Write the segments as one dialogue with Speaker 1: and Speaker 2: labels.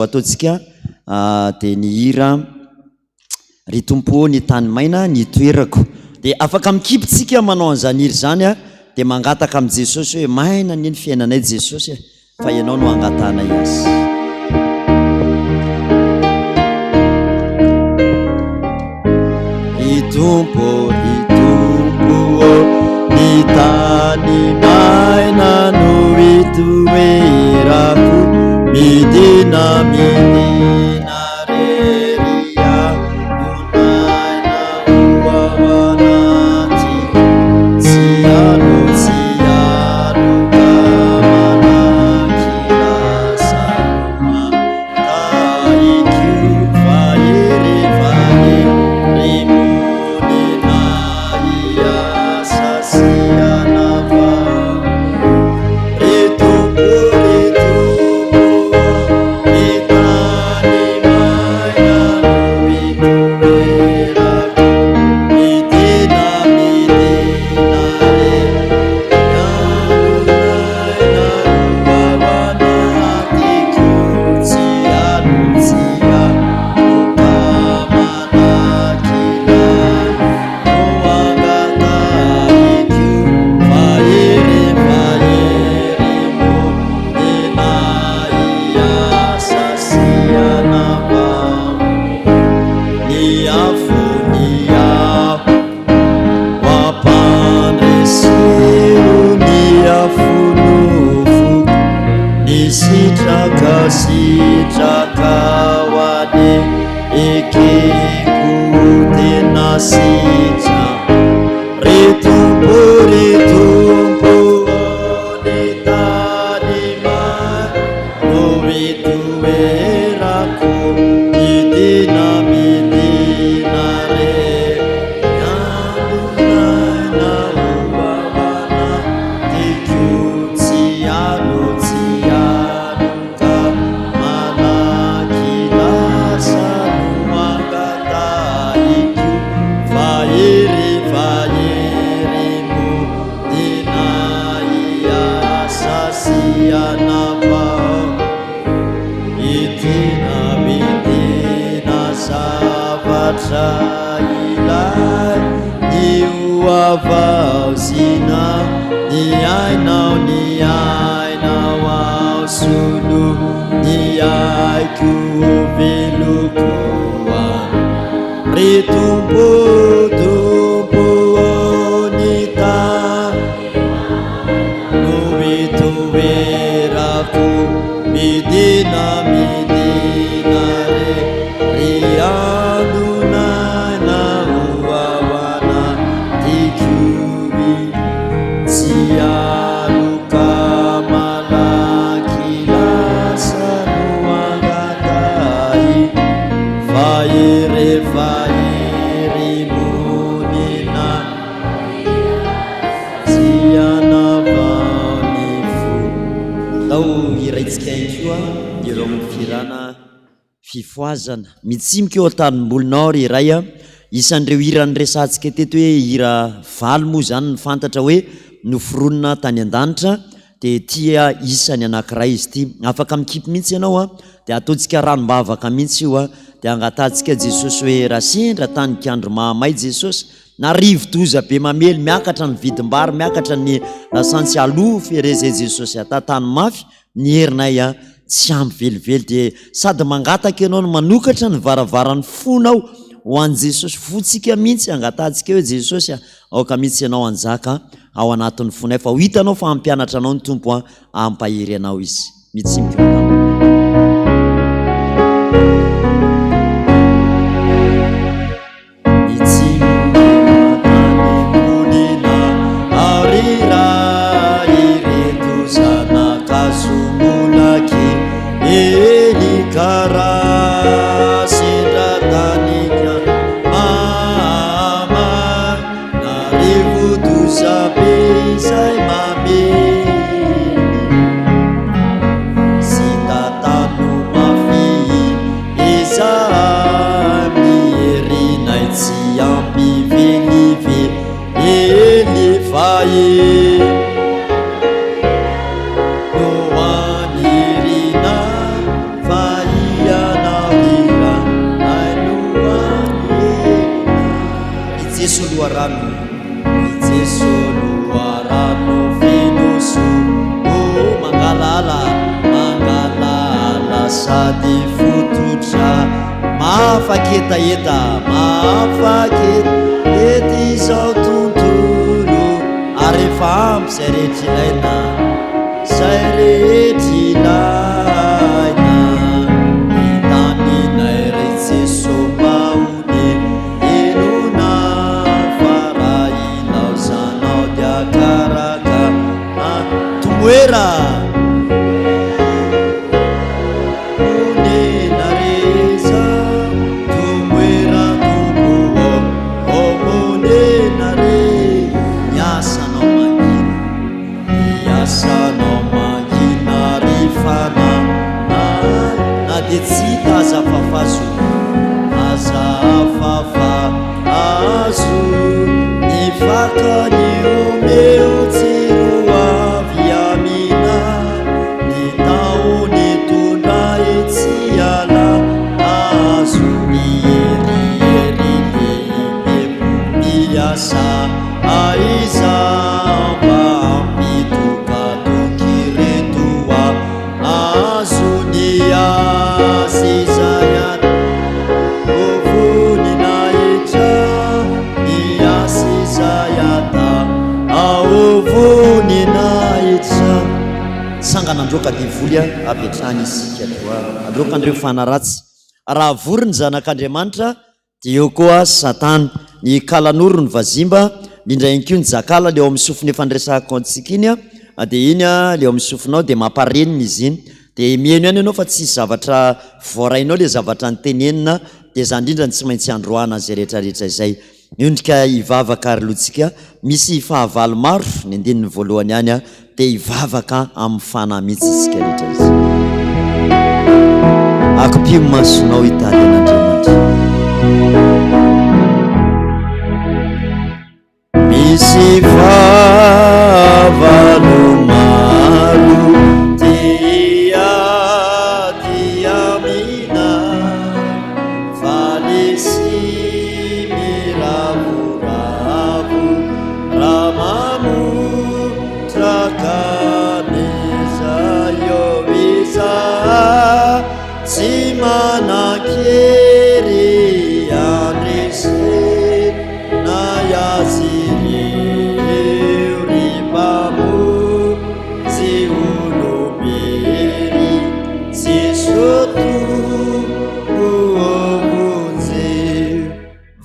Speaker 1: Ataontsika dia ny hira ry tompo ny tany maina ny toerako, dia afaka mikipitsika manao an'izany hira zany dia mangataka amin'i Jesosy hoe maina ny fiainanay Jesosy fa ianao no angatanay azy. Ry tompo ny tany maina no itoerako, midina reria unaina uawanati siano kamanakila sama taiku fairi rimunina iya sasianava sitraka wade ikikutena sitra ritumpu nitadima novitueraku idina midinare yanunaina uwawana tikutsianu ilai niuavau sina niainau au sulu niaiku velukuan ritumpu nita nuvitueraku midina re rianu fifoazana mitsimika eo an-tanimbolonao ry iray isan'ireo hira nyresantsika teto hoe hira valo moa zany ny fantatra hoe noforonina tany an-danitra dia tia isany anankiray izy ity. Afaka mikipy mihitsy ianao dia ataontsika ranombavaka mihitsy io dia angatantsika Jesosy hoe raha sendra tanikandro mahamay Jesosy na rivo-doza be mamely miakatra ny vidim-bary miakatra ny lasantsy alofy erezay Jesosy atatany mafy ny herinay tsy ampy velively dia sady mangataka ianao no manokatra ny varavaran'ny fonao ho an'i Jesosy fotsika mihitsy angatantsika hoe Jesosy aoka mihitsy ianao anjaka ao anatin'ny fonay fa ho hitanao fa ampianatra anao ny tompo ampahery anao izy mitsimika soarano Jesu luarano filoso mangalala sady fototra mafaketaeta mafaketety izao tontolo ary efa ampy zay rehetra ilaina zay rehetra ilaina itaninay re Jesu mbaone enona fara ilao zanao diakaraka tomoera Decida azafafazo azafafazo nifakany o meu tsiro avy amina ny taony tondra etsy ala azo mieriery lehibe miasa aiza mba ampitokadoky retoa azo ny Asizayat ovuninaita Asizayata ovuninaita sanganandroka divolia apetrany isika androka andreo fanaratsy raha vorony zanak'Andriamanitra dia eo koa Satana ny kalan'oro ny vazimba indrindra ihany koa ny zakala leo amin'ny sofiny efa nresahako antsika iny dia iny leo amin'ny sofinao dia mamparenina izy iny dia mihaino ihany ianao fa tsisy zavatra voarainao le zavatra nytenenina dia zany indrindra ny tsy maintsy androana zay rehetrarehetra izay miondrika hivavaka ary lotsika misy fahavalo maro ny andininy voalohany ihany dia hivavaka amin'ny fanahy mihitsy isika rehetra izy akopio masonao hitady an'Andriamanitra misy fahavalo maro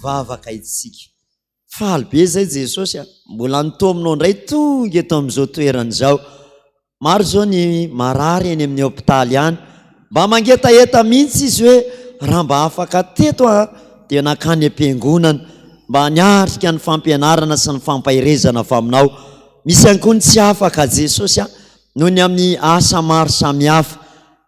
Speaker 1: vavaka itsika faly be zay Jesosy mbola nito aminao indray tonga eto amin'izao toerana izao maro zao ny marary eny amin'ny hôpitaly any mba mangetaeta mihitsy izy hoe raha mba afaka teto dia nakany am-piangonana mba niatrika ny fampianarana sy ny fampahirezana avy aminao misy ihany koa ny tsy afaka Jesosy noho ny amin'ny asa maro samihafa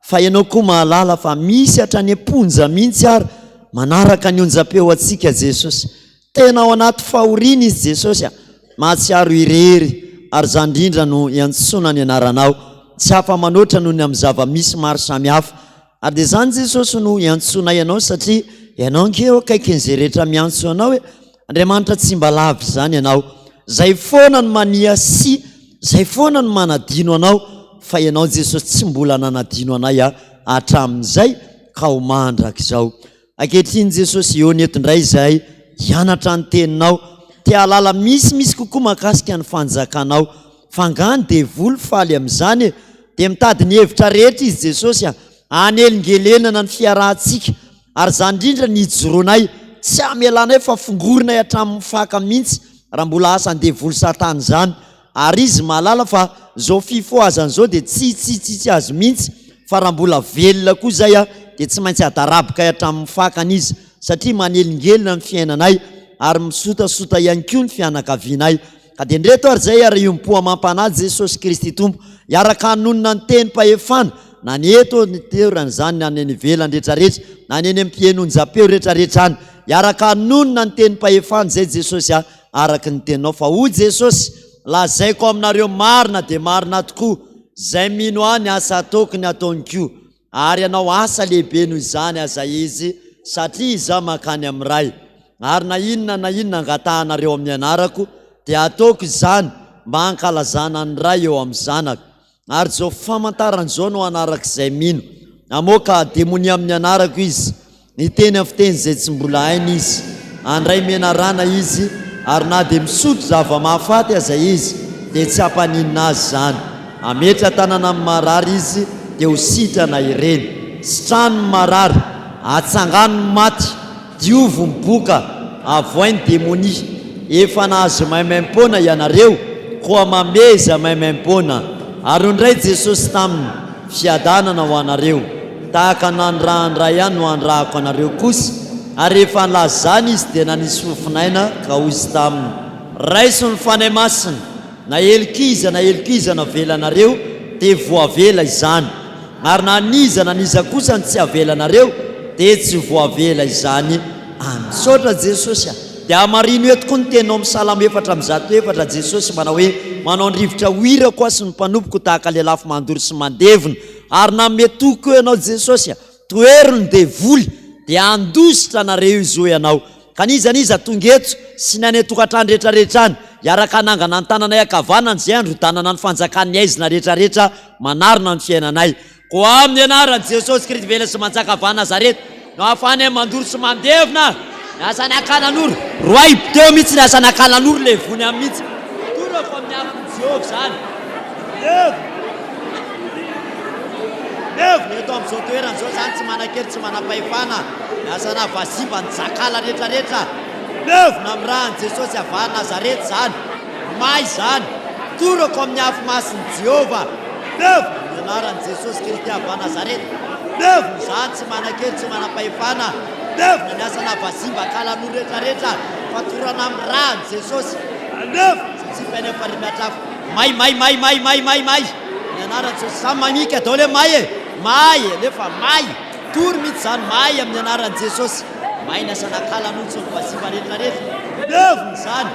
Speaker 1: fa ianao koa mahalala fa misy hatrany amponja mihitsy ary manaraka ny onjam-peo antsika Jesosy tena ao anaty fahoriana izy Jesosy mahatsiaro irery ary zany indrindra no iantsona ny anaranao tsy hafa manoatra noho ny amin'ny zava-misy maro samihafa ary dia zany Jesosy no iantsona ianao satria ianao ankeo akaikin'izay rehetra miantso anao hoe Andriamanitra tsy mba lavy zany ianao zay foana no mania si zay foana no manadino anao fa ianao Jesosy tsy mbola nanadino anay hatramin'izay ka ho mandraka izao ankehitriny Jesosy eo neto indray izay hianatra ny teninao tia alala misy kokoa mahakasika ny fanjakanao fangany devoly faly amin'izany dia mitady ny hevitra rehetra izy Jesosy anelingelenana ny fiarahantsika ary zany indrindra ny hijoronay tsy amelanay fa fongorinay hatramin'ny faka mihitsy raha mbola asany devoly Satana zany ary izy mahalala fa zao fifoazany zao dia tsy azy mihitsy fa raha mbola velona koa zay dia tsy maintsy adarabika hatramin'ny fakany izy satria manelingelina ny fiainanay ary misotasota ihany koa ny fianakavianay ka dia ndreto ary zay ary iompoa mampanahy Jesosy Kristy Tompo iaraka hanonona ny teny mpahefana na ny eto ny teorany zany na ny ivelany rehetrarehetra na ny ampienonjapeo rehetrarehetra any iaraka hanonona ny teny mpahefana zay Jesosy araka ny teninao fa ho Jesosy lazaiko aminareo marina dia marina tokoa zay mino any asa tokony ataony koa ary ianao asa lehibe noho izany aza izy satria iza makany amin'ny ray ary na inona angatahanareo amin'ny anarako dia ataoko izany mba hankalazana ny ray eo amin'ny zanaka. Ary zao famantaran'izao no anarak'izay mino, namoaka demonia amin'ny anarako izy, ny teny amin'ny fiteny izay tsy mbola hainy izy, andray menarana izy, ary na dia misotro zava-mahafaty aza izy dia tsy hampaninina azy zany. Ametra tanana amin'ny marary izy dia ho sitrana ireny, sitrano marary, atsangano maty, diovo miboka, avoainy demonia. Efa nahazo maimaim-pona ianareo, koa mameza maimaim-pona. Ary indray Jesosy taminy fiadanana ho anareo, tahaka nandrahandray ihany no andrahako anareo kosa. Ary rehefa nilazany izy dia nanisy fofinaina ka ozy taminy. Raiso ny fanahy masina, na elikiza navelanareo dia voavela izany, ary na niza kosa ny tsy avelanareo dia tsy voavela izany. Misaotra Jesosy. Dia amarino eto koa ny teninao amin'ny Salamo 4:4 Jesosy manao hoe manao ny rivotra hoira koa sy ny mpanompoko tahaka lelafy mandoro sy mandevona. Ary na metoko ianao Jesosy, toeriny dia voly dia andositra nareo izy ho ianao. Kanizaniza tonga eto sy ny any tokantrano rehetrarehetrany, iaraka nangana ny tananay akavanana izay androdanana ny fanjakan'ny aizina rehetrarehetra manarona ny fiainanay. Koa amin'ny anaran'i Jesosy Kristy vela sy manjakavà Nazareta, no ahafahany mandoro sy mandevona. Asany akanan'oro roa teo mihitsy ny asany akanan'oro le vony amin'ny mihitsy. Tora fa amin'ny afon'i Jehovah zany. Evo eto amin'izao toerana izao zany tsy manan-kely tsy manam-pahefana. Asana vaziva ny zakala rehetrarehetra. Evo na amin'ny rahan'i Jesosy avà Nazareta zany. May zany. Torako amin'ny afo masin'i Jehovah. Evo ny anaran'i Jesosy Kristy avà Nazareta. Evo zany tsy manan-kely tsy manam-pahefana. Evo ny asana vaziva kalan'olo rehetrarehetra fatorana amin'ny rahan'i Jesosy. Evo tsy fanefa rimatrafo. May. Ny anaran'i Jesosy samy mamika daholo hoe may e. May nefa may. Tory mihitsy zany may amin'ny anaran'i Jesosy. May ny asana kalan'olo sy ny vaziva rehetrarehetra. Evo ny zany.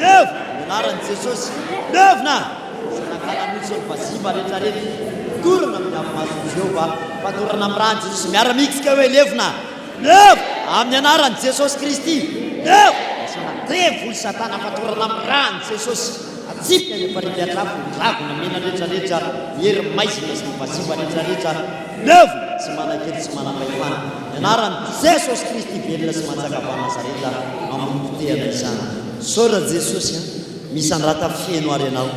Speaker 1: Evo ny anaran'i Jesosy. Evo na asana kalan'olo sy ny vaziva rehetrarehetra. Torana amin'ny afomason'i Jehovah fatorana amin'ny rahan'i Jesosy. Miara-mikitsika hoe levona. Evo amin'ny anaran'i Jesosy Kristy. Evo asana trevoly satana fatorana amin'ny rahan'i Jesosy. Atsipika ny faripiatrafo dragona mena rehetrarehetra, hery maizina sy ny vaziva rehetrarehetra. Evo tsy manan-kely tsy manam-pahefana. Ny anaran'i Jesosy Kristy velona sy manjakavà Nazareta mamompotehana izany. Saora Jesosy, misy andrata feno ary ianao,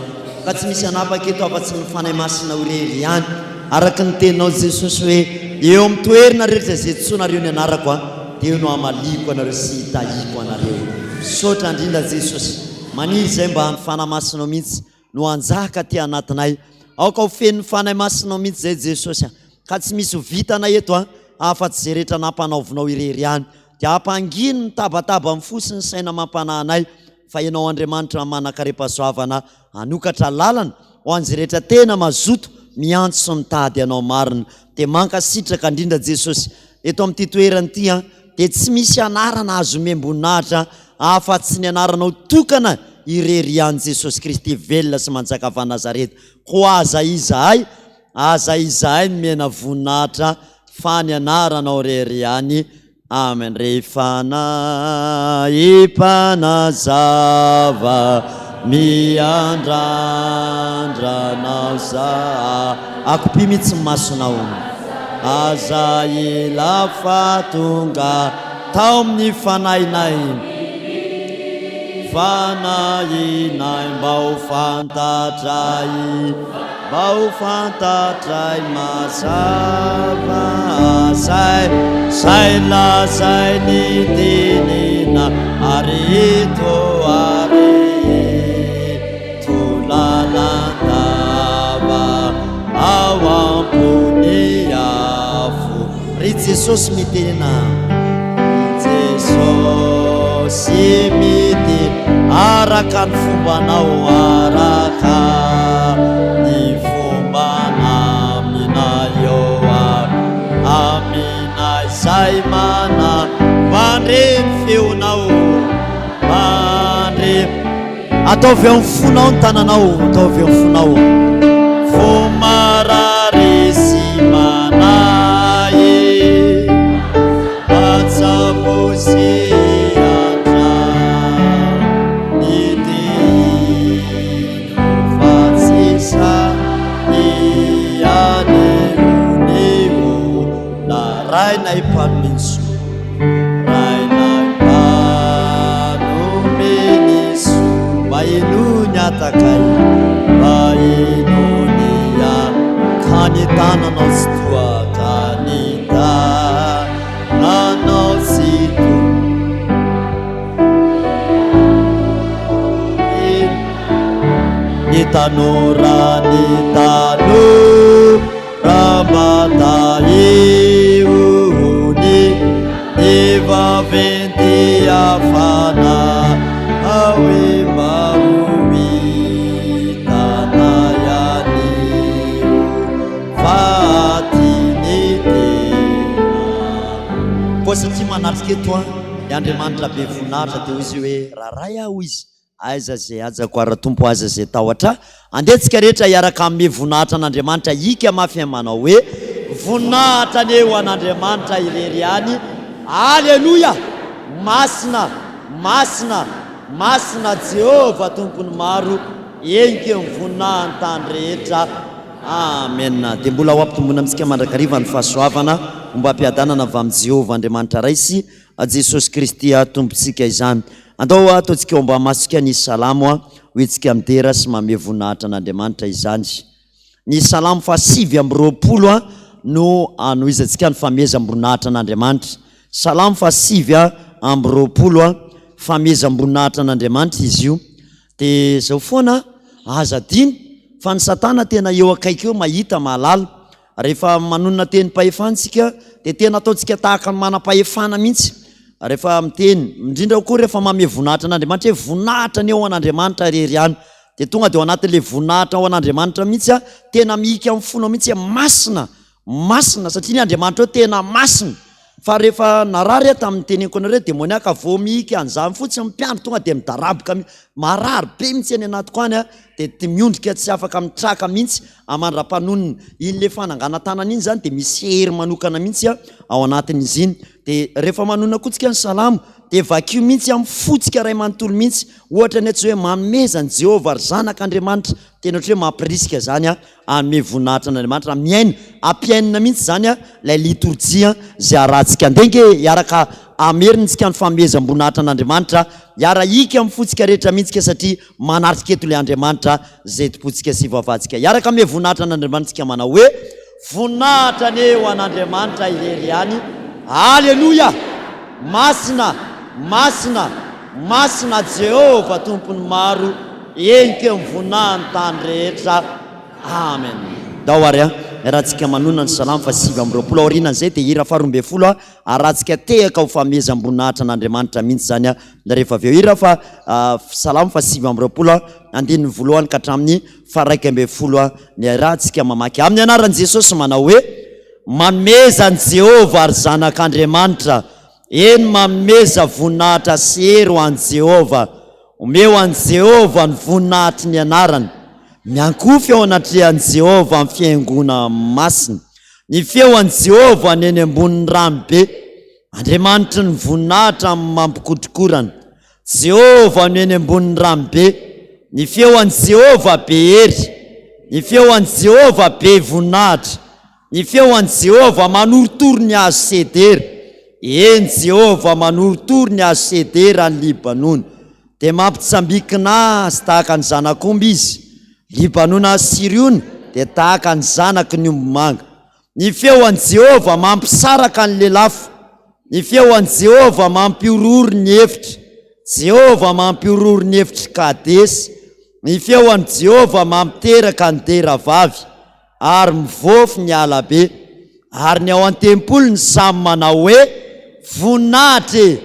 Speaker 1: ka tsy misy anapaka eto afa-tsy ny fanahy masina irery ihany. Araka ny teninao Jesosy hoe eo amin'ny toerana rehetra izay tsonareo ny anarako dia eo no amaliko anareo sy hitahiko anareo. Saotra indrindra Jesosy, maniry izay mba ny fanahy masinao mihitsy no anjaka ty anatinay. Aoka ho feno ny fanahy masinao mihitsy zay Jesosy, ka tsy misy vitanay eto afa-tsy izay rehetra nampanaovinao irery ihany. Dia hampangino ny tabataba amin'ny fosiny saina mampanahanay, fa ianao Andriamanitra manakarepazoavana hanokatra lalana ho an'izay rehetra tena mazoto miantso sy mitady anao marina. Dia mankasitraka indrindra Jesosy eto amin'ity toerana ity dia tsy misy anarana azo miamboninahitra afa-tsy ny anaranao tokana irery ihany Jesosy Kristy velona sy manjakavà Nazareta. Ho aza izahay ny mena voninahitra fa ny anaranao irery ihany. Amen. Rehefa nahimpanazava miandrandranao za akopi mihitsy masonao, aza ela fa tonga tao amin'ny fanahinay mba ho fantatray mazava zay lazay ny tenena areto lalandava ao ambony afo. Ry Jesosy mitenena, Jesosy mitena araka ny fombanao, araka ny fomba naminao aminay zay mana mandre ny feonao, mandre ataovy amin'ny fonao ny tananao, ataovy amin'ny fonao fomarary sy manay atsabosia rainay mpanominso rainay mpanomeniso mahinony atakay mahinonya kanitananao sy toa kanitananao sy Tanora ni tanora mataiuni eva venti afana awi maui tanayani fatinite posa ty manatrika eto ny Andriamanitra be voninahitra dia izy hoe raharay aho izy aiza zay ajako ara tompo aza zay tahotra andetsika rehetra iaraka amin'ny voninahitra an'Andriamanitra ika mafy manao hoe voninahitra ny eo an'Andriamanitra irery ihany aleluia masina masina masina Jehova tompony maro enike mivoninahiny tany rehetra amen dia mbola ho ampitombona amintsika mandrakariva ny fahasoavana momba ampiadanana avy amin'ny Jehova Andriamanitra raisy Jesosy Kristy tompontsika izany andao ataontsika mba masika ny salamo hoentsika midera sy manome voninahitra an'Andriamanitra izany ny salamo fa 720 no anohizantsika ny famezam-boninahitra an'Andriamanitra salamo fa 720 famezam-boninahitra an'Andriamanitra izy io dia zao foana aza diny fa ny Satana tena eo akaiky eo mahita mahalala rehefa manonona teny pahefantsika dia tena ataontsika tahaka ny manam-pahefana mihitsy rehefa miteny indrindra koa rehefa manome voninahitra an'Andriamanitra hoe voninahitra ny eo an'Andriamanitra rery ihany dia tonga dia ao anatin'ilay voninahitra ao an'Andriamanitra mihitsy tena mihika amin'ny fona mihitsy masina masina satria ny Andriamanitra eo tena masina fa rehefa narary tamin'ny teneniko anareo demoniaka vao mihika an'izany fotsiny mpiandro tonga dia midaraboka marary be mihitsy any anatiko any dia miondrika tsy afaka mitraka mihitsy amandra-panonina iny le fanangana tanana iny zany dia misy hery manokana mihitsy ao anatin'izy iny dia rehefa manona koa tsika ny salamo dia vakio mihitsy amin'ny fotsika ray manontolo mihitsy ohatra ny tsy hoe mamezany Jehova ary zanak'Andriamanitra tena ohatra hoe mampirisika zany anome voninahitra an'Andriamanitra miaina ampiainina mihitsy zany lay liturjia zay arantsika andenge iaraka amerinsika ny famezam-boninahitra an'Andriamanitra iara ika amin'ny fotsika rehetra mihitsika satria manaritsika eto ilay Andriamanitra zay tompontsika sy vavatsika iaraka ame voninahitra an'Andriamanitra manao hoe voninahitra ny eo an'Andriamanitra irery ihany aleluia masina masina masina Jehova tompony maro enike mivoninahiny tany rehetra amen dao ary rahantsika manona ny salamo fa 720 aorianan'izay dia hira 12 arahantsika tehaka ho famezam-boninahitra an'Andriamanitra mihitsy zany rehefa avy eo hira fa salamo fa 720 andininy voalohany ka hatramin'ny fa 120 ny arahantsika mamaky amin'ny anaran'i Jesosy manao hoe mamezany Jehova ary zanak'Andriamanitra eny mameza voninahitra sery ho an'i Jehova omeo an'i Jehova ny voninahitry ny anarany miankofy ao anatrehan'i Jehova amin'ny fiaingona masina ny feo an'i Jehova ny eny ambonin'ny rano be Andriamanitra ny voninahitra mampikotrokorana Jehova ny eny ambonin'ny rano be ny feo an'i Jehova be hery ny feo an'i Jehova be voninahitra ny feo an'i Jehova manoritory ny hazo sedera eny Jehova manoritory ny hazo sedera ny Libanona dia mampitsambikina azy tahaka ny zanak'omby izy Libanona Siriona dia tahaka ny zanaky ny ombomanga ny feo an'i Jehova mampisaraka ny lelafo ny feo an'i Jehova mampiorory ny hevitra Jehova mampiorory ny hevitra kadesy ny feo an'i Jehova mampiteraka ny deravavy ary mivofy ny alabe ary ny ao an-tempolo ny samy manao hoe voninahitra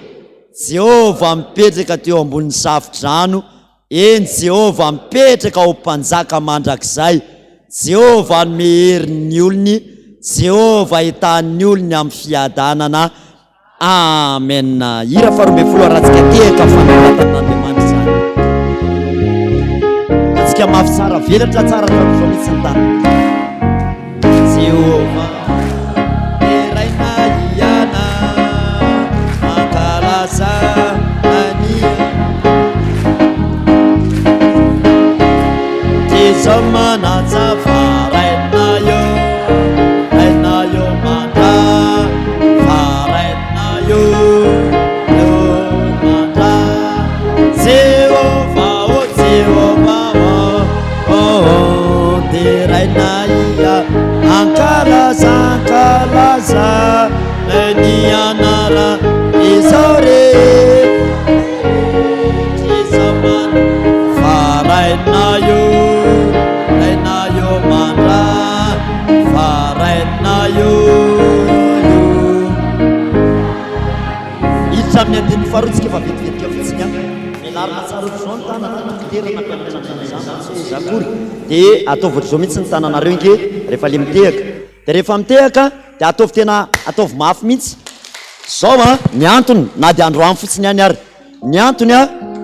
Speaker 1: Jehova mipetraka teo ambonin'ny safidrano eny Jehova mipetraka ao mpanjaka mandrakizay Jehova meherin'ny olony Jehova hitan'ny olony amin'ny fiadanana amen hira 12 arahantsika tehaka fanaratan'Andriamanitra zany atsika mafy tsara velatra tsara trafonitsy ny tany Jehova eraina iana mankalaza ania tezamanatsava raina yo mandra izao rehetra farainayo rainayo mandra farainayo iditra amin'ny andiny faharotsika efa vetivetika fotsiny milarina tsara ohatr'izao ny tanana fiterana zakory dia ataovy ohatr'izao mihitsy ny tananareo inge rehefa le mitehaka dia rehefa mitehaka dia ataovy tena ataovy mafy mihitsy zao ny antony na dia androany fotsiny ihany ary ny antony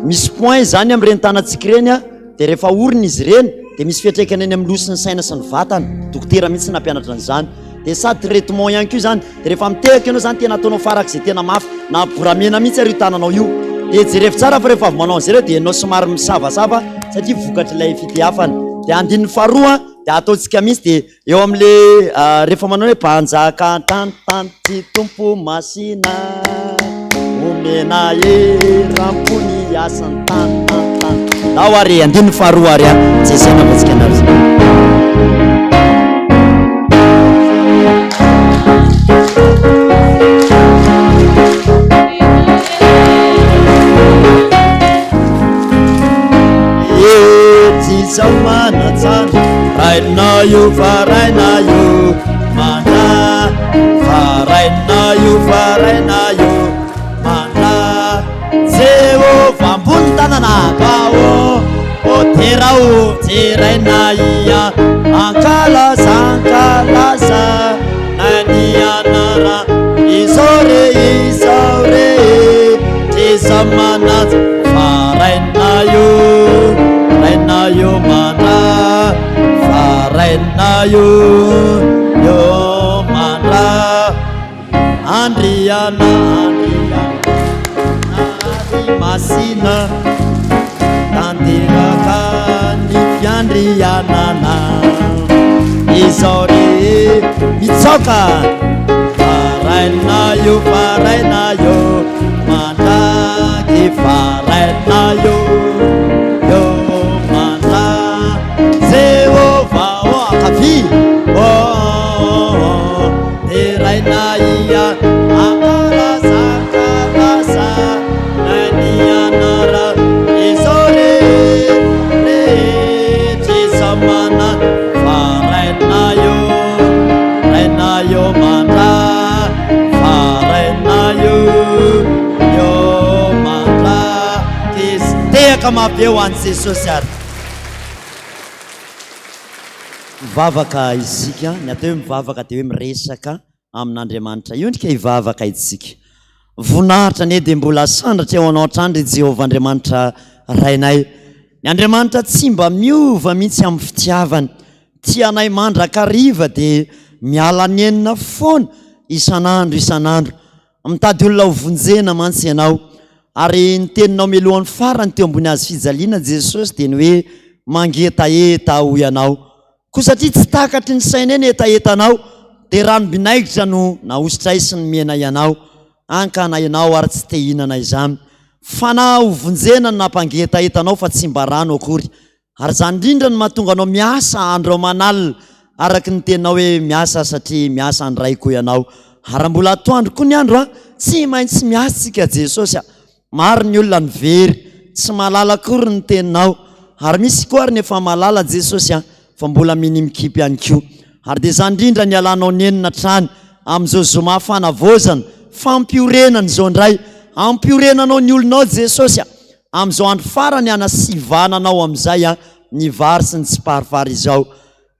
Speaker 1: misy point zany amin'ireny tanantsika ireny dia rehefa orina izy ireny dia misy fiatraikany eny amin'ny losi ny saina sy ny vatana dokotera mihitsy nampianatra an'izany dia sady traitement ihany koa zany dia rehefa mitehaka ianao zany tena ataonao farak'izay tena mafy na boramena mihitsy ary io tananao io dia jerefy tsara fa rehefa avy manao an'izay reo dia ianao somary misavasava satria vokatra ilay fitiafana dia andininy faharoa dia ataontsika mihitsy dia eo amin'le rehefa manao hoe mpanjaka tantany tsy tompo masina omena erampony asany tantantany ao ary andininy faharoa ary jesaina vatsika anazy Zamanatsana rainayo farainayo mana farainayo mana Jehova ambony tanana kao oterao terainaia ankalaza nanianara izao re tezamanatsy farainayo rainayo mana farainayo yo mana andriana nari masina tanteraka ny fiandrianana izao re mitsoka farainayo mandraky farainayo terainaia akalasa nanianara izao rehetrezamana farainayo mandra farainayo yo mandra tehaka mapeo any Jesosy ary mivavaka isika ny atao hoe mivavaka dia hoe miresaka amin'Andriamanitra iondrika hivavaka itsika vonahitra ane dia mbola sandratra eo anao an-trandry Jehovah Andriamanitra rainay ny Andriamanitra tsy mba miova mihitsy amin'ny fitiavany tianay mandrakariva dia miala ny enina foana isan'andro mitady olona ho vonjena mantsy ianao ary ny teninao mialohan'ny farany teo ambony azy fijaliana Jesosy dia ny hoe mangetaeta ho ianao ko satria tsy takatry ny saina eny etaetanao dia ranom-binaikitra no naositray sy ny mena ianao ankana ianao ary tsy te hinana izany fa na ho vonjena no nampangetaetanao fa tsy mba rano akory ary zany indrindra no mahatonga anao miasa andro manalina araky ny tenao hoe miasa satria miasa andray koa ianao ary mbola atoandro koa ny andro tsy maintsy miasa tsika Jesosy maro ny olona ny very tsy malala akory ny teninao ary misy koa ary nefa malala Jesosy fa mbola minimikipy ihany koa ary dia zany indrindra ny alanao ny enina trany amin'izao zoma fanavozana fampiorenany zao indray ampiorenanao ny olonao Jesosy amin'izao andro farany anasivananao amin'izay ny vary sy ny tsy parivary izao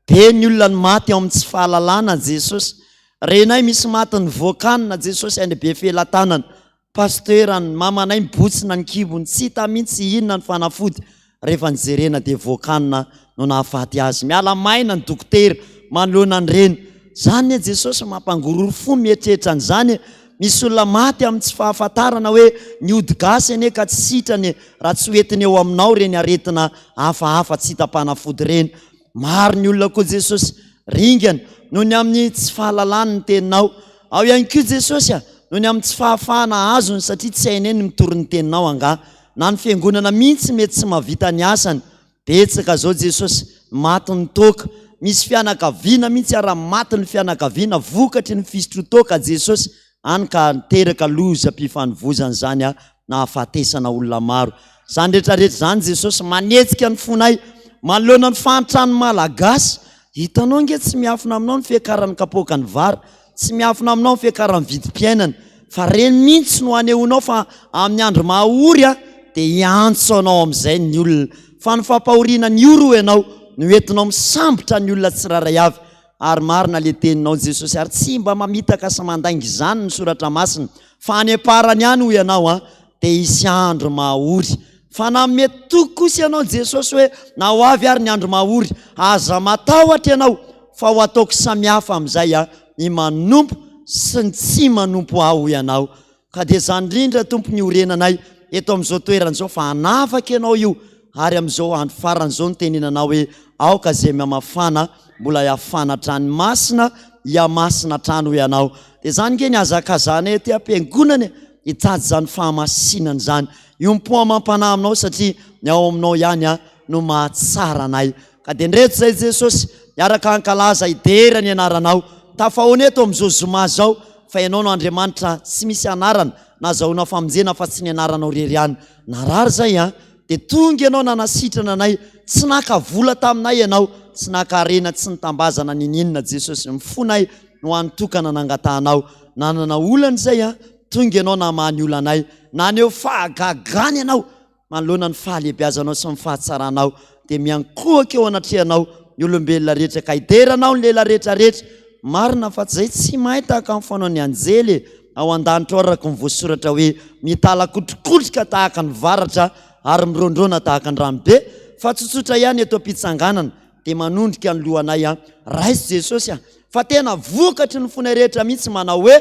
Speaker 1: be ny olona ny maty ao amin'ny tsy fahalalana Jesosy renay misy maty ny voakanina Jesosy any be felantanana pasteur ny mamanay mibotsina ny kibony tsy hita mihitsy inona ny fanafody rehefa nijerena dia voakanina no nahafaty azy miala maina ny dokotera manoloana ny reny zany Jesosy mampangororo fo mietrehitra an'izany misy olona maty amin'ny tsy fahafantarana hoe niody gasy ane ka tsy sitrany raha tsy hoentiny eo aminao reny aretina hafahafa tsy hita-panafody reny maro ny olona koa Jesosy ringany noho ny amin'ny tsy fahalalany ny teninao ao ihany koa Jesosy noho ny amin'ny tsy fahafahana azony satria tsy haineny mitory ny teninao anga na ny fiangonana mihitsy mety tsy mahavita ny asany betsaka zao Jesosy maty ny toka misy fianakaviana mihitsy raha maty ny fianakaviana vokatry ny fisotro toka Jesosy any ka niteraka loza mpifanovozana zany a na afatesana olona maro. Zany rehetrarehetra zany Jesosy manetsika ny fonay manoloana ny fantrano malagasy. Hitanao nge tsy miafina aminao ny fiakarany kapoaka ny vary, tsy miafina aminao ny fiakarany vidim-piainana, fa reny mihitsy no anehonao fa amin'ny andro mahaory a dia iantso anao amin'izay ny olona. Fa ny fampahoriana ny oro ianao no entinao misambotra ny olona tsiraray avy. Ary marina le teninao Jesosy, ary tsy mba mamitaka sy mandainga izany ny soratra masina fa any aparany ihany ho ianao a dia isy andro mahaory. Fa na mety toko kosa ianao Jesosy hoe na ho avy ary ny andro mahaory, aza matahotra ianao fa ho ataoko samihafa amin'izay a ny manompo sy ny tsy manompo aho ianao. Ka dia zany indrindra tompo ny orenanay eto amin'izao toeran'izao fa hanafaka ianao io, ary amin'izao andro faran'izao ny tenenanao hoe aoka izay mihamafana mbola hiafana trany masina, hiamasina trano ianao. Dia zany nge ny azakazana ety am-piangonana hitady zany fahamasinana zany. Io mpo mampanahy aminao satria ny ao aminao ihany a no mahatsara anay. Ka dia ndreto zay Jesosy miaraka ankalaza idera ny anaranao. Tafahoana eto amin'izao zoma zao fa ianao no Andriamanitra tsy misy anarana na zahoana famonjena fa tsy ny anaranao rery ihany. Narary zay a dia tonga ianao nanasitrana anay, tsy naka vola taminay ianao, tsy naka arena, tsy nitambazana nininona Jesosy. Mifonay no antokana nangatanao. Nanana olana zay a tonga ianao namany olanay, naneo fahagagany ianao manoloana ny fahalehibiazanao sy ny fahatsaranao. Dia miankohaka eo anatrehanao ny olombelona rehetra, ka hideranao ny lela rehetrarehetra. Marina fa tsy zay tsy mahay tahaka amin'ny fanao ny anjely ao an-danitra ao araka ny voasoratra hoe mitalakotrokotroka tahaka ny varatra ary mirondrona tahaka ny ranobe, fa tsotsotra ihany eto am-pitsanganana dia manondrika ny lohanay a raisy Jesosy a. Fa tena vokatry ny fonay rehetra mihitsy manao hoe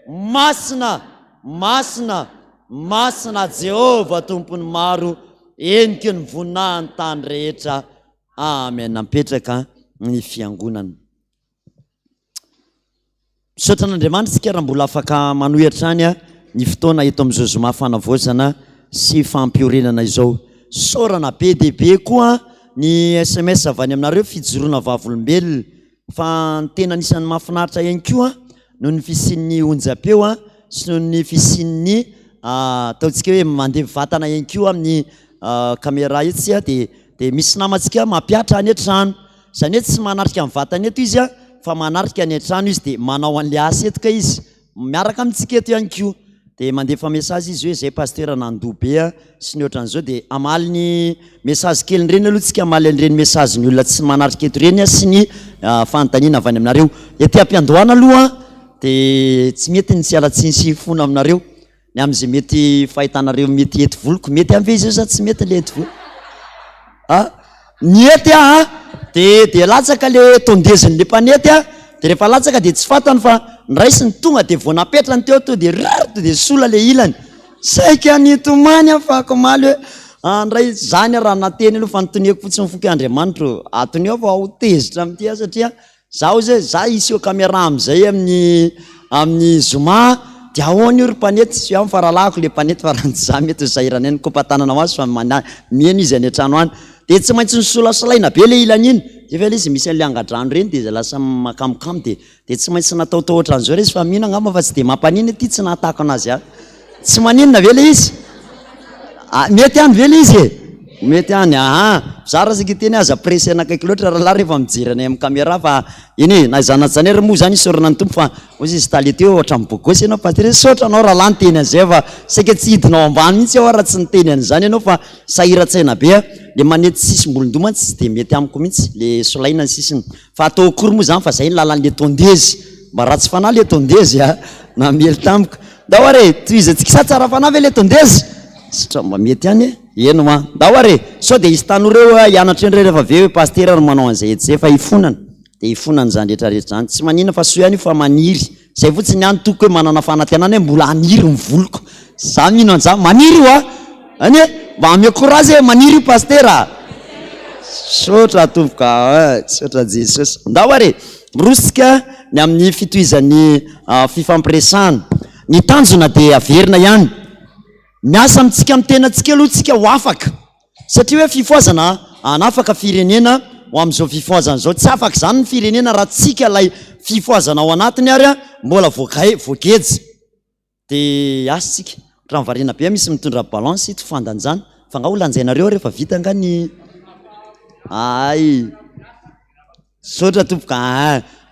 Speaker 1: masina, masina, masina Jehova tompony maro, eniky ny voninahiny tany rehetra. Amen. Napetraka ny fiangonana. Misaotra an'Andriamanitra isika raha mbola afaka manohitra any ny fotoana eto amin'izao zoma fanavaozana sy fampiorenana izao. Saorana be dia be koa ny SMS avy any aminareo fijoroana vavolombelona, fa ny tena anisan'ny mahafinaritra ihany koa noho ny fisian'ny onjam-peo sy noho ny fisian'ny ataontsika hoe mandeha vatana ihany koa amin'ny caméra etsy dia misy namantsika mampiatra any an-trano. Izany hoe tsy manarika amin'ny vatana eto izy fa manarika any an-trano izy dia manao an'ilay asa etika izy miaraka amintsika eto ihany koa. Dia mandefa mesazy izy hoe zay pasteur nandoa be sy ny ohatran'izao, dia amaly ny mesazy kely ireny aloha tsika, amaly an'ireny mesazy ny olona tsy manarika eto ireny sy ny fanontaniana avy any aminareo. Ety am-piandohana aloha dia tsy mety ny tsy alatsiny sy fona aminareo ny amin'izay mety fahitanareo mety ety voloko. Mety amin've izy io sa tsy mety le ety volo? Ny ety dia latsaka le tondeziny le mpanety dia rehefa latsaka dia tsy fantany fa niraisiny tonga dia vao napetrany teo to dia rary to dia sola le ilany. Saika nitomany fa komaly hoe ndray zany raha nateny aloha fa notoniako fotsiny foky Andriamanitra atoneo fa ho tezitra amin'ity satria zaho zay za iseo caméra amin'izay amin'ny zoma dia ahoana io ry mpanety sy amin'ny faralahako le mpanety fa raha za mety ho zahirana eny kompatanana ho azy fa miena izy any an-trano any dia tsy maintsy nysolasolaina be le ilany iny. Dia fa izy misy an'le angadrano reny dia lasa makamokamo dia tsy maintsy nataotao ohatran'izao re izy fa mihina angamba fa tsy dia mampanina ety tsy nahatako anazy a. Tsy maninona ve le izy? Mety any ve le izy? Mety any. Zara sika teny aza pressé anakaiky loatra raha rehefa mijerana amin'ny caméra fa iny na zanajanera moa zany isorana ny tompo fa ozy izy taly teo ohatra mibogosy ianao pasteur saotra anao raha lany teny an'izay fa saika tsy hidinao ambany mihitsy aho raha tsy niteny an'izany ianao fa sahiran-tsaina be le manety sisy mbolon-doma tsy dia mety amiko mihitsy le solaina ny sisiny fa atao akory moa zany fa zay lalan'le tondezy mba ratsy fanahy le tondezy na mely tamiko da oare toizantsika sa tsara fanahy ve le tondezy satra mba mety any eno ma da oare sao dia isy tanoreo hianatra eny rehefa ve hoe pasteur ary manao an'izay ety zay fa hifonana dia hifonana zany rehetrarehetra zany tsy manina fa soa ihany io fa maniry zay fotsiny ihany toko hoe manana fanantenana hoe mbola aniry ny voloko za mino an'izany maniry io any mba amiakorazy hoe maniry io pasteur sotra tompoka sotra Jesosy nda oare mirosika ny amin'ny fitohizan'ny fifampiresahana ny tanjona dia averina ihany miasa amintsika amin'ny tenantsika aloha tsika ho afaka satria hoe fifoazana anafaka firenena ho amin'izao fifoazana zao tsy afaka zany ny firenena raha tsika lay fifoazana ao anatiny ary mbola voakejy de asitsika raha mivarina be misy mitondra balance tsy fandanjana fa nga olanjainareo rehefa vita angany ay sotra tompoka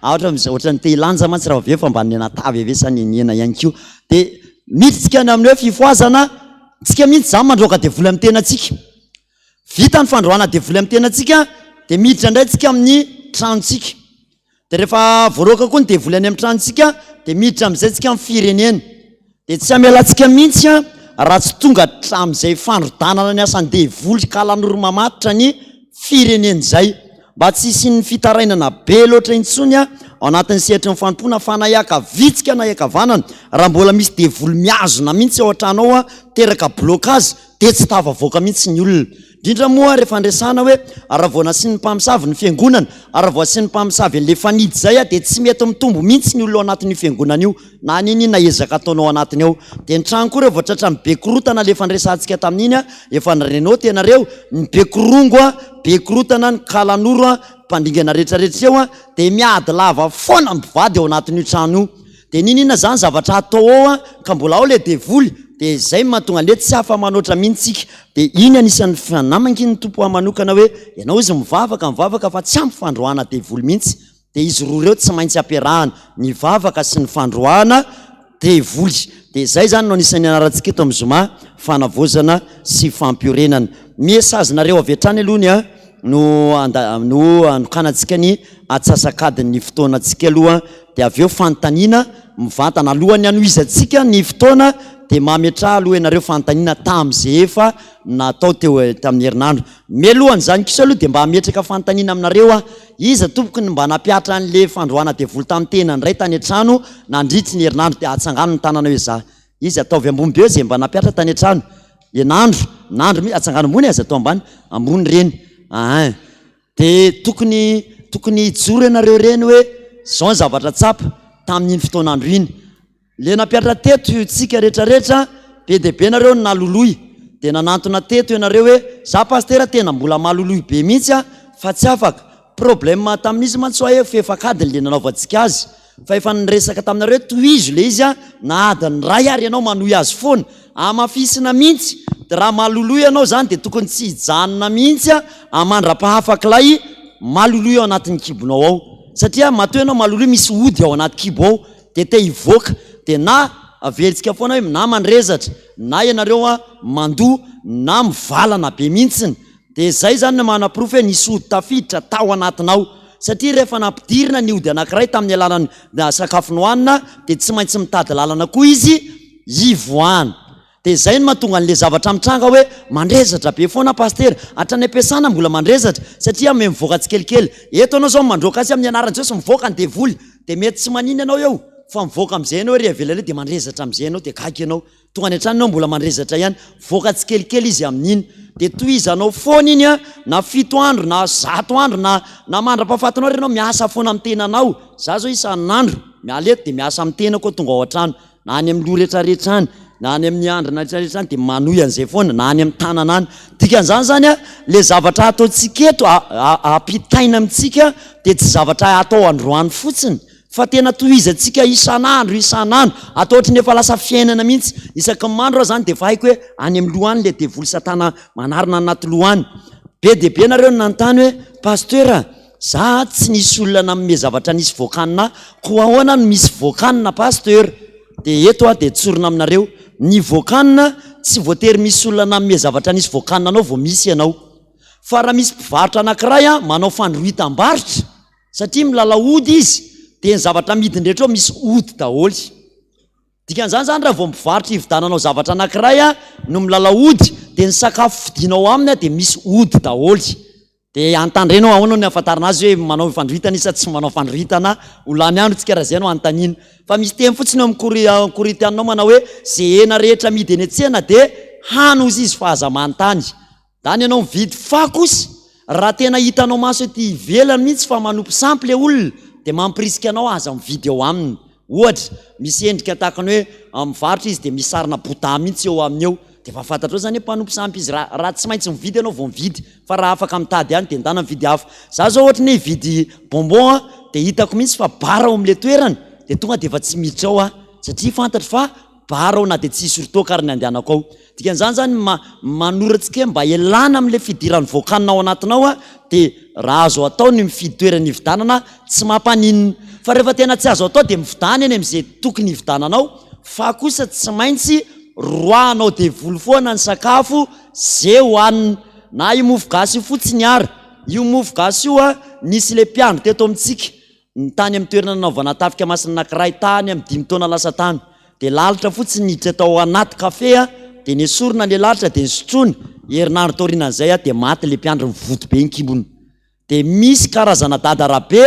Speaker 1: ohatra ny te-hilanja mantsy raha ve fa mban'ny anatavy ave sa nenena ihany kio de miditsika ny amin'ny hoe fifoazana tsika mihitsy zany mandroaka de voly amin'ny tenatsika vita ny fandroana de voly amin'ny tenatsika de miditra indray tsika amin'ny tranontsika de rehefa voaroaka koa ny de voly any amin'ny tranontsika de miditra am'izay tsika amin'ny firenena de tsy amelantsika mihitsy raha tsy tonga am'izay fandrodanana ny asany de voly kalan'oro mamatotra ny firenena zay mba tsy sy ny fitarainana be loatra intsony ao anatin'ny sehatra ny fanompoana fa na iaka vitsika na iakavanana raha mbola misy devoly miazona mihitsy ao an-trano ao teraka blokazy de tsy tafavoaka mihitsy ny olona indrindra moa rehefa andresana hoe aravoana sy ny mpamosavy ny fiangonana aravoa sy ny mpamosavy an'le fanidy zay de tsy mety mitombo mihitsy ny olona ao anatin'ny fiangonana io na niny na ezaka ataonao anatiny ao de ny trano koa rehefa tratra ny bekorotana le fandresantsika tamin'iny efa nyreno tenareo ny bekorongo bekorotana ny kalanoro mpandingana rehetrarehetra eo de miady lava foana mivady ao anatin'io trano io de ninina zany zavatra atao ao ka mbola ao le devoly de zay mahatonga le tsy hafa manoatra mihitsika de iny anisan'ny fanamankiny ny tompo amanokana hoe ianao izy mivavaka fa tsy ampy fandroana devoly mihitsy de izy roa reo tsy maintsy ampiarahana ny vavaka sy ny fandroana devoly de zay zany no anisan'ny anarantsika eto am'zoma fanavozana sy fampiorenana miesazynareo avy atrany alohany no anokanantsika ny atsasakadiny fotoanantsika aloha de avy eo fanontaniana mivantana alohany anoizatsika ny fotoana de mametra aloha ianareo fanontaniana tam'izay efa natao teo tamin'ny herinandro mialohany zany kosa aloha de mba hametraka fanontaniana aminareo iza tompoko ny mba napiatra an'le fandroana devoly tamin'ny tena ndray tany an-trano nandritry ny herinandro de atsangano ny tanana hoe za izy ataovy ambony be zay mba napiatra tany an-trano nandro mi atsangano ambony azy atao ambany ambony reny de tokony ijoro ianareo reny hoe zao ny zavatra tsapa tamin'iny fotoanandro iny le napiatra teto tsika rehetrarehetra be de be nareo naloloy de nanantona teto ianareo hoe za pastera tena mbola maloloy be mihitsy fa tsy afaka problème tamin'izy mantsoa fefakadiny le nanaovantsika azy fa efa niresaka taminareo toizo le izy na adiny ray ary ianao manohy azy foana amafisina mihitsy de raha maloloy ianao zany de tokony tsy hijanona mihitsy amandra-pahafakilay maloloy ao anatin'ny kibonao ao satria matoa ianao maloloy misy ody ao anaty kibo ao de te hivoaka de na averitsika foana hoe na mandrezatra na ianareo mandoa na mivalana be mihitsiny de zay zany manaprofo hoe nisy ody tafiditra tao anatinao satria rehefa nampidirina ny ody anankiray tamin'ny alalany sakafo nohanina de tsy maintsy mitady lalana koa izy ivoana de zay no mahatonga an'le zavatra mitranga hoe mandrezatra be foana pastera hatrany ampiasana mbola mandrezatra satria me mivoaka tsikelikely eto anao zao mandroaka azy amin'ny anarany zao sy mivoaka ny devoly de mety tsy maniny ianao eo fa mivoaka am'izay anao ry avelale de mandrezatra am'izay anao de gaky ianao tonga any an-trano anao mbola mandrezatra ihany voaka tsikelikely izy amin'iny de toizanao foana iny na 7 andro na 100 andro na mandra-pahafatanao ry anao miasa foana amin'ny tenanao za zao isan'andro mialeto de miasa amin'ny tena koa tonga ao an-trano na any amin'ny loha rehetrarehetra any na any amin'ny andrina rehetrarehetra any de manohy an'izay foana na any amin'ny tanana any dikan'izany zany le zavatra ataontsika eto ampitaina amintsika de tsy zavatra atao androany fotsiny fa tena toizantsika isan'andro atao ohatry ny efa lasa fiainana mihitsy isaky ny mandro zany de fa haiko hoe any amin'ny lohany le devoly satana manarina anaty lohany be de be nareo nanontany hoe pastera za tsy nisy olona namme zavatra nisy voakanina ko ahoana no misy voakanina pastera de eto de tsorona aminareo ny voakanina tsy voatery misy olona namme zavatra nisy voakanina anao vao misy ianao fa raha misy mpivarotra anankiray manao fandrohitam-barotra satria milala ody izy de ny zavatra midindrehetra ao misy ody daholy dikan'izany zany raha vao mivarotra ividananao zavatra anankiray no milala ody de ny sakafo fidinao aminy de misy ody daholy de antandrenao ahoana ny afantarana azy hoe manao fandrohitana isa tsy manao fandrohitana olany andro tsika raha zay anao antanina fa misy teny fotsiny amin'ny koritianao manao hoe zay hena rehetra midy eny an-tsena de hanozy izy fa aza manontany zany ianao mividy fakosy raha tena hitanao maso ety ivelany mihitsy fa manompo sampy le olona de mampirisika anao aza mividy eo aminy ohatra misy endrika tahakany hoe mivarotra izy de misy sarina bota mihitsy eo aminy eo de fa fantatrao zany hoe mpanompo sampy izy raha tsy maintsy mividy anao vao mividy fa raha afaka mitady ihany de ndana mividy hafa za zao ohatra ny hividy bonbon de hitako mihitsy fa bara ao am'le toerana de tonga de efa tsy miditra ao satria fantatro fa bara na dia tsisy rotokary ny andehanako ao. Dikan'izany zany manoratsika mba elana amin'ilay fidiran'ny voakanina ao anatinao dia raha azo atao ny mifidy toerana hividanana tsy mampaninina. Fa rehefa tena tsy azo atao dia mividana eny amin'izay tokony hividananao, fa kosa tsy maintsy roanao devoly foana ny sakafo zay hohanina. Na io mofo gasy io fotsiny ary io mofo gasy io nisy le mpiandro teto amintsika ny tany amin'ny toerana nanaovana tafika masina anankiray tany amin'ny 5 taona lasa tany, dia lalitra fotsiny niditra tao anaty kafe dia nesorina le lalitra dia nisotroina herinandro taorinan'izay dia maty le mpiandro mivoto be ny-kimbony. Dia misy karazana dada rabe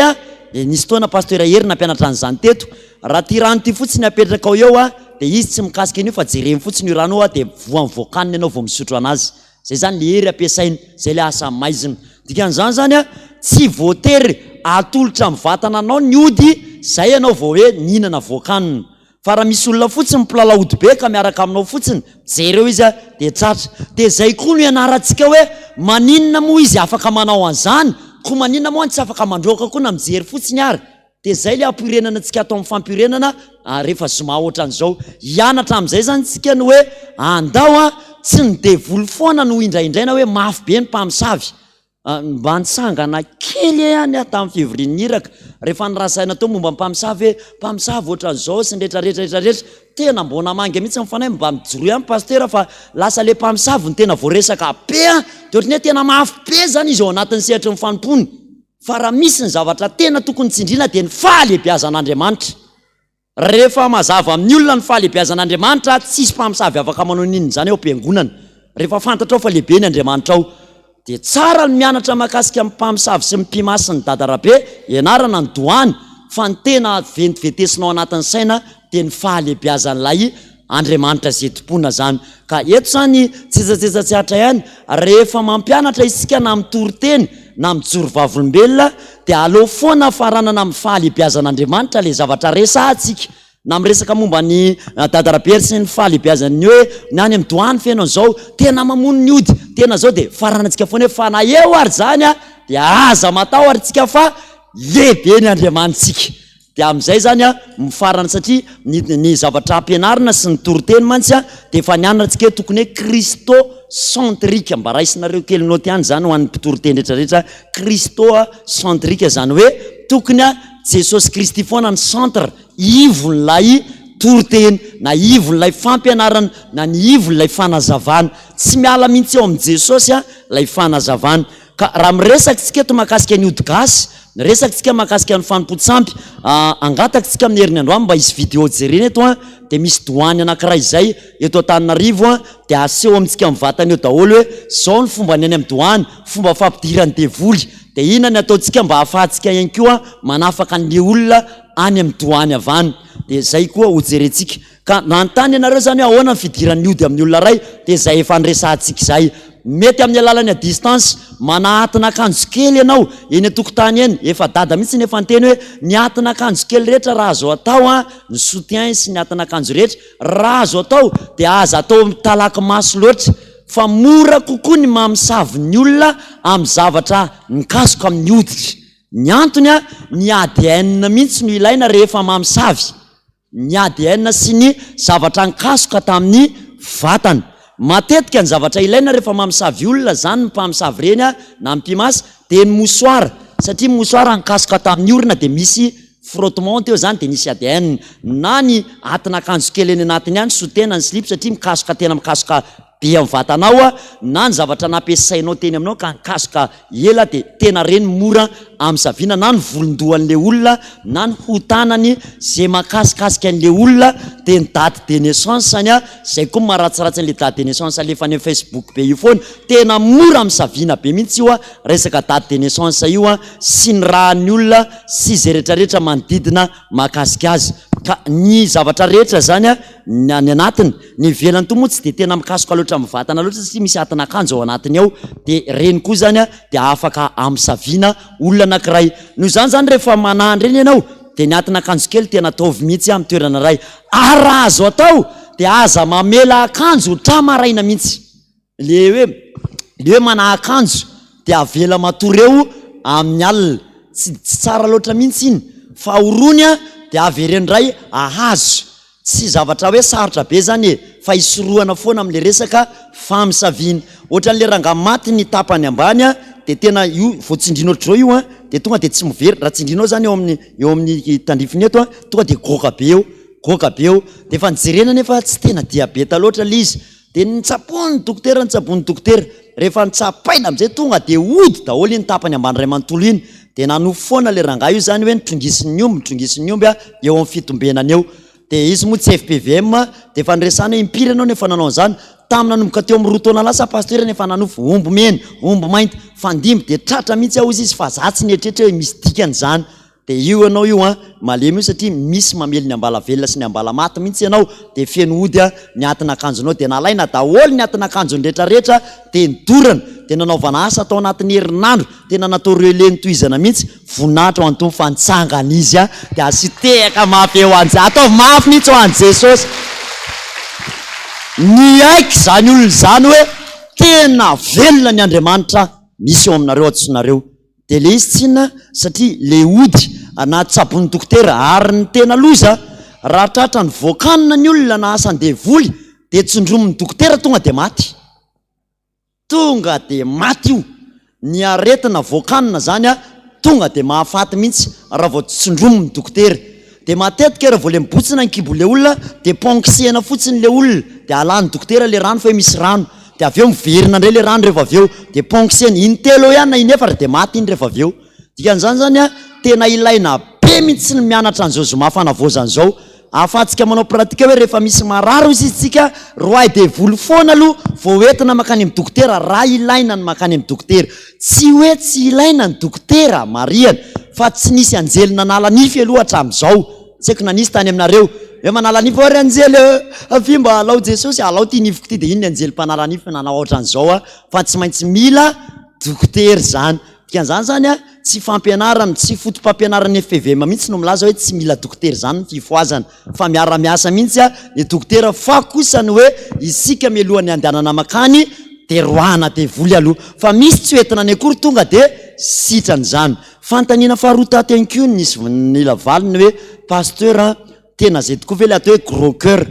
Speaker 1: dia nisy toana pasteur herina mpianatra an'izany teto, raha ty rano ty fotsiny apetraka ao eo dia izy tsy mikasika an'io fa jereny fotsiny io rano dia voan'ny voakanina ianao vao misotro anazy. Zay zany le hery ampiasainy, zay le asa maizina. Dikan'izany zany tsy voatery atolotra amin'ny vatana anao ny ody zay ianao vao hoe nihinana voakanina. Fa raha misy olona fotsiny mipilala ody be ka miaraka aminao fotsiny, jereo izy dia tratra. Dia zay koa no ianarantsika hoe maninona moa izy afaka manao an'izany, ko maninona moa tsy afaka mandroaka koa na mijery fotsiny ary. Dia zay le ampirenana antsika atao amin'ny fampirenana rehefa zoma oatra an'izao. Hianatra amin'izay zany tsika ny hoe andao tsy ny devoly foana no indraindraina hoe mafy be ny mpamosavy. Mba nitsangana kely ihany tamin'ny fivorian'ny iraka rehefa nirasaina tao momba mpamosavy hoe mpamosavy ohatran'izao sy rehetrarehetra tena mbona mangy mihitsy mifanay mba mijoro ihany pasteur fa lasa le mpamosavy ny tena voaresaka be dia ohatrany hoe tena mafy be zany izy ao anatin'ny sehatry ny fanompony. Fa raha misy ny zavatra tena tokony tsindriana dia ny fahalebiazan'Andriamanitra. Rehefa mazava amin'ny olona ny fahalebiazan'Andriamanitra, tsisy mpamosavy afaka manao ninona zany ao am-piangonana. Rehefa fantatrao fa lehibe ny Andriamanitra ao dia tsara ny mianatra mahakasika amin'ny mpamosavy sy mpimasy ny dadarabe, ianarana ny doany, fa ny tena ventivetesinao anatin'ny saina dia ny fahalebiazan'ilay Andriamanitra zay tompona zany. Ka eto zany tsetsatsetsatsihatra ihany rehefa mampianatra isika na mitory-teny na mijoro vavolombelona dia aleo foana faranana amin'ny fahalebiazan'Andriamanitra le zavatra resahantsika. Na miresaka momba ny dadarabe sy ny fahalebiazany hoe ny any amin'ny doany fenao zao tena mamono ny ody tena zao dia faranantsika foana hoe fa na eo ary zany dia aza matao ary tsika fa lehibe ny Andriamanitsika. Dia amin'izay zany mifarana satria ny zavatra ampianarina sy ny tory-teny mantsy dia efa nianaratsika hoe tokony hoe Kristo centrique. Mba raisinareo kely noty ihany zany ho an'ny mpitory-teny rehetrarehetra, Kristo centrique zany hoe tokony Jesosy Kristy foana ny centre, ivon'ilay tory-teny na ivon'ilay fampianarana na ny ivon'ilay fanazavana. Tsy miala mihitsy eo amin'ny Jesosy ilay fanazavana. Ka raha miresakitsika eto mahakasika ny ody gasy, resakitsika mahakasika ny fanompo-tsampy, angatakitsika amin'ny herin'ny androany mba hisy vidéo jerena eto dia misy doany anankiray izay eto Antananarivo dia aseho amintsika mivatana eo daholo hoe zao ny fomba ny any amin'ny doany, fomba fampidiran'ny devoly. Dia ina ny ataontsika mba hahafahantsika ihany koa manafaka an'ilay olona any amin'ny doany avany. Dia zay koa ho jerentsika. Ka nanontany ianareo zany ahoana ny fidiran'ny ody amin'ny olona ray, dia zay efa niresahantsika izay. Mety amin'ny alalany a distance, manahatina akanjo kely ianao eny an-tokotany eny, efa dada mihitsy ny efa nteny hoe ny atina akanjo kely rehetra raha azo atao ny soutien sy ny atina akanjo rehetra raha azo atao dia aza atao talaky maso loatra. Fa mora kokoa ny mamosavy ny olona amin'ny zavatra mikasika amin'ny hoditra. Ny antony ny ADN mihitsy no ilaina rehefa mamosavy, ny ADN sy ny zavatra nikasika tamin'ny vatana. Matetika ny zavatra ilaina rehefa mamosavy olona zany ny mpamosavy reny na mpimasy dia ny mosoara, satria mosoara nikasika tamin'ny orona dia misy frottement teo zany dia nisy ADN. Na ny atina akanjo kely eny anatiny ihany sotena ny slip satria mikasika tena mikasika be amin'ny vatanao na ny zavatra nampiasainao teny aminao ka nikasika ela dia tena reny mora amin'ny saviana, na ny volondohan'ilay olona na ny hotanany zay makasikasika an'ilay olona dia ny date de naissance any zay koa maharatsiratsy an'ilay date de naissance alefa any Facebook be io foana. Tena mora amin'ny saviana be mihitsy io resaka date de naissance io sy ny rahan'ny olona sy zay rehetrarehetra manodidina makasika azy. Ka ny zavatra rehetra zany ny anatiny ny ivelany to moa tsy dia tena mikasika loatra amin'ny vatana loatra satria misy atina akanjo ao anatiny ao, dia reny koa zany dia afaka amin'ny saviana olona anankiray. Noho izany zany rehefa manahany reny ianao dia ny atina akanjo kely tena ataovy mihitsy amin'ny toerana iray. Ary raha azo atao dia aza mamela akanjo tramaraina mihitsy. Le hoe manahy akanjo dia avela matory eo amin'ny alina, tsy tsara loatra mihitsy iny, fa horony dia avereny ray ahazo. tsy zavatra hoe sarotra be zany fa isorohana foana am'le resaka famisaviana. Ohatran'le ranga maty ny tapany ambany de tena io voatsindrinao ohatr'izao io de tonga de tsy mivery raha tsindrinao zany eo amin'ny tandrifiny eto tonga de goka be eo de efa nijerena nefa tsy tena diabeta loatra le izy de nitsapony dokotera rehefa nitsapaina am'izay tonga de ody daholo iny tapany ambany ray manontolo iny de nanofi foana le ranga io zany hoe nitrongisin'ny omby eo amin'ny fitombenany eo. De izy moa tsy FPVM de efa niresana impiry anao nefa nanao an'izany tamina nanomboka teo amin'ny roa taona lasa pasteur nefa nanofo omby mena omby mainty fandimby de tratra mihitsy ao izy fa zatsy ny eritretra hoe misy dikany zany. De io anao io malemy io satria misy mamely ny ambala velona sy ny ambala maty mihitsy ianao de feno ody ny atina akanjonao de nalaina daholo ny atina akanjony rehetrarehetra de nidorana de nanaovana asa atao anatin'ny herinandro tena natao releny toizana mihitsy voninahitra ho anton'ny fantsangana izy de asitehaka mafy eo an'izay atao mafy mihitsy ho an' Jesosy. Ny aiky zany olona zany hoe tena velona ny Andriamanitra misy eo aminareo atsinareo de le izy tsinona satria le ody anaty tsabon'ny dokotera ary ny tena loza raha tratra ny voakanina ny olona na asan-devoly de tsindromin'ny dokotera tonga de maty io ny aretina voakanina zany tonga de mahafaty mihitsy raha vao tsindromin'ny dokotera. De matetika raha vao le mibotsina ny kibo le olona de ponksena fotsiny le olona de alany dokotera le rano fa hoe misy rano de avy eo miverina indray le rano rehefa avy eo de ponksena intelo ihany na inefatra de maty iny rehefa avy eo. Dikan'izany zany tena ilaina be mihitsy ny mianatra an'izao zomafanavozan'izao ahafahantsika manao pratika hoe rehefa misy marary izy tsika roay devoly foana aloha vao entina makany amin'ny dokotera raha ilaina ny makany amin'ny dokotera tsy hoe tsy ilaina ny dokotera mariana fa tsy nisy anjely nanala nify aloha hatramin'izao tsy haiko nanisy tany aminareo hoe manala nify ory anjely avy mba alao Jesosy alao ty nifiko ty de iny ny anjely mpanala nify nanao ohatran'izao fa tsy maintsy mila dokotera zany. Dikan'izany zany tsy fampianarana tsy fotom-pampianarana FPVM mihitsy no milaza hoe tsy mila dokotera zany ny fifoazana fa miara-miasa mihitsy ny dokotera fa kosa ny hoe isika mialohan'ny andehanana makany de roana devoly aloha fa misy tsy hoentina ny akory tonga de sitran'izany. Fantaniana faharoa teny ko nisy nila valiny hoe pasteur tena zay tokoa ve le atao hoe gros cœur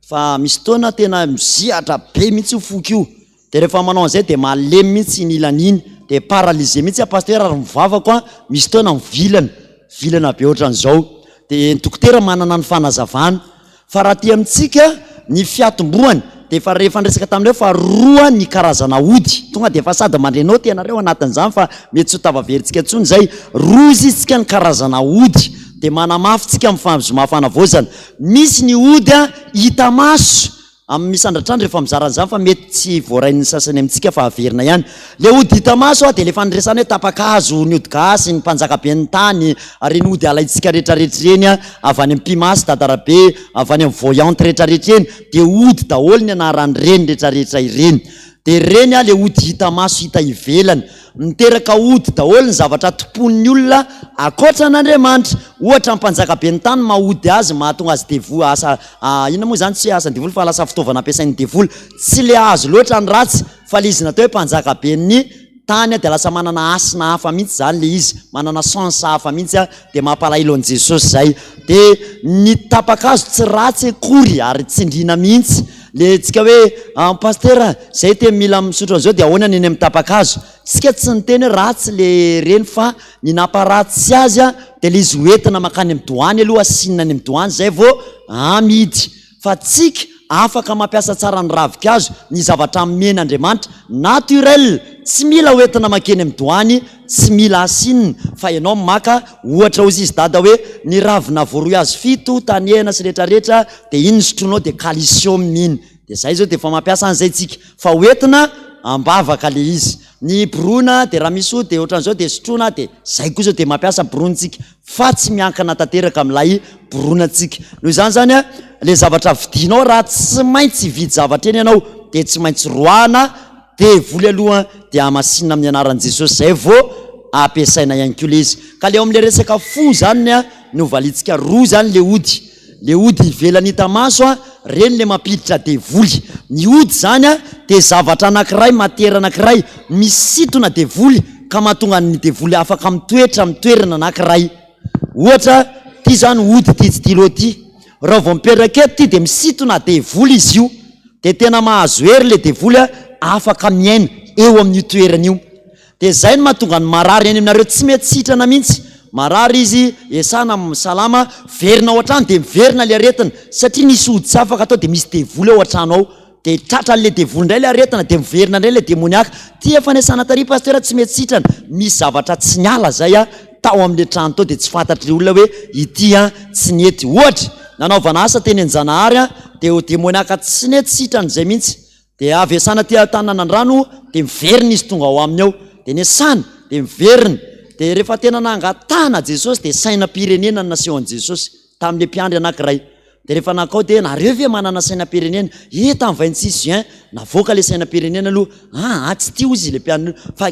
Speaker 1: fa misy taona tena mizihatra be mihitsy foky io de rehefa manao an'izay de malemy mihitsy nilan'iny de paralysé mihitsy pasteur ary mivavako misy taona vilana be ohatran'izao de ny dokotera manana ny fanazavana fa raha ty amintsika ny fiatomboany de efa rehefa nresaka tamin'ireo fa roa ny karazana ody tonga de efa sady mandrenao tenareo anatin'izany fa mety tsy ho tavaverintsika ntsony zay roa izy tsika ny karazana ody de manamafy tsika amin'ny famizomafanavozana. Misy ny ody hita maso amin'ny misandratrandro rehefa mizaran'izany fa mety tsy voarain'ny sasany amintsika fa averina ihany le ody hita maso de lefa niresana hoe tapakazo ny ody gasy ny mpanjakaben'ny tany ary ny ody alaitsika rehetrarehetra reny avy any amin'ny pimasy dadarabe avy any amin'ny voyante rehetrarehetra reny de ody daholo ny anarany reny rehetrarehetra ireny de reny le ody hita maso hita ivelany miteraka ody daholo ny zavatra tompon'ny olona akoatra n'Andriamanitra ohatra mpanjakaben'ny tany mahody azy mahatonga azy devoly asa inona moa zany tsy asan'ny devoly fa lasa fitaovana ampiasain'ny devoly tsy le azo loatra ny ratsy fa le izy natao hoe mpanjakaben'ny tany de lasa manana asina hafa mihitsy zany le izy manana sens hafa mihitsy de mampalahelo an' Jesosy zay de ny tapakazo tsy ratsy akory ary tsindrina mihitsy le tsika hoe pasteur zay te mila misotro an'izao de ahoana ny eny amin'ny tapakazo tsika tsy niteny hoe ratsy le reny fa ny namparatsy azy de le izy hoentina makany amin'ny doany aloha asinina any amin'ny doany zay vao amidy fa tsika afaka mampiasa tsara ny ravikazo ny zavatra men'Andriamanitra naturel tsy mila hoentina makeny amin'ny doany tsy mila asinina fa ianao maka ohatra ozy izy dada hoe ny ravina voaroy azo fito taniena sy rehetrarehetra de iny ny sotronao de calcium iny de zay zao de fa mampiasa an'izay tsika fa hoentina ambavaka le izy ny brona de raha misy de ohatran'izao de sotrona de zay koa zao de mampiasa brontsika fa tsy miankana tanteraka amin'ilay bronatsika noho izany zany le zavatra vidinao raha tsy maintsy vidy zavatra eny ianao de tsy maintsy roana devoly aloha de amasinina amin'ny anaran'i Jesosy zay vao ampiasaina ihany koa le izy ka le amin'le resaka fo zany no valitsika roa zany le ody ivelany hita maso reny le mampiditra devoly ny ody zany de zavatra anankiray matera anankiray misitona devoly ka mahatonga ny devoly afaka mitoetra mitoerana anankiray ohatra ty zany ody ty stylo ty raha vao mipetraka eto ty de misitona devoly izy io de tena mahazo hery le devoly afaka miaina eo amin'ny toerana io. De zay no mahatonga ny marary any aminareo tsy mety sitrana mihitsy. Marary izy esana salama verina ao an-trano de miverina le aretina satria nisy hoditsy afaka atao de misy devoly ao an-trano ao de tratra le devoly indray le aretina de miverina indray le demoniaka. Ty efa nesana tary pasteur tsy mety sitrana, misy zavatra tsy niala zay tao am'le trano tao de tsy fantatry olona hoe ity tsy nety. Ohatra nanaovana asa teny an-Janahary de o demoniaka tsy nety sitrana zay mihitsy de avy esana ty tanànan-drano de miverina izy tonga ao aminy ao de nesana de miverina. De rehefa tena nangatana Jesosy de sainam-pirenena nasehoan Jesosy tamin'le mpiandry anankiray. De rehefa nakao de nareo ve manana sainam-pirenena? Tamin'ny 26 juin navoaka le sainam-pirenena aloha. Tsy tia izy le mpiandry fa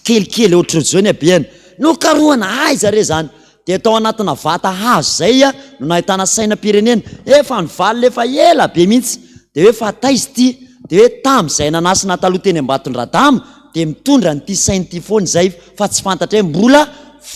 Speaker 1: kelikely ohatr'izao ny abeany. No karohana aiza re zany. De tao anatina vata hazo zay no nahitana sainam-pirenena. Efa nivaly efa ela be mihitsy. De hoe fataizy ty. De hoe tamin'izay nanasina taloha teny Ambatondradamo de mitondra nyty saina ty foana zay fa tsy fantatra hoe mbola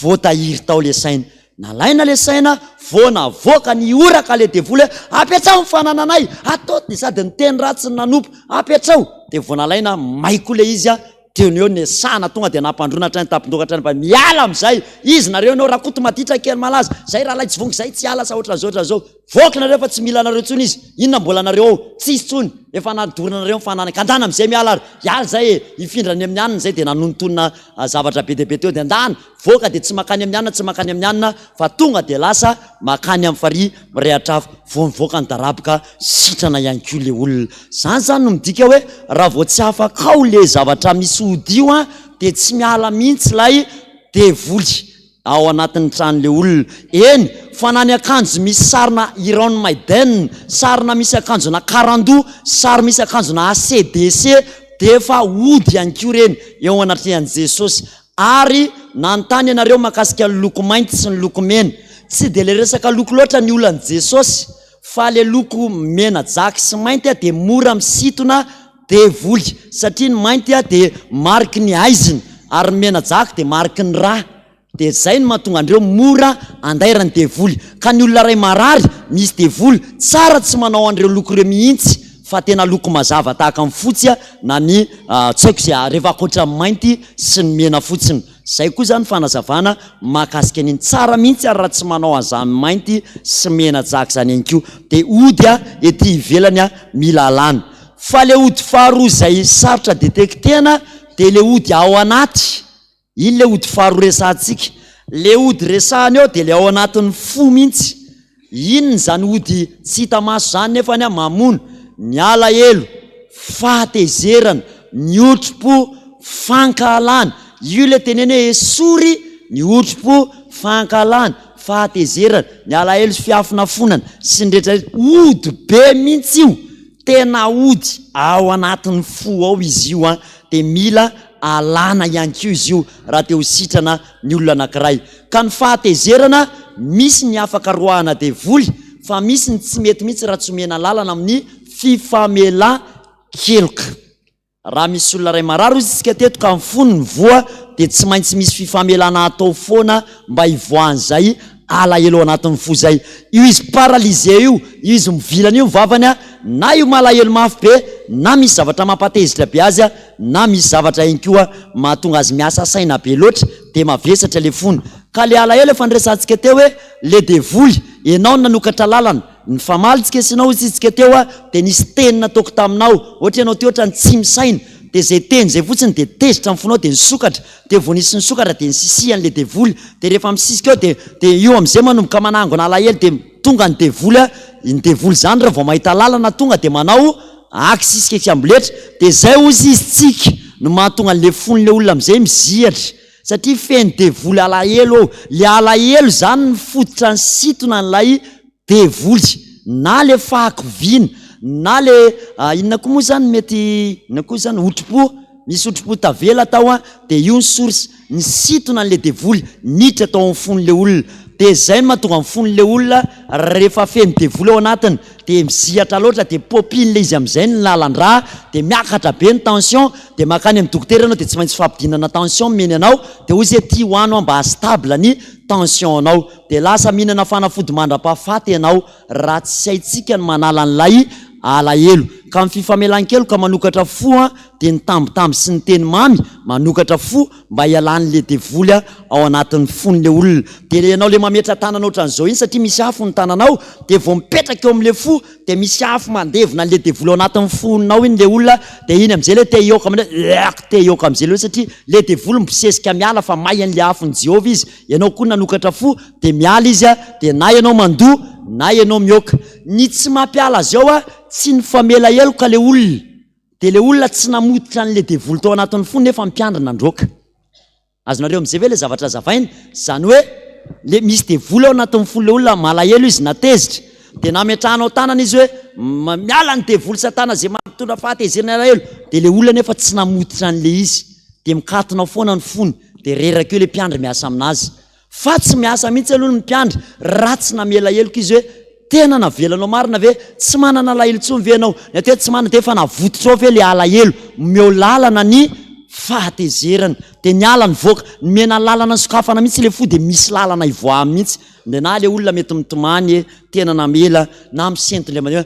Speaker 1: voatahiry tao le saina. Nalaina le saina vao navoaka ny oraka le devoly apetrao ny fanananay atao de sady ny teny ratsy ny nanompo apetrao de vao nalaina maiko le izy teo ny eo nesana tonga de nampandrona hatrany tapindokatra fa miala am'izay izy nareo nao raha koto maditra kely malaza zay raha lay tsy vongo zay tsy ala sa ohatran'zao voky nareo fa tsy mila nareo tsony izy inona mbola nareo ao tsisy tsony efa nadorona nareo fanana kandana am'izay miala ary iala zay ifindrany amin'ny anina zay de nanontonona zavatra be deabe teo de andana voka de tsy makany amin'ny anina tsy makany amin'ny anina fa tonga de lasa makany amin'ny fary mirehatrafo vao mivoaka ny darabika sitrana ihany koa le olona. Zany zany no midika hoe raha vao tsy afaka ao le zavatra misy ody io de tsy miala mihitsy lay devoly ao anatin'ny tranon'le olona. Eny fanany akanjo misy sarina Iron Maiden, sarina misy akanjona Karando, sary misy akanjona ACDC de efa ody ihany koa reny eo anatrehan Jesosy. Ary nanontany ianareo mahakasika ny loko mainty sy ny loko mena. Tsy de le resaka loko loatra ny olan'i Jesosy fa le loko mena jaky sy mainty de mora misitona devoly satria ny mainty de mariky ny aiziny ary mena jaky de mariky ny rà. De zay no mahatonga andreo mora andairany devoly. Ka ny olona ray marary misy devoly tsara tsy manao andreo loko reo mihitsy fa tena loko mazava tahaka amin'ny fotsy na ny tsaiko zay rehefa akoatra mainty sy ny mena fotsiny. Zay koa zany fanazavana mahakasika an'iny tsara mihitsy ary raha tsy manao an'izany mainty sy mena jaky zany ihany koa de ody ety ivelany mila alana. Fa le ody faharoa zay sarotra detektena de le ody ao anaty. Iny le ody faharoa resantsika. Le ody resahany eo de le ao anatin'ny fo mihitsy. Iny zany ody tsy hita maso zany nefa ny mamono ny alahelo, fahatezerana, ny otrompo, fankalana. Io le teneny hoe esory ny otrompo, fankalana, fahatezerana, ny alahelo sy fiafinafonana sy ny rehetra ody be mihitsy io. Tena ody ao anatin'ny fo ao izy io de mila alana ihany koa izy io raha te ho sitrana ny olona anankiray. Ka ny fahatezerana misy ny afaka roahana devoly fa misy ny tsy mety mihitsy raha tsy omena lalana amin'ny fifamela-keloka. Raha misy olona ray marary izy tsika teto ka mifony ny voa de tsy maintsy misy fifamelana atao foana mba hivoahan'izay alahelo anatin'ny fo zay. Io izy paralysé io izy mivilana io mivavany na io malahelo mafy be na misy zavatra mampatezitra be azy na misy zavatra ihany koa mahatonga azy miasa saina be loatra de mavesatra le fony. Ka le alahelo efa niresantsika teo hoe le devoly enao nanokatra lalana ny famalitsika sinao izy tsika teo de nisy teny nataoko taminao ohatra ianao te ohatra ny tsy misaina de zay teny zay fotsiny de tezitra amin'ny fonao de nisokatra de vao nisy nisokatra de nisisihan le devoly de rehefa misisika eo de io am'izay manomboka manangona alahelo de tonga ny devoly zany raha vao mahita lalana tonga de manao akisisika amboletra de zay ozy izy tsika no mahatonga le fon'le olona am'izay mizihatra satria feny devoly alahelo ao. Le alahelo zany ny fototra ny sitona n'lay devoly na le fahakovina na le inona koa moa zany mety inona koa zany otrompo, misy otrompo tavela tao de io ny source ny sitona n'le devoly nitra tao amin'ny fon'le olona. de zay no mahatonga mifon'le olona rehefa feno devoly ao anatiny de mizihatra loatra de popin'le izy am'izay ny lalan-dra de miakatra be ny tension de makany amin'ny dokotera anao de tsy maintsy fampidinana tension meny anao de hozy ty hoano mba stable ny tension anao de lasa mihinana fanafody mandra-pahafaty ianao raha tsy haitsika ny manala an'lay alahelo ka amin'ny fifamelan-kelo ka manokatra fo de ny tambitamby sy ny teny mamy manokatra fo mba hialan'le devoly ao anatin'ny fon'le olona de ianao le mametra tanana ohatran'izao iny satria misy afo ny tananao de vao mipetraka eo amin'le fo de misy afo mandevona an'le devoly ao anatin'ny fonao iny le olona de iny am'izay le te ioka te ioka am'izay le satria le devoly mbosesika miala fa may an'le afony Jehova izy ianao koa nanokatra fo de miala izy de na ianao mandoa na ianao mioka ny tsy mampiala azy ao tsy ny famela eloka le olona de le olona tsy namotitra an'le devoly tao anatin'ny fo nefa mpiandrina androka azonareo am'izay ve le zavatra zavaina zany hoe le misy devoly ao anatin'ny fon'le olona malahelo izy natezitra de nametrahanao tanana izy hoe miala ny devoly satana zay mampitondra fahatezerana alahelo de le olona nefa tsy namotitra an'le izy de mikatonao foana ny fony de reraka eo le mpiandry miasa aminazy fa tsy miasa mihitsy aloha ny mpiandry raha tsy namela eloka izy hoe tena navelanao marina ve tsy manana alahelo tsony ve anao ny ateo tsy manana de efa navototra ao ve le alahelo meo lalana ny fahatezerana de ny ala ny voaka ny mena lalana ny sokafana mihitsy le fo de misy lalana ivoahany mihitsy de na le olona mety mitomany tena namela na misento le maneo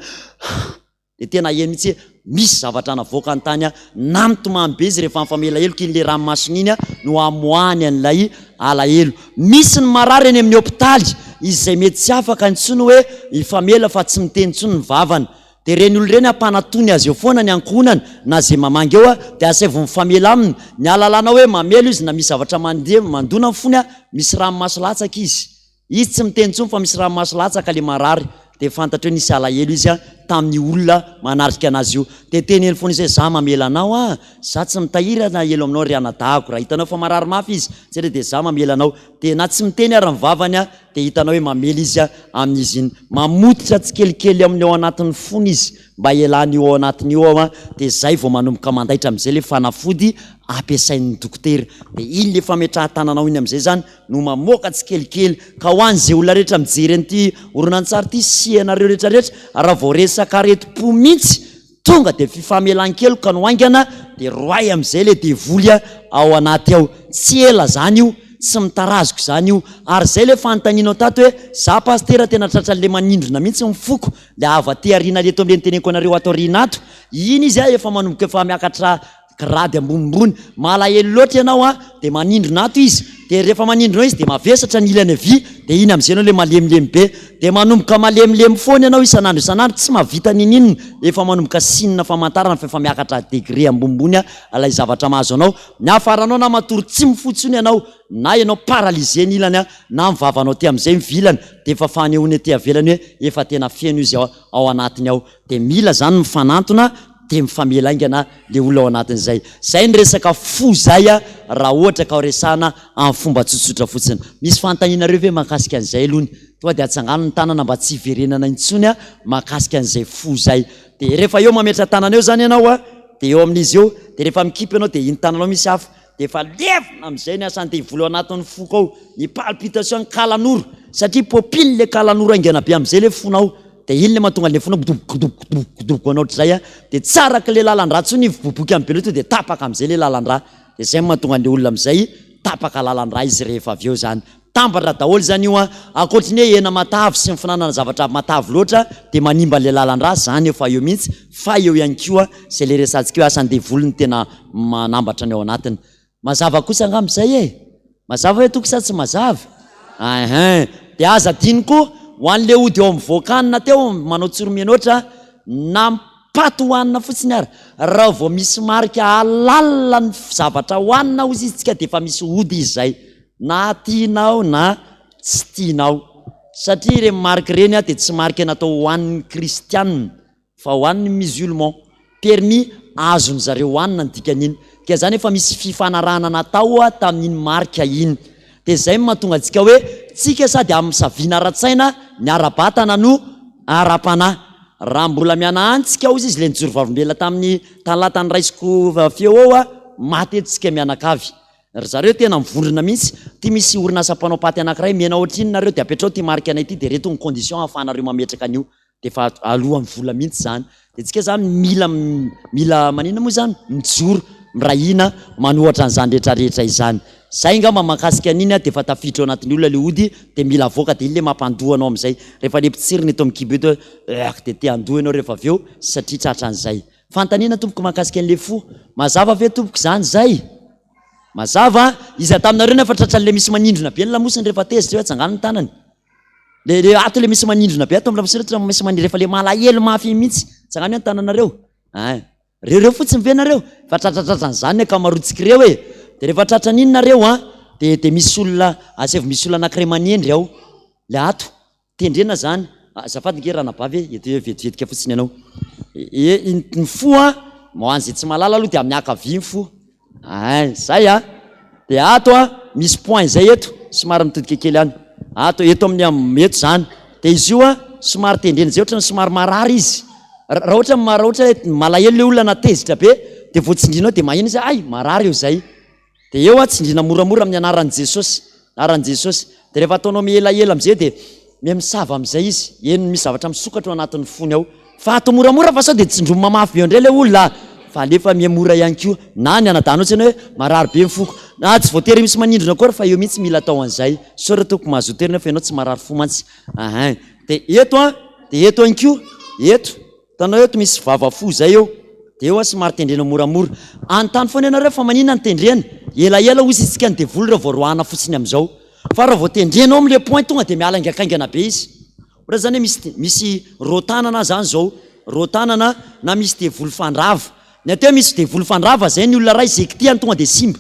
Speaker 1: de tena eny mihitsy misy zavatra navoaka an-tany na mitomany be izy rehefa mifamela eloka iny le ranomasina iny no amoahany an'ilay alahelo misy ny marary eny amin'ny hôpitaly izay mety tsy afaka ntsony hoe ifamela fa tsy miteny ntsony ny vavany de reny olo reny ampanatony azy eo foana ny ankohonany na zay mamangy eo de asaivo mifamela aminy ny alalana hoe mamelo izy na misy zavatra mandeha mandona ny fony misy ranomaso latsaka izy tsy miteny ntsony fa misy ranomaso latsaka le marary de fantatra hoe nisy alahelo izy tamin'ny olona manarika anazy io de teny eny foana izy hoe za mamela anao za tsy mitahirana elo aminao ry anadahako raha hitanao fa marary mafy izy tsy re de za mamela anao de na tsy miteny ary mivavany de hitanao hoe mamela izy amin'izy iny mamotitra tsy kelikely amin'ny ao anatin'ny fony izy mba ialany io ao anatiny io de zay vao manomboka mandaitra am'izay le fanafody ampiasain'ny dokotera de iny le fametrahan-tananao iny am'izay zany no mamoaka tsy kelikely ka ho an'izay olona rehetra mijery an'ity oronan-tsary ty sy anareo rehetrarehetra raha vao resaka retim-po mihitsy tonga de fifamelan-kelo ka no aingana de roay am'izay le devoly ao anaty ao tsy ela zany io tsy mitaraziko zany io ary zay le fanontanianao tato hoe za pastera tena tratran'le manindrona mihitsy mifoko le avaty arina leto am'le niteneko anareo ato rinato iny izy efa manomboka efa miakatra grady ambonimbony malahelo loatra ianao de manindrona ato izy de rehefa manindronao izy de mavesatra ny ilany avy de iny am'izay anao le malemilemy be de manomboka malemilemy foana ianao isanandro isanandro tsy mahavita nininina efa manomboka sinina famantarana fa efa miakatra degré ambonimbony alay zavatra mahazo anao ny afaranao na matory tsy mifotsony ianao na ianao paralysé ny ilany na mivavanao ty am'izay mivilana de efa fanehoany ty avelany hoe efa tena feno izy ao anatiny ao de mila zany mifanantona de mifamelaingana le olona ao anatin'izay zay ny resaka fo zay raha ohatra ka resana amin'ny fomba tsotsotra fotsiny misy fantaninareo ve mahakasika an'izay alohany tonga de atsangano ny tanana mba tsy hiverenana intsony mahakasika an'izay fo zay de rehefa eo mametra tanana eo zany ianao de eo amin'izy eo de rehefa mikipy ianao de iny tananao misy afo de efa levona am'izay ny asany devoly ao anatin'ny foko ao ny palpitation ny kalanoro satria popile le kalanoro aingana be am'izay le fonao de iny le mahatonga le fonao bodoboko anao trzay de tsaraka le lalan-dra tsony boboky am'be loto de tapaka am'izay le lalan-dra de zay mahatonga le olona am'izay tapaka lalan-dra izy rehefa avy eo zany tambatra daholo zany io akoatriny hoe hena matavy sy mifinanana zavatra matavy loatra de manimba le lalan-dra zany efa eo mihitsy fa eo ihany koa zay le resantsika hoe asan'ny devolony tena manambatra ny ao anatiny mazava kosa angamb'izay mazava hoe toky sa tsy mazava de aza diny koa ho an'le ody eo amin'ny voakanina teo manao tsoromianoatra nampaty hoanina fotsiny ary raha vao misy marika alalina ny zavatra hoanina ozy izy tsika de efa misy ody izy zay na tianao na tsy tianao satria re marika reny de tsy marika natao hoan'ny kristianina fa hoan'ny musulman permis azony zareo hoanina ny dikan'iny ka zany efa misy fifanarahana natao tamin'iny marika iny de zay mahatonga antsika hoe tsika sady amin'ny saviana ara-tsaina ny ara-batana no ara-panahy raha mbola miana antsika ao izy le nijoro vavimbela tamin'ny tanlatany raisiko feo ao maty etsika mianakavy Ry zareo tena mivondrona mihitsy, ty misy orinasa mpanao paty anankiray mena ohatriny nareo de apetrao ty marika anay ty de reto ny condition ahafahanareo mametraka an'io de fa alohan'ny vola mihitsy zany. De tsika zany mila manina moa zany mijoro mirahina manohatra an'izany rehetrarehetra izany. Zay ngamba mahakasika an'iny de fa tafiditra ao anatin'ny olona le ody de mila avoaka de iny le mampandoa anao am'izay. Rehefa le pitsiriny eto amin'ny kibo eto de te andoa anao rehefa avy eo satria tratra an'izay. Fantaniana tompoko mahakasika an'le fo. Mazava ve tompoko zany zay? Mazava, izy taminareo nefa tratran'le misy manindrona be ny lamosiny rehefa tezitra hoe tsangano ny tanany. Le ato le misy manindrona be ato amin'ny lamosiny misy manindrona rehefa le malahelo mafy mihitsy tsangano ny tananareo. Reo fotsiny ve nareo? Fa tratratratran'izany akamarotsika reo e. De rehefa tratran'iny nareo de misy olona asevy misy olona anankiray manendry ao. Le ato tendrena zany. Azafady nge ranabavy eto vetivetika fotsiny ianao. Ny fo moan'izay tsy malala aloha de amin'ny akavia ny fo. Zay de ato misy point zay eto somary mitodika kely any. Ato eto amin'ny eto zany. De izy io somary tendrena zay ohatrany somary marary izy. Raha ohatra malahelo le olona natezitra be de voatsindrinao de maheno izy ay marary eo zay. De eo tsindrina moramora amin'ny anaran'i Jesosy. Anaran'i Jesosy. De rehefa ataonao mielaela am'izay de misava am'izay izy. Eny misy zavatra misokatra ao anatin'ny fony ao. Fa atao moramora fa sao de tsindromo mamafy be indray le olona. Fa alefa miamora ihany koa. Na ny anadano ohatsy hoe marary be mifoko. Na tsy voatery misy manindrona koa fa eo mihitsy mila atao an'izay. Sao raha toko mahazo toerina fa ianao tsy marary fo mantsy. De eto de eto ihany koa. Eto. Tanao eto misy vavafo zay eo. De eo somary tendrena moramora. Anontany foana ianareo fa manina ny tendrena. Elaela hozy isika ny devoly raha vao roahana fotsiny am'izao. Fa raha vao tendrenao amin'le point tonga de mialaingakaingana be izy. Ora zany hoe misy rotanana zany zao. Rotanana na misy devoly fandrava. Ny ateo misy devoly fandrava zay ny olona ray zay kitiany tonga de simba.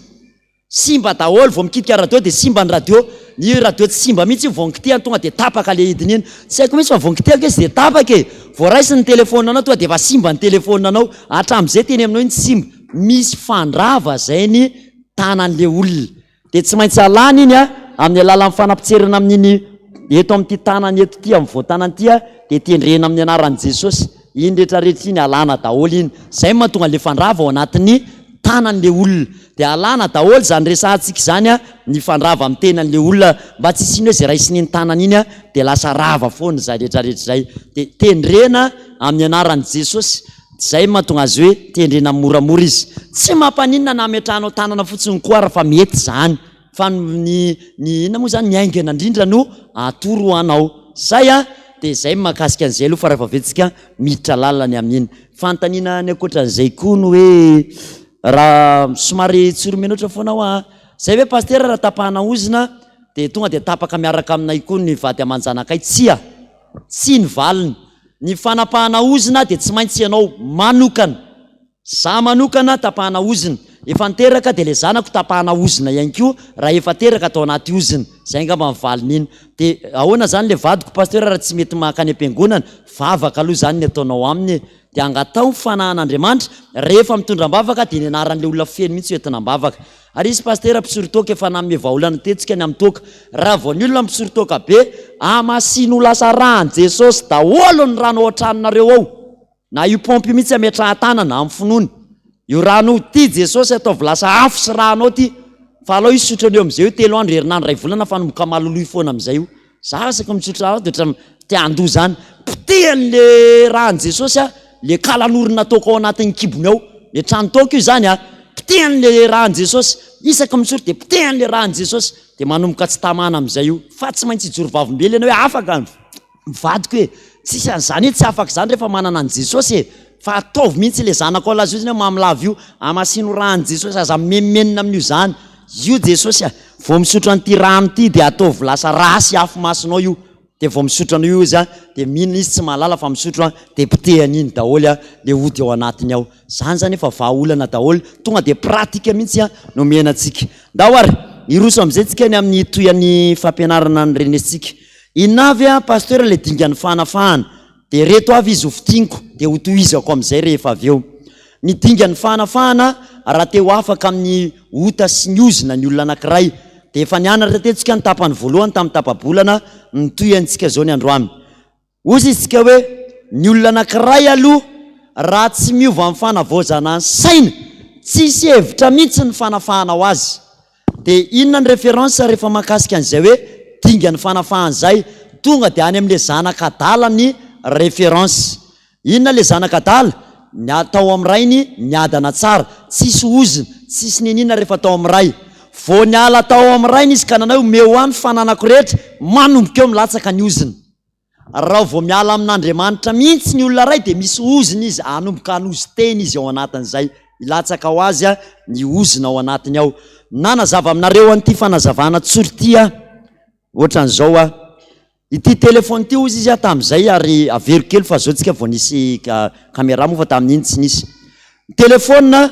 Speaker 1: Simba daholo vao mikitika radio de simba ny radio. Ny radio tsy simba mihitsy io vao nikitiany tonga de tapaka le hidiny iny. Tsy haiko mihitsy fa vao nikitiaka izy de tapaka e. Vao raisy ny telefonina anao tonga de fa simba ny telefonina anao. Hatram'izay teny aminao iny simba. Misy fandrava zay ny tanan'le olona. De tsy maintsy alana iny amin'ny alalan'ny fanapitserina amin'iny eto amin'ity tanany eto ty amin'ny voatanany ty de tendrena amin'ny anaran'i Jesosy. Iny rehetrarehetra iny alana daholo iny. Zay mahatonga le fandrava ao anatin'ny tanan'le olona. De alana daholo zany resahantsika zany ny fandrava amin'ny tenan'le olona mba tsy isiny hoe zay raisin'iny tanany iny de lasa rava foana zay rehetrarehetra zay. De tendrena amin'ny anaran'i Jesosy. Zay mahatonga azy hoe tendrena moramora izy. Tsy mampaninona na ametrahanao tanana fotsiny koa raha fa mety zany. Fa ny inona moa zany ny aingana indrindra no atoro anao. Zay de zay mahakasika an'izay aloha fa rehefa avetsika miditra lalany amin'iny. Fantaniana ny ankoatran'izay koa no hoe raha somary tsoro-menoatra foana ao zay hoe paster raha tapahana ozina de tonga de tapaka miaraka aminay koa ny vady aman-janakay. Tsy ny valiny. Ny fanapahana ozina de tsy maintsy ianao manokana. Za manokana tapahana ozina. Efa niteraka de le zanako tapahana ozina ihany koa raha efa teraka atao anaty ozina. Zay ngamba mivaliny iny. De ahoana zany le vadiko paster raha tsy mety makany am-piangonana, vavaka aloha zany ny ataonao aminy. De angatao fanahan'Andriamanitra rehefa mitondram-bavaka de ny anaran'le olona feno mihitsy hoentinam-bavaka. Ary izy paster mpisorotoka efa nanome vahaolana tetsika ny am'toka. Raha vao ny olona mpisorotoka be, amasino ho lasa rahan'i Jesosy daholo ny rano ao an-tranonareo ao. Na io pompy mihitsy ametrahan-tanana amin'ny finoany. Io rano ty Jesosy ataovy lasa afo sy rano ao ty. Fa alao izy sotrany eo am'izay io 3 andro herinandro 2 volana fa nomboka maloloy foana am'izay io. Za saka mitsotra rano de te andoha zany. Pitehan'le rahan'i Jesosy le kalanorina ataoko ao anatin'ny kibony ao. Le trano taoko io zany pitehan'le rahan'i Jesosy. Isaka mitsotra de pitehan'le rahan'i Jesosy. De manomboka tsy tamana am'izay io. Fa tsy maintsy ijoro vavim-bely ianao hoe afaka mivadiko e. Tsisy an'izany tsy afaka zany rehefa manana an'i Jesosy e. Fa ataovy mihitsy le zanako lazo io zany mamilava io. Amasino rahan'i Jesosy aza memenina amin'io zany. Io Jesosy vao misotra an'ity rano ty de ataovy lasa rasy afo masonao io. De vao misotro anao io izy de mino izy tsy mahalala fa misotro de pitehany iny daholo le ody ao anatiny ao. Zany zany efa vahaolana daholo. Tonga de pratika mihitsy no miainatsika. Dahoary iroso am'izay tsika ny amin'ny toyan'ny fampianarana ny renesitsika. Inavy paster le dingan'ny fanafahana. De reto avy izy hofitiniko de ho tohizako am'izay rehefa avy eo. Ny dingan'ny fanafahana raha te ho afaka amin'ny ota sy ny ozina ny olona anankiray. De efa nianatra tetsika ny tapany voalohany tamin'ny tapabolana ny toyantsika zao ny androany. Ozy isika hoe ny olona anankiray aloha raha tsy miova amin'ny fanavaozana ny saina, tsisy hevitra mihitsy ny fanafahana ho azy. dia inona ny référence rehefa mahakasika an'izay hoe dinga ny fanafahan'izay tonga dia any amin'ilay zanakadala ny référence. Inona le zanakadala? Ny atao amin'ray ny miadana tsara, tsisy ozina, tsisy ninina rehefa atao amin'ray. Vao ny ala atao amin'ray izy ka nanao meo any fananako rehetra, manomboka eo milatsaka ny ozina. Raha vao miala amin'Andriamanitra mihitsy ny olona ray dia misy ozina izy, anomboka anozy teny izy ao anatin'izay, ilatsaka ho azy ny ozina ao anatiny ao. Nanazava aminareo an'ity fanazavana tsory ity ohatran'izao ity telefony ity ozy izy tamin'izay ary avero kely fa zao tsika vao nisy caméra moa fa tamin'iny tsy nisy. Telefona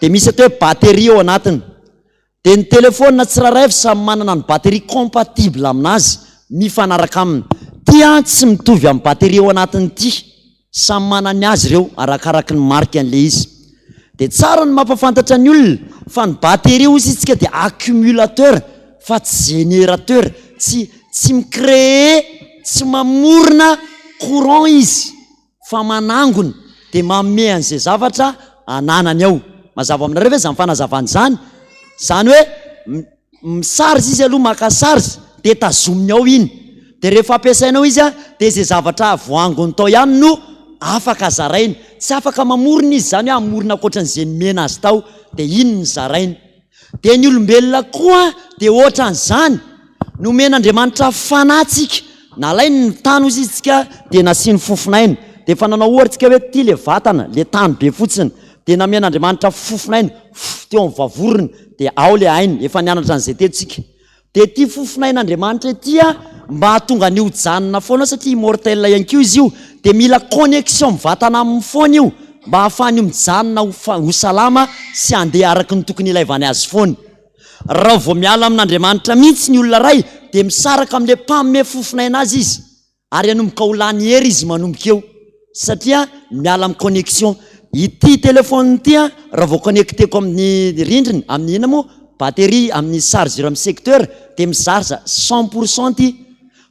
Speaker 1: dia misy atao hoe batterie ao anatiny. Dia ny telefona tsirairay avy samy manana ny batterie compatible aminazy, mifanaraka aminy. Tia tsy mitovy amin'ny batterie ao anatiny ity, samy manany azy ireo arakaraky ny marque an'ilay izy. Dia tsara ny mampafantatra ny olona fa ny batterie ozy itsika dia accumulateur fa tsy générateur, tsy micréer, tsy mamorona courant izy fa manangona dia manome an'izay zavatra ananany ao. Mazava aminareo ve zany fanazavana zany? Zany hoe misarge izy aloha maka sarge dia tazominy ao iny, dia rehefa ampiasainao izy dia izay zavatra voangony tao ihany no afaka zarainy, tsy afaka mamorona izy zany hoe amorona ankoatran'izay nomena azy tao, dia iny ny zarainy. Dia ny olombelona koa dia ohatran'izany, nomen'Andriamanitra fanatsika, nalainy ny tany ozy izitsika dia nasiany fofinainy. Dia fa nanao ohatsika hoe ty le vatana, le tany be fotsiny, dia namen'Andriamanitra fofinainy teo amin'ny vavorony, dia ao le ainy, efa nianatra an'izay tentsika. Dia ty fofinain'Andriamanitra ity mba hahatonga ny hojanona foana satria immortel ihany koa izy io, dia mila connexion mivatana amin'ny foana io mba hahafahany mijanona ho salama sy handeha araky ny tokony ilaivany azy foana. Raha vao miala amin'Andriamanitra mihitsy ny olona ray dia misaraka amin'ilay mpagnome fofinaina azy izy, ary hanomboka ho lany hery izy manomboka eo satria miala amin'ny connexion. Ity telefone ity raha vao connecteko amin'ny rindrina, amin'ny ina moa batterie, amin'ny chargeur amin'ny secteur dia mizarza 100% ty.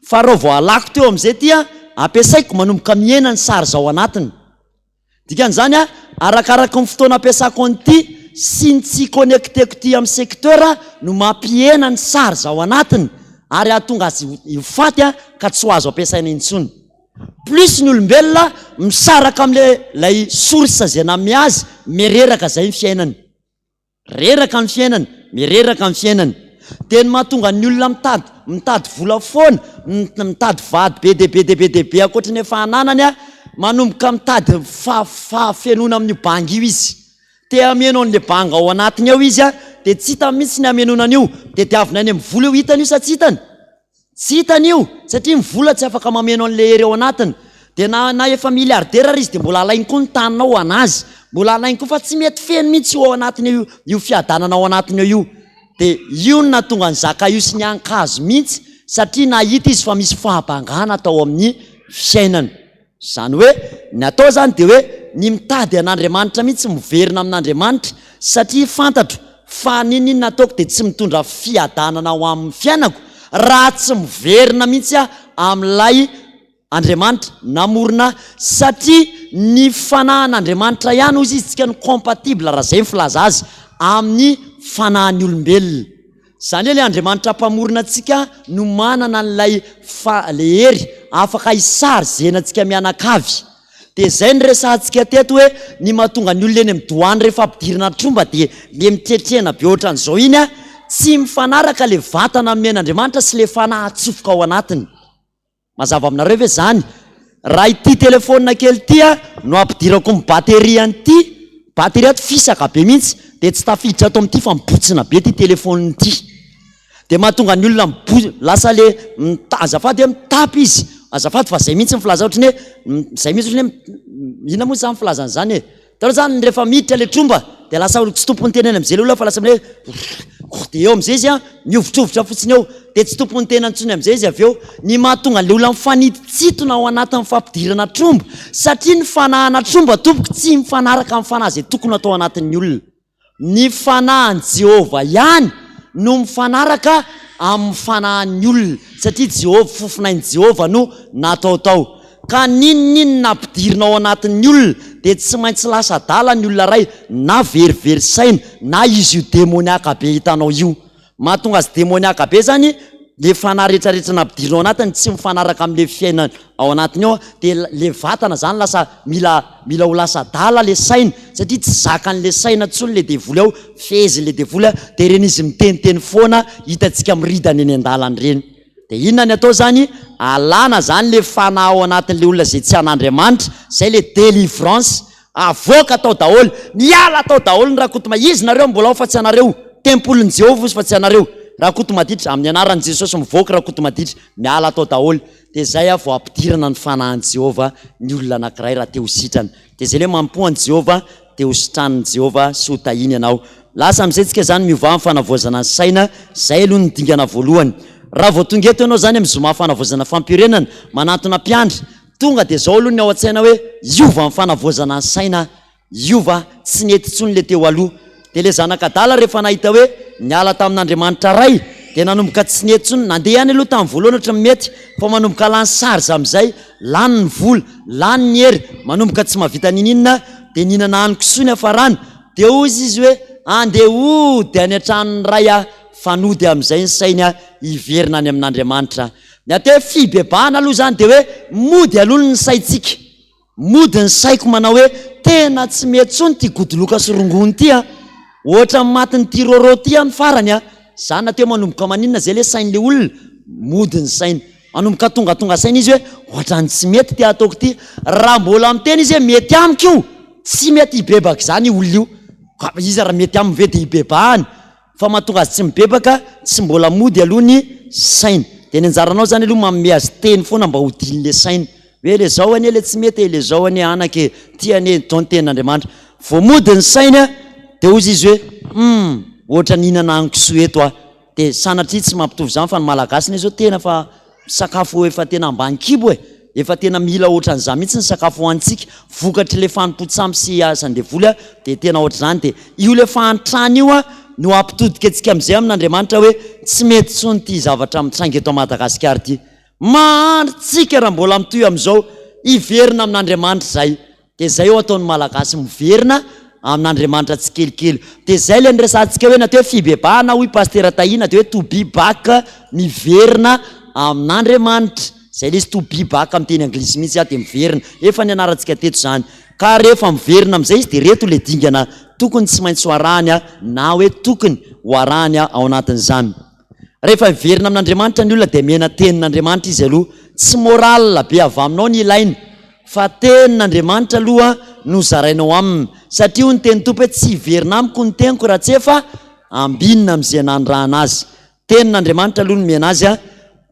Speaker 1: Fa raha vao alako teo amin'izay ty ampiasaiko manomboka mihena ny charge ao anatiny. Dikan'izany arakaraky ny fotoana ampiasako an'ity sy ny tsy connecteko ty amin'ny secteur no mampihena ny charge ao anatiny ary ahatonga azy hifaty ka tsy ho azo ampiasaina intsony. Plus ny olombelona misaraka amin'ilay source zay nanome azy, mireraka zay ny fiainany, reraka ny fiainany, mireraka ny fiainany. Dia ny mahatonga ny olona mitady vola foana, mitady vady be dia ankoatra ny efa ananany manomboka mitady fafenona amin'ny bangy io izy. Te amenao an'ilay banga ao anatiny ao izy dia tsy hita mihitsy ny amenonany io, dia tiavina any amin'ny vola io, hitany io sa tsy hitany? Tsy hitany io satria ny vola tsy afaka mameno an'ilay hery ao anatiny. Dia na efa miliardera izy dia mbola alainy koa ny taninao anazy, mbola alainy koa fa tsy mety feno mihitsy io ao anatiny io fiadanana ao anatiny io. Dia io no nahatonga ny zaka io sy ny ankazo mihitsy satria nahita izy fa misy fahabangana atao amin'ny fiainana. Zany hoe ny atao zany dia hoe ny mitady an'Andriamanitra mihitsy, miverina amin'Andriamanitra satria fantatro fa ninina ataoko dia tsy mitondra fiadanana ho amin'ny fiainako raha tsy miverina mihitsy amin'ilay Andriamanitra namorona, satria ny fanahin'Andriamanitra ihany ozy izy tsika ny compatible raha zay filaza azy amin'ny fanahin'ny olombelona. Zany hoe ilay Andriamanitra mpamorona antsika no manana n'ilay le hery afaka hisarzena antsika mianakavy. Dia zay ny resantsika teto hoe ny mahatonga ny olona eny amin'ny doany rehefa ampidirana tromba dia le mitetrena be ohatran'izao iny tsy mifanaraka le vatana nomen'Andriamanitra sy le fanahy atsofoka ao anatiny. Mazava aminareo ve zany? Raha ity telefona kely ity no ampidirako ny batterie an'ity, batterie ato fisaka be mihitsy dia tsy tafiditra ato amin'ity fa mibotsina be ty telefone ity. Dia mahatonga ny olona lasa le azafady hoe mitapy izy, azafady fa zay mihitsy ny filaza ohatrany hoe zay mihitsy ohatrany hoe ina moa zany filazana zany e. Tarao zany rehefa miditra le tromba dia lasa tsy tompony tenany amin'izay le olona fa lasa hoe dia eo amin'izay izy mihovitrovitra fotsiny eo dia tsy tompony tena antsony amin'izay izy avy eo. Ny mahatonga le olona mifaniditsitona ao anatin'ny fampidirana tromba satria ny fanahana tromba tompoko tsy mifanaraka amin'ny fanahy zay tokony atao anatin'ny olona. Ny fanahin'i Jehova ihany no mifanaraka amin'ny fanahin'ny olona satria Jehova, fofinain'i Jehova no natao tao. Ka ninona ampidirina ao anatin'ny olona dia tsy maintsy lasa adala ny olona ray na verivery saina na izy io demoniaka be hitanao io. mahatonga azy demoniaka be zany le fanahy rehetrarehetra nampidirina ao anatiny tsy mifanaraka amin'le fiaina ao anatiny ao de le vatana zany lasa mila ho lasa dala le saina satria tsy zakan'le saina tsony le devoly ao fezy le devoly de reny izy miteniteny foana hitantsika miridany eny an-dalany reny de inona ny atao zany alana zany le fanahy ao anatin'le olona zay tsy an'Andriamanitra zay le délivrance avoaka atao daholo miala atao daholo ny rakotoma izy nareo mbola ao fa tsy anareo tempolin'ny Jehovah fa tsy anareo rakotomaditra amin'ny anaran'i Jesosy mivoaka rakotomaditra miala atao daholo de zay vao ampidirana ny fanahin'i Jehovah ny olona anankiray raha te ho sitrana de zay le mampoan'i Jehovah de ho sitranin'i Jehovah sy ho tahiny ianao lasa am'izay tsika zany miova amin'ny fanavoazana ny saina zay aloha ny dingana voalohany raha vao tonga eto ianao zany am'zoma fanavoazana fampirenana manantona mpiandry tonga de zao aloha ny ao an-tsaina hoe iova amin'ny fanavoazana ny saina iova tsy nety tsony le teo aloha de le zanakadala rehefa nahita hoe niala tamin'Andriamanitra ray de nanomboka tsy nety tsony nandeha ihany aloha tamin'ny voalohany ohatra mety fa manomboka lany sarza am'izay lany ny vola lany ny hery manomboka tsy mahavita nininona de ninana haniko sony afarany de ozy izy hoe andeha de any an-tranony ray fanody am'izay ny sainy hiverina any amin'Andriamanitra ny atao hoe fibebahana aloha zany de hoe mody aloha ny saitsika mody ny saiko manao hoe tena tsy mety tsony ty godoloka sy rongony ty ohatra matiny ty roro ty ny farany zany nateo manomboka maninona zay le sain'le olona mody ny saina manomboka tonga saina izy hoe ohatrany tsy mety ty ataoko ty raha mbola miteny izy hoe mety amiko io tsy mety hibebaka zany olona io izy raha mety aminy ve de hibebahany fa mahatonga azy tsy mibebaka tsy mbola mody aloha ny saina de ny anjaranao zany aloha manome azy teny foana mba ho dilin'le saina hoe le zao anie le tsy mety le zao anie anake ty anie tao ny tenin'Andriamanitra vao mody ny saina de ozy izy hoe ohatra nihinana hankisoa eto de sanatria tsy mampitovy zany fa ny malagasy ne zao tena fa sakafo efa tena ambany kibo efa tena mila ohatran'izany mihitsy ny sakafo hoantsika vokatry le fanompotsamy sy azandevoly de tena ohatra zany de io le fahantrany io no ampitodika antsika am'izay amin'Andriamanitra hoe tsy mety tsony ty zavatra mitrangy eto Madagasikara ty mahandritsika raha mbola mitoy am'izao hiverina amin'Andriamanitra zay de zay eo ataon'ny malagasy miverina amin'Andriamanitra tsy kelikely de zay le niresantsika hoe nateo fibebahana hoy pasteur Tahina de hoe to be back miverina amin'Andriamanitra zay le izy to be back amin'ny teny anglisy mihitsy de miverina efa ny anarantsika teto zany ka rehefa miverina am'izay izy de reto le dingana tokony tsy maintsy ho arahany na hoe tokony ho arahany ao anatin'izany rehefa miverina amin'Andriamanitra ny olona de mena tenin'Andriamanitra izy aloha tsy moral be avy aminao ny ilainy fa tenin'Andriamanitra aloha no zarainao aminy satria ho ny teny tompo hoe tsy hiverina amiko ny teniko raha tsy efa ambinina am'izay nandrahana azy tenin'Andriamanitra aloha no mena azy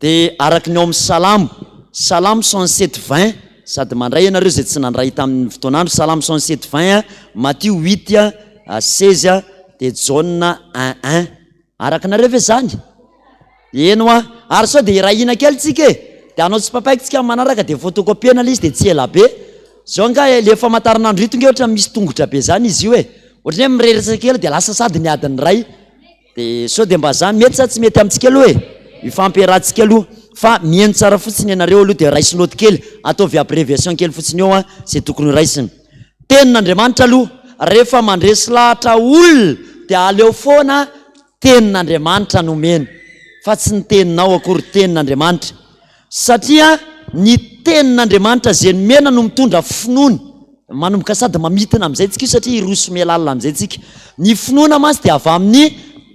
Speaker 1: de araka ny ao amin'ny salamo 67:20 sady mandray ianareo zay tsy nandray tamin'ny fotoanandro salamo 67:20 Matthieu 8:16 de John 1:1 araka nareo ve zany eno ary sao de irahina kely tsika de anao tsy papaiko tsika manaraka de photocopiena le izy de tsy ela be zao nga le famantaranandro ito nge ohatra misy tongotra be zany izy io ohatra hoe mireritsa kely de lasa sady ny adiny ray de sao de mba zany mety sa tsy mety amitsika aloha ifampiarahantsika aloha fa mihaino tsara fotsiny ianareo aloha de raisinoty kely ataovy abréviation kely fotsiny eo zay tokony raisiny tenin'Andriamanitra aloha rehefa mandresy lahatra olona de aleo foana tenin'Andriamanitra nomena fa tsy ny teninao akory tenin'Andriamanitra satria ny tenin'Andriamanitra zay nomena no mitondra finoana manomboka sady mamitina am'izay tsika io satria iroso melalina am'izay tsika ny finoana masy de avy amin'ny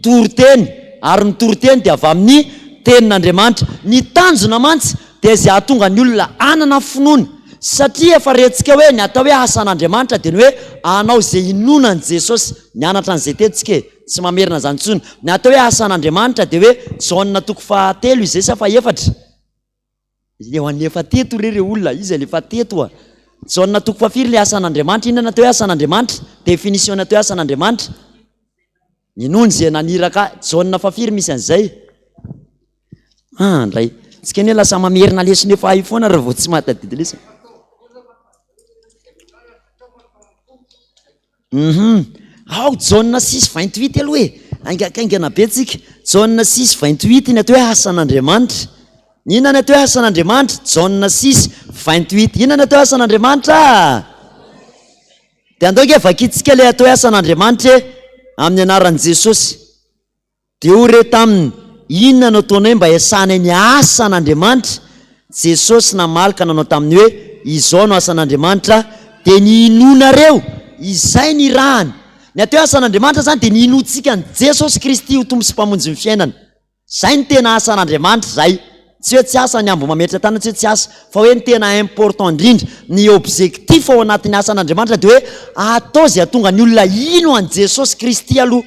Speaker 1: toroteny ary ny toroteny de avy amin'ny tenin'Andriamanitra ny tanjona mantsy de zay ahatonga ny olona anana finoana satria efa rentsika hoe ny atao hoe asan'Andriamanitra de ny hoe anao zay inonany Jesosy nianatra an'izay tetsika tsy mamerina zany tsony ny atao hoe asan'Andriamanitra de hoe Jaona 3 izay sa fa efatra eo an'ny efa teto re olona izy le efa teto Jaona 4 le asan'Andriamanitra inona natao hoe asan'Andriamanitra définition natao hoe asan'Andriamanitra inony zay naniraka Jaona 4 misy an'izay ndray tsika ne lasa mamerina lesona efa hay foana raha vao tsy mahatadidy lesona ao Jaona 6:28 aloha angakaingana be tsika Jaona 6:28 ny atao hoe asan'Andriamanitra inona ny atao hoe asan'Andriamanitra Jaona 6:28 inona ny atao hoe asan'Andriamanitra de andaoke vakitsika le atao hoe asan'Andriamanitra amin'ny anaran'i Jesosy de o reto aminy inona no ataonay mba hiasana ny asan'Andriamanitra. Jesosy namalaka nanao taminy hoe izao no asan'Andriamanitra, de ny inonareo izay ny rahany. Ny atao hoe asan'Andriamanitra zany de ny inotsika ny Jesosy Kristy ho tombo sy mpamonjy ny fiainana. Zay ny tena asan'Andriamanitra zay. Tsy hoe tsy asa ny ambo mametra tana, tsy hoe tsy asa, fa hoe ny tena important indrindra, ny objectif ao anatin'ny asan'Andriamanitra de hoe atao zay atonga ny olona ino an Jesosy Kristy aloha.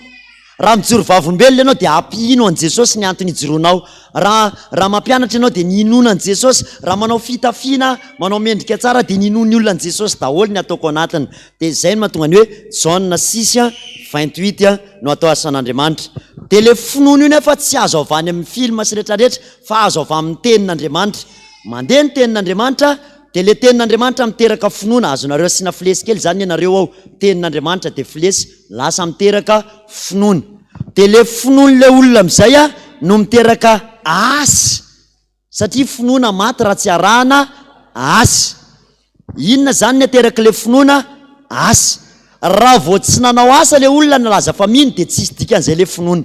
Speaker 1: Raha mijoro vavolombelona ianao de ampino an Jesosy ny antony ijoroanao. Raha mampianatra ianao de ny inona an Jesosy. Raha manao fitafiana, manao mendrika tsara de ny inona ny olona an Jesosy daholo ny ataoko anatiny. De zay no mahatonga ny hoe Jean 6:28 no atao asan'Andriamanitra. De le finoana io nefa tsy azo avy any amin'ny film sy rehetrarehetra, fa azo avy amin'ny tenin'Andriamanitra. Mandeha ny tenin'Andriamanitra, de le tenin'Andriamanitra miteraka finoana. Azonareo asiana filesy kely zany ianareo ao, tenin'Andriamanitra de filesy lasa miteraka finoana. De le finoan'le olona amizay no miteraka asy, satria finoana maty raha tsy arahana asy. Inona zany ny ateraka le finoana? Asy. Raha vao tsy nanao asa le olona nalaza fa mino de tsisy dikan'izay le finoana.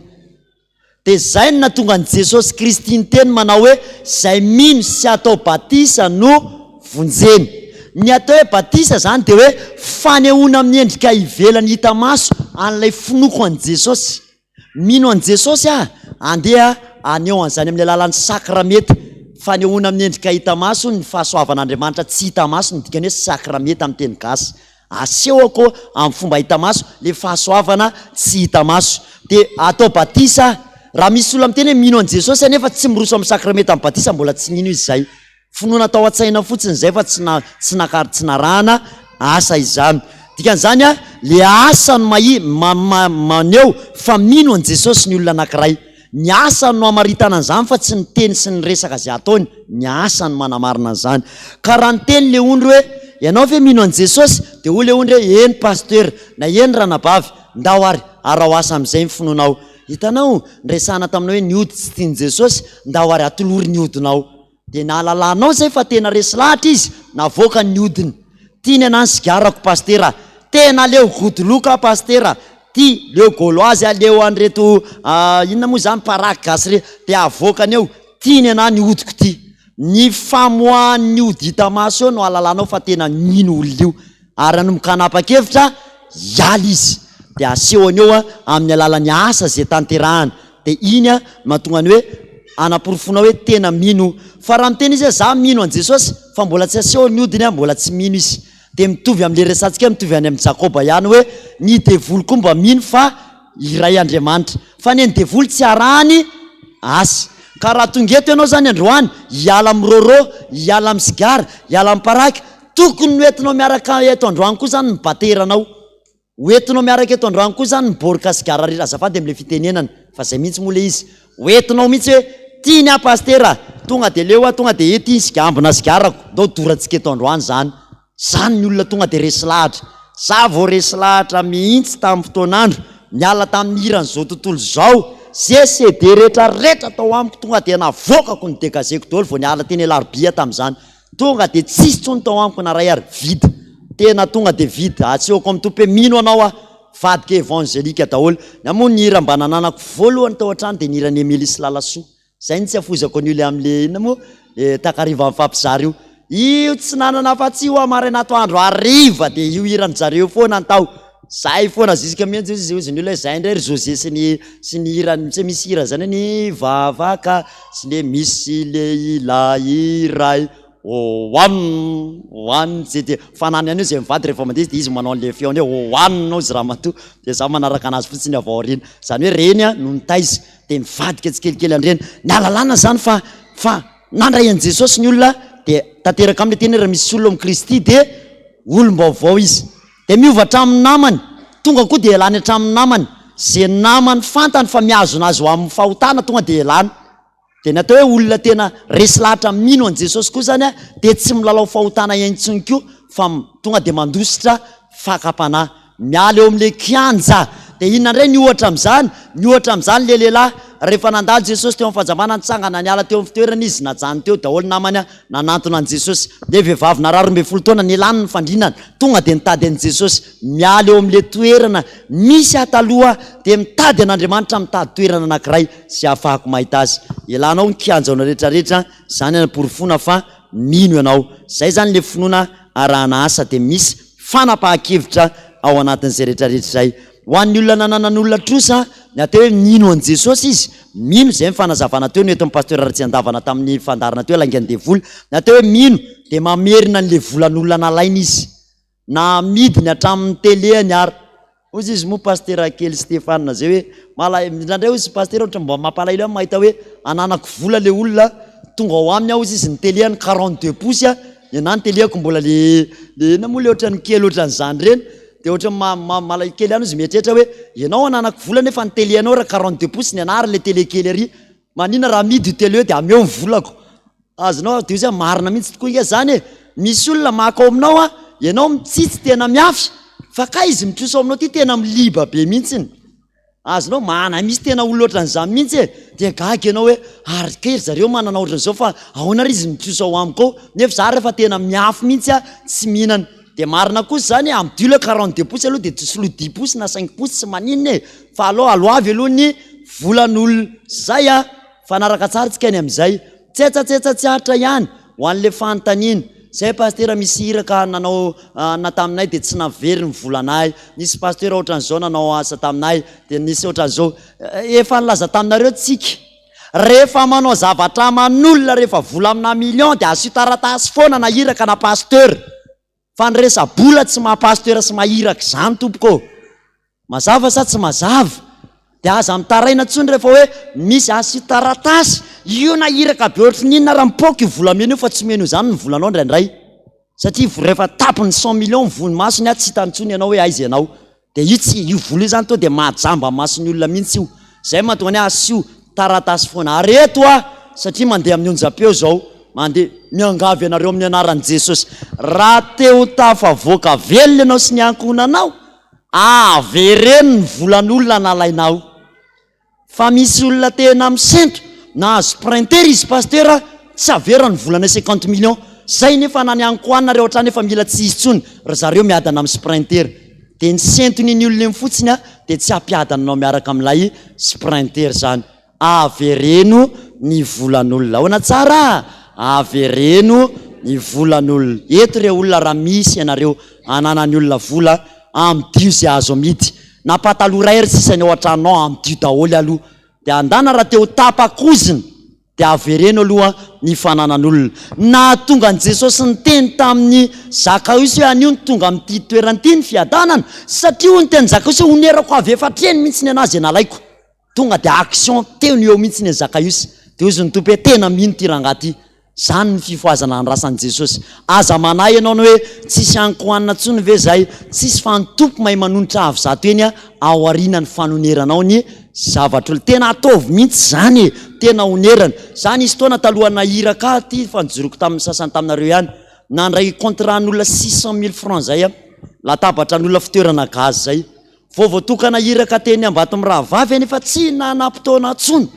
Speaker 1: De zay no natonga ny Jesosy Kristy ny teny manao hoe zay mino sy atao batisa no vonjeny. Ny atao hoe batisa zany de hoe fanehoana amin'ny endrika ivelany hita maso an'ilay finoko an Jesosy. Mino an Jesosy andeha aneo an'izany amin'ny alalan'ny sakramety. Fanehoana amin'ny endrika hita maso ny fahasoavan'Andriamanitra tsy hita maso, ny dikany hoe sakramety amin'ny teny gasy. Asehoko amin'ny fomba hita maso le fahasoavana tsy hita maso. De atao batisa, raha misy olona miteny hoe mino an Jesosy nefa tsy miroso amin'ny sakramety amin'ny batisa, mbola tsy nino izy zay. Finoana atao an-tsaina fotsiny zay fa tsy narahana asa izany. Dikan'izany le asa no maneho fa mino an Jesosy ny olona anankiray. Ny asa no amaritana an'izany fa tsy ny teny sy ny resaka zay ataony, ny asa no manamarina an'izany. Ka raha ny teny le ondry hoe ianao ve mino an Jesosy, de ho le ondry hoe eny pasteur na eny ranabavy, ndao ary arao asa am'izay ny finoanao. Hitanao nresahana taminao hoe niody tsy tiany Jesosy, ndao ary atolory niodinao. De nahalalanao zay fa tena resy lahatra izy, navoaka ny odiny. Tiany anany sigarako pastera, tena leo godoloka pastera, ty leo gauloise leo an'reto inona moa zany paraky gasy re, de avoakany eo, tiany anany odiko ty. Ny famoahan'ny ody hita maso eo no alalanao fa tena nino olona io, ary anomboka hanapa-kevitra hialy izy. De asehony eo amin'ny alalan'ny asa zay tanterahana. De iny mahatonga ny hoe anaporofona hoe tena mino. Fa raha miteny izy za mino an Jesosy fa mbola tsy aseho ny odiny, mbola tsy mino izy, de mitovy amin'le resantsika, mitovy any amin'ny Jakoba ihany hoe ny devoly koa mba mino fa iray Andriamanitra, fa ny devoly tsy arahany asy. Ka raha tonga eto ianao zany androany hiala amin'ny roro, hiala amin'ny sigara, hiala amin'ny paraky, tokony hoentinao miaraka eto androany koa zany ny bateranao, hoentinao miaraka eto androany koa zany ny borika sigara rira. Azafady am'le fitenenana fa zay mihitsy moa le izy, hoentinao mihitsy hoe tiany pastera, tonga de leo tonga de ety sigambina sigarako, ndao doratsika eto androany zany. Zany ny olona tonga de resy lahatra. Za vao resy lahatra mihitsy tamin'ny fotoanandro, miala tamin'ny hiran'izao tontolo zao, zay CD rehetrarehetra tao amiko tonga de navokako ny dégazeko daholo vao niala teny Alarobia tam'izany. Tonga de tsisy tsony tao amiko na ray ary vita. Tena tonga de vita. Atsehoko amin'ny tompo hoe mino anao vadika évangélika daholo. Namoa ny hira mba nananako voalohany tao an-trano de ny hiran'ny Emily sy Lalasoa. Zay ny tsy afozako ny olo am'le inona moa takariva amin'ny fampizary io. Io tsy nanana afa-tsy io amaraina atoandro hariva de io hiran'ny zareo foana antao. Zay foana zisika mihitsy izy ny olona zay ndray ry José sy ny hirany, tsy misy hira zany ny vavaka sy le misy le ilay iray oan zay fanany an'io zay mivady rehefa mandeha de izy manao an'le feony hoe oanina izy raha matoa, de za manaraka anazy fotsiny avy aoriana. Zany hoe reny no nitaiza de mivadika tsikelikely andreny. Ny alalana zany fa nandray an Jesosy ny olona, de tanteraka am'le teny raha misy olona amin'ny Kristy de olom-baovao izy. De miova hatramin'ny namany, tonga koa de elany hatramin'ny namany. Zay namany fantany fa miazona azy ho amin'ny fahotana tonga de elany. De natao hoe olona tena resy lahatra mino an Jesosy koa zany de tsy milalao fahotana iaintsony koa, fa tonga de mandositra fakapanahy, miala eo amin'le kianja. De inona indray ny ohatra am'zany? Ny ohatra am'zany le lehilahy rehefa nandalo Jesosy teo amin'ny fanjamana nitsangana niala teo amin'ny fitoerana izy najany teo daholo namany nanantona an Jesosy. Dia vehivavy na 12 taona nilany ny fandrinana tonga dia nitady an Jesosy miala eo amin'le toerana misy ataloha dia mitady an'Andriamanitra mitady toerana anankiray sy ahafahako mahita azy. Ilanao ny kianjaona rehetrarehetra zany anaporofona fa mino ianao. Zay zany le finoana arahana asa dia misy fanapahan-kevitra ao anatin'izay rehetrarehetra zay. Ho an'ny olona nananan'olona trosa ny atao hoe mino an Jesosy izy mino zay mifanazavana teo ny eto amin'ny pasteur Ratsiandavana tamin'ny fandarana teo Laingany Devoly. Ny atao hoe mino dia mamerina an'le volan'olona nalaina izy na midiny hatramin'ny tele niara. Ozy izy moa pasteur kely Stéphane zay hoe malay indrindray ozy pasteur ohatra mba mampalahelo amin'ny mahita hoe ananako vola le olona tonga ao aminy aho izy ny telehany 42 pouces na ny telehako mbola le na moa le ohatran'ny kely ohatran'izany reny. Dia ohatra malay kely any izy mietrehitra hoe ianao ananako vola nefa ny telehanao raha 42 pouces ny anara le tele kely ary manina raha midy tele dia ameo ny volako azonao dia izy marina mihitsy tokoa ika zany e. Misy olona maka ao aminao ianao mitsitsy tena miafy fa ka izy mitrosa ao aminao ty tena miliba be mihitsiny azonao mana misy tena olona ohatran'izany mihitsy e. Dia gaga ianao hoe ary kely zareo manana ohatran'izao fa ahoana ry izy mitrosa ao amiko nefa za rehefa tena miafy mihitsy tsy mihinana. Dia marina kosa zany amin'ny dilo 42 pouces aloha dia tsy lo 10 pouces na 5 pouces tsy maninona e fa aloavy aloha ny volan'olona zay fanaraka tsara tsika any amin'izay tsetsa tsy hatra ihany ho an'le fanontaniana. Zay pasteur misy hiraka nanao taminay dia tsy navery ny volanay. Nisy pasteur ohatran'izao nanao asa taminay dia nisy ohatran'izao efa nilaza taminareo tsika rehefa manao zavatra man'olona rehefa vola amina million dia asio taratasy foana na hiraka na pasteur fa nyresa bola tsy mahapasteur sy mahiraka zany tompoko mazava sa tsy mazava. Dia aza mitaraina tsony rehefa hoe misy asio taratasy io na hiraka be ohatry ninona raha mipoka io vola mena io fa tsy mena io zany ny volanao indraindray satria rehefa tapiny 100 millions vony masony tsy hitany tsony ianao hoe aiza ianao. Dia io tsy io vola io zany to dia mahajamba masony olona mihitsy io. Zay mahatonga ny asio taratasy foana areto satria mandeha amin'ny onjam-peo zao mandeha miangavy ianareo amin'ny anaran'i Jesosy. Raha teo tafavoaka velona ianao sy ny ankonanao avereny ny volan'olona nalainao. Fa misy olona tena misentro na azo printer izy pasteur tsy averany volana 50 millions zay nefa nany ankoanareo ohatrany efa mila tsy izy tsony ry zareo miadana amin'ny sprinter dia ny sentony olona iny fotsiny dia tsy ampiadananao miaraka amin'ilay sprinter zany. Avereno ny volan'olona ahoana tsara avereno ny volan'olona. Eto ireo olona raha misy ianareo ananany olona vola amdio zay azo amidy na pataloha ray ry sisany ao an-tranonao amdio daholo aloha dia andana raha teo tapakoziny dia avereno aloha ny fananan'olona. Na tonga an Jesosy niteny tamin'ny Zakaeus hoe anio ny tonga amin'ity toerana ity ny fiadanana satria hoy ny teny Zakaeus hoe onerako avy efa hatreny mihitsy ny anazy nalaiko. Tonga dia action teo ny eo mihitsy ny Zakaeus dia ozy ny tompo hoe tena mino ty rangaty. Zany ny fifoazana ny rasan'i Jesosy. Aza manahy ianao ny hoe tsisy ankoanina tsony ve zay tsisy fantompo mahay manonitra avy zato eny ao aorianany fanoneranao ny zavatra olo tena ataovy mihitsy zany e tena onerana zany. Izy toana talohana hiraka ty fanjoroko tamin'ny sasany taminareo ihany nandray contrat n'olona 600 000 francs zay latabatra n'olona fitoerana gazy zay voatokana hiraka teny ambato raha vavy nefa tsy nanam-potoana tsony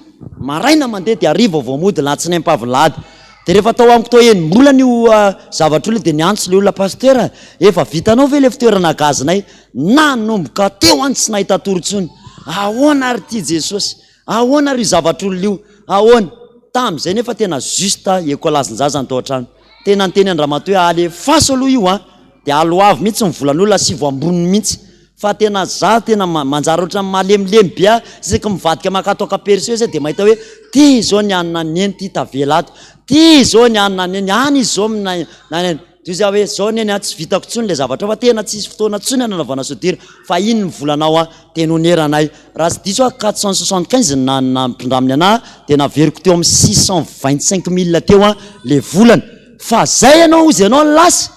Speaker 1: maraina mandeha dia ariva vao mody latsiny ampavilady. Dia rehefa tao amiko tao enim-bolana io zavatra olo dia niantso le olona pasteur efa vitanao ve le fitoerana gazinay nanomboka teo any tsy nahita torontsony. Ahoana ary ty Jesosy ahoana ary io zavatra olona io ahoana tamin'izay nefa tena juste ekolazin-jaza ny tao an-trano tena nyteny Andriamanitra hoe alefaso aloha io dia aloavy mihitsy ny volan'olona sy voamboniny mihitsy fa tena za tena manjary ohatran'ny malemilemy be isaka mivadika makatoaka perso zay dia mahita hoe ty zao ny anina neny ty tavelato ty zao ny anina neny any izy zao naneny ty za hoe zao neny tsy vitako tsony le zavatra fa tena tsisy fotoana tsony ananaovana sodira fa iny ny volanao tena oneranay raha tsy diso 475 nampindraminy anahy dia naveriko teo amin'ny 625 000 teo le volana fa zay ianao ozy ianao ny lasa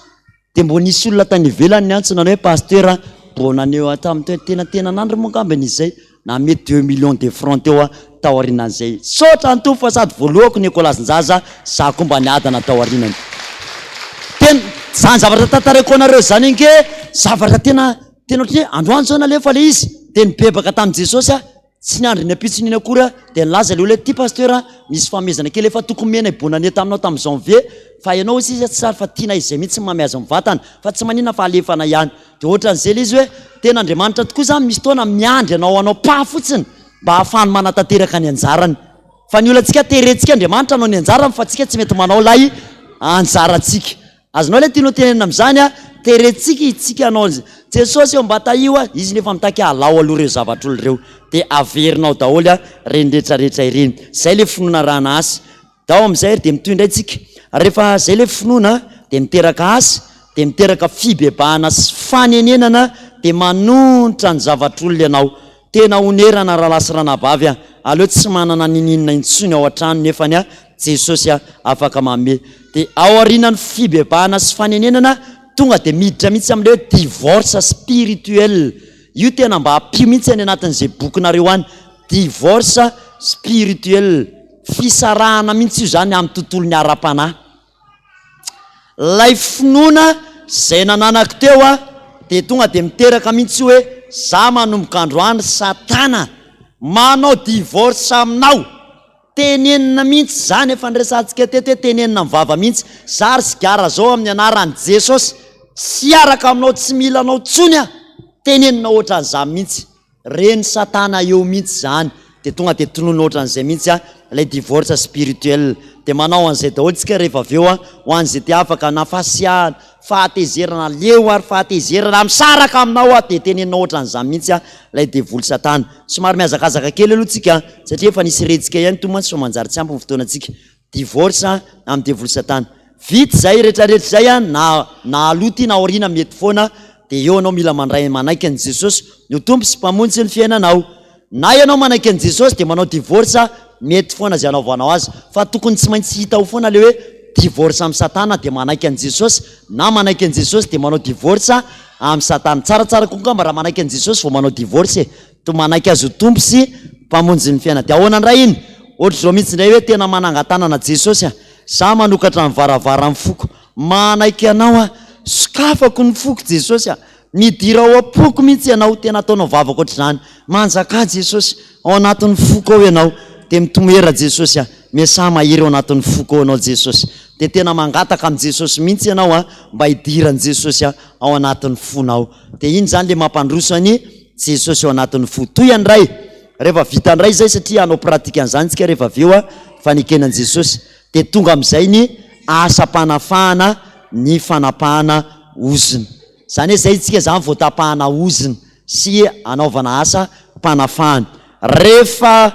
Speaker 1: dia mbo nisy olona tany ivelany ny antsona hoe pasteur mbo naneo tamin'ny tena nandro mongambany izay na mety 2 millions de francs teo tao arinan'izay sotra antompo fa sady voalohako ny ekolazinjaza za koa mba niadana tao arinany. Tena zany zavatra tantarako anareo zany inge zavatra tena ohatry hoe androany zao nalefa le izy dia nibebaka tamin'i Jesosy tsy nandry ny apitsiny iny akora dia nilaza le olona ty pasteur misy famezana kely efa tokony mena ibonane taminao tamin'ny janvier fa ianao izy tsy sary fa tiana izay mihitsy mameaza mivatana fa tsy manina fa alefana ihany dia ohatran'izay le izy hoe tena Andriamanitra tokoa zany misy toana miandry anao anao pa fotsiny mba ahafahany manatanteraka ny anjarany fa ny olantsika terentsika Andriamanitra anao ny anjarany fa tsika tsy mety manao lay anjarantsika azonao le tianao tenena amin'izany a terentsika itsika anao Jesosy eo mba taio a izy nefa mitaka alao aloha reo zavatra olo reo dia averinao daholo a reny rehetrarehetra ireny zay le finoana rana asy dao amin'izay dia mitondra itsika rehefa zay le finoana dia miteraka asy dia miteraka fibebahana sy fanenenana dia manontra ny zavatra olona ianao tena onerana rahalasy ranabavy a aleo tsy manana nininona intsony ao an-trano nefany a Jesosy a afaka mame dia ao aorianany fibebahana sy fanenenana tonga dia miditra mihitsy amin'ilay hoe divorce spirituel io tena mba hampio mihitsy any anatin'izay bokinareo any divorce spirituel fisarahana mihitsy io zany amin'ny tontolo ny ara-panahy lay finoana zay nananako teo a dia tonga dia miteraka mihitsy hoe za manomboka androany Satana manao divorce aminao tenenina mihitsy zany efa nresantsika teto hoe tenenina mivava mihitsy zary sigara zao amin'ny anarany Jesosy sy araka aminao tsy mila anao tsony a tenenina ohatran'izany mihitsy reny Satana eo mihitsy zany dia tonga dia tonoina ohatran'izay mihitsy a lay divorce spirituel dia manao an'izay daholo tsika rehefa avy eo a ho an'izay ty afaka nafasiahana fahatezerana leo ary fahatezerana misaraka aminao a dia tenenina ohatran'izany mihitsy a lay devoly Satana somary miazakazaka kely aloha tsika satria efa nisy retsika ihany tomantsy fa manjary tsy ampy ny fotoanantsika divorce amin'ny devoly Satana vity zay rehetrarehetra zay a na aloty na aoriana mety foana dia eo anao mila mandray manaiky an' Jesosy no tompo sy mpamonjy ny fiainanao na ianao manaiky an' Jesosy dia manao divorce mety foana zay anaovanao azy fa tokony tsy maintsy hita ho foana le hoe divorce amin'ny Satana dia manaiky an' Jesosy na manaiky an' Jesosy dia manao divorce amin'ny Satana tsaratsara kokoa mba raha manaiky an' Jesosy vao manao divorce to manaiky azy ho tompo sy mpamonjy ny fiaina dia ahoana ndray iny ohatra zao mihitsy indray hoe tena manangatanana Jesosy a za manokatra ny varavara ny foko manaiky anao a sokafako ny foko Jesosy a midira ao apoko mihitsy ianao tena ataonao vavako ohatr'izany manjaka Jesosy ao anatin'ny foko ao ianao dia mitomoera Jesosy a miasa mahery ao anatin'ny foko ao anao Jesosy dia tena mangataka amin'ny Jesosy mihitsy ianao a mba hidiran'i Jesosy a ao anatin'ny fonao dia iny zany le mampandrosany Jesosy ao anatin'ny fo toy andray rehefa vita andray zay satria anao pratika an'izany tsika rehefa avy eo a fanekenan'i Jesosy dia tonga amin'izay ny asa-panafahana ny fanapahana oziny zany hoe zay tsika zany voatapahana oziny sy anaovana asa mpanafahana rehefa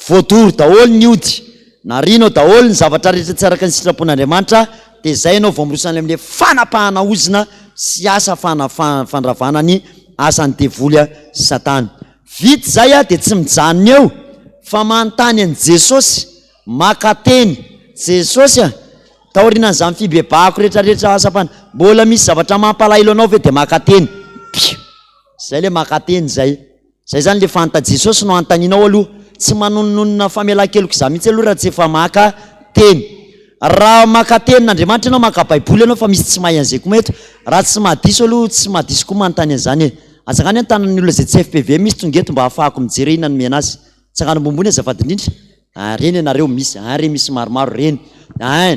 Speaker 1: voatory daholo ny ody na rinao daholo ny zavatra rehetra tsy araka ny sitrapon'Andriamanitra dia zay anao voamorosana amin'ilay fanapahana ozina sy asa fandravana ny asany devoly a Satana vity zay a dia tsy mijanona eo fa manontany an' Jesosy maka teny Jesosy a taorinan'izany fibebahako rehetrarehetra asapana mbola misy zavatra mampalahelo anao ve dia maka teny zay le maka teny zay zany le fanta Jesosy no antaninao aloha tsy manononona famelan-keloko za mihitsy aloha raha tsy efa maka teny raha maka tenin'Andriamanitra ianao maka baiboly ianao fa misy tsy mahay an'izay koa mety raha tsy mahadiso aloha tsy mahadiso koa manontany an'izany e azakany antanan'ny olona zay tsy FPV misy tongeto mba ahafahako mijery ina nomena azy tsangana bombony azafady indrindra reny ianareo misy re misy maromaro reny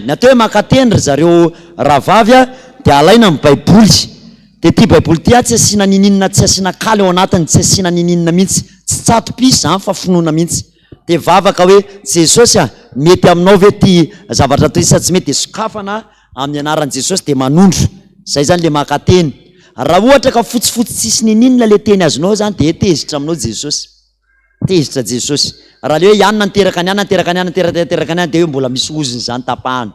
Speaker 1: natao hoe maka teny ry zareo rahavavy a dia alaina amin'ny baiboly dia ty baiboly ty a tsy asiana nininina tsy asiana kaly ao anatiny tsy asiana nininina mihitsy tsy tsato-pisy zany fa finoana mihitsy dia vavaka hoe Jesosy a mety aminao ve ty zavatra toy sa tsy mety dia sokafana amin'ny anaran'i Jesosy dia manondro zay zany le maka teny raha ohatra ka fotsifotsy tsisy nininina le teny azonao zany dia tezitra aminao Jesosy tezitra Jesosy raha le hoe ianona niteraka ny any dia hoe mbola misy oziny zany tapahana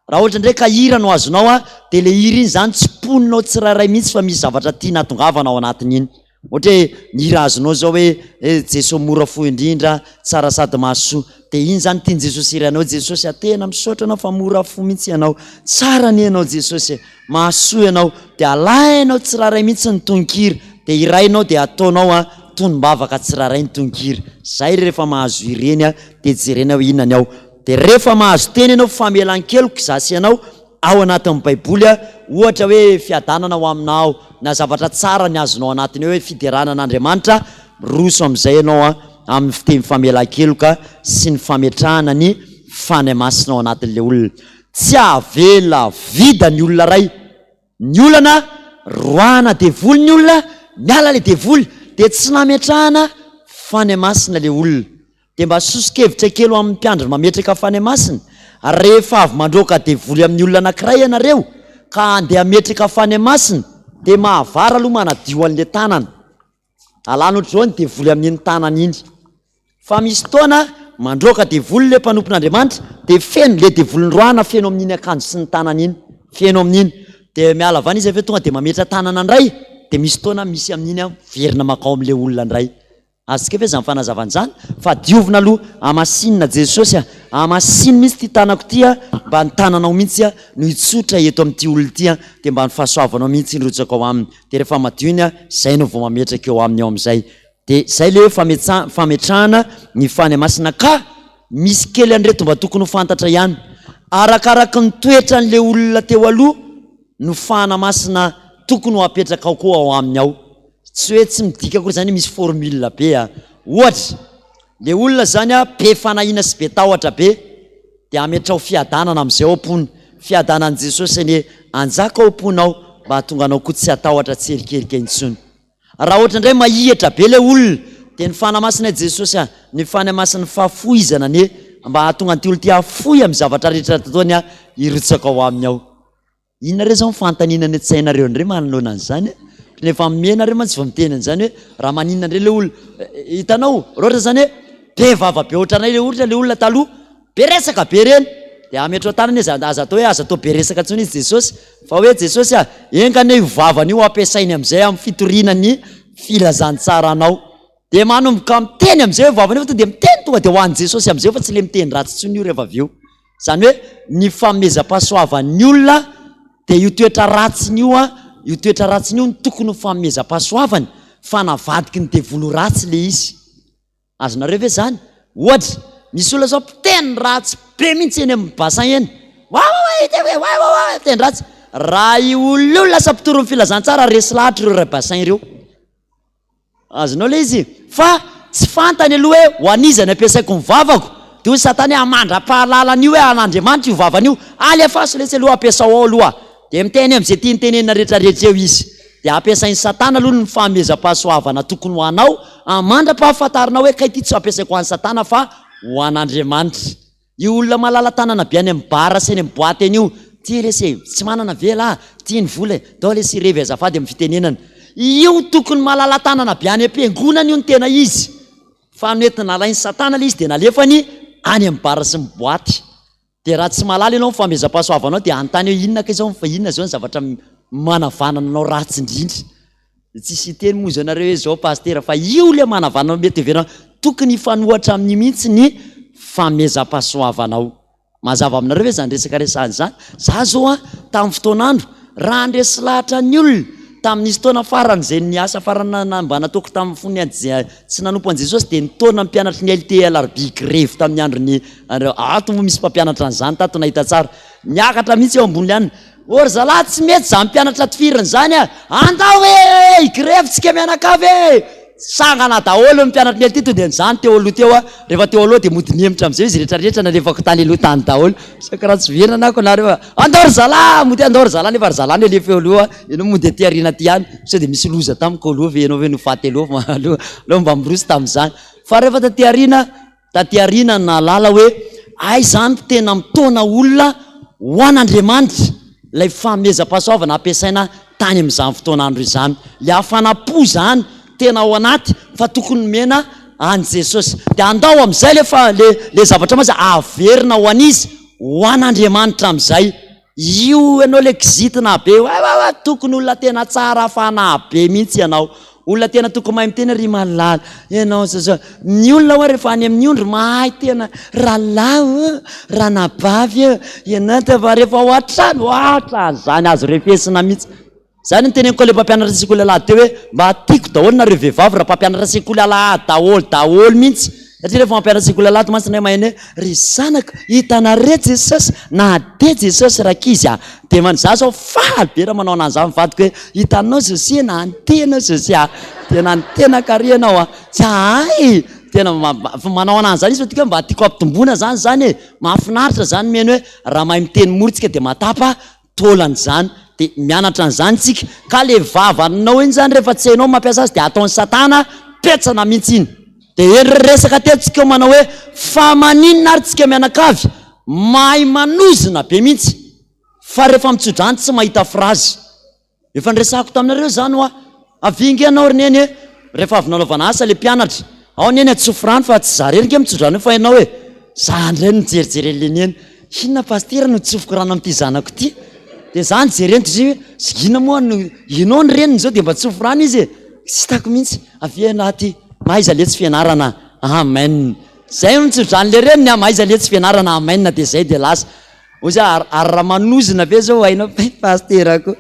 Speaker 1: raha ohatra ndray ka hira no azonao a dia le hira iny zany tsy poninao tsirairay mihitsy fa misy zavatra tiana tongavana ao anatin'iny ohatra hoe ny hira azonao zao hoe Jesosy mora fo indrindra tsara sady mahasoa dia iny zany tiany Jesosy iranao Jesosy atena misaotra anao fa mora fo mihitsy ianao tsara ny ianao Jesosy mahasoa ianao dia alainao tsirairay mihitsy ny tonkiry dia irainao dia ataonao a tonombavaka tsiraray ny tonkiry zay rehefa mahazo ireny a dia jerena hoe inona ny ao dia rehefa mahazo teny ianao famelan-keloko zasy ianao ao anatin'ny baiboly a ohatra hoe fiadanana ho aminao na zavatra tsara ny azonao anatiny hoe fideranan'Andriamanitra roso amin'izay ianao a amin'ny fiteny famelan-keloka sy ny fametrahana ny fany masina ao anatin'le olona. Tsy avela vida ny olona ray. Ny olana roana devoly ny olona, miala le devoly, de tsy nametrahana fany masina le olona. De mba sosikevitra kely amin'ny mpiandry mametraka fany masina, rehefa avy mandroaka devoly amin'ny olona anankiray ianareo ka andeha ametraka fany masina, de mahavara aloha manadio an'le tanana. Alana ohatr'izao ny devoly amin'iny tanana iny. Fa misy taona mandroaka devoly le mpanompon'Andriamanitra, de feno le devoly roana feno amin'iny akanjo sy ny tanana iny, feno amin'iny. De miala avany izy avy tonga de mametra tanana ndray, de misy taona misy amin'iny verina makao amin'le olona ndray. Azontsika ve zany fanazavan'izany fa diovina aloha amasinina Jesosy amasiny mihitsy ty tanako ty mba ny tananao mihitsy no hitsotra eto amin'ity olona ity de mba ny fahasoavanao mihitsy nyrotsaka ao aminy. De rehefa madio iny zay no vao mametraka eo aminy ao am'izay. De zay le fametrahana ny fany masina. Ka misy kely an'ireto mba tokony ho fantatra ihany, arakaraky ny toetra n'le olona teo aloha no fana masina tokony ho apetraka ao koa ao aminy ao. Tsy hoe tsy midika koa zany misy formule be ohatra le olona zany be fanahina sy be tahotra be, de ametrao fiadanana am'izay ao ampony, fiadanan'i Jesosy ny anjaka ao amponao mba hatonga anao koa tsy atahotra tsy erikerika intsony. Raha ohatra indray mahihatra be le olona, de ny fanamasina Jesosy ny fanamasin'ny fahafoizana ny mba hahatonga an'ity olo ty hafoy amin'ny zavatra rehetra ataony irotsaka ao aminy ao. Inona re zao nyfantaninany tsainareo ndray manoloana an'izany? Nefa menareo man tsy va miteny an'izany hoe raha maninona ndray le olona. Hitanao rohatra zany hoe be vava be ohatranay le ohatra le olona taloha be resaka be reny, de ametro tanany aza atao hoe aza atao be resaka tsony izy Jesosy, fa hoe Jesosy engane io vavany io ampiasainy am'izay amin'ny fitorinany filazantsara anao. De manomboka miteny am'izay hoe vavany io de miteny tonga de ho an'i Jesosy am'izay fa tsy le miteny ratsy tsony io rehefa avy eo. Zany hoe ny fameza-pahasoavan'ny olona de io toetra ratsiny io io toetra ratsiny io ny tokony ho fameza-pahasoavany fa navadiky ny devolo ratsy le izy. Azonareo ve zany? Ohatra misy olona zao piteny ratsy be mihitsy eny amin'ny bassin eny, piteny ratsy, raha io olona io lasa mpitoro ny filazantsara resy lahatra ireo bassin ireo. Azonao le izy fa tsy fantany aloha hoe ho an'izany ampiasaiko ny vavako, de hoy Satany amandra-pahalalany io hoe an'Andriamanitra io vavany io, alefaso lesy aloha ampiasao ao aloha. De miteny am'izay tiany tenenina rehetrarehetra eo izy, de ampiasain'ny Satana aloha ny fameza-pahasoavana tokony ho anao, amandra-pahafantarinao hoe kay ty tsy ampiasaiko ho an'ny Satana fa ho an'Andriamanitra. Io olona malala tanana be any amin'ny bara sy any amin'ny boaty eny io, ty lesy tsy manana vela ty ny vola dao lesy revy azafady amin'ny fitenenana, io tokony malala tanana be any am-piangonana io ny tena izy, fa noentina alain'ny Satana le izy de nalefany any amin'ny bara sy ny boaty. De raha tsy malala ianao fameza-pahasoavanao de antany hoe inona ka izao fa inona zao ny zavatra manavanana anao ratsy indrindra. Tsisy teny moa zao nareo hoe zao pasteur fa io le manavanana mety heverana tokony hifanohatra amin'ny mihitsy ny fameza-pahasoavanao. Mazava aminareo hoe zany resaka resahany zany. Za zao tamin'ny fotoanandro raha andresy lahatra ny olona tamin'nisy taona farany zay ny asa farana mba nataoko tamin'ny fony tsy nanompo an Jesosy de ny taona mpianatra ny LTLRB grève tamin'ny androny ato moa misy mpampianatra an'izany tato nahita tsara niakatra mihitsy eo ambony any. Or zalahy tsy mety za mpianatra tifiriny zany andao hoe grève tsika mianakavy sangana daholo mpianatra ny LT de nizany teo aloha teo rehefa teo aloha de mody niemitra am'izay izy rehetrarehetra nalefako tany aloha tany daholo saka raha tsy verina anako nareo andao zalahy mody andao zalahy nefa zalahy ny alefa eo aloha enao mody aty arina ty any sao de misy loza tamiko aloha ve enao hoe nofaty aloha aloha mba mirosy tam'izany. Fa rehefa taty arina nalala hoe ay zany tena mitona olona ho an'Andriamanitra lay fameza-pahasoavana ampiasaina tany amin'izany fotoanandro izany, le hafanapo zany tena ao anaty fa tokony mena an Jesosy. De andao am'izay le zavatra mazy averina ho an'izy ho an'Andriamanitra am'izay. Io ianao le kizitina be tokony olona tena tsara fana be mihitsy ianao, olona tena tokony mahay miteny ry malala ianao ny olona hoe rehefa any amin'ny ondry mahay tena rahalahy raha nabavy ianao fa rehefa ao an-trano zany azo refesina mihitsy. Zany nyteneniko le mpampianatra sekoly alahady teo hoe mba tiako daholo nareo vehivavy raha mpampianatra sekoly alahady daholo mihitsy, satria rehefa mampianatra sekoly alahady masina maheno hoe ry zanaka hitanare Jesosy na de Jesosy rakizy de manza zao faly be raha manao an'izany vadiko hoe hitanao Josia na antena Josia tena antena kary ianao tsy ay tena manao anazy zany izy tika mba tiako ampitomboana zany mahafinaritra zany meno hoe raha mahay miteny moritsika de matapa tolany zany de mianatra an'izany tsika ka le vavanao iny zany rehefa tsy hainao mampiasa azy de ataony satana petsana mihitsy iny de resaka tetsika manao hoe fa maninona ary tsika mianakavy mahay manozina be mihitsy fa rehefa mitsodrany tsy mahita frazy efa nresako taminareo zany hoa avingy anao rineny rehefa avy nanaovana asa le mpianatra ao neny atsofrany fa tsy zarenike mitsodrany fa hainao hoe zany reny nijerijereleny inona pastera no tsofoko rano am'ty zanako ty de zany jereny ty ina moa inao ny reniny zao de mba tsofrany izy sy tako mihitsy avianaty mahaiza le tsy fianarana amen zay nitsodrany le reniny mahaiza le tsy fianarana amen de zay de lasa ozy ary raha manozina be zao hainao pasterako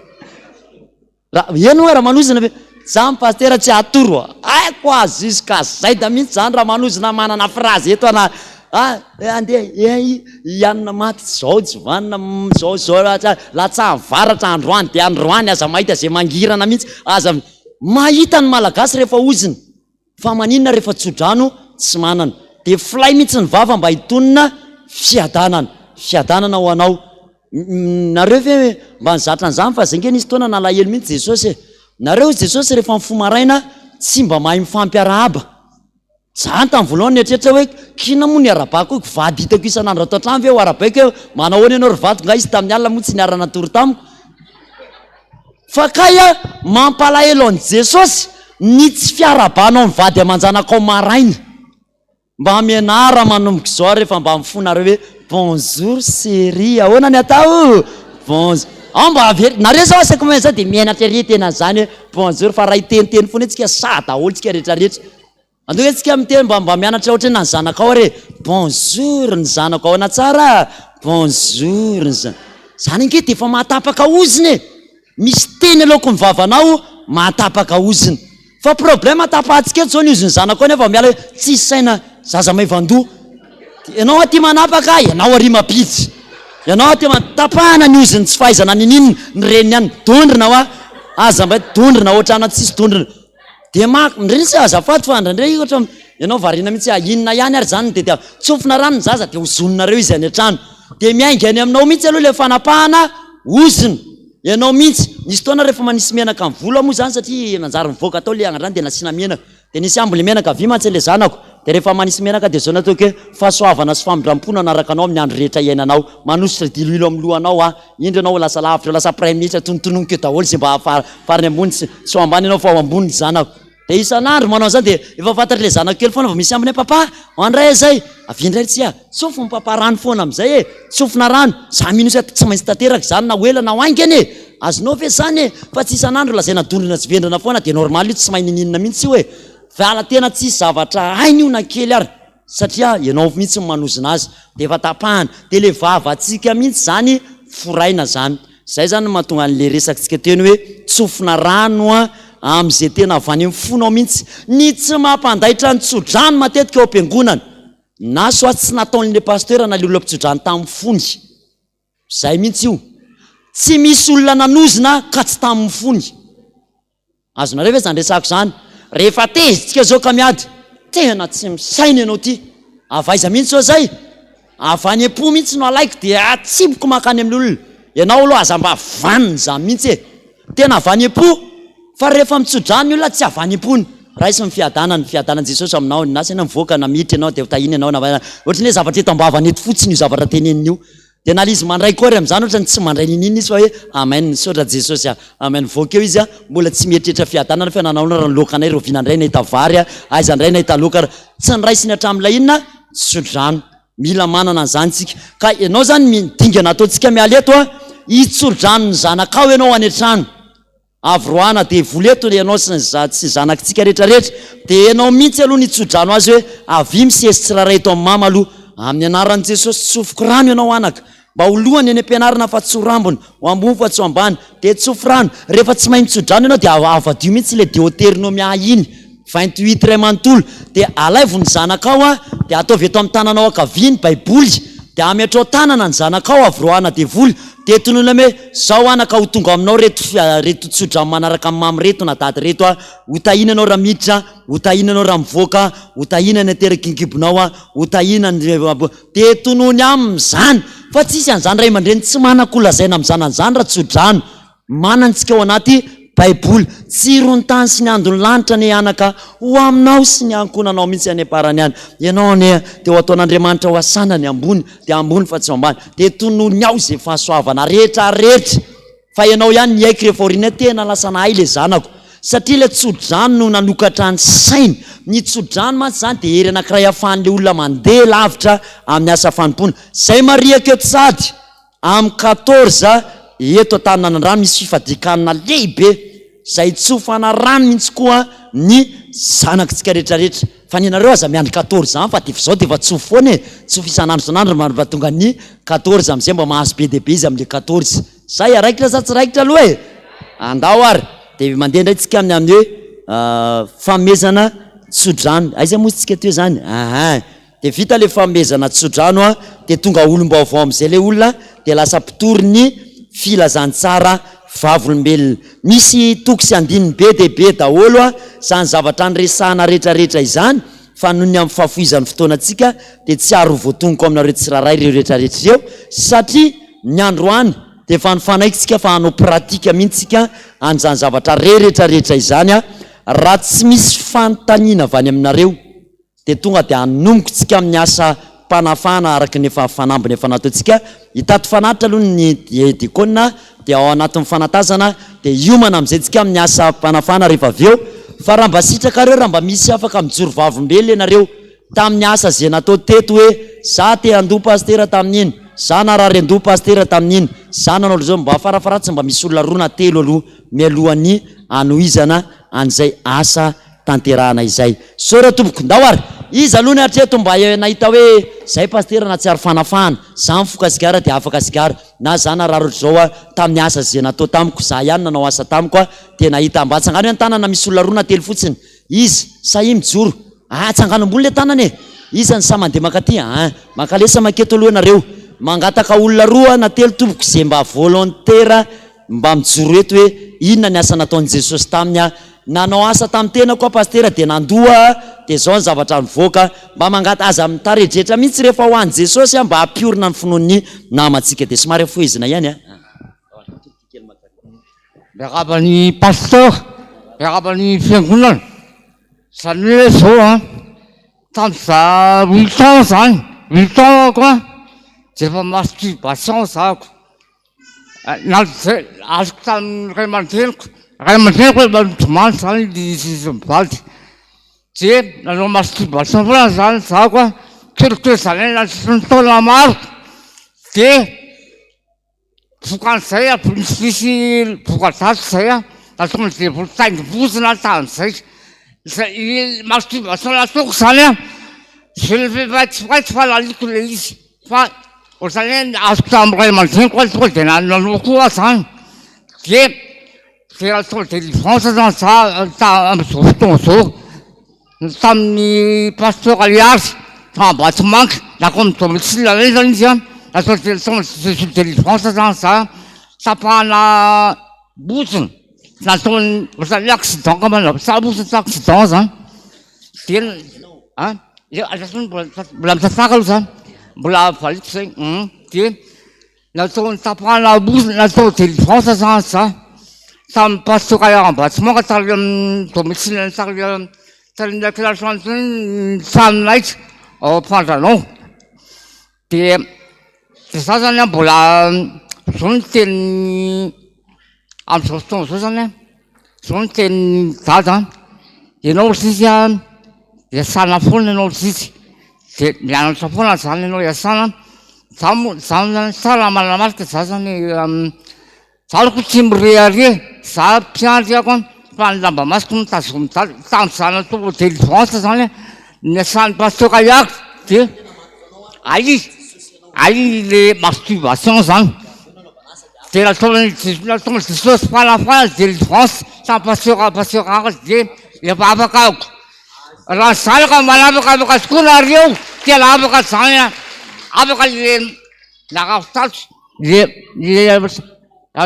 Speaker 1: eno hoe raha manozina be zany pastera tsy atoro aiko azy juska zay da mihitsy zany raha manozina manana frazy eto ana andeha ianina maty zao jovanina zao latsa varatra androany de androany aza mahita zay mangirana mihitsy aza mahita ny malagasy rehefa oziny fa maninona rehefa tsodrano tsy manana de filay mihitsy ny vava mba hitonina fiadanana ho anao nareo ve mba nizatra an'izany fa zay nge nisy taona nalahelo mihitsy jesosy nareo jesosy rehefa mifomaraina tsy mba mahay mifampiarahaba zany tamin'ny voalohany etrehitra hoe kina moa ny arabako vady hitako isan'andro atao trano ve ho arabaiko hoe manao hoany ianao ry vato nga izy tamin'ny alina moa tsy niarana tory tamiko fa kaya mampalahelo an' jesosy ny tsy fiarabanao ny vady amanjanakao maraina mba mianara manomboka zao rehefa mba mifonareo hoe bonjour séri ahoana ny atao bonjour mba nareo zao asaiko me zao de mianatra ry tena zany hoe bonjour fa raha iteniteny foana tsika sa daholo tsika rehetrarehetra andoka tsika miteny mba mianatra ohatra na ny zanakao re bonjour ny zanako ao na tsara bonjour ny zany inge de efa mahatapaka oziny misy teny aleoko ny vavanao mahatapaka oziny fa problème tapahatsika eto zao ny oziny zanako ao nefa miala hoe tsisy saina zaza maivandoa ianao aty manapaka ianao ary mapitsy ianao aty tapahana ny oziny tsy fahaizana nininy ny reniny any dondrina hoa aza mba dondrina ohatrana tsisy dondrina de ndreny sy azafaty fa ndraindray ohatra ianao varina mihitsy inona ihany ary zany de tsofina rano ny zaza de ozononareo izy any an-trano de miainga any aminao mihitsy aloha le fanapahana oziny ianao mihitsy nisy taona rehefa manisy menaka amin'ny volo moa zany satria manjary mivoaka atao le agnatrany de nasiana menaka de nisy ambo le menaka vy mantsy le zanako de rehefa manisy menaka de zao nataoko hoe fahasoavana sy famindram-pona anaraka anao amin'ny andro rehetra iainanao manositra diloilo amin'ny lohanao indro anao lasa lavitra lasa pray minitra tonotononiko daholo sy mba fariny ambony sy ambany anao fa ao ambony zanako de isan'andro manao zany de efa fantatra le zanako kely foana fa misy ambiny papa andray zay avindray tsya tsofo ny papa rano foana am'izay tsofina rano za mino sy tsy maintsy tanteraka zany na hoela na hoaingany azonao ve zany fa tsy isan'andro lazay nadondrina tsy vendrana foana de normal io tsy mahay nininina mihitsy hoe vala tena tsisy zavatra hainy io na kely ary satria ianao mihitsy manozina azy de efa tapahana de le vavatsika mihitsy zany foraina zany zay zany mahatonga an'le resakitsika teny hoe tsofina rano am'izay tena avy any mifonao mihitsy ny tsy mampandaitra ny tsodrano matetika eo am-piangonana na so tsy nataon'le pastera na le olona mpitsodrano tamin'ny fony zay mihitsy io tsy misy olona nanozina ka tsy tamin'ny fony azonareo ve zany resako zany rehefa tezitsika zao ka miady tena tsy misaina ianao ty avaiza mihitsy zao zay avy any am-po mihitsy no alaiko de atsiboko makany amin'ny olona ianao aloha aza mba vaniny zany mihitsy tena avy any am-po fa rehefa mitsodrano olona tsy avy any am-pony raha isy ny fiadanan jesosy aminao nasana mivoaka na miditra ianao de tahiny ianao ohatra ny hoe zavatra eto ambavany eto fotsiny io zavatra teneniny io de na izy mandray kory am'zany ohatra ny tsy mandray nininy izy fa hoe amen sotra jesosy amen voakeo izy mbola tsy mieritrehitra fiadanana fa nanao raha lokanay rovinandray nahita vary aizandray nahita lokara tsy niraisiny hatram'ilay inona tsodrano mila manana an'zany tsika ka ianao zany midingana ataotsika mialeto itsodrano ny zanakao ianao any an-trano avroana de voleto ianao tsy zanakitsika rehetrarehetra de ianao mihitsy aloha nitsodrano azy hoe avy misesy tsiraray to amin'ny mama aloha amin'ny anaran'i jesosy tsofoko rano ianao anaka mba holohany any am-pianarana fa tsy ho rambony ho ambony fa tsy ho ambany de tsofo rano rehefa tsy mahay mitsodrano ianao de avadio mihitsy le deutéronomia iny 28 ray manontolo de alaivony zanakao de ataovy eto amin'ny tananao akaviny baiboly de ametrao tanana ny zanakao avroana de voly de tonona hoe zao anaka ho tonga aminao reto tsodrano manaraka amin'ny mamy reto na dady reto a ho tahina anao raha miditra ho tahina anao raha mivoaka ho tahina ny aterakinkibonao a ho tahina de tonony am'zany fa tsisy an'zany ray aman-dreny tsy manakolazaina am'zany an'zany raha tsodrano manantsika ao anaty baiboly tsy rony tany sy ny andony lanitra ny anaka ho aminao sy ny ankonanao mihitsy any aparany any ianao ny de ho ataon'Andriamanitra ho asana ny ambony de ambony fa tsy ambany de tonony ao zay fahasoavana rehetrarehetra fa ianao ihany ny aiky rehefa orina tena lasana ay le zanako satria le tsodrano no nanokatra ny sainy ny tsodrano mantsy zany de hery anankiray ahafahan'le olona mandeha lavitra amin'ny asa fanompona zay maria ketsady amin'ny 14 eto an-taninanandrano misy fifadikanana lehibe zay tsofana rano mihitsy koa ny zanakitsika rehetrarehetra fa ny anareo aza miandry 14 any fa de zao de fa tsofo foana e tsofo isanandro sanandro mba tonga ny 14 am'zay mba mahazo be dehibe izy am'le 14 zay araikitra sa tsy raikitra aloha e andao ary de mandeha ndraytsika amin'ny hoe famezana tsodrano aiza moa tsika teo zany de vita le famezana tsodrano a de tonga olom-baovao am'zay le olona de lasa mpitory ny filazantsara vavolombelona misy toko sy andininy be dehibe daholo a zany zavatra nyresahana rehetrarehetra izany fa noho ny amin'ny fahafoizan'ny fotoanantsika de tsy ary voatonoko aminareo tsiraray reo rehetrarehetra reo satria ny androany de fa nifanaikitsika fa hanao pratika mihitsika an'zany zavatra rehetrarehetra izany a raha tsy misy fanontaniana avy any aminareo de tonga de hanomboka tsika amin'ny asa mpanafana araky ny efa fanambiny efa nataontsika hitato fanatitra aloha ny dikona de ao anatin'ny fanatazana de iomana am'izay tsika amin'ny asa mpanafana rehefa avy eo fa raha mba sitraka reo raha mba misy afaka mijoro vavombely ianareo tamin'ny asa zay natao teto hoe za te ando pastera tamin'iny za narary ando pastera tamin'iny za nanao zao mba farafaratsy mba misy olona roa na telo aloha mialohan'ny anohizana an'izay asa tanterahana izay so raha tompoko ndao ary izy aloha ny hatreto mba nahita hoe zay pastera na tsy ary fanafahana za mifoka sigara de afaka sigara na za narary ohatry zao a tamin'ny asa zay natao tamiko za ihany nanao asa tamiko a de nahita mba atsangano ny tanana misy olona roa na telo fotsiny izy sahi mijoro atsanganom-bolo le tanana e izy ny sa mandeha makaty makalesa maketo aloha nareo mangataka olona roa na telo tompoko zay mba volontaire mba mijoro eto hoe inona ny asa nataon'i Jesosy taminy a nanao asa tamin'ny tena koa pastera de nandoa de zao ny zavatra nivoaka mba mangata aza mitaredretra mihitsy rehefa ho an'i Jesosy mba hampiorina ny finoan'ny namatsika de somary foizina ihany a
Speaker 2: miarabany pasteur miarabany fiangonana zany hoe zao a tamza 8 ans zany 8 ans ako a de efa masturbation zako azoko tamin'ny ray aman-dreniko ray aman-dreniko hoe mandomany zany izy mivady de nanao masturbation foana zany zako a keloke zany nasisy taona maro de vokan'izay a misy vokadaty zay a natonga de volontaingivozina tamin'izay zay masturbation nataoko zany a je ne vais pas être falaliko le izy fa ohatrany hoe azoko tamin'ny ray aman-dreniko a tonga de nanao koa zany de natao délivrance zany za am'izao fotoana zao tamin'ny pasteur Aliary Tambatsimanky nako amin'ny domicile any zany izy a natao délivrance zany za tapahana bozina nataony ohatrany accident kama sa bozina accident zany de mbola mitataka aloha zany mbola valiko zay de nataony tapahana bozina natao délivrance zany za tamin'ny pasteur Aliary Tambatsimanky tary amin'ny domicile tary kilatra saminaika ao Ampandrano de za zany a mbola zao ny teniny am'izao fotoana zao zany a zao ny teniny dada ianao sisy a iasana foana ianao sisy de mianatra foana zany ianao iasana zany tsara manamarika za zany za loko tsy mireare za mpiandry ako fa ny lamba masiko mitazomy tam'za natao délivrance zany ny asan'ny pasteur Aliary de ai le masturbation zany de nataony Jesosy fanafana délivrance tamin'ny pasteur Ary de efa afaka ako raha zany ka manapaka afaka tokoa nareo tena afaka zany afaka le nakafitatry le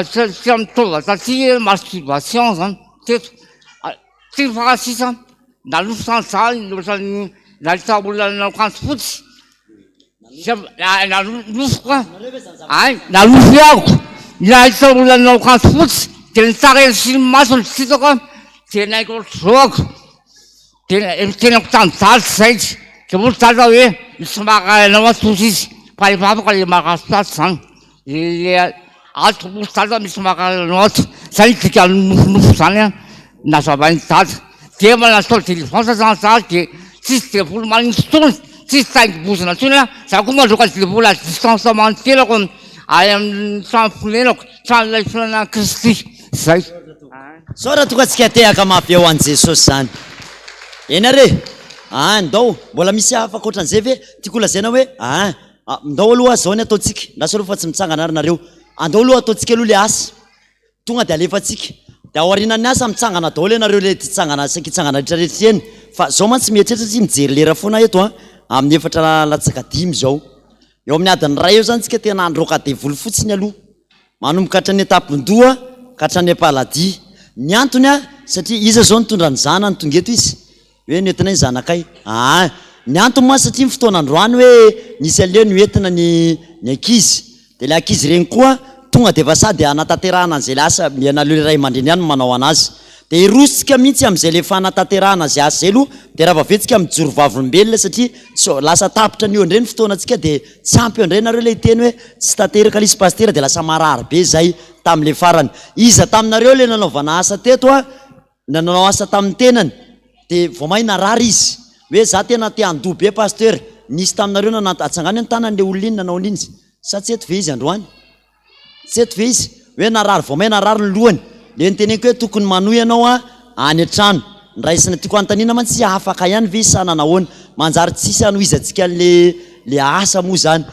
Speaker 2: tsy mitova satria masturbation zany teto tsy fakasisa nalofo zany zany nahita olona nanao akanjo fotsy nalofo ka ay nalofo iako nahita olona nanao akanjo fotsy de nitsara eny siny masony sitako de naiko zoako de tenako tanyjaly zay de olo jaly hoe misy maka anao atosy izy fa efa afaka le makasotaty zany le ato olo jaly misy maka anao ato zany dika nofonofo zany nazavainy jaly de manatao delivrance zany zaly de tsisy devoly manintsy tony tsisy taingibozana tony za koa mandroka devoly a distance mantelako ay amin'ny trano fonenako trano lay fonana Kristy zay
Speaker 1: sora tokatsika tehaka mafy eo an Jesosy zany eny are ndao mbola misy afaka ohatran'izay ve tiako lazaina hoe ndao aloha zao ny ataotsika ndasa aloha fa tsy mitsangana ary nareo andao aloha ataotsika aloha le asa tonga de alefatsika de ao arinan'ny asa mitsangana daholo ianareo le titsangana sakitsangana rehetrarehetra eny fa zao mantsy mieritreritra tsy mijery lera foana eto amin'ny efatra latsaka 5 zao eo amin'ny adiny ray eo zany tsika tena androka devoly fotsiny aloha manomboka hatrany etapindoa ka hatrany paladi ny antony satria iza zao nitondra ny zana nitongeto izy hoe nentina ny zanakay ny antony moa satria ny fotoanandroany hoe nisy aleo noentina ny ankizy de le ankizy regny koa tonga de efa sady anatanterahana an'izay le asa mianalo iray aman-dreny ihany manao anazy de irositsika mihitsy amin'izay le fanatanterahana zay asa zay aloha de raha vavetsika mijoro vavolombelona satria lasa tapitra ny eo indreny fotoanatsika de tsy ampy eo indray nareo le iteny hoe tsy tanteraka lisy pastera de lasa marary be zay tam'le farany iza taminareo le nanaovana asa teto nanao asa tamin'ny tenany de vao mahina rary izy hoe za tena te andoha be pasteur nisy taminareo atsangany ny tanany le olona iny nanao an'iny sa tsy eto ve izy androany tsy eto ve izy hoe narary vao mahina rary ny lohany le niteneko hoe tokony manohy ianao any an-trano nraisina tiako antanina man tsy afaka ihany ve sananahoana manjary tsisy anohizatsika le asa moa zany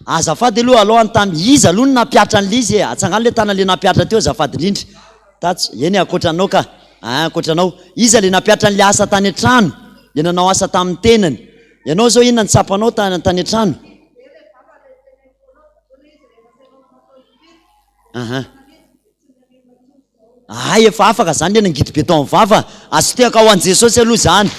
Speaker 1: azafady aloha aloha antamy izy aloha ny napiatra an'le izy atsangany le tana le napiatra teo azafady indrindra tatso eny akoatranao ka akoatranao iza le napiatra an'le asa tany an-trano le nanao asa tamin'ny tenany ianao zao inona ny tsapanao tany an-trano efa afaka zany le nangidy be tao amin'ny vava asoteaka ao an Jesosy aloha zany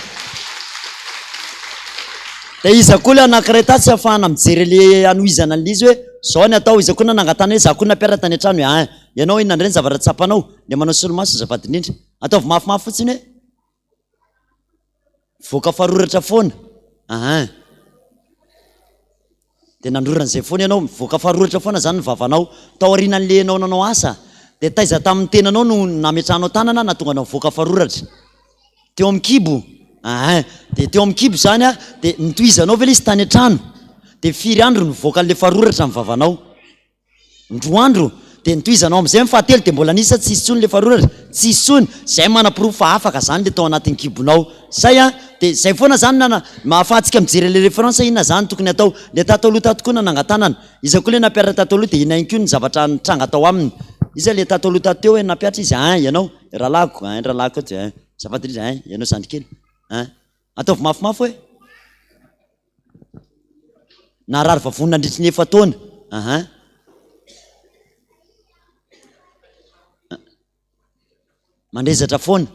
Speaker 1: de iza koa le anankiray tatsy afahana mijery le anohizana an'le izy hoe zao ny atao iza koa na nangatana hoe za koa napiara tany an-trano hoe ianao inona indray ny zavatra tsapanao le manao solomaso azafady indrindra ataovy mafimafy fotsiny hoe voaka faroratra foana de nandroran'izay foana ianao voaka faroratra foana zany ny vavanao tao arinan'le anao nanao asa de taiza tamin'ny tenanao no nametranao tanana na tonga nao voaka faroratra teo amin'ny kibo de teo amin'ny kibo zany de nitohizanao ve le izy tany an-trano de firy andro nivoaka an'le faroratra ny vavanao ndroandro de nitohizanao am'izay mifahatelo de mbola nisa tsisy tsony le faroratra tsisy tsony zay manapirofo fa afaka zany le tao anatin'ny kibonao zay de zay foana zany mahafahantsika mijery le référence inona zany tokony atao le tatao aloha tato koa nanangatanana iza koa le napiatra tatao aloha de inainy koa ny zavatra nitranga tao aminy iza le tatao aloha tato teo hoe napiatra izy ianao rahalako rahalako ty zafady izy ianao sandrikely ataovy mafimafy hoe narary vavonina andritry ny efa taona mandrezatra foana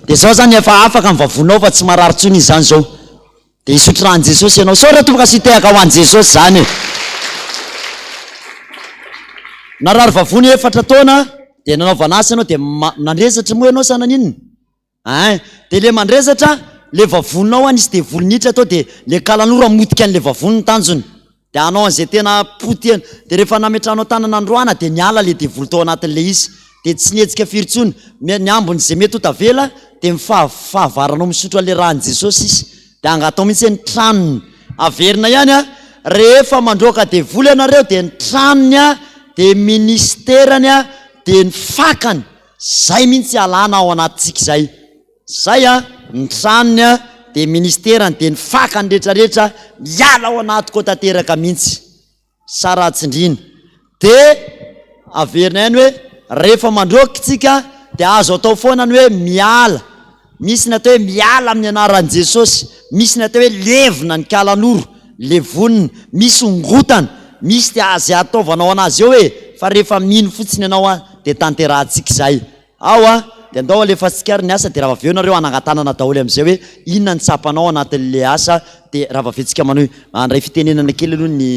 Speaker 1: de zao zany efa afaka mivavonao fa tsy marary tsony izy zany zao de isotro rahan Jesosy ianao sao raha tobaka sitehaka ho an Jesosy zany narary vavony efatra taona de nanaovana asa ianao de nandrezatra moa ianao sanan'inona de le mandrezatra le vavonao nisy de volonitra atao de le kalanora motika an'le vavony ny tanjony de anao an'izay tena potiana de rehefa nametranao tanana androana de niala le devoly tao anatin'le izy de tsy nietsika firitsony ny ambony zay mety ho tavela de mifahavavaranao misotro an'le rahan Jesosy izy de angatao mihitsy ny tranony averina ihany rehefa mandroaka devoly ianareo de ny tranony de ministerany de ny fakany zay mihitsy alana ao anatintsika zay ny tranony de ministerany de ny fakany rehetrarehetra miala ao anatiko tanteraka mihitsy sara tsindrina de averina ihany hoe rehefa mandroaka tsika de azo atao foana ny hoe miala misy ny atao hoe miala amin'ny anaran'i Jesosy, misy ny atao hoe levona ny kalan'oro, levonina, misy ngotana, misy dia azy ataovanao anazy eo hoe fa rehefa mino fotsiny ianao dia tanterahantsika izay. Ao dia andao alefa tsikary ny asa dia raha aveo nareo anangatanana daholo amin'izay hoe inona ny tsapanao anatin'le asa dia raha avetsika manohy andray fitenenana kely aloha ny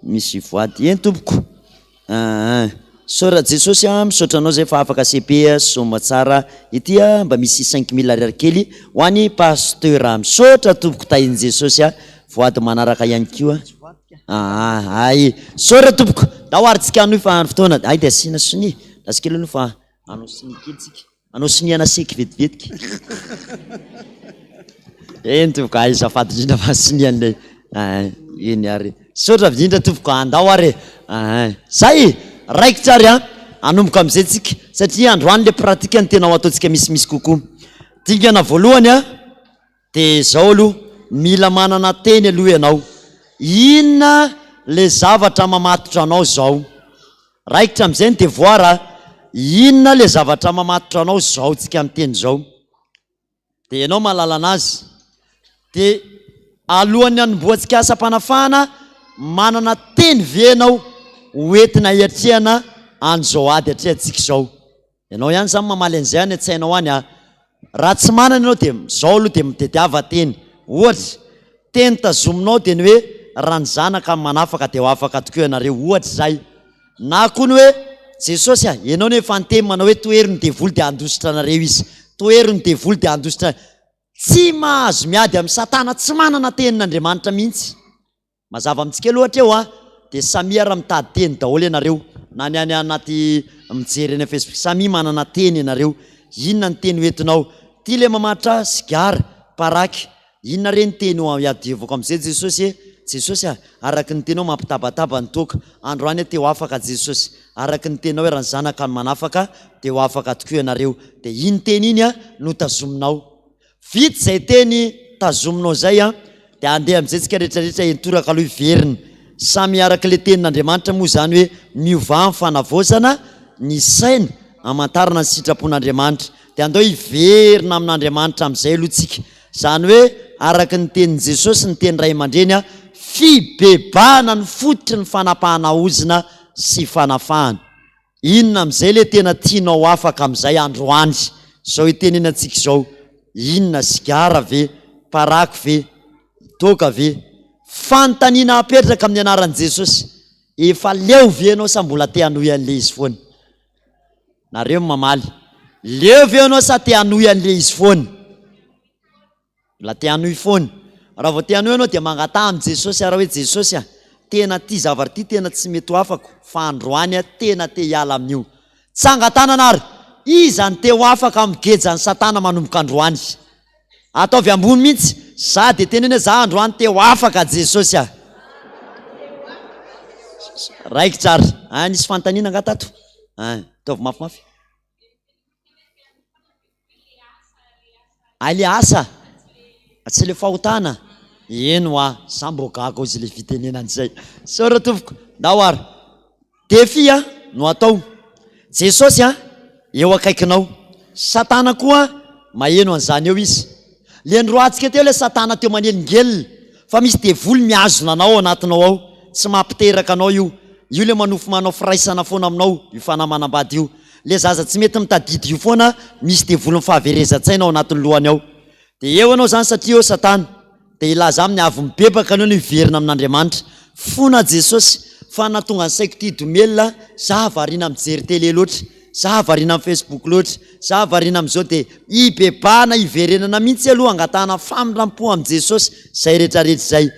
Speaker 1: misy voady eny tompoko. Saora Jesosy misaotra anao zay fa afaka CP soma tsara ity mba misy 5000 ariary kely ho an'ny pasteur. Misaotra tompoko tahin' Jesosy voady manaraka ihany koa. Saora tompoko dao aritsika anohy fa ny fotoana ay dia asina soni lasikely aloha fa anao sini kely tsika, anao siniana seky vetivetika. Eny tompoko ay zafady indrindra fa sinian'lay eny ary. Saotra vidindra tompoko andao ary zay raiky tsary anomboka amin'izay tsika satria androany le pratika ny tena ho ataontsika misimisy kokoa. Dingana voalohany dia zao aloha mila manana teny aloha ianao. Inona le zavatra mamatotra anao zao? Raikitra amin'izay ny devoir inona le zavatra mamatotra anao zao tsika amin'ny teny zao? Dia ianao mahalala anazy. Dia alohan'ny hanomboantsika asa-panafahana manana teny venao hoentina hiatrehana an'izao ady atrehantsika izao. Ianao ihany zany mamaly an'izay any an-tsainao any raha tsy manana ianao dia zao aloha dia mitetiava teny. Ohatra teny tazominao dia ny hoe raha ny zanaka manafaka dia ho afaka tokoa ianareo, ohatra zay. Na koa ny hoe Jesosy ianao ny efa nyteny manao hoe toero ny devoly dia handositra anareo izy, toero ny devoly dia handositra. Tsy mahazo miady amin'ny Satana, tsy manana tenin'Andriamanitra mihitsy. Mazava amintsika ohatra eo dia samy raha mitady teny daholo ianareo, na ny any anaty mijery eny Facebook, samy manana teny ianareo. Inona ny teny hoentinao? Ty le mamatra sigara, paraky, inona reny teny ho iadevako amin'izay Jesosy? Jesosy araky ny tenao mampitabataba ny toka, androany te ho afaka Jesosy. Araky ny tenao hoe raha ny zanaka ny manafaka dia ho afaka tokoa ianareo. Dia iny teny iny no tazominao. Vita zay teny tazominao zay dia andeha amin'izay tsika rehetrarehetra entoraka aloha iveriny. Samy araka le tenin'Andriamanitra moa zany hoe miova amin'ny fanavaozana ny saina amantarana ny sitrapon'Andriamanitra. Dia andao hiverina amin'Andriamanitra amin'izay aloha tsika. Zany hoe araky ny tenin' Jesosy ny teny ray aman-dreny fibebahana ny fototry ny fanapahana ozina sy fanafahana. Inona amin'izay le tena tianao afaka amin'izay androany? Zao itenena antsika izao. Inona? Sigara ve? Paraky ve? Toka ve? Fanontaniana apetraka amin'ny anaran'i Jesosy. Efa leo ve anao sa mbola te hanohy an'le izy foana? Nareo mamaly, leo ve anao sa te hanohy an'le izy foana? Mbola te hanohy foana. Raha vao te hanohy anao dia mangataha amin'i Jesosy raha hoe Jesosy tena ty zavatra ty tena tsy mety ho afako, fa androany tena te hiala amin'io. Tsy angatanana ary, iza ny te ho afaka amin'ny gejany Satana manomboka androany? Ataovy ambony mihitsy, za dia tenena za androany te ho afaka Jesosy raiky tsara. Nisy fanontaniana nga tato? Taovy mafimafy. Le asa tsy le fahotana. Eno sambo gaga izy le fitenenan'izay. Saora tompoko ndao ary defia no atao. Jesosy eo akaikinao, Satana koa maheno an'izany eo izy. Le ndroatsika teo le Satana teo manelingelina fa misy devoly miazona anao anatinao ao, tsy mampiteraka anao io le manofo manao firaisana foana aminao, io fanamanam-bady io. Le zaza tsy mety mitadidy io foana, misy devoly mifahaverezan-tsaina ao anatin'ny lohany ao. Dia eo anao zany satria eo Satana. Dia ilaza amin'ny avy mibebaka anao no hiverina amin'Andriamanitra. Fona Jesosy fa natonga ny saiko ty domelina, za variana mijery télé loatra, za variana amin'ny Facebook loatra, za variana amin'izao dia hibebahana hiverenana mihitsy aloha angatahana famindram-po amin'i Jesosy zay rehetrarehetra zay.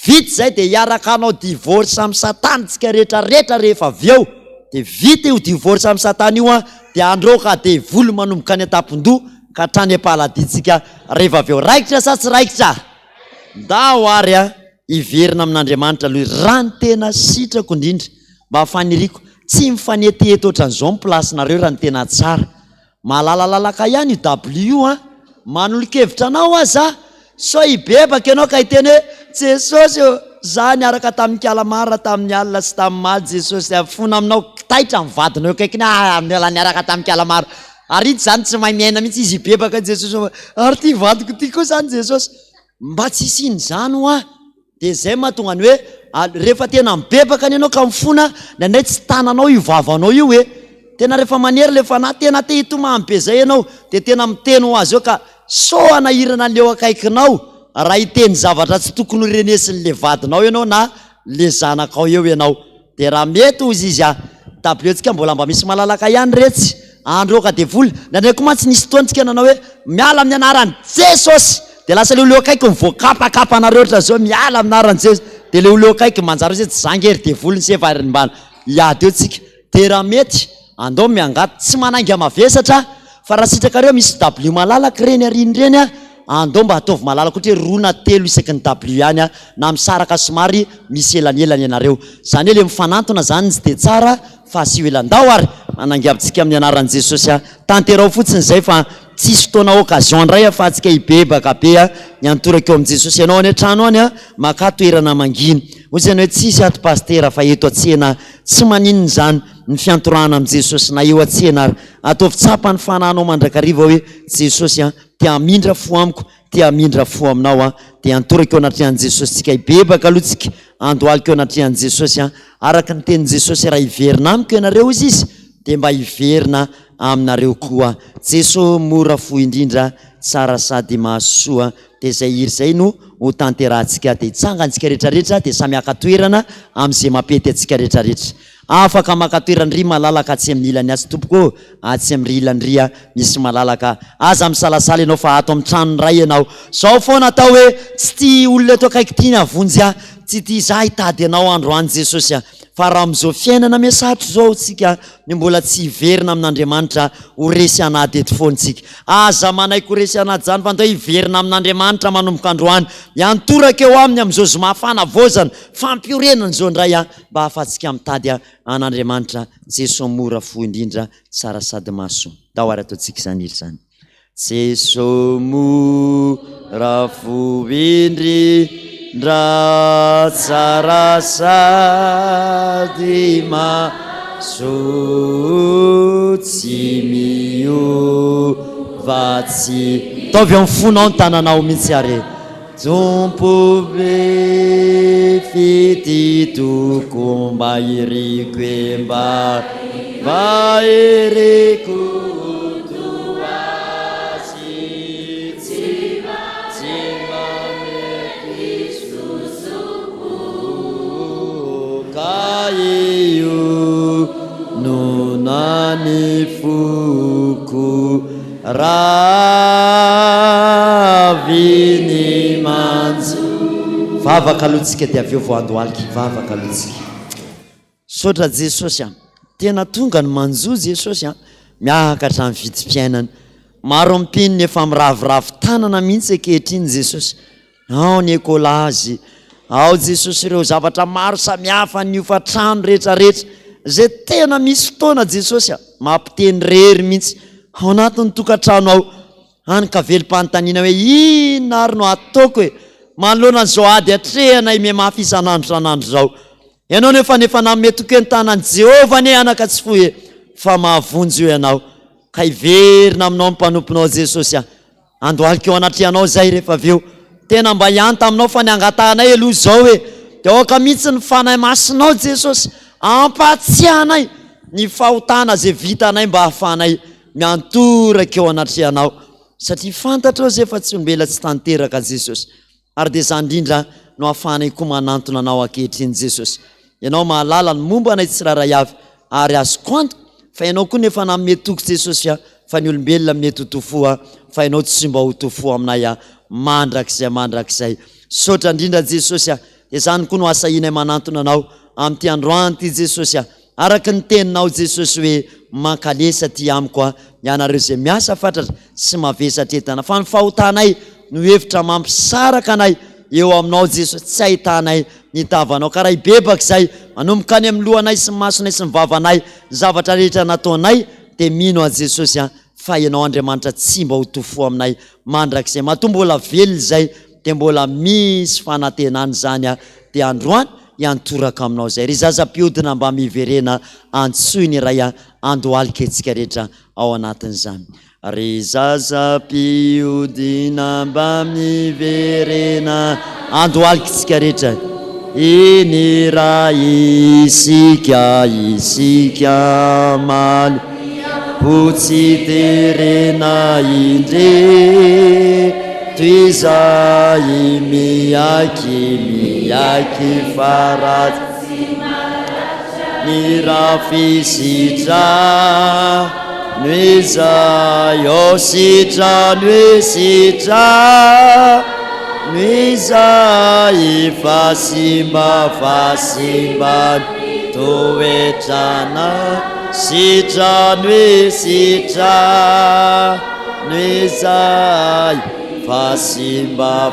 Speaker 1: Vita zay dia hiaraka anao divorce amin'ny Satana tsika rehetrarehetra rehefa avy eo. Dia vita io divorce amin'ny Satana io dia androka devoly manomboka any an-tampon-doha ka hatrany am-paladitsika rehefa avy eo. Raikitra sa tsy raikitra? Ndao ary hiverina amin'Andriamanitra aloha. Raha ny tena sitrako indrindra mba hafaniriko tsy mifanetihety ohatran'izao ny plasinareo raha ny tena tsara. Malalalalaka ihany io W manolo-kevitra anao aza so hibebaka ianao ka hiteny hoe Jesosy za niaraka tamin'ny kalamara, tamin'ny alina sy tamin'ny maly Jesosy fona aminao kitaitra mivadina eo akaikiny niaraka tamikalamaro ary ity zany tsy mahay miaina mihitsy izy bebaka Jesosy ary ty vadiko ty koa zany Jesosy mba tsy isiny zany ho de zay mahatonga ny hoe rehefa tena mibebaka ny anao ka mifona nandray tsy tananao io vavanao io hoe tena rehefa manery le fa na tena te hitomamy be zay ianao de tena miteny ho azy eo ka so anahirana leo akaikinao raha hiteny zavatra tsy tokony horenesin'le vadinao ianao na le zanakao eo ianao de raha mety ozy izy tableotsika mbola mba misy malalaka ihany retsy andro ka de voly nandraiky mantsy nisy fotoantsika nanao hoe miala amin'ny anaran'i Jesosy de lasa le oleo akaiky mivoakapakapa anareo ohatra zao miala amin'ny anaran'i Jesosy de le oleo akaiky manjary hoe tsy zangery de voly ny sevariny mbana iady eo tsika de raha mety andao miangaty tsy mananga mavesatra fa raha sitrakareo misy W malalaka reny arinireny andao mba ataovy malalaka ohatra hoe rona telo isaky ny W ihany na misaraka somary misy elanelany ianareo zany hoe le mifanantona zany tsy de tsara fa sy elandao ary manangiabytsika amin'ny anaran'i Jesosy tanterao fotsiny zay fa tsisy fotoana occasion ndray afahantsika hibebaka be niantoraka eo amin'i Jesosy ianao any trano any maka toerana manginy ozy any hoe tsisy ato pastera fa eto atsena tsy maninony zany ny fiantorana amin'i Jesosy na eo atsena ary ataovy tsapany fananao mandrakariva hoe Jesosy tia amindra fo amiko tia amindra fo aminao de antoraka eo anatrehan'i Jesosy tsika hibebaka aloha tsika andohalika eo anatrehan'i Jesosy araka ny tenin'i Jesosy raha hiverina amiko ianareo izy de mba hiverina aminareo koa Jesosy mora fo indrindra tsara sady mahasoa de zay iry zay no ho tanterahantsika de hitsangantsika rehetrarehetra de samy aka toerana am'izay mampety atsika rehetrarehetra afaka maka toerany ry malalaka atsy amin'ny ilany atsy tompoko atsy amin'ny ilany ry misy malalaka aza misalasala ianao fa ato amin'ny tranony ray ianao zao foana atao hoe tsy ty olona eto akaiky tiany avonjy tsy ty za hitady anao androany Jesosy fa raha am'izao fiainana miasatro zao tsika ny mbola tsy hiverina amin'Andriamanitra ho resy anady eto foantsika aza manaiky ho resy anady zany fa andao hiverina amin'Andriamanitra manomboka androany iantoraka eo aminy am'izao zo mafana vozana fampiorenany zao ndray mba hahafahantsika mitady an'Andriamanitra Jesosy mora fo indrindra tsara sady mahasoa da hoary ataontsika zany iry zany Jesosy mora fo indrindra tsara sady mahasoa tsy miova tsy taovy amin'ny fonao ny tananao mihitsy are tompo be fity toko mba iriko e mba iriko io nonany fuku raviny manjo vavaka alotsika de aveo voandohaliky vavaka alotsika sotra Jesosy tena tonga ny manjo Jesosy miakatra amin'ny vidim-piainana maro ampininy efa miravoravo tanana mihitsy ankehitriny Jesosy ao ny ekolazy ao Jesosy ireo zavatra maro samihafa ny ofatrano rehetrarehetra zay tena misy fotoana Jesosy mampiteny rery mihitsy ao anatin'ny tokantrano ao any ka velom-panontaniana hoe inona ary no ataoko hoe manoloana an'izao ady atrehanay me mafy isan'andro san'andro zao ianao nefa nanome tokeny tanan'i Jehova ne anaka tsy foy fa mahavonjy eo ianao ka hiverina aminao mpanomponao Jesosy andohalika eo anatrehanao zay rehefa aveo tena mba hianta aminao fa niangatanay aloha zao hoe de aoka mihitsy ny fanahy masinao Jesosy ampatsiahanay ny fahotana zay vitanay mba hahafanay miantoraka eo anatrehanao satria fantatrao zay fa tsy ombela tsy tanteraka Jesosy ary de zany indrindra no hahafanay koa manantona anao ankehitriny Jesosy ianao mahalala ny momba anay tsiraray avy ary azoko anto fa ianao koa nefa nanome toko Jesosy fa ny olombelona mety ho tofoa fa ianao tsy mba ho tofoa aminay mandrakizay sotra indrindra Jesosy de zany koa no asahinay manantona anao amin'ty androany ty Jesosy araka ny teninao Jesosy hoe mankalesa ty amiko ianareo zay miasa fatratra sy mavesatra entana fa ny fahotanay no hevitra mampisaraka anay eo aminao Jesosy tsy ahitanay nitavanao ka raha hibebaka zay manomboka any amin'ny lohanay sy masonay sy mivavanay zavatra rehetra nataonay de mino a Jesosy fa ianao Andriamanitra tsy mba ho tofo aminay mandrakizay mato mbola velona zay de mbola misy fanantenany zany de androany iantoraka aminao zay. Ry zaza-piodina mba miverena antsoiny ray andohalika etsika rehetra ao anatin'izany. Ry zaza-piodina mba miverena andohalika etsika rehetra. Iny ra isika maly ho tsy terena indre toy izay miaiky faratsy ny ra fisitra noe zay sitra noe sitra noe zay fasimba toetrana sitra noe sitra noe zay fasimba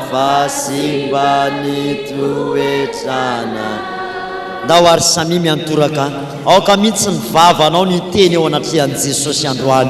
Speaker 1: ny toetrana. Ndao ary samy miantoraka aoka mihitsy ny vavanao ny teny eo anatrehan'i Jesosy androany.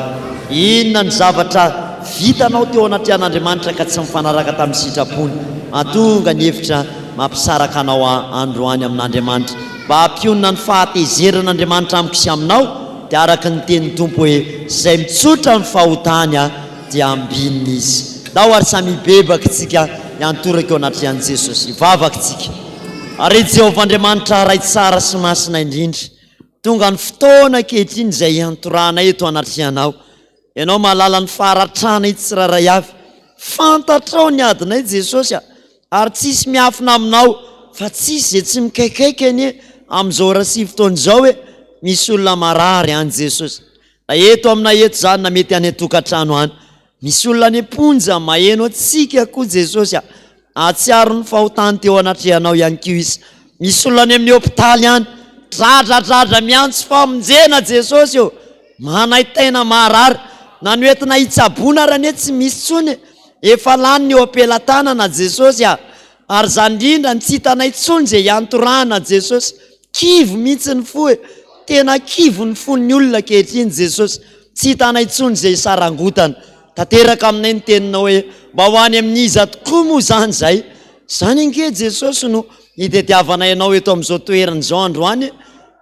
Speaker 1: Inona ny zavatra vitanao teo anatrehan'Andriamanitra ka tsy mifanaraka tamin'ny sitrapony, mahatonga ny hevitra mampisaraka anao androany amin'Andriamanitra. Mba hampionona ny fahatezerin'Andriamanitra amiko sy aminao dia araka ny tenin'ny Tompo hoe izay mitsotra ny fahotany dia ambinina izy. Ndao ary samy bebaka tsika iantoraka eo anatrehan'i Jesosy, vavaka tsika. Ary Jehovah Andriamanitra ray tsara sy masina indrindra, tonga ny fotoana ankehitriny izay iantoranay eto anatrehanao. Ianao mahalala ny faharatrana tsiraray avy, fantatrao ny adinay Jesosy ary tsisy miafina aminao fa tsisy zay tsy mikaikaiky anie amin'izao raha sy fotoana izao hoe misy olona marary any Jesosy. Na eto amina eto zany na mety any tokantrano any, misy olona any amponja maheno atsika koa Jesosy atsiaro ny fahotany teo anatrehanao ihany koa izy. Misy olona any amin'ny hôpitaly any dradradratra miantso famonjena Jesosy eo, manay tena marary na noentina hitsabona raha ne tsy misy tsony efa lany ny opelantanana Jesosy ary zany indrindra tsy hitanay tsony zay iantorana Jesosy. Kivo mihitsy ny fo tena kivo ny fon'ny olona kehitriny Jesosy, tsy hitanay tsony zay sarangotana. Tanteraka aminay ny teninao hoe mba ho any amin'iza tokoa moa zany zay. Zany inge Jesosy no hitetiavanay ianao eto amin'izao toerana izao androany.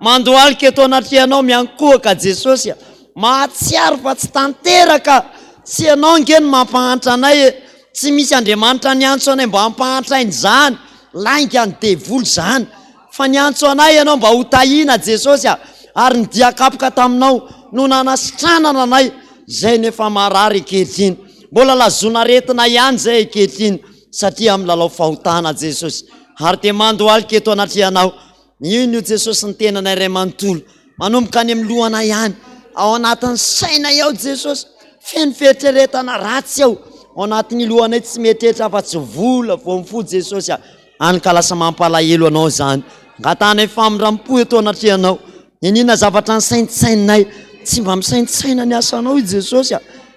Speaker 1: Mandohalika eto anatrehanao miankohaka Jesosy, mahatsiaro fa tsy tanteraka. Tsy ianao nge ny mampahantra anay, tsy misy Andriamanitra niantso anay mba hampahantrainy zany, lainga ny devoly zany, fa niantso anay ianao mba ho tahina Jesosy ary nidiakapoka taminao no nanasitranana anay. Zay nefa marary ankehitriny, mbola lazona retina ihany zay ankehitriny satria amin'ny lalao fahotana Jesosy. Ary dia mandohalika eto anatrehanao, ino io Jesosy ny tenanay ray manontolo, manomboka any amin'ny lohana ihany, ao anatin'ny saina eo Jesosy, feno fieritreretana ratsy eo, ao anatin'ny lohanay tsy mietrehitra afa-tsy vola vao mifo Jesosy anka lasa mampalahelo anao zany. Ngatanay famindram-po eto anatrehanao, inona zavatra ny saintsainay tsy mba misaintsaina ny asanao i Jesosy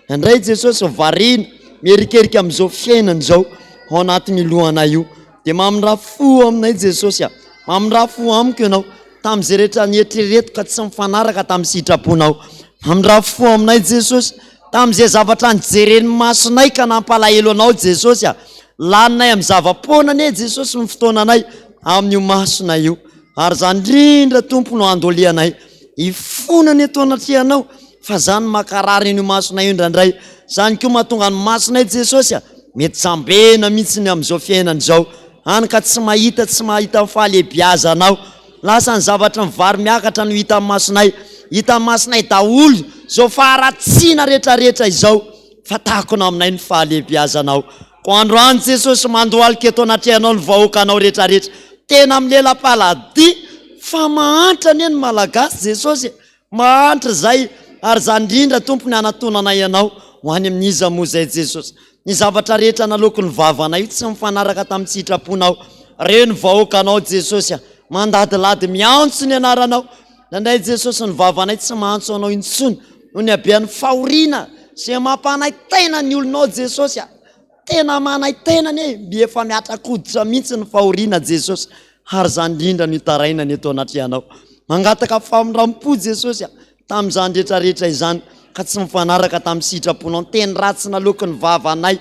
Speaker 1: indray Jesosy variana mierikerika amin'izao fiainana izao ao anatin'ny lohana io. Dia mamindra fo aminay Jesosy mamindra fo amiko ianao tamin'izay rehetra nietrereto ka tsy mifanaraka tamin'ny sitraponao. Mamindra fo aminay Jesosy tamin'izay zavatra nijereny masonay ka nampalahelo anao Jesosy laninay amin'ny zava-poanany Jesosy ny fotoananay amin'io masona io. Ary zany indrindra Tompo no andolianay ifonany eto anatrehanao, fa zany makarary io masonay io indrandray. Zany koa mahatonga ny masonay Jesosy mety sambena mihitsy ny amin'izao fiainana izao, any ka tsy mahita fahalebiazanao. Lasa ny zavatra ny vary miakatra no hita amin'ny masonay, hita amin'ny masonay daholo zao faharatsiana rehetrarehetra izao, fa takonao aminay ny fahalebiazanao. Ko androany Jesosy mandohalika eto anatrehanao ny vahoakanao rehetrarehetra, tena amin'ny lela-palady fa mahantra anie ny malagasy Jesosy, mahantra zay. Ary zany indrindra Tompo ny anatonanay ianao ho any amin'iza moa zay Jesosy. Ny zavatra rehetra naloko ny vavanay io tsy mifanaraka tamin'ny sitraponao, reo ny vahoakanao Jesosy mandadilady miantso ny anaranao. Nandray Jesosy ny vavanay tsy mahantso anao intsony no ny abean'ny fahoriana zay mampanay tena ny olonao Jesosy, tena manay tenany efa miatrakoditra mihitsy ny fahoriana Jesosy. Ary zany indrindra no hitaraina ny eto anatrehanao, mangataka famindram-po Jesosy tamin'izany rehetrarehetra izany ka tsy mifanaraka tamin'ny sitraponao. Ny teny ratsy naloko ny vavanay,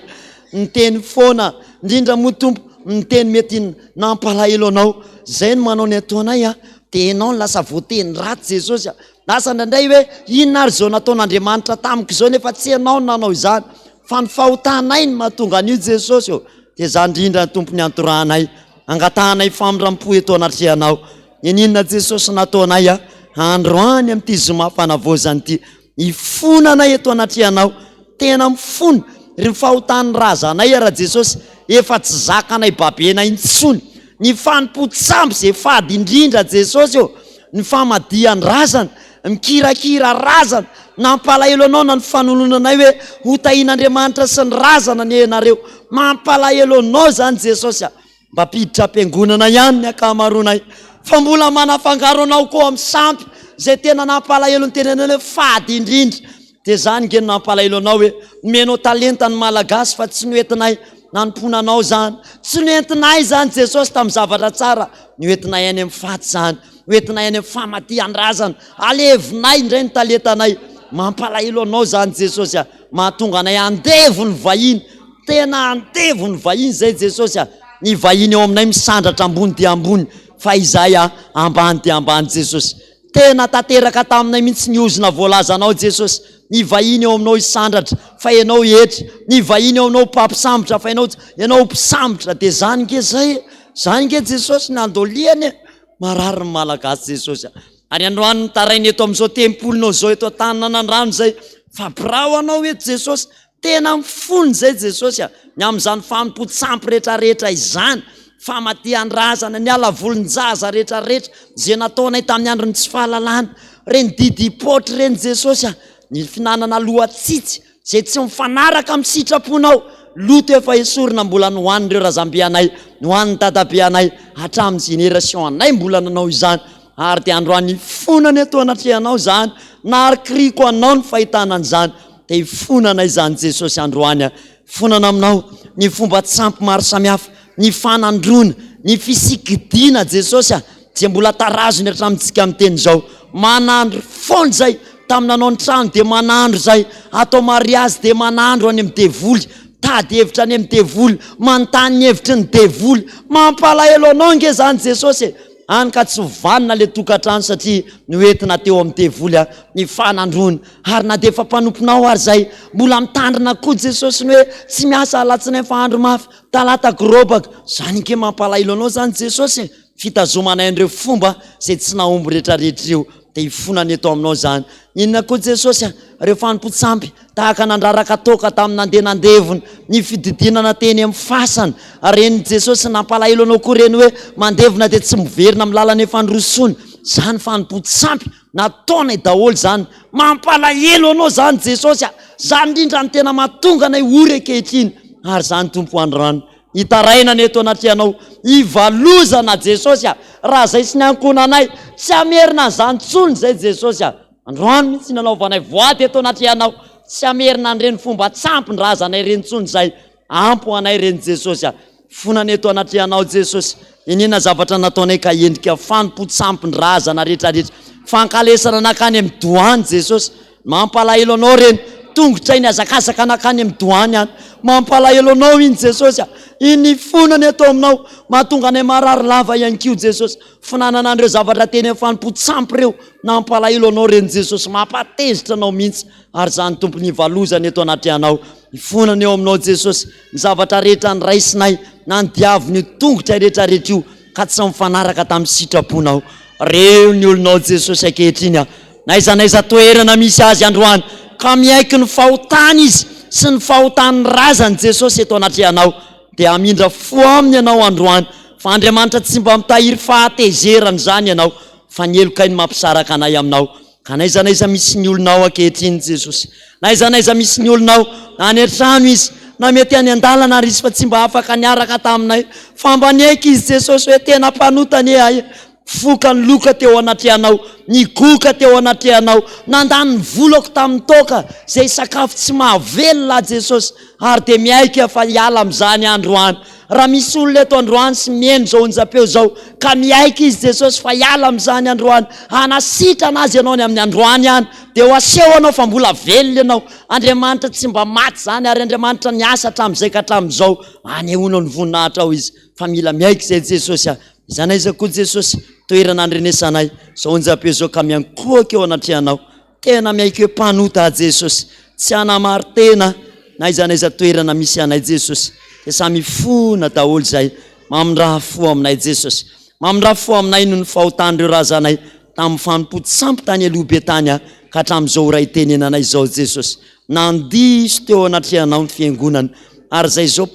Speaker 1: ny teny foana indrindra moa Tompo miteny mety nampalahelo anao. Zay no manao ny ataonay a, de enao ny lasa voateny raty Jesosy a. Lasa ndraindray hoe inona ary zao nataon'Andriamanitra tamiko zao nefa tsy enao no nanao izany, fa ny fahotanay no mahatonga an'io Jesosy eo. De za indrindra ny tompony antoranay, angatahanay famirampo eto anatrehanao. Inona Jesosy nataonay a, androany amin'ity zoma fanavozany ity, ifonanay eto anatrehanao, tena mifony ry fahotany razanay raha Jesosy, efa tsy zakanay babenay intsony. Ny fanompo-tsamby zay fady indrindra Jesosy eo, ny famadiany razana, mikirakira razana, nampalahelo anao na ny fanolonanay hoe hotahin'Andriamanitra sy ny razana ny enareo. Mampalahelo anao zany Jesosy a, mba piditra ampiangonana ihany ny akamaronay, fa mbola manafangaro anao koa amin'ny sampy zay tena nampalahelo ny tenenany hoe fady indrindra. De zany nge nampalahelo anao hoe menao talenta ny malagasy fa tsy noentinay nanomponanao zany, tsy noentinay zany Jesosy tamin'ny zavatra tsara, noentinay any amin'ny faty zany, noentinay any amin'ny famatiany razana, alevinay indray ny talentanay. Mampalahelo anao zany Jesosy a, mahatonga anay andevo ny vahiny, tena andevo ny vahiny zay Jesosy a. Ny vahiny eo aminay misandratra ambony dia ambony, fa izay a ambany dia ambany Jesosy. Tena tanteraka taminay mihitsy ny ozona voalazanao Jesosy. Ny vahiny eo aminao isandratra fa ianao etra, ny vahiny eo aminao mpampisambotra fa ianao mpisambotra. De zany nge zay, zany nge Jesosy ny andoliany, marary ny malagasy Jesosy. Ary androany mitarainy eto amin'izao tempolinao zao eto Tananandrano zay, fa birao anao eto Jesosy, tena mifony zay Jesosy a, ny amin'izany fanompo-tsampy rehetrarehetra izany, famatiany razana, ny alavolon-jaza rehetrarehetra zay nataonay tamin'ny andro ny tsy fahalalana, reny didipotra reny Jesosy a, ny finanana lohatsitsy zay tsy mifanaraka amin'ny sitraponao, loto efa esorina mbola nohan'ireo razambianay, nohan'ny dadabeanay, hatramin'ny génération anay mbola nanao izany. Ary de androany ifonana eto anatrehanao zany, na ary kriko anao ny fahitanan'izany, de ifonanay zany Jesosy androany a. Fonana aminao ny fomba tsampy maro samihafa, ny fanandrona, ny fisikidina Jesosy a, zay mbola tarazony hatramintsika amin'ny teny zao. Manandro foana zay, taminanao ny trano de manandro zay, atao mariazy de manandro any amin'ny devoly, tady hevitra any amin'ny devoly, manontany ny hevitry ny devoly. Mampalahelo anao nge zany Jesosy, any ka tsy vanina le tokantrano satria noentina teo amin'ny devoly a, ny fanandrona. Ary na de efa mpanomponao ary zay, mbola mitandrina koa Jesosy ny hoe tsy miasa alatsinainy fa andro mafy, talata gorobaka. Zany nke mampalahelo anao zany Jesosy, fitazomanay an'ireo fomba zay tsy nahomby rehetrarehetra io, de ifonany eto aminao zany. Inona koa Jesosy a, reo fanompo-tsampy tahaka nandraraka toka tamin'ny nandenandevona, ny fididinana teny amin'ny fasana, reny Jesosy nampalahelo anao koa reny hoe mandevona de tsy miverina amin'ny lalany fandrosony. Zany fanompo-tsampy nataonay daholo zany, mampalahelo anao zany Jesosy a, zany indrindra ny tena mahatonga anay ory ankehitriny. Ary zany Tompo androany, hitaraina eto anatrehanao, ivalozana Jesosy a, raha zay sy ny ankonanay tsy amerina an'izany tsony zay Jesosy a. Androany mihitsy nanaovanay voaty eto anatrehanao, tsy amerina an'ireny fomba tsampy ny razanay reny tsony zay, ampo anay reny Jesosy a. Fonana eto anatrehanao Jesosy, inona zavatra nataonay ka endrika fanompo-tsampy ny razana rehetrarehetra, fankalesana nakany amin'ny doany Jesosy. Mampalahelo anao reny, tongotra iny azakazaka nakany amin'ny doany any, mampalahelo anao iny Jesosy a. Iny fonana eto aminao, mahatonga anay marary lava ihany kio Jesosy. Finanana an'ireo zavatra teny amin'ny fanompo-tsampy reo, nampalahelo anao reny Jesosy, mampatezitra anao mihitsy. Ary zany tompony ivalozana eto anatrehanao, ifonana eo aminao Jesosy, ny zavatra rehetra ny raisinay, na ny diaviny tongotra rehetrarehetra io, ka tsy mifanaraka tamin'ny sitraponao. Reo ny olonao Jesosy ankehitriny a, naizanaiza toerana misy azy androany, ka miaiky ny fahotany izy sy ny fahotany razany Jesosy eto anatrehanao, de amindra fo aminy ianao androany. Fa Andriamanitra tsy mba mitahiry fahatezerany zany ianao, fa ny helokainy mampisaraka anay aminao. Ka naizanaiza misy ny olonao ankehitriny Jesosy, naizanaiza misy ny olonao any an-trano izy, na mety any an-dalana ary izy fa tsy mba afaka niaraka taminay, fa mba niaiky izy Jesosy hoe tena mpanotany ahy, foka ny loka teo anatrehanao, ny goka teo anatrehanao, nandany ny volako tamin'ny toka zay sakafo tsy mahavelona Jesosy. Ary de miaiky fa hiala amin'izany androany. Raha misy olona eto androany sy mihaino zao onjam-peo zao, ka miaiky izy Jesosy fa hiala amin'izany androany, hanasitrana azy ianao ny amin'ny androany any, de ho aseho anao fa mbola velona ianao, Andriamanitra tsy mba maty zany ary Andriamanitra niasa hatramin'izay ka hatramin'izao anehoana ny voninahitra ao izy fa mila miaiky zay Jesosy izany aiza koa Jesosy toerana andrenesanay zao onjam-peo zao ka miankohaka eo anatrehanao tena miaiky hoe mpanota Jesosy tsy anamary tena na izanaiza toerana misy anay Jesosy dia samy fona daholo zay mamindraha fo aminay Jesosy mamindraha fo aminay no ny fahotan'ireo razanay tamin'ny fanompo-tsampy tany aloha be tany ka hatramin'izao ray tenenanay zao Jesosy nandiso teo anatrehanao ny fiangonana ary zay zao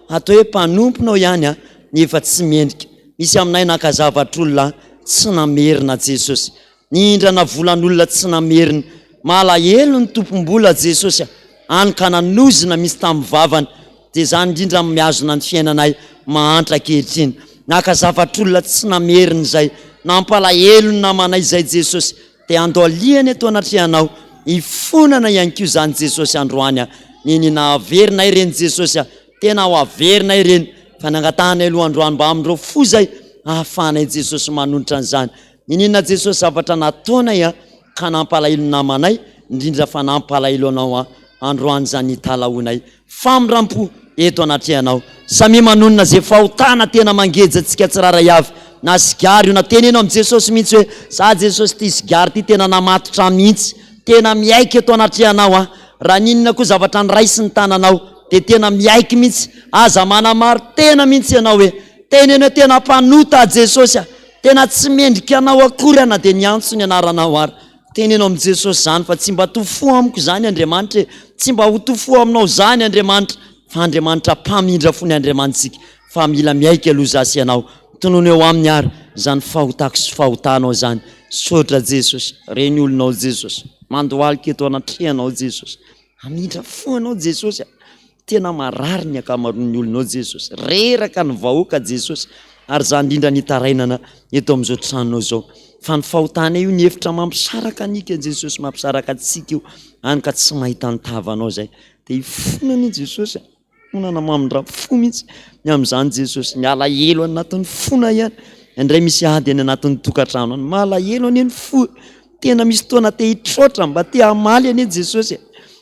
Speaker 1: atao hoe mpanomponao ihany nefa tsy mendrika misy aminay nakazavatr'olona tsy namerina Jesosy nindrana volan'olona tsy namerina malahelo ny tompom-bola Jesosy anyka nanozina misy tamin'ny vavany dia zany indrindra miazona ny fiainanay mahantra ankehitriny nakazavatr'olona tsy namerina zay nampalahelo ny namanay zay Jesosy dia andoliany eto anatrehanao ifonana ihany koa zany Jesosy androany ninina averina ireny Jesosy tena ho averina ireny fa nangatahana aloha androany mba amindreo fo zay ahafahanay Jesosy manonitra an'izany ninina Jesosy zavatra nataonay ka nampalahelo ny namanay indrindra fa nampalahelo anao androany zany hitalaonay famindrampo eto anatrehanao samy manonona zay fahotana tena mangejantsika tsiraray avy na sigary io na tenenao am Jesosy mihitsy hoe za Jesosy ty sigary ty tena namatotra mihitsy tena miaiky eto anatrehanao raha ninona koa zavatra ny raisy ny tananao dia tena miaiky mihitsy aza manamary tena mihitsy ianao hoe teneny hoe tena mpanota Jesosy tena tsy mendrika anao akory na dia niantso ny anaranao ary tenenao am Jesosy zany fa tsy mba tofo amiko zany Andriamanitra tsy mba ho tofo aminao zany Andriamanitra fa Andriamanitra mpamindra fony Andriamanitsika fa mila miaiky aloha zasy ianao tonono eo amin'ny ary zany fahotako sy fahotanao zany sotra Jesosy reny olonao Jesosy mandohalika eto anatrehanao Jesosy amindra fo anao Jesosy tena marary ny akamaroan'ny olonao Jesosy reraka ny vahoaka Jesosy ary zany indrindra nitarainana eto amin'izao tranonao zao fa ny fahotana io ny hevitra mampisaraka anika Jesosy mampisaraka atsika io any ka tsy mahita ny tavanao zay dia ifonany Jesosy fonana mamindra fo mihitsy ny amin'izany Jesosy ny alahelo anatin'ny fona ihany indray misy ady any anatin'ny tokantrano any malahelo any eny fo tena misy fotoana te hitrotra mba te hamaly any Jesosy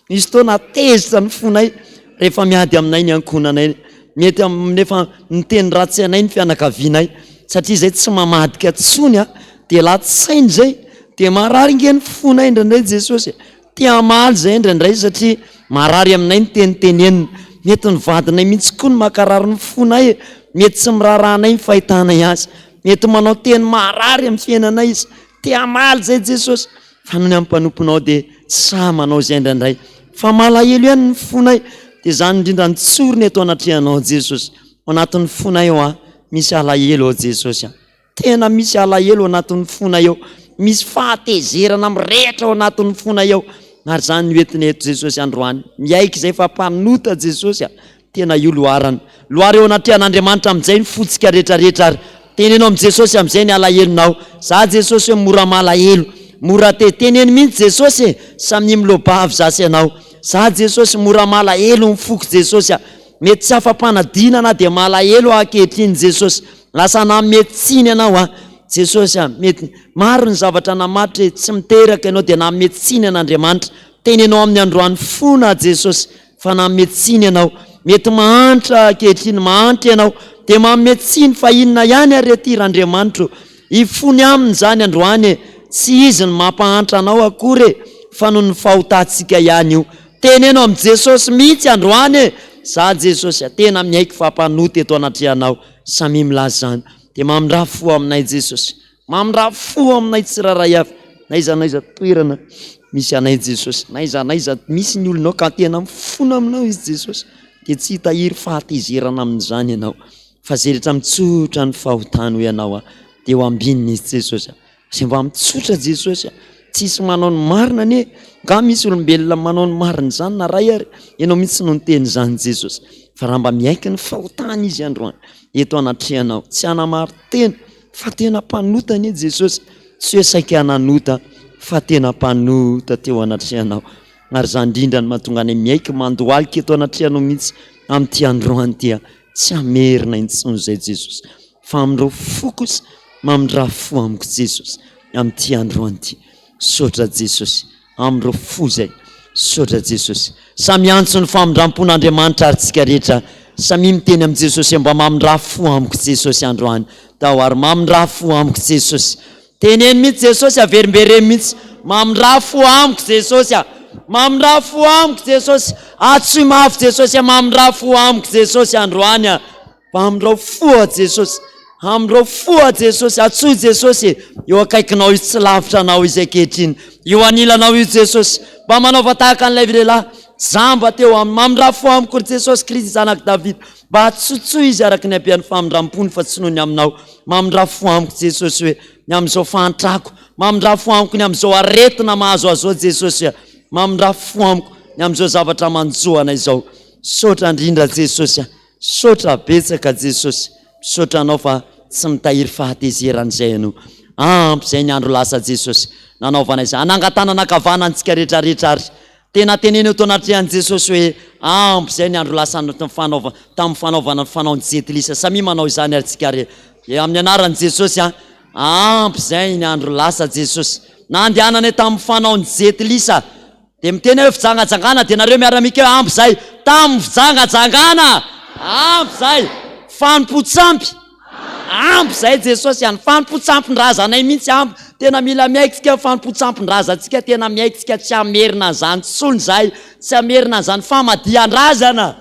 Speaker 1: misy fotoana tezitra ny fonay rehefa miady aminay ny ankonanay mety nefa miteny ratsy anay ny fianakavianay satria zay tsy mamadika tsony dia latsainy zay dia marary ingeny fonay indraindray Jesosy te hamaly zay indraindray satria marary aminay ny tenitenenina mety ny vadinay mihitsy koa ny makarary ny fonay mety tsy mirarahanay ny fahitanay azy mety manao teny marary amin'ny fiainanay izy te hamaly zay Jesosy fa noho ny amin'ny mpanomponao dia sa manao zay indraindray fa malahelo ihany ny fonay dia zany indrindra nitsorony eto anatrehanao Jesosy ao anatin'ny fonay eo misy alahelo ao Jesosy tena misy alahelo ao anatin'ny fonay eo misy fahatezerana mirehitra ao anatin'ny fonay eo ary zany hoentina eto Jesosy androany miaiky zay fa mpanota Jesosy tena io loharany loary eo anatrehan'Andriamanitra amin'izay ny fotsika rehetrarehetra ary tenenao am Jesosy amin'izay ny alahelonao za Jesosy hoe mora malahelo mora teneny mihitsy Jesosy samy milobavy zasy ianao za Jesosy mora malahelo mifoky Jesosy mety tsy afa-panadinana dia malahelo ankehitriny Jesosy lasa nametsiny ianao Jesosy mety maro ny zavatra namatra tsy miteraka ianao dia nametsiny an'Andriamanitra tenenao amin'ny androany fona Jesosy fa nametsiny ianao mety mahantra ankehitriny mahantra ianao dia mametsiny fa inona ihany ary atir'Andriamanitra ifony aminy zany androany tsy izy ny mampahantra anao akory fa noho ny fahotantsika ihany io tenenao am Jesosy mihitsy androany za Jesosy tena miaiky fampanota eto anatrehanao samy milaza zany dia mamindra fo aminay Jesosy mamindra fo aminay tsiraray avy na izanaiza toerana misy anay Jesosy na izanaiza misy ny olonao ka tena mifona aminao izy Jesosy dia tsy hitahiry fahatezerana amin'izany ianao fa zay rehetra mitsotra ny fahotana ho ianao dia ho ambininy izy Jesosy zay mba mitsotra Jesosy tsisy manao ny marina anie nga misy olombelona manao ny marina zany na ray ary ianao mihitsy no niteny zany Jesosy fa raha mba miaiky ny fahotana izy androany eto anatrehanao tsy hanamary tena fa tena mpanota anie Jesosy tsy hoe saika hananota fa tena mpanota teo anatrehanao ary zany indrindra ny mahatonga any miaiky mandohalika eto anatrehanao mihitsy amin'ity androany tia tsy hamerina intsony zay Jesosy fa amindreo fokosy mamindra fo amiko Jesosy amin'ity androany ity sotra Jesosy amindreo fo zay sotra Jesosy. Samy antso ny famindram-pon'Andriamanitra ary tsika rehetra. Samy miteny amin'ny Jesosy mba mamindra fo amiko Jesosy androany. Tahoary mamindra fo amiko Jesosy. Teneny mihitsy Jesosy averimbereny mihitsy. Mamindra fo amiko Jesosy. Mamindra fo amiko Jesosy. Atsoy mafy Jesosy mamindra fo amiko Jesosy androany. Mamindra fo Jesosy. Amindra fo Jesosy. Atsoy Jesosy. Eo akaikinao izy tsy lavitra anao izy ankehitriny. Eo anilanao io Jesosy. Mba manaova tahaka an'ilay lehilahy zamba teo amin'ny mamindra fo amiko Jesosy Kristy zanaky Davida. Mba hatsotsoy izy araky ny abeany famindram-pony fa tsy noho ny aminao. Mamindra fo amiko Jesosy hoe ny amin'izao fantrako. Mamindra fo amiko ny amin'izao aretina mahazo azo Jesosy. Mamindra fo amiko ny amin'izao zavatra manjoana izao. Sotra indrindra Jesosy. Sotra betsaka Jesosy. Sotra anao fa tsy mitahiry fahatezeran'izay ianao. Ampy izay ny andro lasa Jesosy. Nanaovana izay anangatanana kavanantsika rehetrarehetra ary. Tena teneny eto anatrehan'i Jesosy hoe ampy izay ny andro lasa tamin'ny fanaovana ny fanaon'ny jetilisa. Samy manao izany ary tsika re. Amin'ny anaran'i Jesosy ampy izay ny andro lasa Jesosy. Nandehanany tamin'ny fanaon'ny jetilisa. Dia miteny hoe fijangajangana dia nareo miaramika hoe ampy izay tamin'ny fijangajangana. Ampy izay fanompo-tsampy. Ampy izay Jesosy any fanompo-tsampin-drazanay mihitsy ampy. Tena mila miaikitsika fanompo-tsampin-drazantsika tena miaikitsika tsy hamerina an'izany tsony izay. Tsy hamerina an'izany famadihan-drazana.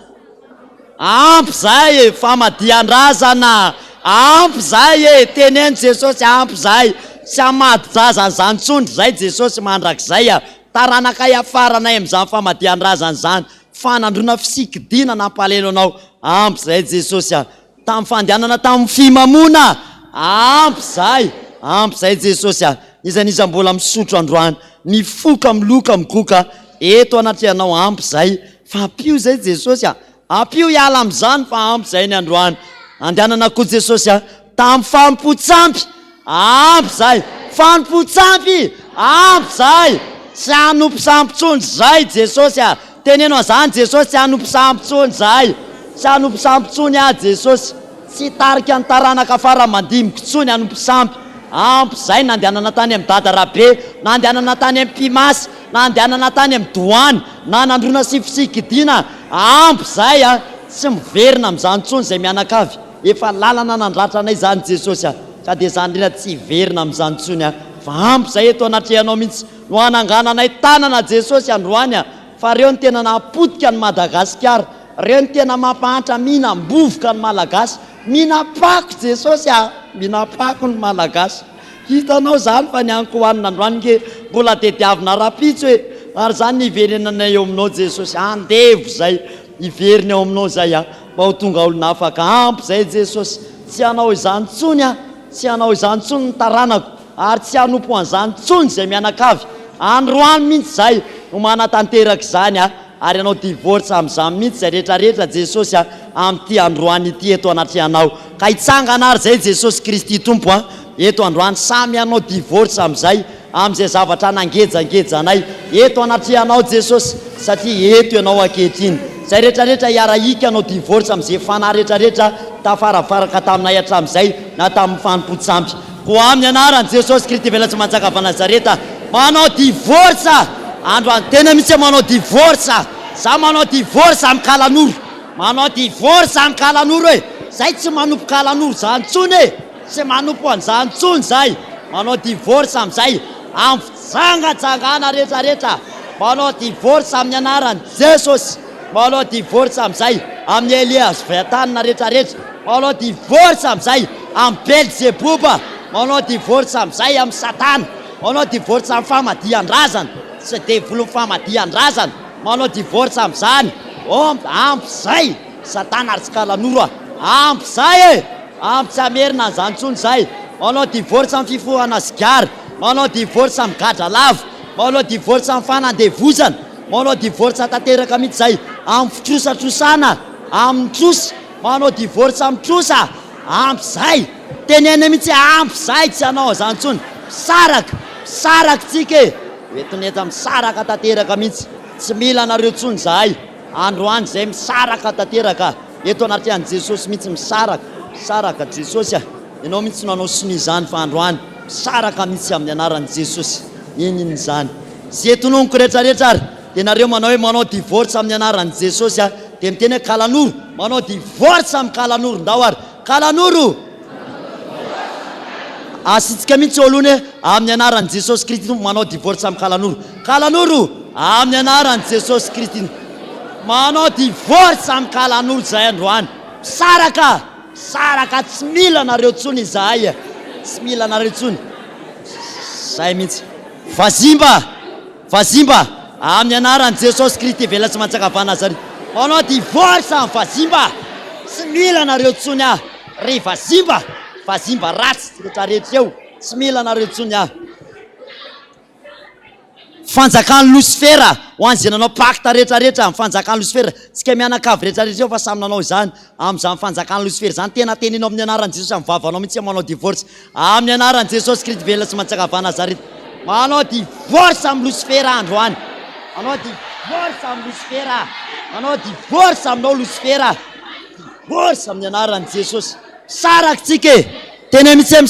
Speaker 1: Ampy izay famadihan-drazana. Ampy izay teneny Jesosy ampy izay. Tsy hamady-drazana izany tsony izay Jesosy mandrakizay. Taranakay afaranay amin'izany famadihan-drazana izany. Fanandrona fisikidina nampalelo anao. Ampy izay Jesosy tamin'ny fandehanana tamin'ny fimamona. Ampy izay. Ampy izay Jesosy izaniza mbola misotro androany. Mifoka miloka migoka. Eto anatrehanao ampy izay. Fa ampio izay Jesosy ampio hiala amin'izany fa ampy izay ny androany. Andehanana koa Jesosy tamin'ny fanompo-tsampy. Ampy izay. Fanompo-tsampy. Ampy izay. Tsy hanompo sampy-tsony izay Jesosy teneno an'izany Jesosy tsy hanompo sampy-tsony izay. Tsy hanompo sampy-tsony Jesosy. Tsy tarika ny taranaka afara mandimiko tsony hanompo sampy. Ampy izay nandehanana tany amin'ny Dadarabe, nandehanana tany amin'ny Pimasy, nandehanana tany amin'ny Doany, na nandrona sifisikidina. Ampy izay tsy miverina amin'izany tsony izay mianakavy. Efa lalana nandratra anay izany Jesosy ka dia izany indrindra tsy hiverina amin'izany tsony fa ampy izay eto anatrehanao mihitsy no hanangananay tanana Jesosy androany. Fa reo ny tena napotika ny Madagasikara. Reo ny tena mampahantra mihinam-bovoka ny Malagasy. Minapako Jesosy minapako ny Malagasy. Hitanao izany fa nianko hoanina androany ke mbola tediavina rapitsy hoe ary izany niverenanay eo aminao Jesosy. Andevo izay hiverina eo aminao izay mba ho tonga olona afaka. Ampy izay Jesosy. Tsy hanao izany tsony tsy hanao izany tsony ny taranako ary tsy hanompo an'izany tsony izay mianakavy. Androany mihitsy izay no manatanteraka izany ary anao divorce amin'izany mihitsy izay rehetrarehetra Jesosy amin'ity androany ity eto anatrehanao. Ka hitsangana ary izay Jesosy Kristy Tompo eto androany samy anao divorce amin'izay amin'izay zavatra nangejangejanay eto anatrehanao Jesosy satria eto ianao ankehitriny. Izay rehetrarehetra hiarahika anao divorce amin'izay fanahy rehetrarehetra tafarafaraka taminay hatramin'izay na tamin'ny fanompo-tsampy. Ko amin'ny anaran'i Jesosy Kristy vela tsy manjaka avy Nazareta manao divorce androany tena mihitsy manao divorce. Za manao divorce amin'ny kalan'oro. Manao divorce amin'ny kalan'oro hoe zay tsy manompo kalan'oro zany tsony tsy manompo an'izany tsony zay. Manao divorce amin'izay amin'ny fijangajangana rehetrarehetra. Manao divorce amin'ny anaran'i Jesosy. Manao divorce amin'izay amin'ny Elias Vetanina rehetrarehetra. Manao divorce amin'izay amin'ny Belzebouba. Manao divorce amin'izay amin'ny Satana. Manao divorce amin'ny famadihan-drazana. Tsy devolon'ny famadihan-drazana. Manao divorce amin'izany. Ampy izay Satana ary tsy kalan'oro ampy izay ampy tsy hamerina an'izany tsony izay. Manao divorce amin'ny fifohana sigara. Manao divorce amin'ny gadra lava. Manao divorce amin'ny fanandevozana. Manao divorce tanteraka mihitsy izay amin'ny fitrosatrosana amin'ny trosy. Manao divorce amin'ny trosa ampy izay. Tenena mihitsy ampy izay tsy hanao izany tsony. Saraka tsika etoneta misaraka tanteraka mihitsy. Tsy mila anareo tsony zahay. Androany izay misaraka tanteraka eto anatrehan'i Jesosy mihitsy misaraka Jesosy ianao mihitsy nanao sony izany fa androany misaraka mihitsy amin'ny anaran'i Jesosy. Iny izany. Zay tononoko rehetrarehetra ary dia nareo manao hoe manao divorce amin'ny anaran'i Jesosy dia miteny hoe kalanoro manao divorce amin'ny kalanoro ndao ary kalanoro asitsika mihitsy oloany hoe amin'ny anaran'i Jesosy Kristy manao divorce amin'ny kalanoro amin'ny anaran'i Jesosy Kristy manao divorce amin'ny kalanoro zay androany saraka tsy mila nareo tsony izahay tsy mila nareo tsony zay mihitsy vazimba amin'ny anaran'i Jesosy Kristy vela tsy mantsakavana zary manao divorce amin'ny vazimba tsy mila nareo tsony ry vazimba ratsy rehetrarehetra eo tsy mila nareo tsony fanjakan'ny Lucifera ho an'izay nanao pacte rehetrarehetra amin'ny fanjakan'ny Lucifera tsika mianakavy rehetrarehetra eo fa samy nanao izany amin'izany fanjakan'ny Lucifera zany tena tenenao amin'ny anaran'i Jesosy amin'ny vavanao mihitsy manao divorce amin'ny anaran'i Jesosy Kristy vela tsy mantsakavana zary manao divorce amin'ny Lucifera androany manao divorce amin'ny Lucifera manao divorce aminao Lucifera divorce amin'ny anaran'i Jesosy saraktsika tena mihitsy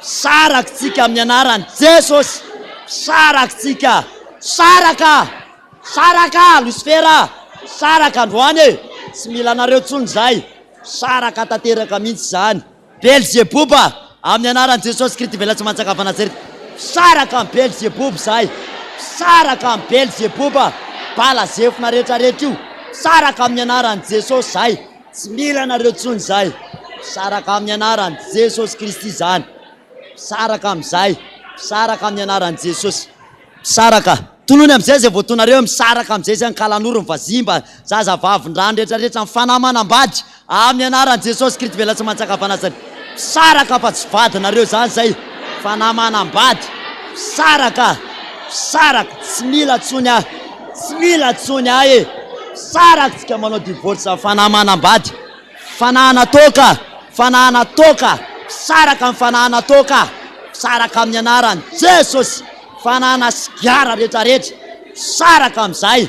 Speaker 1: saraktsika amin'ny anaran'i Jesosy saraktsika saraka Lucifera saraka androany tsy mila nareo tsony zay saraka tanteraka mihitsy zany Belzebuba amin'ny anaran'i Jesosy Kristy vela tsy mantsakavana zay saraka amin'ny Belzebuba zay saraka amin'ny Belzebuba balazefona rehetrarehetra io saraka amin'ny anaran'i Jesosy zay tsy mila nareo tsony zay saraka amin'ny anaran'i Jesosy Kristy zany saraka amin'izay saraka amin'ny anaran'i Jesosy saraka tonony amin'izay zay voatonareo misaraka amin'izay zany kalanoro ny vazimba zazavavin-drano rehetrarehetra amin'ny fanamanambady amin'ny anaran'i Jesosy Kristy vela tsy mantsakavana zany saraka fa tsy vadinareo zany zay fanamanambady saraka tsy mila tsony saraka tsika manao divorce fanamanambady fanahana toka saraka amin'ny fanahana toka saraka amin'ny anaran'i Jesosy fanahana sigara rehetrarehetra saraka amin'izay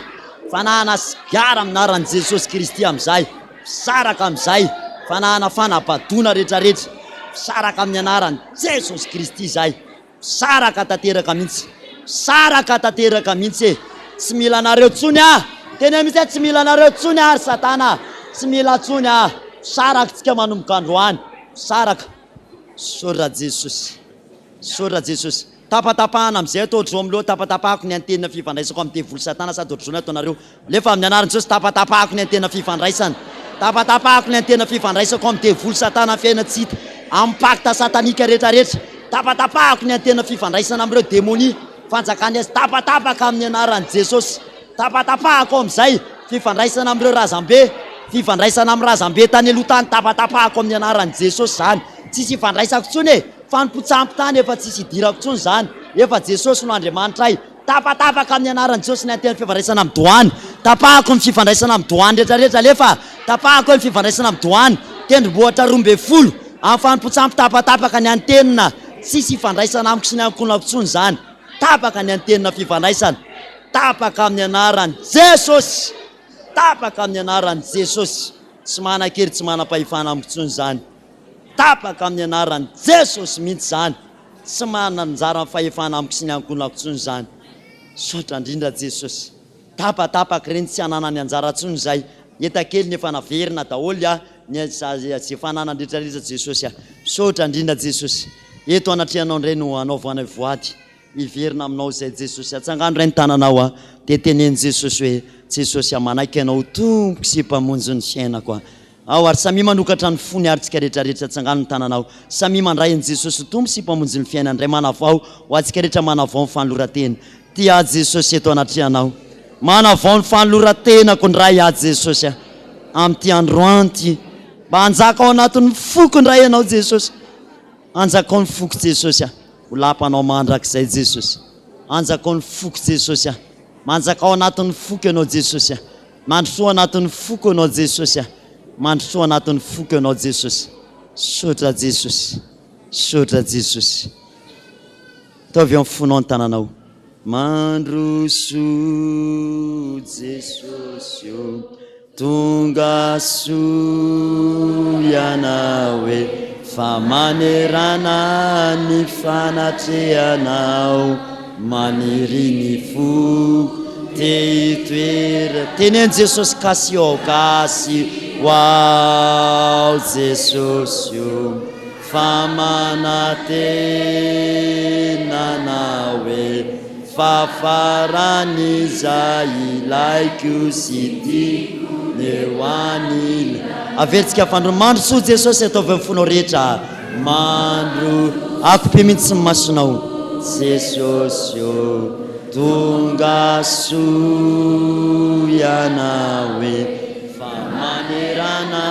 Speaker 1: fanahana sigara amin'ny anaran'i Jesosy Kristy amin'izay saraka amin'izay fanahana fanabadona rehetrarehetra saraka amin'ny anaran'i Jesosy Kristy zay saraka tanteraka mihitsy tsy mila nareo tsony tena mihitsy tsy mila nareo tsony ary satana tsy mila tsony saraka tsika manomboka androany saraka sora Jesosy tapatapahana amin'izay atao ohatr'izao amin'loha tapatapahako ny antenina fifandraisako amin'ny devoly satana sady ohatr'izao ny ataonareo lefa amin'ny anaran'i Jesosy tapatapahako ny antena fifandraisana tapatapahako ny antena fifandraisako amin'ny devoly satana fiaina tsy hita amin'ny pacte satanika rehetrarehetra tapatapahako ny antena fifandraisana amin'ireo démonie fanjakany azy tapatapaka amin'ny anaran'i Jesosy tapatapahako amin'izay fifandraisana amin'ireo razambe fifandraisana amin'ny razambe tany aloha tany tapatapahako amin'ny anaran'i Jesosy zany tsisy ifandraisako tsony fanompotsam-po tany efa tsisy idirako tsony zany efa Jesosy no Andriamanitra ay tapatapaka amin'ny anaran'i Jesosy ny antena fifandraisana amin'ny doany tapahako ny fifandraisana amin'ny doany rehetrarehetra lefa tapahako ny fifandraisana amin'ny doany tendrombohitra 12 amin'ny fanompotsam-po tapatapaka ny antenina tsisy ifandraisana amiko sy ny ankonako tsony zany tapaka ny antenina fifandraisana tapaka amin'ny anaran'i Jesosy tapaka amin'ny anaran'i Jesosy tsy manan-kery tsy manam-pahefana amiko tsony zany tapaka amin'ny anaran'i Jesosy mihitsy zany tsy mananjara fahefana amiko sy ny ankonako tsony zany sotra indrindra Jesosy tapatapaka reny tsy ananany anjara tsony zay etakely nefa naverina daholo ny fananany rehetrarehetra Jesosy sotra indrindra Jesosy eto anatrehanao indray no anaovana voady iverina aminao zay Jesosy atsangano ray ny tananao dia teneny Jesosy hoe Jesosy manaiky anao tompo sy mpamonjy ny fiainako ao ary samy manokatra ny fony ary tsika rehetrarehetra atsangano ny tananao samy mandray ny Jesosy tompo sy mpamonjy ny fiainana indray manavao ho atsika rehetra manavao ny fanoloratena tia Jesosy eto anatrehanao manavao ny fanoloratenako ndray Jesosy amin'ity androany ty mba anjaka ao anatin'ny foko ndray ianao Jesosy anjaka ao ny foko Jesosy ho lapanao mandrakizay Jesosy anjaka ao ny foko Jesosy manjaka ao anatin'ny foko ianao Jesosy mandrosoa anatin'ny foko ianao Jesosy mandrosoa anatin'ny foko ianao Jesosy sotra Jesosy taovy amin'ny fonao ny tananao mandroso Jesosy tonga soianao hoe fa manerana ny fanatrehanao maniry ny foko Teitoera teneny Jesosy kasio ao Jesosy io fa manantenana hoe fafarany izay ilaiko sy tiako eo anila. Averitsika fandromandro so Jesosy ataovy amin'ny fonao rehetra mandro akopy mihitsy ny masonao Jesosy io tonga soiana hoe fa manerana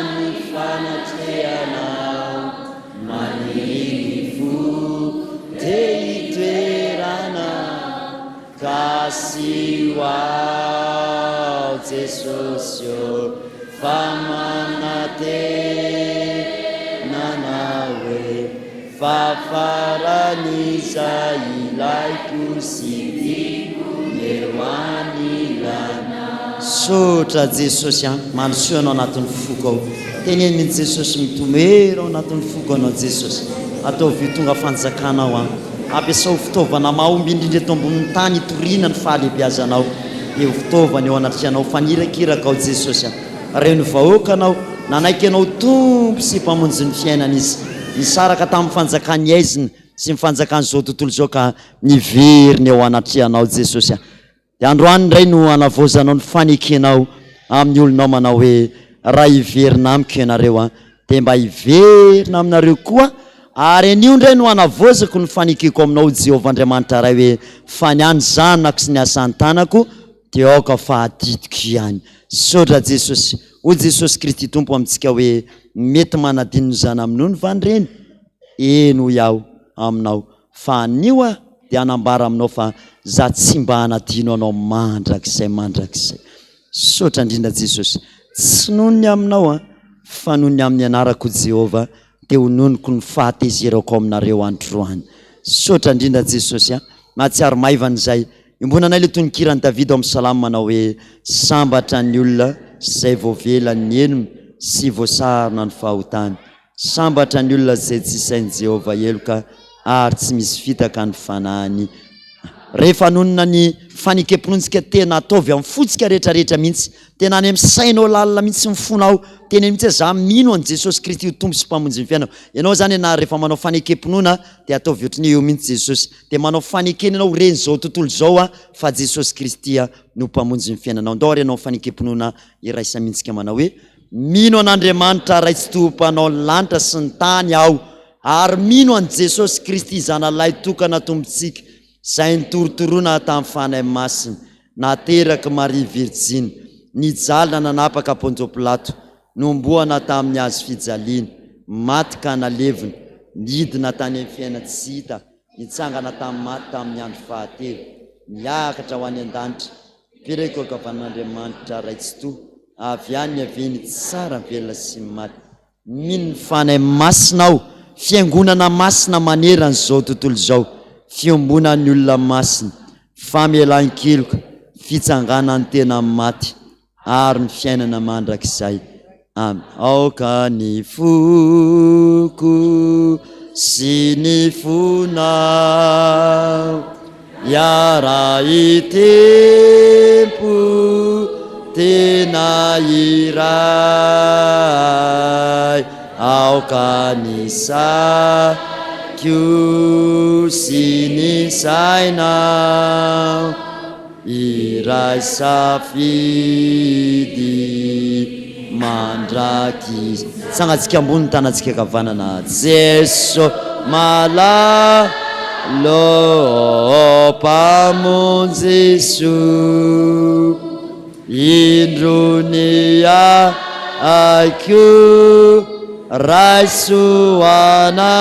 Speaker 1: ny fanatrehanao maniny fo te hitoerana kasy ao Jesosy io fa manantenana hoe fafarany izay ilaiko sy tiako eo anilana. Sotra Jesosy mandrosoa anao anatin'ny foko ao. Teneny mihitsy Jesosy mitomero ao anatin'ny foko anao Jesosy. Ataovy tonga fanjakanao ampiasao fitaovana mahomby indrindra eto ambonin'ny tany hitoriana ny fahalehibiazanao. Eo fitaovana eo anatrehanao fanirakiraka ao Jesosy. Reny vahoaka anao nanaiky anao tompo sy mpamonjy ny fiainana izy. Nisaraka tamin'ny fanjakany aizina sy ny fanjakany zao tontolo zao ka niveriny eo anatrehanao Jesosy. Dia androany indray no anavozanao ny fanekenao amin'ny olonao manao hoe raha hiverina amiko ianareo dia mba hiverina aminareo koa. Ary anio indray no anavozako ny fanekeko aminao Jehovah Andriamanitra ray hoe faniany zanako sy ny asan'ny tanako dia aoka fahadidiko ihany. Sotra Jesosy. O Jesosy Kristy tompo amintsika hoe mety manadino zana aminao ny vandreny eno iaho aminao fa anio dia anambara aminao fa za tsy mba anadino anao mandrakizay. Sotra indrindra Jesosy. Tsy nonony aminao fa nohony amin'ny anarako Jehovah dia hononiko ny fahatezerako aminareo androany. Sotra indrindra Jesosy. Mahatsiaro maivana izay imbonanay le tononkirany David amin'ny salamo manao hoe sambatra ny olona izay voavelany ny enony sy voasarona ny fahotany. Sambatra ny olona izay tsy sain'i Jehovah eloka ary tsy misy fitaka ny fanahiny. Rehefa nonona ny fanekempontsika tena ataovy amin'ny fotsika rehetrarehetra mihitsy. Tena any amin'ny sainao lalina mihitsy mifonao. Tena mihitsy za mino an Jesosy Kristy ho tompo sy mpamonjy ny fiainao. Ianao zany na rehefa manao fanekemponona dia ataovy ohatran'ny eo mihitsy Jesosy. Dia manao fanekena ianao reny zao tontolo zao fa Jesosy Kristy no mpamonjy ny fiainanao. Ndao ary ianao fanekemponona iraisa mihitsika manao hoe mino an'Andriamanitra ray tsy tompanao ny lanitra sy ny tany aho. Ary mino an Jesosy Kristy zanalahy tokana tompontsika izay nitorotoroana tamin'ny fanahy masina nateraka Maria Virjiny nijalina nanapaka Pôntio Pilato nomboana tamin'ny hazo fijaliana maty ka nalevina nidina tany amin'ny fiaina tsy hita nitsangana tamin'ny maty tamin'ny andro fahatelo niakatra ho any an-danitra pireko kavan'Andriamanitra ray tsy to avy any aveny tsara velona sy maty. Mino ny fanahy masina aho fiangonana masina maneran'izao tontolo zao. Fiombonan'ny olona masina famelan-keloka fitsanganany tena maty ary ny fiainana mandrakizay. Aoka ny foko sy ny fonao iara itempo tena iray. Aoka ny sakio sy ny sainao iray safidy mandraky. Sangatsika ambony tanatsika kavanana Jeso mala lo pamonjy Jesu indrony aiko raisoana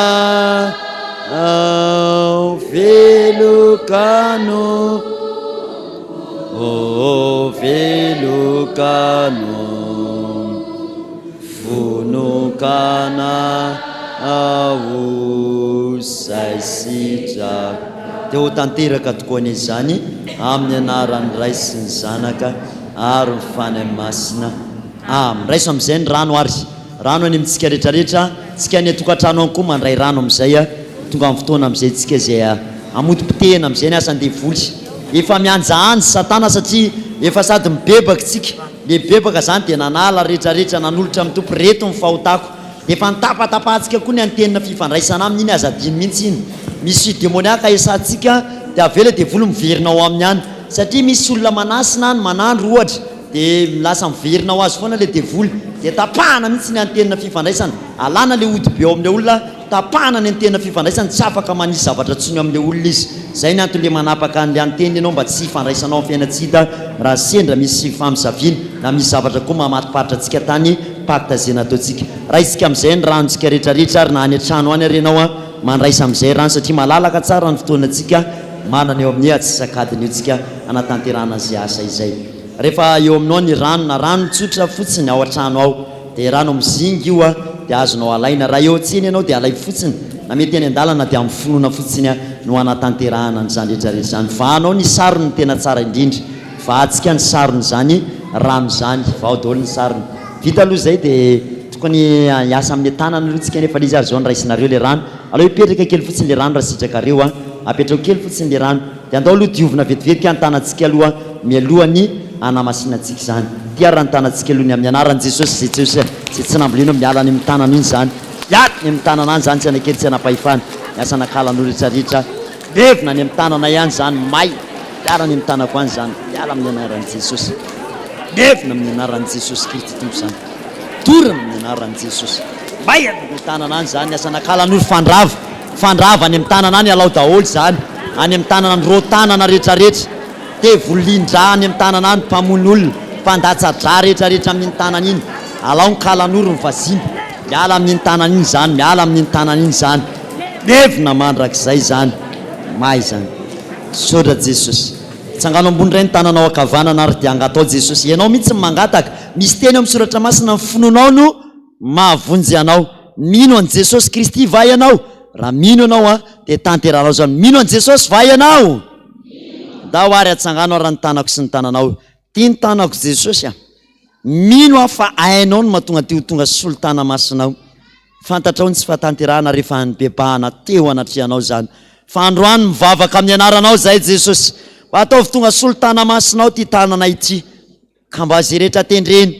Speaker 1: velokano velokano fonokana zay sitra. Dia ho tanteraka tokoa an'izany amin'ny anaran'ny Ray sy ny Zanaka ary ny fanahy masina. Raiso amin'izay ny rano ary rano any amintsika rehetrarehetra. Tsika ny atokantrano any koa mandray rano amin'izay tonga amin'ny fotoana amin'izay tsika izay amotom-pitehana amin'izay ny asan'ny devoly efa mianjaany satana satria efa sady mibebaka tsika le bebaka zany dia nanala rehetrarehetra nanolotra amin'ny tompo reto mifahotako dia efa nitapatapahantsika koa ny antenina fifandraisana aminy iny azadiny mihitsy iny misy demoniaka esantsika dia avela dia volo miverina ao amin'ny any satria misy olona manasina ny manandro ohatra dia milasa miverina ho azy foana le devoly dia tapahana mihitsy ny antenina fifandraisana alana le ody be ao amin'le olona tapahana ny antenina fifandraisana tsy afaka manisy zavatra tsony amin'le olona izy zay ny antony le manapaka an'le anteny ianao mba tsy hifandraisanao amin'ny fiainatsika raha sendra misy famisaviana na misy zavatra koa mamatiparitra antsika tany pacte zay nataontsika raha isika amin'izay ny ranontsika rehetrarehetra ary na any an-trano any arenao a mandraisa amin'izay rano satria malalaka tsara ny fotoanantsika manana eo amin'ny atsysakadiny io tsika anatanterana zay asa izay rehefa eo aminao ny rano na rano tsotra fotsiny ao an-trano ao dia rano mizingy io a dia azonao alaina raha eo antseny ianao dia alay fotsiny na mety any an-dalana dia amin'ny finoana fotsiny a no anatanterahana n'izany rehetrarehetra zany vahanao ny sarony tena tsara indrindra vahantsika ny sarony zany rano zany vao daholo ny sarony vita aloha zay dia tokony hiasa amin'ny tanana aloha tsika nefa izy ary zao ny raisinareo le rano aloha hipetraka kely fotsiny le rano raha sitrakareo a apetrako kely fotsiny le rano dia andao aloha diovina vetivetika antanantsika aloha mialohany anamasinantsika zany tia raha nytanantsika alohany amin'ny anaran'i jesosy zay tsy nambolino mialany amin'ny tanana iny zany iany amin'ny tanana any zany tsy anakely tsy anapahifana miasa nakalan'olo rehetrarehetra levina ny amin'ny tanana ihany zany may iarany amin'ny tanako any zany iala amin'ny anaran'i jesosy levina amin'ny anaran'i jesosy kristy tompo zany torana amin'ny anaran'i jesosy may amin'ny tanana any zany miasa nakalan'olo fandrava any amin'ny tanana any alao daholo zany any amin'ny tanana ny ro tanana rehetrarehetra dia volindra any amin'ny tanana any mpamon'olona mpandatsadra rehetrarehetra amin'ny tanana iny alao ny kalan'oro ny vazimba miala amin'ny tanana iny zany miala amin'ny tanana iny zany levina mandrak'izay zany may zany sodra jesosy tsangano ambony ray ny tananao akavanana ary dia angatao jesosy ianao mihitsy mangataka misy teny amin'ny soratra masina ny finonao no mahavonjy anao mino an' jesosy kristy va ianao raha mino ianao a dia tanteranao zany mino an' jesosy va ianao da ho ary atsangano raha ny tanako sy ny tananao tia ny tanako jesosy a mino a fa ainao no mahatonga teo tonga solotana masinao fantatrao ny tsy fahatanterahana rehefa nybebahana teo anatrehanao zany fa androany mivavaka amin'ny anaranao zay jesosy ataovy tonga solotana masinao ty tanana ity ka mba zay rehetra tendreny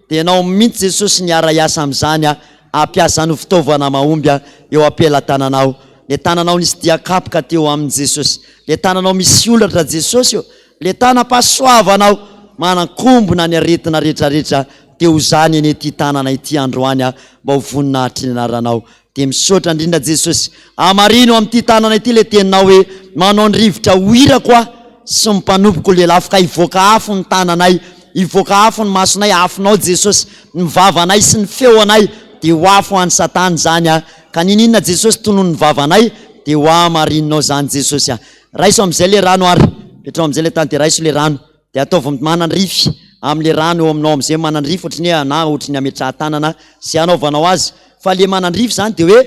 Speaker 1: dia ianao mihitsy jesosy ny ara iasa amin'izany a ampiasa ny fitaovana mahomby a eo ampelatananao le tananao nisy diakapoka teo amin'i jesosy le tananao misy olatra jesosy io le tanam-pahasoavanao manankombona ny aretina rehetrarehetra teo zany eny ty tanana ity androany a mba ho voninahitry ny anaranao dia misaotra indrindra jesosy amarino amin'ity tanana ity le teninao hoe manao ny rivotra hoirako a sy mimpanompoka le lafika hivoaka afo ny tananay hivoaka afo ny masonay afonao jesosy ny vavanay sy ny feonay dia ho afo any satany zany a ka nininona jesosy tonoho ny vavanay dia ho amarinonao zany jesosy a raiso amin'izay le rano ary petrao amin'izay le tany dia raiso le rano dia ataovy manandrify amin'le rano eo aminao amin'izay manandrify ohatry ny na ohatry ny ametraha-tanana sy anaovanao azy fa le manandrify zany dia hoe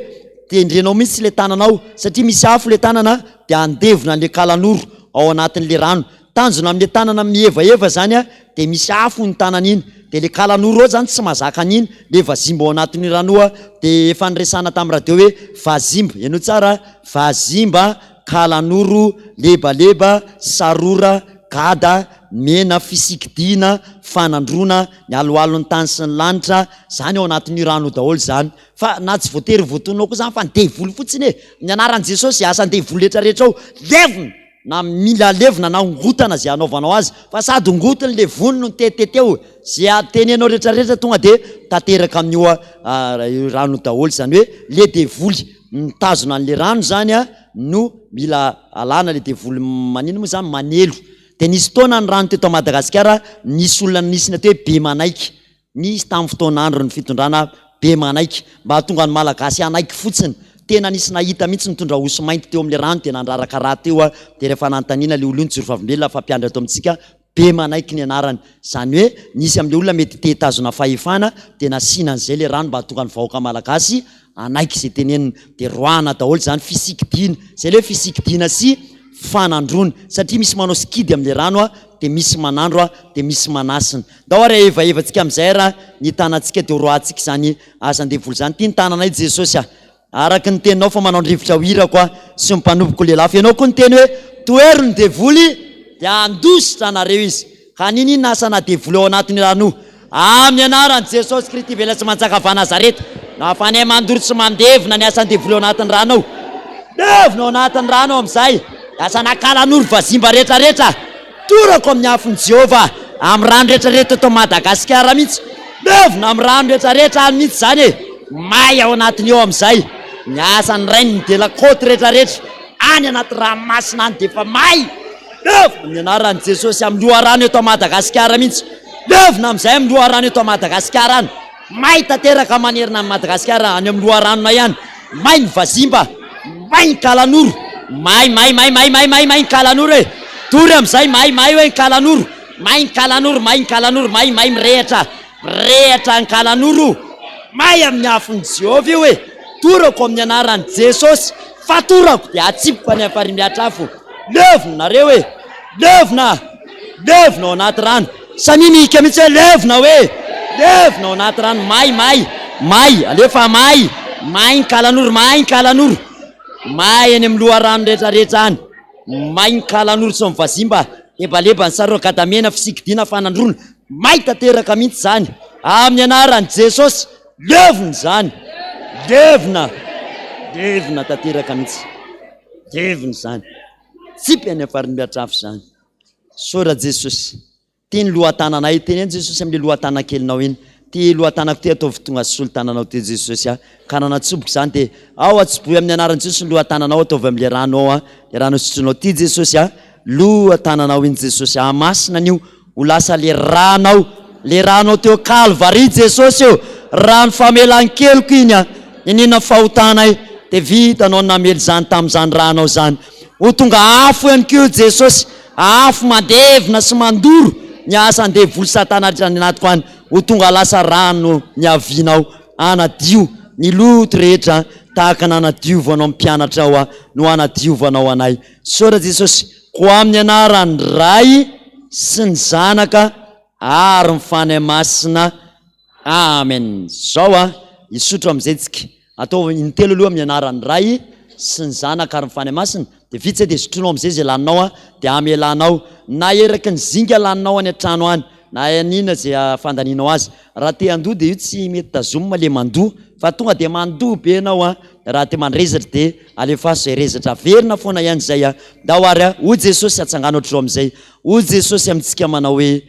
Speaker 1: tendrenao mihitsy le tananao satria misy afo le tanana dia andevona le kalan'oro ao anatin'le rano tanjona amin'le tanana mihevaeva zany a dia misy afo ny tanana iny dia le kalan'oro ao zany tsy mazaka an'iny le vazimba ao anatin'ny ranoa dia efa nyresana tamin'ny radio hoe vazimba ianao tsara vazimba kalan'oro lebaleba sarora gada mena fisikidina fanandrona ny aloalon'ny tany sy ny lanitra zany ao anatin'ny rano daholo zany fa na tsy voatery voatonao koa zany fa ndevoly fotsiny e ny anaran'i jesosy asa ndevoly rehetrarehetra ao levina na mila levina na ngotana zay anaovanao azy fa sady ngotony le vony no teteteo zay atenenao rehetrarehetra tonga dia tanteraka amin'io rano daholo zany hoe le devoly mitazona an'le rano zany a no mila alana le devoly manino moa zany manelo dia nisy taona ny rano teto Madagasikara nisy olona nisy natao hoe be manaiky nisy tamin'ny fotoan'andro ny fitondrana be manaiky mba hatonga ny malagasy anaiky fotsiny tena nisy nahita mihitsy nitondra oso mainty teo amin'le rano dia nandraraka raha teo a dia rehefa nanontaniana le olony jorofavimbelona fa mpiandra ato amintsika be manaiky ny anarany zany hoe nisy amin'le olona mety te tazona fahefana dia nasianan'izay le rano mba hatonga ny vahoaka malagasy anaiky zay teneniny dia roana daholo zany fisikidina zay le hoe fisikidina sy fanandrona satria misy manao sikidy amin'le rano a dia misy manandro a dia misy manasina da ary evaevantsika amin'izay raha ny tanantsika dia roantsika zany asan-devoly zany tia ny tananay jesosy a araky ny teninao fa manao ny rivotra hoirako a sy mimpanompoko le lafo ianao koa ny teny hoe toero ny devoly dia andositra anareo izy ka ninina asana devoly ao anatiny rano amin'ny anaran'i Jesosy Kristy ivela tsy mantsakava Nazareta na fanay mandoro tsy mandevina ny asany devoly ao anatiny rano ao devina ao anatiny rano ao amin'izay asana kalan'oro vazimba rehetrarehetra torako amin'ny afon'i Jehova amin'ny rano rehetrarehetra eto Madagasikara mihitsy devina amin'ny rano rehetrarehetra any mihitsy zany e may ao anatiny eo amin'izay ny asany rainy ny delakoty rehetrarehetra any anaty ranomasina any dia efa may devina amin'ny anaran'i Jesosy amin'ny loharano eto Madagasikara mihitsy devina amin'izay amin'ny loharano eto Madagasikara any may tanteraka manerina amin'ny Madagasikara any amin'ny loharanona ihany may ny vazimba may ny kalan'oro may ny kalan'oro e tory amin'izay may hoe ny kalan'oro may ny kalan'oro may mirehatra ny kalan'oro may amin'ny afon'i Jehova io e torako amin'ny anaran'i Jesosy fatorako dia atsipoko any amin'ny farimiatrafo levina nareo e levina ao anaty rano samy mihika mihitsy hoe levina ao anaty rano may alefa may ny kalan'oro may any amin'ny loharano rehetrarehetra any may ny kalan'oro sy mivazimba lebaleba ny sarogadamena fisikidina fanandrona may tanteraka mihitsy zany amin'ny anaran'i Jesosy levina zany devina tanteraka mihitsy devina zany tsipy any afarimiatrafo zany sora Jesosy tiany lohatananay teny any Jesosy amin'ny lohatanankelinao iny ty lohatanako ty ataovy tonga solotananao ty Jesosy ka nanatsoboko zany dia ao atsoboy amin'ny anaran'i Jesosy lohatananao ataovy amin'le rano ao le rano sotronao ty Jesosy lohatananao iny Jesosy masina an'io ho lasa le ranao teo Calvary Jesosy eo rano famelan-keliko iny inina fahotanay dia vitanao namely zany tamin'izany ranao zany ho tonga afo ihany keo Jesosy afo mandevina sy mandoro ny asa andevoly satana ny anatiko any ho tonga lasa rano ny avianao anadio ny loto rehetra tahaka nanadiovanao mpianatra ao no anadiovanao anay sora Jesosy ko amin'ny anarany ray sy ny zanaka ary ny fanay masina amen zao isotro amin'izay tsika atao intelo aloha amin'ny anarany ray sy ny zanaka ary ny fanay masina dia vitsy dia sotronao amin'izay zay laninao dia amelanao na eraky ny zinga laninao any an-trano any na nina zay fandaninao azy raha te handoha dia io tsy mety tazomina le mandoha fa tonga dia mandoha be anao raha te mandrezatra dia alefaso zay rezatra verina foana ihany zay dahoary ho Jesosy atsangana ohatrao amin'izay ho Jesosy amintsika manao hoe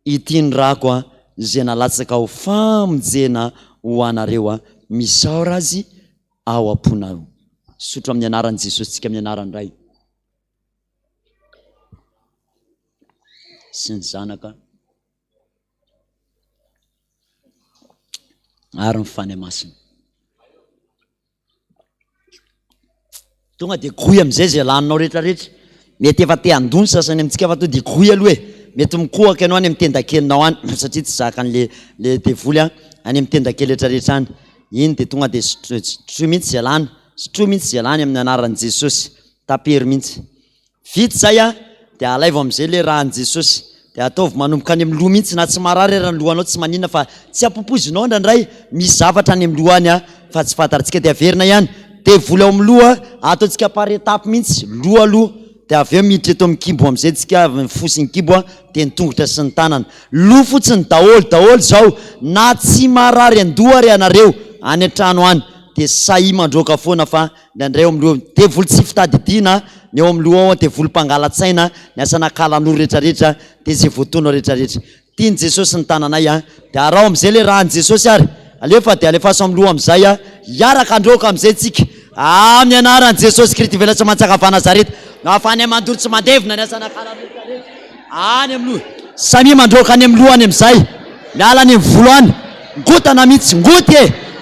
Speaker 1: ity ny rako zay nalatsaka ho famonjena ho anareo misaora azy ao am-ponao sotro amin'ny anaran'i Jesosy tsika amin'ny anarany ray sy ny zanaka ary ny fanay masina tonga dia goy amin'izay zay laninao rehetrarehetra mety efa te handony sasany amintsika fa to dia goy aloha mety mikohaka ianao any amin'ny tendakelinao any satria tsy zaka an'le devoly any amin'ny tendakely rehetrarehetra any iny dia tonga dia sotro mihitsy zay lany amin'ny anaran'i Jesosy tapery mihitsy vity zay dia alaivo amin'izay le rahan'i Jesosy dia ataovy manomboka any amin'ny loha mihitsy na tsy marary raha ny lohanao tsy maninona fa tsy ampopozinao ndraindray misy zavatra any amin'ny lohany fa tsy fantarantsika dia averina ihany devoly ao amin'ny loha ataontsika par étape mihitsy aloha dia avy eo miditra eto amin'ny kibo amin'izay tsika fosiny kibo dia ny tongotra sy ny tanana loha fotsiny daholo zao na tsy marary andoha ry anareo any an-trano any dia sahy mandroaka foana fa ndraindray eo amin'ny loha devoly tsy fitadidiana ny eo amin'ny loha ao devoly mpangalatsaina ny asana kalan'oro rehetrarehetra dia zay voatonao rehetrarehetra tiany Jesosy ny tananay dia arao amin'izay le rahan'i Jesosy ary alefa dia alefaso amin'ny loha amin'izay hiaraka androaka amin'izay tsika amin'ny anaran'i Jesosy Kristy ivela tsy mantsakava Nazareta nafany mandoro tsy mandevina ny asana kalan'oro rehetrarehetra any amin'ny loha samy mandroaka any amin'ny loha any amin'izay miala any amin'ny volo any ngotana mihitsy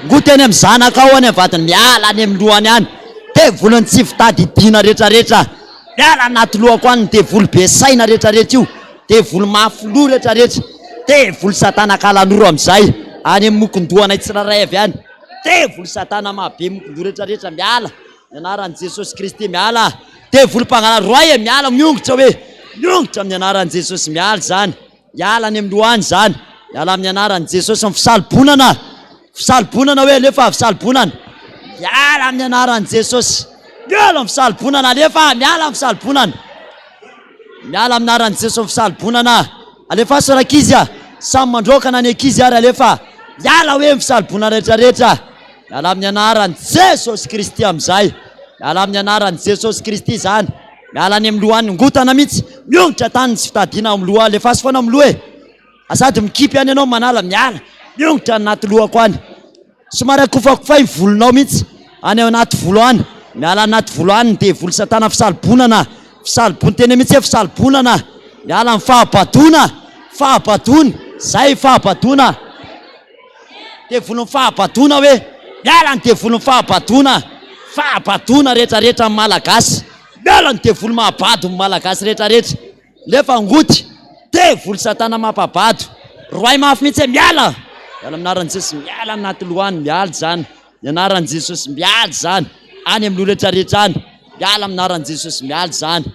Speaker 1: ngoty any amin'ny zanaka ao any amin'ny vatiny miala any amin'ny lohany any devolony tsy fitadidiana rehetrarehetra miala anaty lohako any ny devoly be saina rehetrarehetra io devoly mafilo rehetrarehetra devoly satana kalan'oro amin'izay any amin'ny mokondohanay tsiraray avy any devoly satana mahabe mokondoha rehetrarehetra miala ny anaran'i Jesosy Kristy miala devoly mpangala roay miala miongotra amin'ny anaran'i Jesosy miala zany miala any amin'ny lohany zany miala amin'ny anaran'i Jesosy ny fisalibonana hoe alefa fisalibonana miala amin'ny anaran'i Jesosy miala amin'ny fisalibonana alefa miala amin'ny fisalibonana miala aminaran'i Jesosy fisalibonana alefa sorakizy a samy mandrokana ny ankizy ary alefa miala hoe misalibonana rehetrarehetra miala amin'ny anaran'i Jesosy Kristy amin'izay miala amin'ny anaran'i Jesosy Kristy zany miala any amin'ny lohan'ny ngotana mihitsy miongotra tany sy fitadiana amin'ny loha alefa sy foana amin'ny loha asady mikipy any ianao manala miala miongotra anaty lohako any somary akofakofay volonao mihitsy any anaty volo any miala anaty volo any dia volo satana fisalibonana teny mihitsy hoe fisalibonana miala amin'ny fahabadona zay fahabadona devolon'ny fahabadona hoe miala ny devolon'ny fahabadona rehetrarehetra amin'ny malagasy miala ny devolo mahabado amin'ny malagasy rehetrarehetra nefa ngoty devolo satana mampabado roay mafy mihitsy hoe miala aminaran'i Jesosy miala anaty lohany miala zany anaran'i Jesosy miala zany any amin'ny loha rehetrarehetra any miala aminaran'i Jesosy miala zany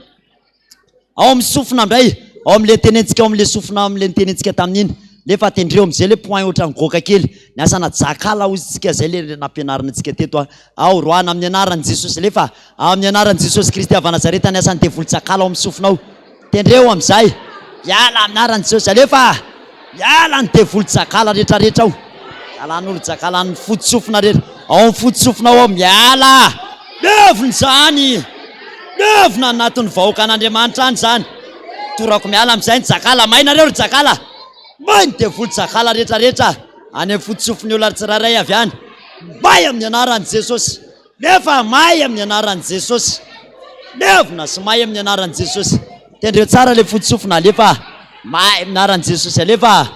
Speaker 1: ao amin'ny sofina indray ao amin'le tenentsika ao amin'le sofina amin'le tenentsika tamin'iny nefa tendreo amin'izay le point ohatra ny goka kely ny asana jakala ozytsika zay le nampianarina antsika teto ao roana amin'ny anaran'i Jesosy lefa amin'ny anaran'i Jesosy Kristy avy Nazareta ny asany devolo jakala ao amin'ny sofinao tendreo amin'izay miala aminaran'i Jesosy alefa miala ny devolo jakala rehetrarehetra ao alan'olo jakala ny fotsofina rehetra ao amin'ny fotsofina ao miala nevony zany nevona anatin'ny vahoaka an'Andriamanitra any zany torako miala amin'izay ny jakala mainareo ry jakala may ny devolo jakala rehetrarehetra any amin'ny fotsofiny olo ary tsiraray avy any may amin'ny anaran'i Jesosy nefa may amin'ny anaran'i Jesosy nevona sy may amin'ny anaran'i Jesosy tendreo tsara le fotsofina alefa may amin'ny anaran'i Jesosy alefa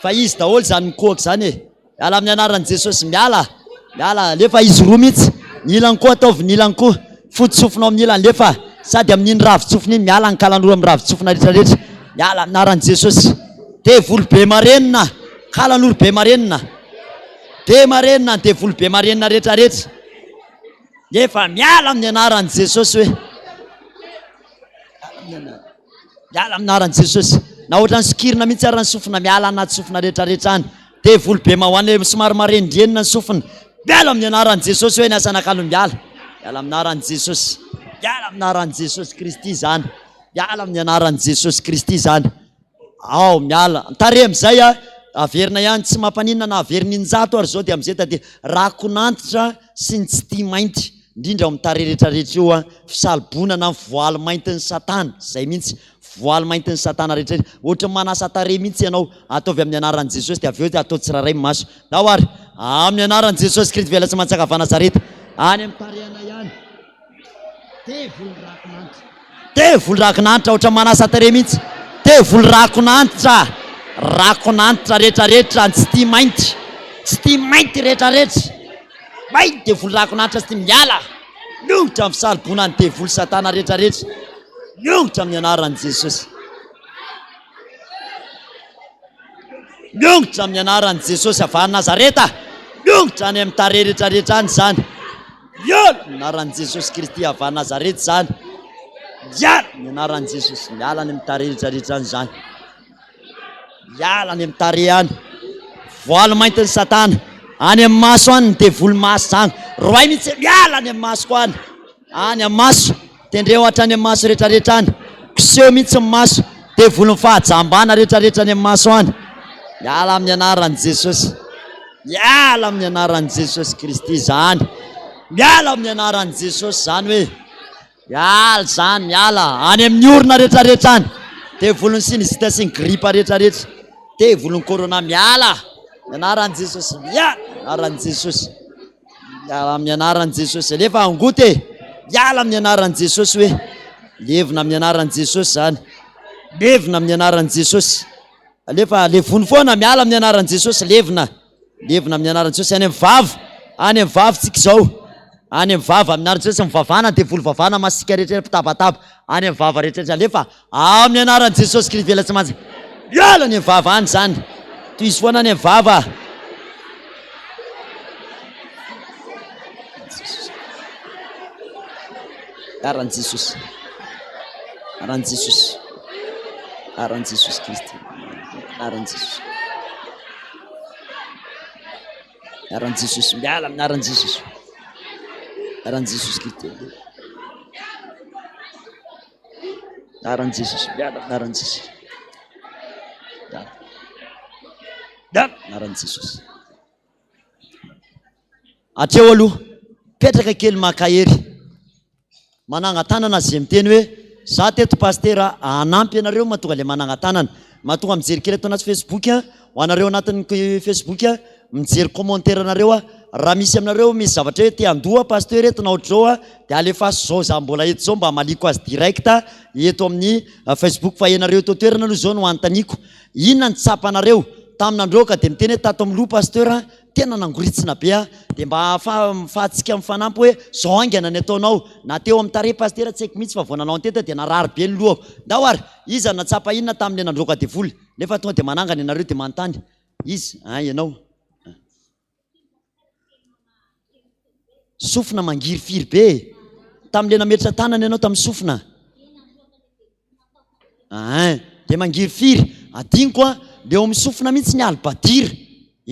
Speaker 1: fa izy daholo zany mikohaka zany miala amin'ny anaran'i Jesosy miala alefa izy roa mihitsy ny ilany koa ataovy ny ilany koa fotsofina ao amin'ny ilany lefa sady amin'iny ravitsofina iny miala ny kalan'olo amin'ny ravitsofina rehetrarehetra miala amin'ny anaran'i Jesosy devolo be marenina kalan'olo be marenina ny devolo be marenina rehetrarehetra nefa miala amin'ny anaran'i Jesosy hoe miala amin'ny anaran'i Jesosy na ohatra ny sokirina mihitsy ary ny sofina miala anaty sofina rehetrarehetra any devolo be mahoany somary marendrenina ny sofina miala amin'ny anaran'i Jesosy hoe ny asanakalo miala amin'ny anaran'i Jesosy miala amin'ny anaran'i Jesosy Kristy zany miala amin'ny anaran'i Jesosy Kristy zany ao miala tare amin'izay averina ihany tsy mampaninana na averina injato ary zao dia amin'izay tade rakonantitra sy ny tsy tia mainty indrindra ao amin'ny tare rehetrarehetra io fisalibonana ny voaly maintin'ny satana zay mihitsy voaly maintin'ny satana rehetrarehetra ohatra manasa tare mihitsy ianao ataovy amin'ny anaran'i Jesosy dia avy eo dia atao tsiraray maso ao ary amin'ny anaran'i Jesosy Kristy vela tsy mantsaka avy Nazareta any amin'ny tarehana ihany devolo rakonantitra ohatra manasa tare mihitsy devolo rakonantitra rehetrarehetra tsy tia mainty rehetrarehetra mainty devolo rakonantitra sy tia miala miongotra amin'ny fisalibonany devolo satana rehetrarehetra miongotra amin'ny anaran'i Jesosy miongotra amin'ny anaran'i Jesosy avy Nazareta miongotra any amin'ny tare rehetrarehetra any zany miala amin'ny anaran'i Jesosy Kristy avy Nazareta zany miala amin'ny anaran'i Jesosy miala any amin'ny tare rehetrarehetra any zany miala any amin'ny tare any voaly maintin'ny satana any amin'ny maso any ny devolo maso zany roay mihitsy miala any amin'ny maso ko any amin'ny maso tendreo hatra any amin'ny maso rehetrarehetra any kiseho mihitsy ny maso devolon'ny fahajambana rehetrarehetra any amin'ny maso any miala amin'ny anaran'i Jesosy miala amin'ny anaran'i Jesosy Kristy zany miala amin'ny anaran'i Jesosy zany hoe miala zany miala any amin'ny orona rehetrarehetra any devolon'ny sinizita sy ny gripa rehetrarehetra devolon'ny corona miala anaran'i Jesosy miala anaran'i Jesosy miala amin'ny anaran'i Jesosy alefa angoty miala amin'ny anaran'i Jesosy hoe levina amin'ny anaran'i Jesosy zany levina amin'ny anaran'i Jesosy alefa levony foana miala amin'ny anaran'i Jesosy levina amin'ny anaran'i Jesosy any amin'ny vavy tsika zao any amin'ny vava amin'ny anaran'i Jesosy mivavana devolo vavana masika rehetrarehetra mpitabataba any amin'ny vava rehetrarehetra alefa amin'ny anaran'i Jesosy Kristy vela tsy mantsy miala any amin'ny vava any zany toy izy foana any amin'ny vava anaran'i Jesosy anaran'i Jesosy anaran'i Jesosy Kristy anaran'i Jesosy anaran'i Jesosy miala amin'ny anaran'i Jesosy anaran'i Jesosy Kristy Daran Jesus. Daran Jesus. Daran Jesus. Atreo aloha petraka kely makahery manangatanana zay miteny hoe za teto pastera anampy anareo mahatonga le manangatanana mahatonga mijery kely ato anaty Facebook ho anareo anatin'ny Facebook mijery commentaire anareo raha misy aminareo misy zavatra hoe te andoha pasteur eto na ohatr'izao dia alefa zao za mbola eto zao mba maliko azy direct eto amin'ny Facebook fa ianareo eto toerana aloha zao no antaniko inona ny tsapanareo tamin'androka dia miteny hoe tato amin'ny loha pasteur tena nangoritsina be dia mba fahatsika mifanampy hoe zao angana ny ataonao na teo amin'ny tare pasteur tsy haiko mihitsy fa vonanao anteta dia narary be ny loha ndao ary iza natsapa inona tamin'ny nandroka devoly nefa tonga dia manangana ianareo dia manontany izy ianao sofina mangiry-firy be tamin'le nametratra tanana ianao tamin'ny sofina dia mangiry-firy adiniko le eo amin'ny sofina mihitsy ny alibadira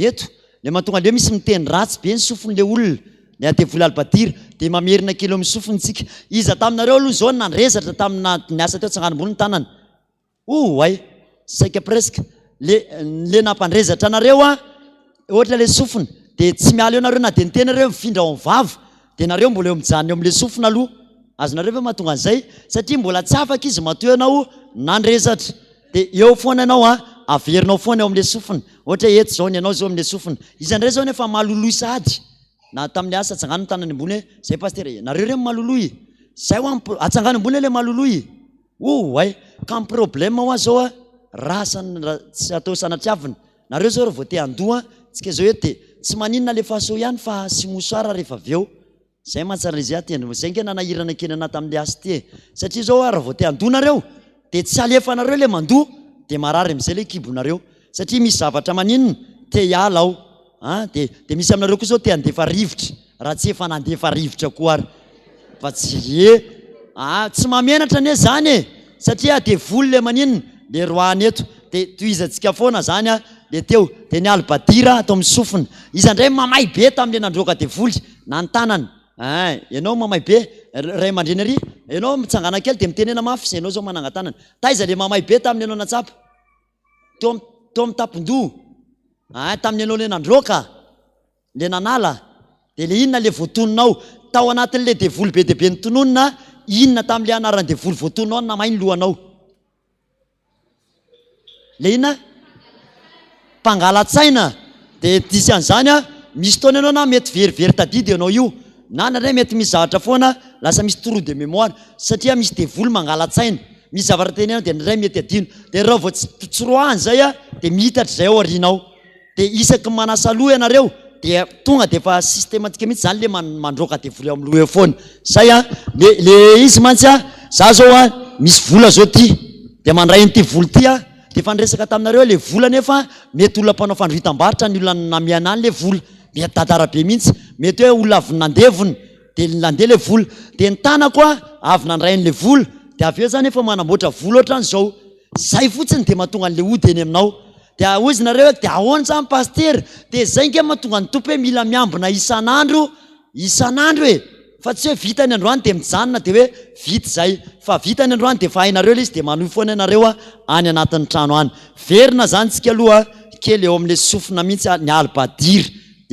Speaker 1: eto le mahatonga le misy miteny ratsy be ny sofin'le olona le adevoly alibadira dia mamerina kely eo amin'ny sofintsika iza taminareo aloha zao nandresatra tamina niasa teo tsanganambony ny tanana ay saika presque le nampandrezatra anareo ohatra le sofina dia tsy miala eo nareo na dia nitenareo mifindra ao mivava dia nareo mbola eo mijanona eo amin'le sofina aloha azonareo ve mahatonga an'izay satria mbola tsy afaka izy matoa ianao nandrezatra dia eo foana ianao averinao foana eo amin'le sofina ohatra eto zao ny ianao zao amin'le sofina izandray zao nefa maloloy sady na tamin'ny asa atsangano tanany ambony hoe zay pasteur nareo re maloloy zay atsangano ambony le maloloy ay ka my problème hoa zao rasa tsy atao sanatriavina nareo zao rehefa te andoha tsika zao ety tsy maninona le faso ihany fa sy mosoara rehefa avy eo zay mahatsara izy atendro zay nge nanahirana keny ana tamin'le asy ty satria zao raha vao te andoha nareo dia tsy alefa nareo le mandoha dia marary amin'izay le kibonareo satria misy zavatra maninona te hiala ao dia misy aminareo koa zao te handefa rivotra raha tsy efa nandefa rivotra koa ary fa tsy tsy mamenatra ane zany satria devoly le maninona le roany eto dia toizantsika foana zany le teo dia ny alibadira atao amin'ny sofina izandray mamay be tamin'le nandroka devoly na ny tanana ianao mamay be ray mandreny ary ianao mitsangana kely dia mitenena mafy zay ianao zao manangatanana taiza le mamay be tamin'ny ianao natsapa teo amin'ny tapon-doha tamin'ny ianao le nandroka le nanala dia le inona le voatononao tao anatin'le devoly be dehibe ny tononona inona tamin'le anaran'ny devoly voatononao namay ny lohanao le inona mpangalatsaina dia disy an'izany misy taona ianao na mety verivery tadidy ianao io na naray mety misy zavatra foana lasa misy trou de mémoire satria misy devoly mangalatsaina misy zavatra tenena dia naray mety adino dia raha vao tsiroahany zay dia mihitatra zay ao arinao dia isaky manasa loha ianareo dia tonga dia efa systématique mihitsy zany le mandroka devoly ao amin'ny loha eo foana zay le izy mantsy za zao misy vola zao ty dia mandray n'ity voly ty dia fandresaka taminareo le vola nefa mety olona mpanao fandrohitam-barotra ny olona namiana any le vola mety tantara be mihitsy mety hoe olona avy nandevony dia nandeha le vola dia ny tanako avy nandrain'le vola dia avy eo zany efa manamboatra vola ohatran'izao zay fotsiny dia mahatonga an'le ody eny aminao dia ozy nareo hoe dia ahoana zany paster dia zay nge mahatonga ny tompo hoe mila miambina isan'andro fa tsy hoe vita ny androany dia mijanona dia hoe vita zay fa vita ny androany dia fa hainareo le izy dia manohy foana ianareo any anatin'ny trano any verina zany tsika aloha kely eo amin'le sofina mihitsy ny alibadira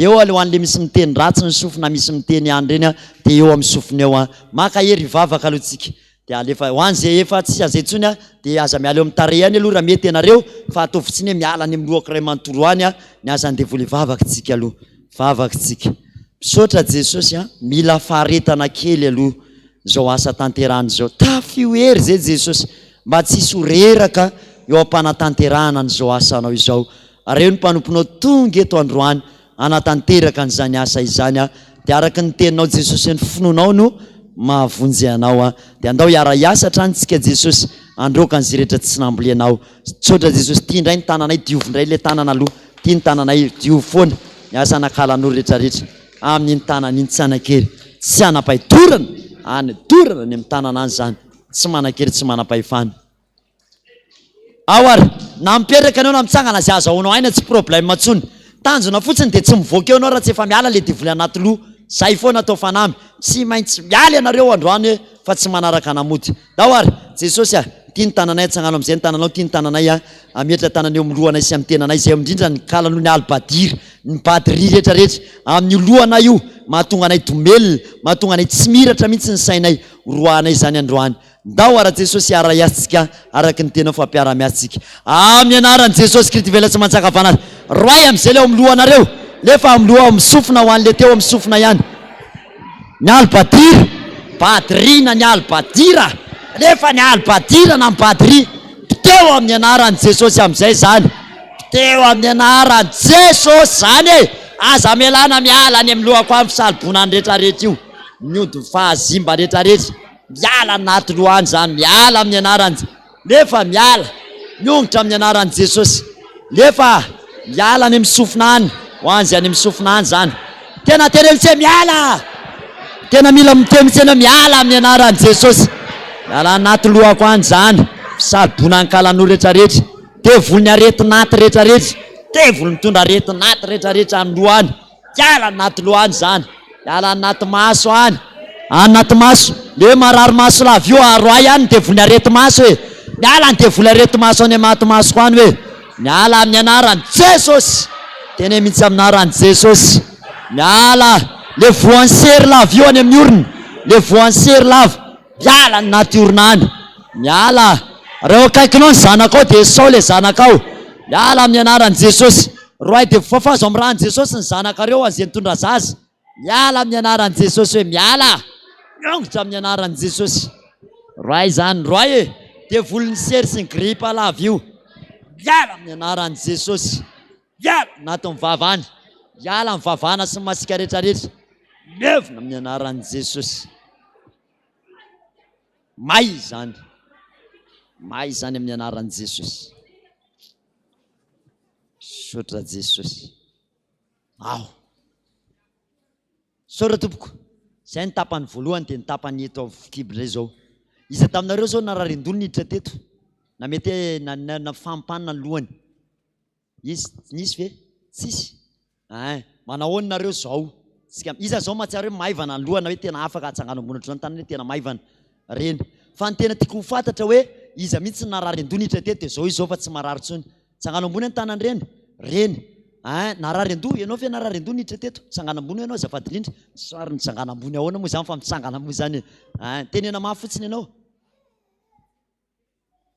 Speaker 1: eo aloha an'le misy miteny ratsy ny sofina misy miteny any reny dia eo amin'ny sofina eo maka hery vavaka aloha tsika dia alefa hoan'zay efa tsy azay ntsony dia aza miala eo amin'ny tare any aloha raha mety ianareo fa ataovitsiny hoe miala any amin'ny lohako ray manontolo any ny azany devoly vavaka tsika aloha vavaka tsika misaotra Jesosy mila faharetana kely aloha zao asa tanterahana zao tafiohery zay Jesosy mba tsisy horeraka eo ampanatanterahana n'izao asanao izao reo ny mpanomponao tonga eto androany anatanteraka n'izany asa izany dia araka ny teninao Jesosy ny finoanao no mahavonjy anao dia andao hiara hiasatra anytsika Jesosy androka an'izay rehetra tsy nambolenao tsotra Jesosy tia indray ny tananay diovindray le tanana aloha tia ny tananay diovo foana ny asa nakalan'olo rehetrarehetra amin'iny tanana iny tsy anakery tsy anam-pahitorana dorana ny amin'ny tanana any zany tsy manakery tsy manam-pahefana ao ary na mipetraka anao na mitsangana zay azahoanao aina tsy problème tsony tanjona fotsiny dia tsy mivoaka eo anao raha tsy efa miala le devoly anaty loha zay foana atao fanamby tsy maintsy miala ianareo androany fa tsy manaraka namody ao ary Jesosy tiany tananay tsangano am'izay ny tananao tiany tananay ametra tanany eo am'lohanay sy amin'ny tenanay zay indrindra ny kalanoho ny albadira ny badri rehetrarehetra amin'ny lohanay io mahatonga anay domelona mahatonga anay tsy miratra mihitsy ny sainay roanay zany androany ndao ara Jesosy ara-iatsika araky ny tena fampiara-miatsika amin'ny anaran'i Jesosy Kristy vela tsy mantsakavanazy roay am'izay leo amin'ny lohanareo lefa amin'ny loha misofina ho an'le teo amin'ny sofina ihany ny albadira badrina ny albadira nefa ny albadira na badri teo amin'ny anaran'i Jesosy am'izay zany teo amin'ny anaran'i Jesosy zany aza melana miala any amin'ny lohako amin'ny fisalibonany rehetrarehetra io miody fahazimba rehetrarehetra miala anaty lohany zany miala amin'ny anarany nefa miala miongotra amin'ny anaran'i Jesosy nefa miala any amin'ny sofinany ho anzy any amin'ny sofinany zany tena tenelitse miala tena mila mitemitsena miala amin'ny anaran'i Jesosy miala anaty lohako any zany fisalibonany kalanoho rehetrarehetra tevolony aretinaty rehetrarehetra tevolony mitondra aretinaty rehetrarehetra any lohany miala anaty lohany zany miala anaty maso any anaty maso le marary maso lavio aroay any tevolony arety maso hoe miala ny tevolony arety maso any anaty masoko any hoe miala amin'ny anaran'i Jesosy tena mihitsy amin'ny anaran'i Jesosy miala le voansery lava io any amin'ny orona le voansery lava miala anaty orona any miala reo akaikinao ny zanakao de sao le zanakao miala amin'ny anaran'i Jesosy roay de fafazo amin'ny rahan'i Jesosy ny zanakareo azay nitondra zaza miala amin'ny anaran'i Jesosy hoe miala miongotra amin'ny anaran'i Jesosy roay zany roay e de volony sery sy ny gripa lava io miala amin'ny anaran'i Jesosy miala anaty mivavany miala amin'ny vavana sy masika rehetrarehetra mevona amin'ny anaran'i Jesosy may zany amin'ny anaran'i Jesosy sotra Jesosy sora tompoko zay ny tapany voalohany de ny tapany eto amin'ny kibla zao izy taminareo zao nararindolo niditra teto na mety na fampanina ny lohany nisy ve tsisy manao nareo zao iza zao mahatsiaro hoe maivana ny lohana hoe tena afaka atsangana ambony ohatrany tany hoe tena maivana reny fa ny tena tiako ho fantatra hoe iza mihitsy nararindolo niditra teto de zao izy zao fa tsy marary tsony tsangana ambony ny tanany reny narary ando ianao fe narary ando niditra teto tsangana ambony ianao azafady indrindra sary ny tsangana ambony ahoana moa zany fa mitsangana moa zany tenena mafy fotsiny ianao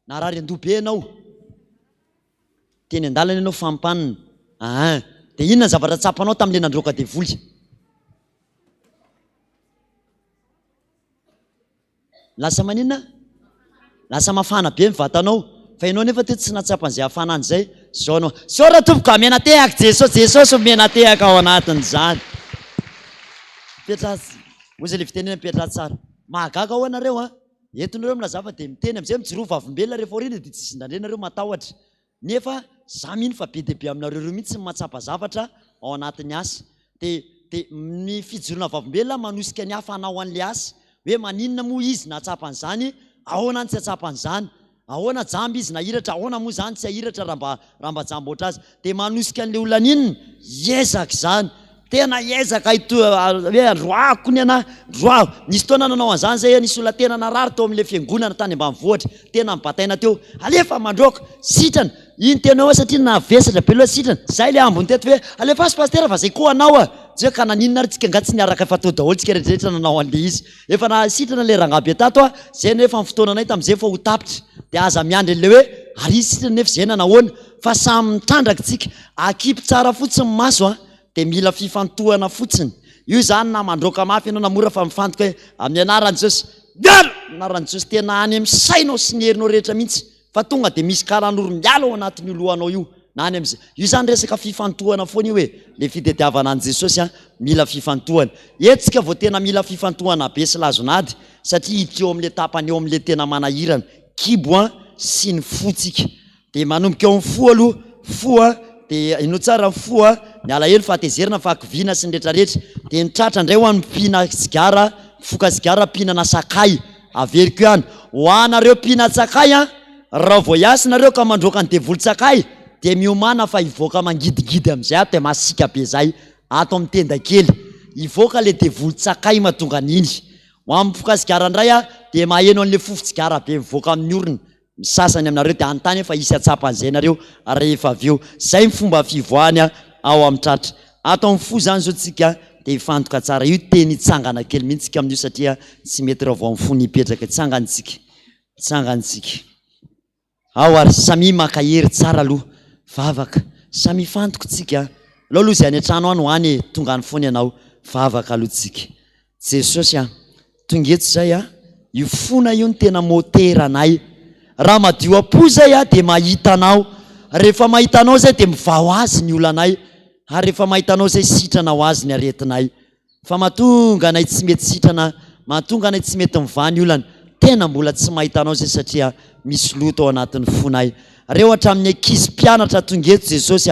Speaker 1: narary ando be ianao teny andalana ianao fampanina de inona ny zavatra tsapanao tam'le nandroka devoly lasa maninona lasa mafana be mivatanao fa ianao nefa teto tsy natsapan'izay hafanany zay zao anao sora tomboka mena tehaka Jesosy mena tehaka ao anatiny zany petra ozy le fitenena petra tsara mahagaga ao anareo entonareo milazava de miteny am'izay mijoro vavimbelona rehefa orina de tsisy indrandrenareo matahotra nefa za mino fa be de be aminareo reo mihitsy matsapa zavatra ao anatin'ny asa de ny fijorona vavimbelona manosika ny hafa anao an'le asa hoe maninona moa izy natsapan'izany ahoana ny tsy atsapan'izany ahoana jamby izy nahiratra ahoana moa zany tsy ahiratra raha mba jambo oatra azy de manosika an'le olona ninona ezaka zany tena ezaka hoe roako ny ana roako nisy taona nanao an'izany zay nisy olona tena narary tao amin'le fiangonana tany ambanivohitra tena mibataina teo alefa mandroaka sitrana iny tena hoe satria navesatra be loha sitrana zay le ambony teto hoe alefa asy pastera fa zay koa anao tsy hoe ka naninona ary tsika ngatsy niaraka efa tao daholo tsika rehetrarehetra nanao an'le izy efa na sitrana le rangabe tato zay nefa ny fotoananay tam'izay fa ho tapitra de aza miandry an'le hoe ary izy sitrana nefa zay nanahoana fa samy mitrandraka tsika akipy tsara fotsiny maso de mila fifantohana fotsiny io zany na mandroaka mafy ianao namora fa mifantoka hoe amin'ny anaran'i Jesosy miala anaran'i Jesosy tena any amin'ny sainao sy ny herinao rehetra mihitsy fa tonga de misy kalan'oro miala ao anatin'io lohanao io na any amin'izay io zany resaka fifantohana foana io hoe le fitetiavana an'i Jesosy mila fifantohana etsika vao tena mila fifantohana be sy lazonady satria hiditra eo amin'le tapany eo amin'le tena manahirana kibo sy ny fotsika de manomboka eo amin'ny fo aloha fo de ino tsara ny fo ny alahelo fahatezerina fa akivina sy ny rehetrarehetra de nitratra indray ho an'ny mpina sigara foka sigara mpinana sakay averiko ihany ho anareo mpina sakay raha vao iasinareo ka mandroaka ny devoly-tsakay de miomana fa ivoaka mangidigidy am'izay ato de masika be zay ato amin'ny tenda kely ivoaka le devoly-tsakay mahatonga niny ho amin'ny foka sigara indray de maheno an'le fofo-tsigara be mivoaka amin'ny orona misasany aminareo dia antany efa isy atsapan'izay nareo rehefa avy eo zay ny fomba fivoahany ao amin'ny tratra ato amin'ny fo zany zao tsika dia ifantoka tsara io teny tsangana kely mihitsika amin'io satria tsy mety raha vao amin'ny fo nipetraka tsangantsika ao ary samy makahery tsara aloha vavaka samy fantoka tsika lao aloha zay any an-trano any hoany tonga ny foany ianao vavaka aloha tsika Jesosy tonga eto zay io fona io ny tena motera anay raha madio apo zay dia mahita anao rehefa mahita anao zay dia mivao azy ny olanay ary rehefa mahita anao zay sitrana ho azy ny aretinay fa mahatonga anay tsy mety sitrana mahatonga anay tsy mety mivany olana tena mbola tsy mahita anao zay satria misy loto ao anatin'ny fonay reo hatramin'ny ankizy mpianatra tonga eto Jesosy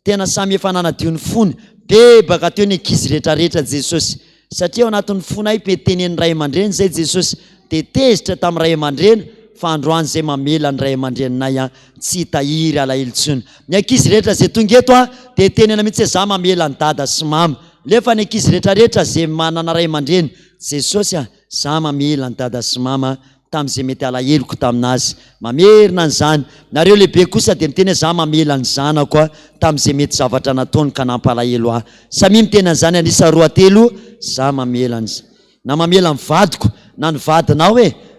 Speaker 1: tena samy efa nanadio ny fony bebaka teo ny ankizy rehetrarehetra Jesosy satria ao anatin'ny fonay mpetenen'ny ray aman-dreny zay Jesosy dia tezitra tamin'ny ray aman-dreny fa androany zay mamela ny ray aman-dreninay tsy hitahiry alahelo intsony ny ankizy rehetra zay tonga eto dia tenena mihitsy hoe za mamela ny dada sy mama lefa ny ankizy rehetrarehetra zay manana ray aman-dreny Jesosy za mamela ny dada sy mama tamin'izay mety alaheloko taminazy mamerina an'izany nareo lehibe kosa dia miteny hoe za mamela ny zanako tamin'izay mety zavatra nataony ka nampalahelo samy miteny an'izany anisa roa telo za mamela na mamela ny vadiko na ny vadinao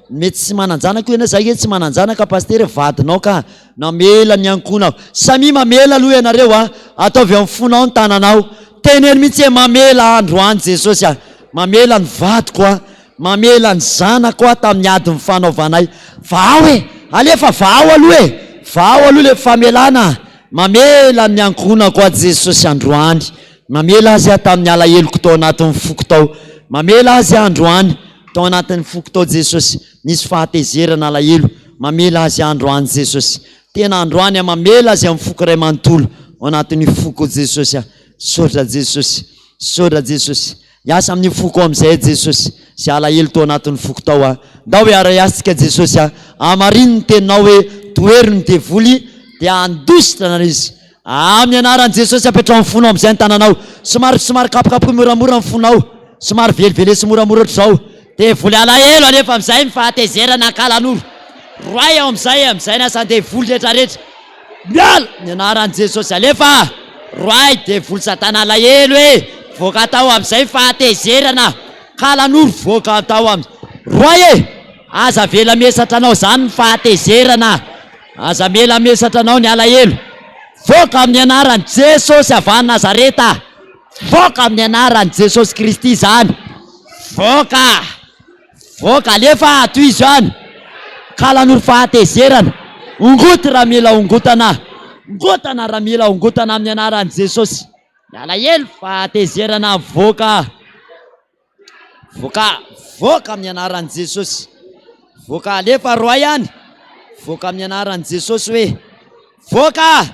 Speaker 1: mety tsy mananjanako ianao zay tsy mananjanaka paster vadinao ka namela ny ankonao samy mamela aloha ianareo ataovy amin'ny fonao ny tananao teneny mihitsy hoe mamela androany Jesosy mamela ny vadiko mamela ny zanako tamin'ny adiny fanaovanay vao alefa vao aloha vao aloha le famelana mamela ny ankonako Jesosy androany mamela azy tamin'ny alaheloko tao anatin'ny foko tao mamela azy androany tao anatin'ny foko tao Jesosy nisy fahatezerana alahelo mamela azy androany Jesosy tena androany mamela azy amin'ny foko ray manontolo ao anatin'ny foko Jesosy sodra Jesosy iasa amin'ny foko amin'izay Jesosy sy alahelo tao anatin'ny foko tao ndao hoe ara-iasitsika Jesosy amariny ny teninao hoe toery ny devoly dia andositra na izy amin'ny anaran'i Jesosy apetrao amin'ny fonao amin'izay ny tananao somary kapokapo moramora ny fonao somary velivele sy moramora ohatr'izao devoly alahelo anefa amin'izay ny fahatezerana ankalan'olo roay ao amin'izay na sany devoly rehetrarehetra miala ny anaran'i Jesosy alefa roay devoly satana alahelo voaka tao amin'izay fahatezerana kalan'olo voaka tao roay aza vela mesatra anao zany ny fahatezerana aza mela mesatra anao ny alahelo voaka amin'ny anaran'i Jesosy avany Nazareta voaka amin'ny anaran'i Jesosy Kristy zany voaka alefa toy izany kalan'olo fahatezerana ongoty raha mila ongotana raha mila ongotana amin'ny anaran'i Jesosy alahelo fahatezerana voaka amin'ny anaran'i Jesosy voaka alefa roa ihany voaka amin'ny anaran'i Jesosy hoe voaka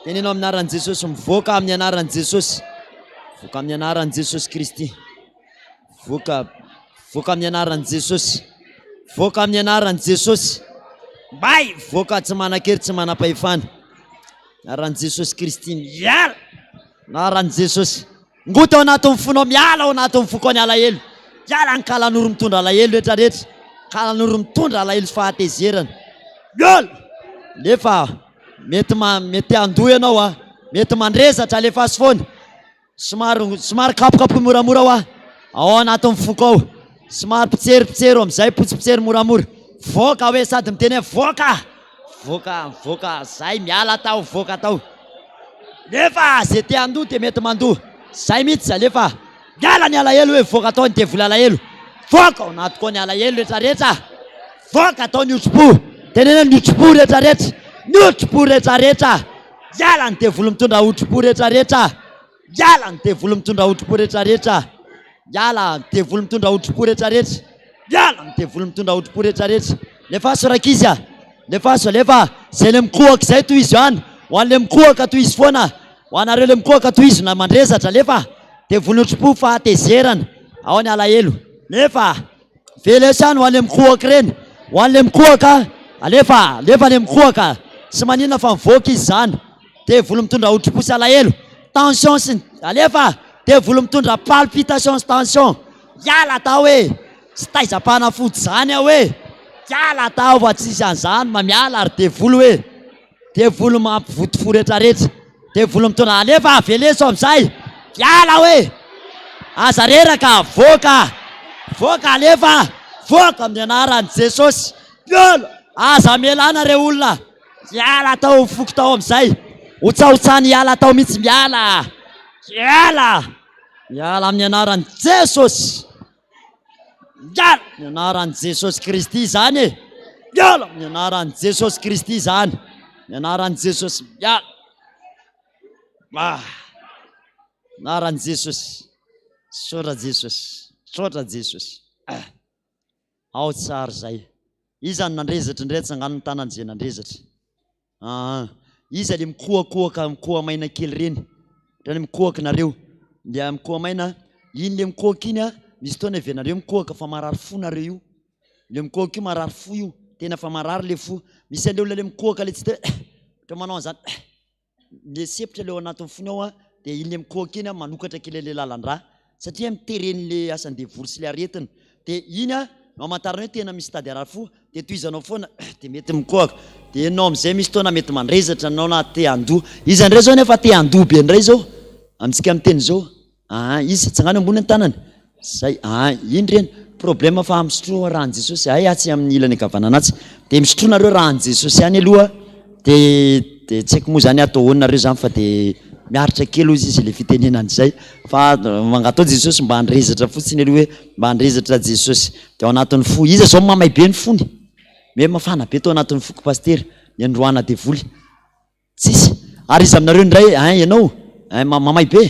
Speaker 1: tenenao amin'ny anaran'i Jesosy mivoaka amin'ny anaran'i Jesosy voaka amin'ny anaran'i Jesosy Kristy voaka amin'ny anaran'i Jesosy voaka amin'ny anaran'i Jesosy bay voaka tsy manan-kery tsy manam-pahefana anaran'i Jesosy Kristy miala anaran'i Jesosy ngoty ao anatin'ny fonao miala ao anatin'ny foko ny alahelo miala ny kalan'oro mitondra alahelo rehetrarehetra kalan'oro mitondra alahelo fahatezerana miala lefa mety andoha ianao mety mandrezatra alefa sy foana somary kapokapo moramora ao anatin'ny foko ao somary pitseripitsery amin'izay potsipitsery moramora voaka hoe sady miteny hoe voaka zay miala tao voaka tao lefa zay te andoha dia mety mandoha zay mihitsy alefa miala ny alahelo hoe voaka tao ny devoly alahelo voaka ao anaty koa ny alahelo rehetrarehetra voaka tao ny otropo tenena ny otropo rehetrarehetra miala ny devoly mitondra otropo rehetrarehetra miala ny devoly mitondra otropo rehetrarehetra miala ny devoly mitondra otropo rehetrarehetra miala ny devoly mitondra otropo rehetrarehetra lefa sorakizy lefa zay le mikohaka zay toy izy any ho an'le mikohaka toy izy foana ho anareo le mikohaka toy izy na mandrezatra lefa devoly otropo fahatezerana ao ny alahelo lefa velesany ho an'le mikohaka reny ho an'le mikohaka alefa le mikohaka sy maninona fa mivoaka izy zany devoly mitondra otropo sy alahelo tension sy alefa devoly mitondra palpitation sy tension miala tao hoe sy taizam-panafody zany hoe Tiala tao fa tsisy an'izany mamiala ary devolo hoe devolo mampivotifo rehetrarehetra devolo mitona alefa aveleso amin'izay fiala hoe aza reraka voaka alefa voaka amin'ny anaran'i Jesosy piolo aza melana re olona fiala tao foko tao amin'izay hotsahotsany hiala tao mihitsy miala amin'ny anaran'i Jesosy miala amin'ny anaran'i Jesosy Kristy zany e miala amin'ny anaran'i Jesosy Kristy zany amin'ny anaran'i Jesosy miala anaran'i Jesosy sotra Jesosy ao tsara zay izany nandrezatra indray tsangan'ny tanany zay nandrezatra izy le mikohakohaka maina kely reny rany mikohaka nareo le mikoha maina iny le mikohaka iny misy fotoana venareo mikohaka fa marary fo nareo io le mikohaka io marary fo io tena fa marary le fo misy an'le olona le mikohaka le tsy te manao an'izany le sepitra le ao anatin'ny fony ao dia iny le mikohaka iny manokatra kely le lalan-drà satria mitereny le asan-devoly sy le aretina dia iny mamantarana hoe tena misy tady arary fo dia toizanao foana dia mety mikohaka dia enao amin'izay misy fotoana mety mandrezatra anao na te handoha izy andray zao nefa te handoha be indray zao amintsika miteny zao izy tsangany ambony ny tanany zay iny reny problème fa misotro rahan'i Jesosy atsy amin'ny ilany akavananatsy dia misotro nareo rahan'i Jesosy ihany aloha dia tsy haiko moa zany atao honareo zany fa dia miaritra kely ozy izy le fitenenany zay fa mangatao Jesosy mba handrezatra fotsiny aloha hoe mba handrezatra Jesosy dia ao anatin'ny fo izy zao mamay be ny fony me mafana be tao anatin'ny foko paster ny androana devoly tsisy ary izy aminareo indray ianao mamay be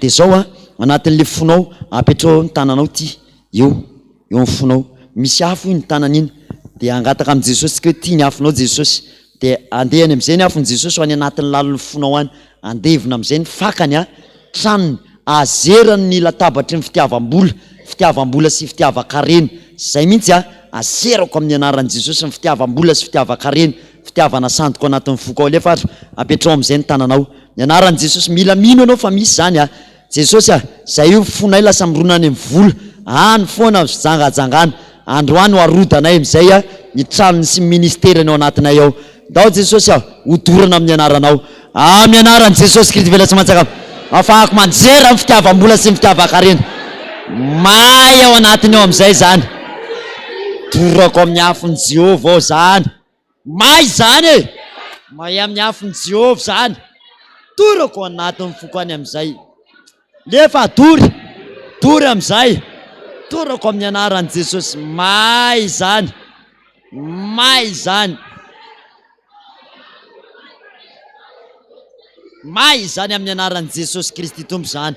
Speaker 1: dia zao anatin'le fonao apetrao ny tananao ty eo ny fonao misy afo iny tanana iny dia angataka amin'i Jesosy ka tia ny afonao Jesosy dia andehany amin'izay ny afon'i Jesosy ho any anatin'ny lalon'ny fonao any andevina amin'izay ny fakany tranony azerany ny latabatry ny fitiavam-bola sy fitiavan-kareny zay mihitsy azerako amin'ny anaran'i Jesosy ny fitiavam-bola sy fitiavan-kareny fitiavana sandoko anatin'ny foko ao lefa apetrao amin'izay ny tananao ny anaran'i Jesosy mila mino anao fa misy zany Jesosy zay io fonay lasa mironany amin'ny vola any foana zangajangana androany ho arodanay amin'izay ny tranony sy ministerany ao anatinay ao dao Jesosy hodorana amin'ny anaranao amin'ny anaran'i Jesosy Kristy vela tsy mantsaka afahako manjera ny fitiavam-bola sy ny fitiavan-karena may ao anatiny ao amin'izay zany dorako amin'ny afony Jehovah ao zany may zany may amin'ny afony Jehovah zany dorako anatin'ny foko any amin'izay lefa dory amin'izay dorako amin'ny anaran'i Jesosy may zany may zany amin'ny anaran'i Jesosy Kristy tompo zany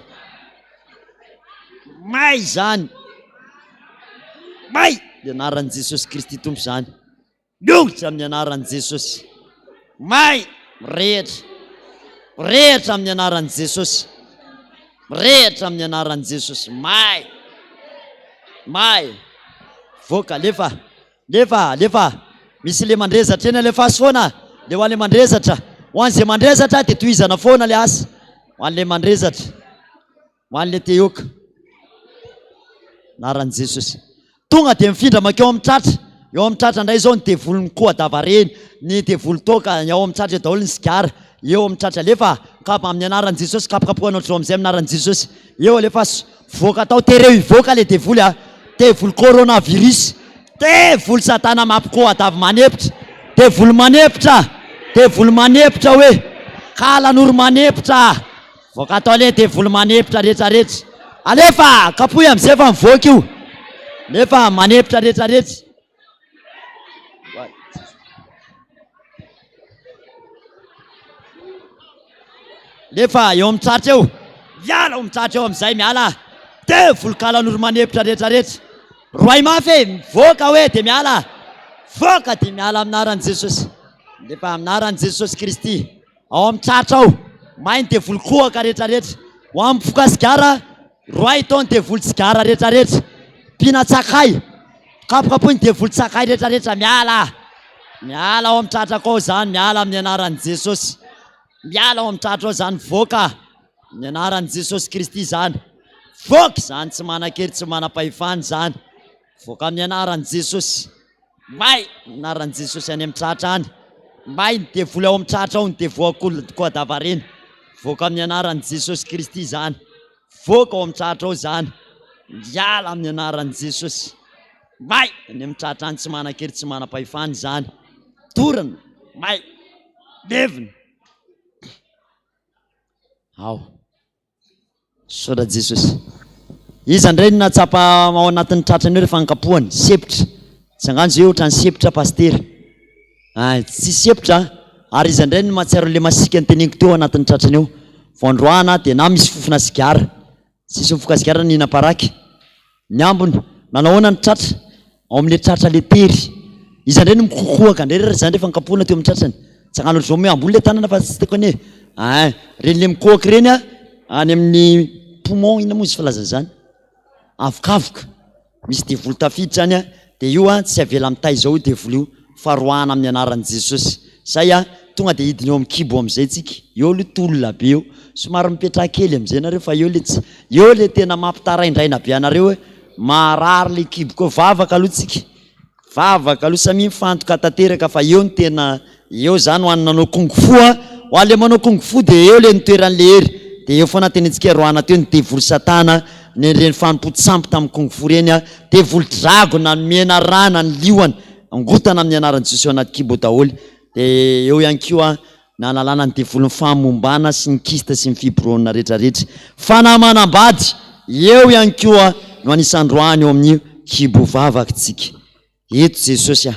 Speaker 1: may anaran'i Jesosy Kristy tompo zany miongotra amin'ny anaran'i Jesosy may rehetra amin'ny anaran'i Jesosy rehetra amin'ny anaran'i Jesosy may voaka lefa misy le mandrezatra eny le fasy foana le ho an'le mandrezatra ho an'izay mandrezatra dia tohizana foana le asa ho an'le mandrezatra ho an'le te ioka anaran'i Jesosy tonga dia mifindra makeo amin'ny tratra eo amin'ny tratra indray zao ny devolony koa davareny ny devoly toka ao amin'ny tratra eo daholo ny sigara eo amin'ny tratra lefa kapa amin'ny anaran'i Jesosy kapokapohanao trao amin'izay amin'anaran'i Jesosy eo lefa voaka tao tereo ivoaka le devoly devoly coronavirus devoly satana mampikoadavy manepitra devoly manepitra hoe kalan'oro manepitra voaka tao le devoly manepitra rehetrarehetra alefa kapoy amin'izay fa mivoaka io lefa manepitra rehetrarehetra lefa eo amin'ny tratra eo miala ao amin'ny tratra eo amin'izay miala devoly kalan'oro manepitra rehetrarehetra roay mafy mivoaka hoe dia miala voaka dia miala aminaran'i Jesosy lefa aminaran'i Jesosy Kristy ao amin'ny tratra ao mainy devoly kohaka rehetrarehetra ho amin'ny foka sigara roay taony devoly sigara rehetrarehetra mpina tsakay kapokapoy ny devoly tsakay rehetrarehetra miala ao amin'ny tratrako ao zany miala amin'ny anaran'i Jesosy miala ao amin'ny tratra ao zany voaka amin'ny anaran'i Jesosy Kristy zany voaka zany tsy manan-kery tsy manam-pahefany zany voaka amin'ny anaran'i Jesosy may anaran'i Jesosy any amin'ny tratra any, may ny devoly ao amin'ny tratra ao ny devoako koa davareny, voaka amin'ny anaran'i Jesosy Kristy zany, voaka ao amin'ny tratra ao zany, miala amin'ny anaran'i Jesosy, may any amin'ny tratra any tsy manan-kery tsy manam-pahefany zany, torana may devina ao sotra Jesosy. Izy indray natsapa ao anatin'ny tratrany eo rehefa ankapohany sepitra, tsangano zay ohatra ny sepitra paster, tsy sepitra ary izy indray no mahatsiaro le masika ny teneniko teo anatin'ny tratrany eo, voandroana dia na misy fofona sigara, sisy fofoka sigara ny naparaky, ny ambony nanahoana ny tratra ao amin'le tratra le tery, izy indray no mikokoaka indray zany rehefa ankapohana teo amin'ny tratrany, tsangano ohatry zao hoe ambony le tanana fa tsy teko anie, reny le mikoaka reny any amin'ny poumon ina moa izy filazana zany, avokavoka misy devoly tafiditra any dia io tsy avela amin'ny tay izao io devoly io fa roana amin'ny anaran'i Jesosy, say tonga dia hidiny eo amin'ny kibo amin'izay tsika, eo le tolona be eo, somary mipetraha kely amin'izay nareo fa eo le tena mampitaraindraina be anareo, marary le kibo koa, vavaka aloha tsika, vavaka aloha samy mifantoka tanteraka fa eo ny tena, eo zany ho an'ny nanao kung-fu, ho an'le manao kung-fu dia eo le nitoeran'le hery, dia eo foana tenentsika roana teo ny devoly satana ny reny fanompotsisampy tamin'ny kung-fu reny, devoly dragona ny miena rana ny liony angotana amin'ny anaran'i Jesosy ao anaty kibo daholo, dia eo ihany koa nanalana ny devoly ny famombana sy ny kista sy ny fibrona rehetrarehetra, fanamanambady eo ihany koa no anisandroany eo amin'ny kibo vavaka tsika. Eto Jesosy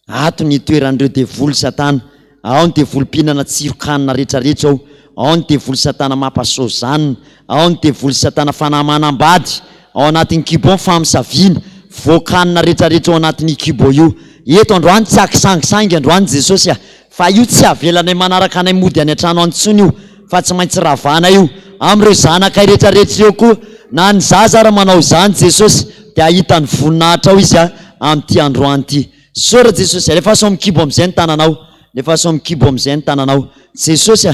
Speaker 1: ato ny toeran'ireo devoly satana, ao ny devoly mpihinana tsirokanina rehetrarehetra ao ny devoly satana mampasozanina, ao ny devoly satana fanamanambady ao anatin'ny kibo ny famisaviana, voakanina rehetrarehetra ao anatin'ny kibo io. Eto androany tsy akisangisangy androany Jesosy fa io tsy avelanay manaraka anay mody any an-trano antsony io, fa tsy maintsy ravana io amin'ireo zanakay rehetrarehetra eo koa, na ny zaza raha manao zany Jesosy dia ahitany voninahitra ao izy amin'ity androany ity. Sora Jesosy, rehefa so amin'ny kibo amin'izay ny tananao, rehefa so amin'ny kibo amin'izay ny tananao, Jesosy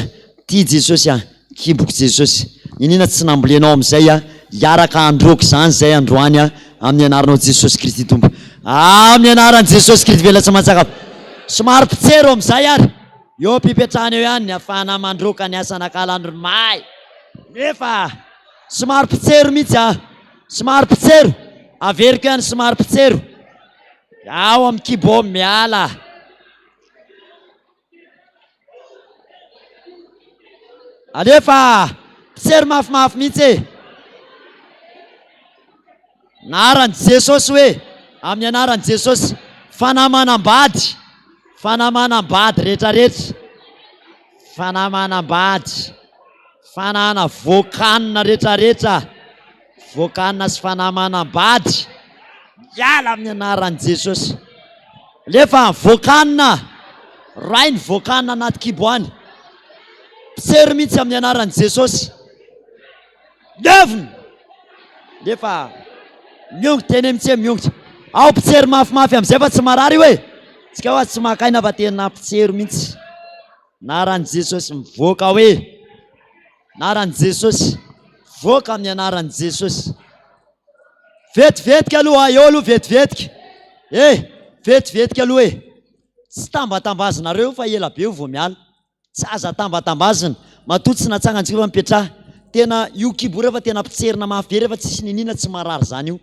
Speaker 1: ty Jesosy kiboko Jesosy, inona tsy nambolenao amin'izay hiaraka androako zany zay androany amin'ny anaranao Jesosy Kristy tompo, amin'ny anaran'i Jesosy Kristy vela tsy mahatsaka, somary pitsero amin'izay ary eo mpipetrahana eo ihany ny ahafahana mandroaka ny asan'akalandro may, nefa somary pitsero mihitsy somary pitsero, averiko ihany somary pitsero, ao amin'ny kibo miala. Alefa pitsero mafimafy mihitsy anaran'i Jesosy, hoe amin'ny anaran'i Jesosy fanamanambady, fanamanambady rehetrarehetra, fanamanambady, fanana voakanina rehetrarehetra, voakanina sy fanamanambady miala amin'ny anaran'i Jesosy. Lefa voakanina ray ny voakanina anaty kibo any, pitsero mihitsy amin'ny anaran'i Jesosy, devina lefa miongotra teny mitsy miongotra, ao pitsero mafimafy amin'izay fa tsy marary hoe tsika hoa tsy makaina fa tena pitsero mihitsy, anaran'i Jesosy mivoaka hoe, anaran'i Jesosy voaka amin'ny anaran'i Jesosy. Vetivetika aloha eo aloha vetivetika, vetivetika aloha tsy tambatambazanareo fa ela be io vao miala, tsy aza tambatambazana matoa tsy natsangantsika fa mipetraha, tena io kibo rehefa tena pitserina mafy be rehefa tsisy ninina tsy marary zany io,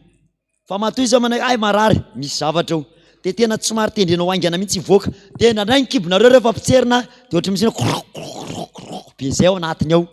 Speaker 1: fa matoa izy manay ay marary misy zavatra eo dia tena tsy somary tendrenao aingana mihitsy hivoaka, dia nandray ny kibonareo rehefa pitserina dia ohatra misy be zay ao anatiny ao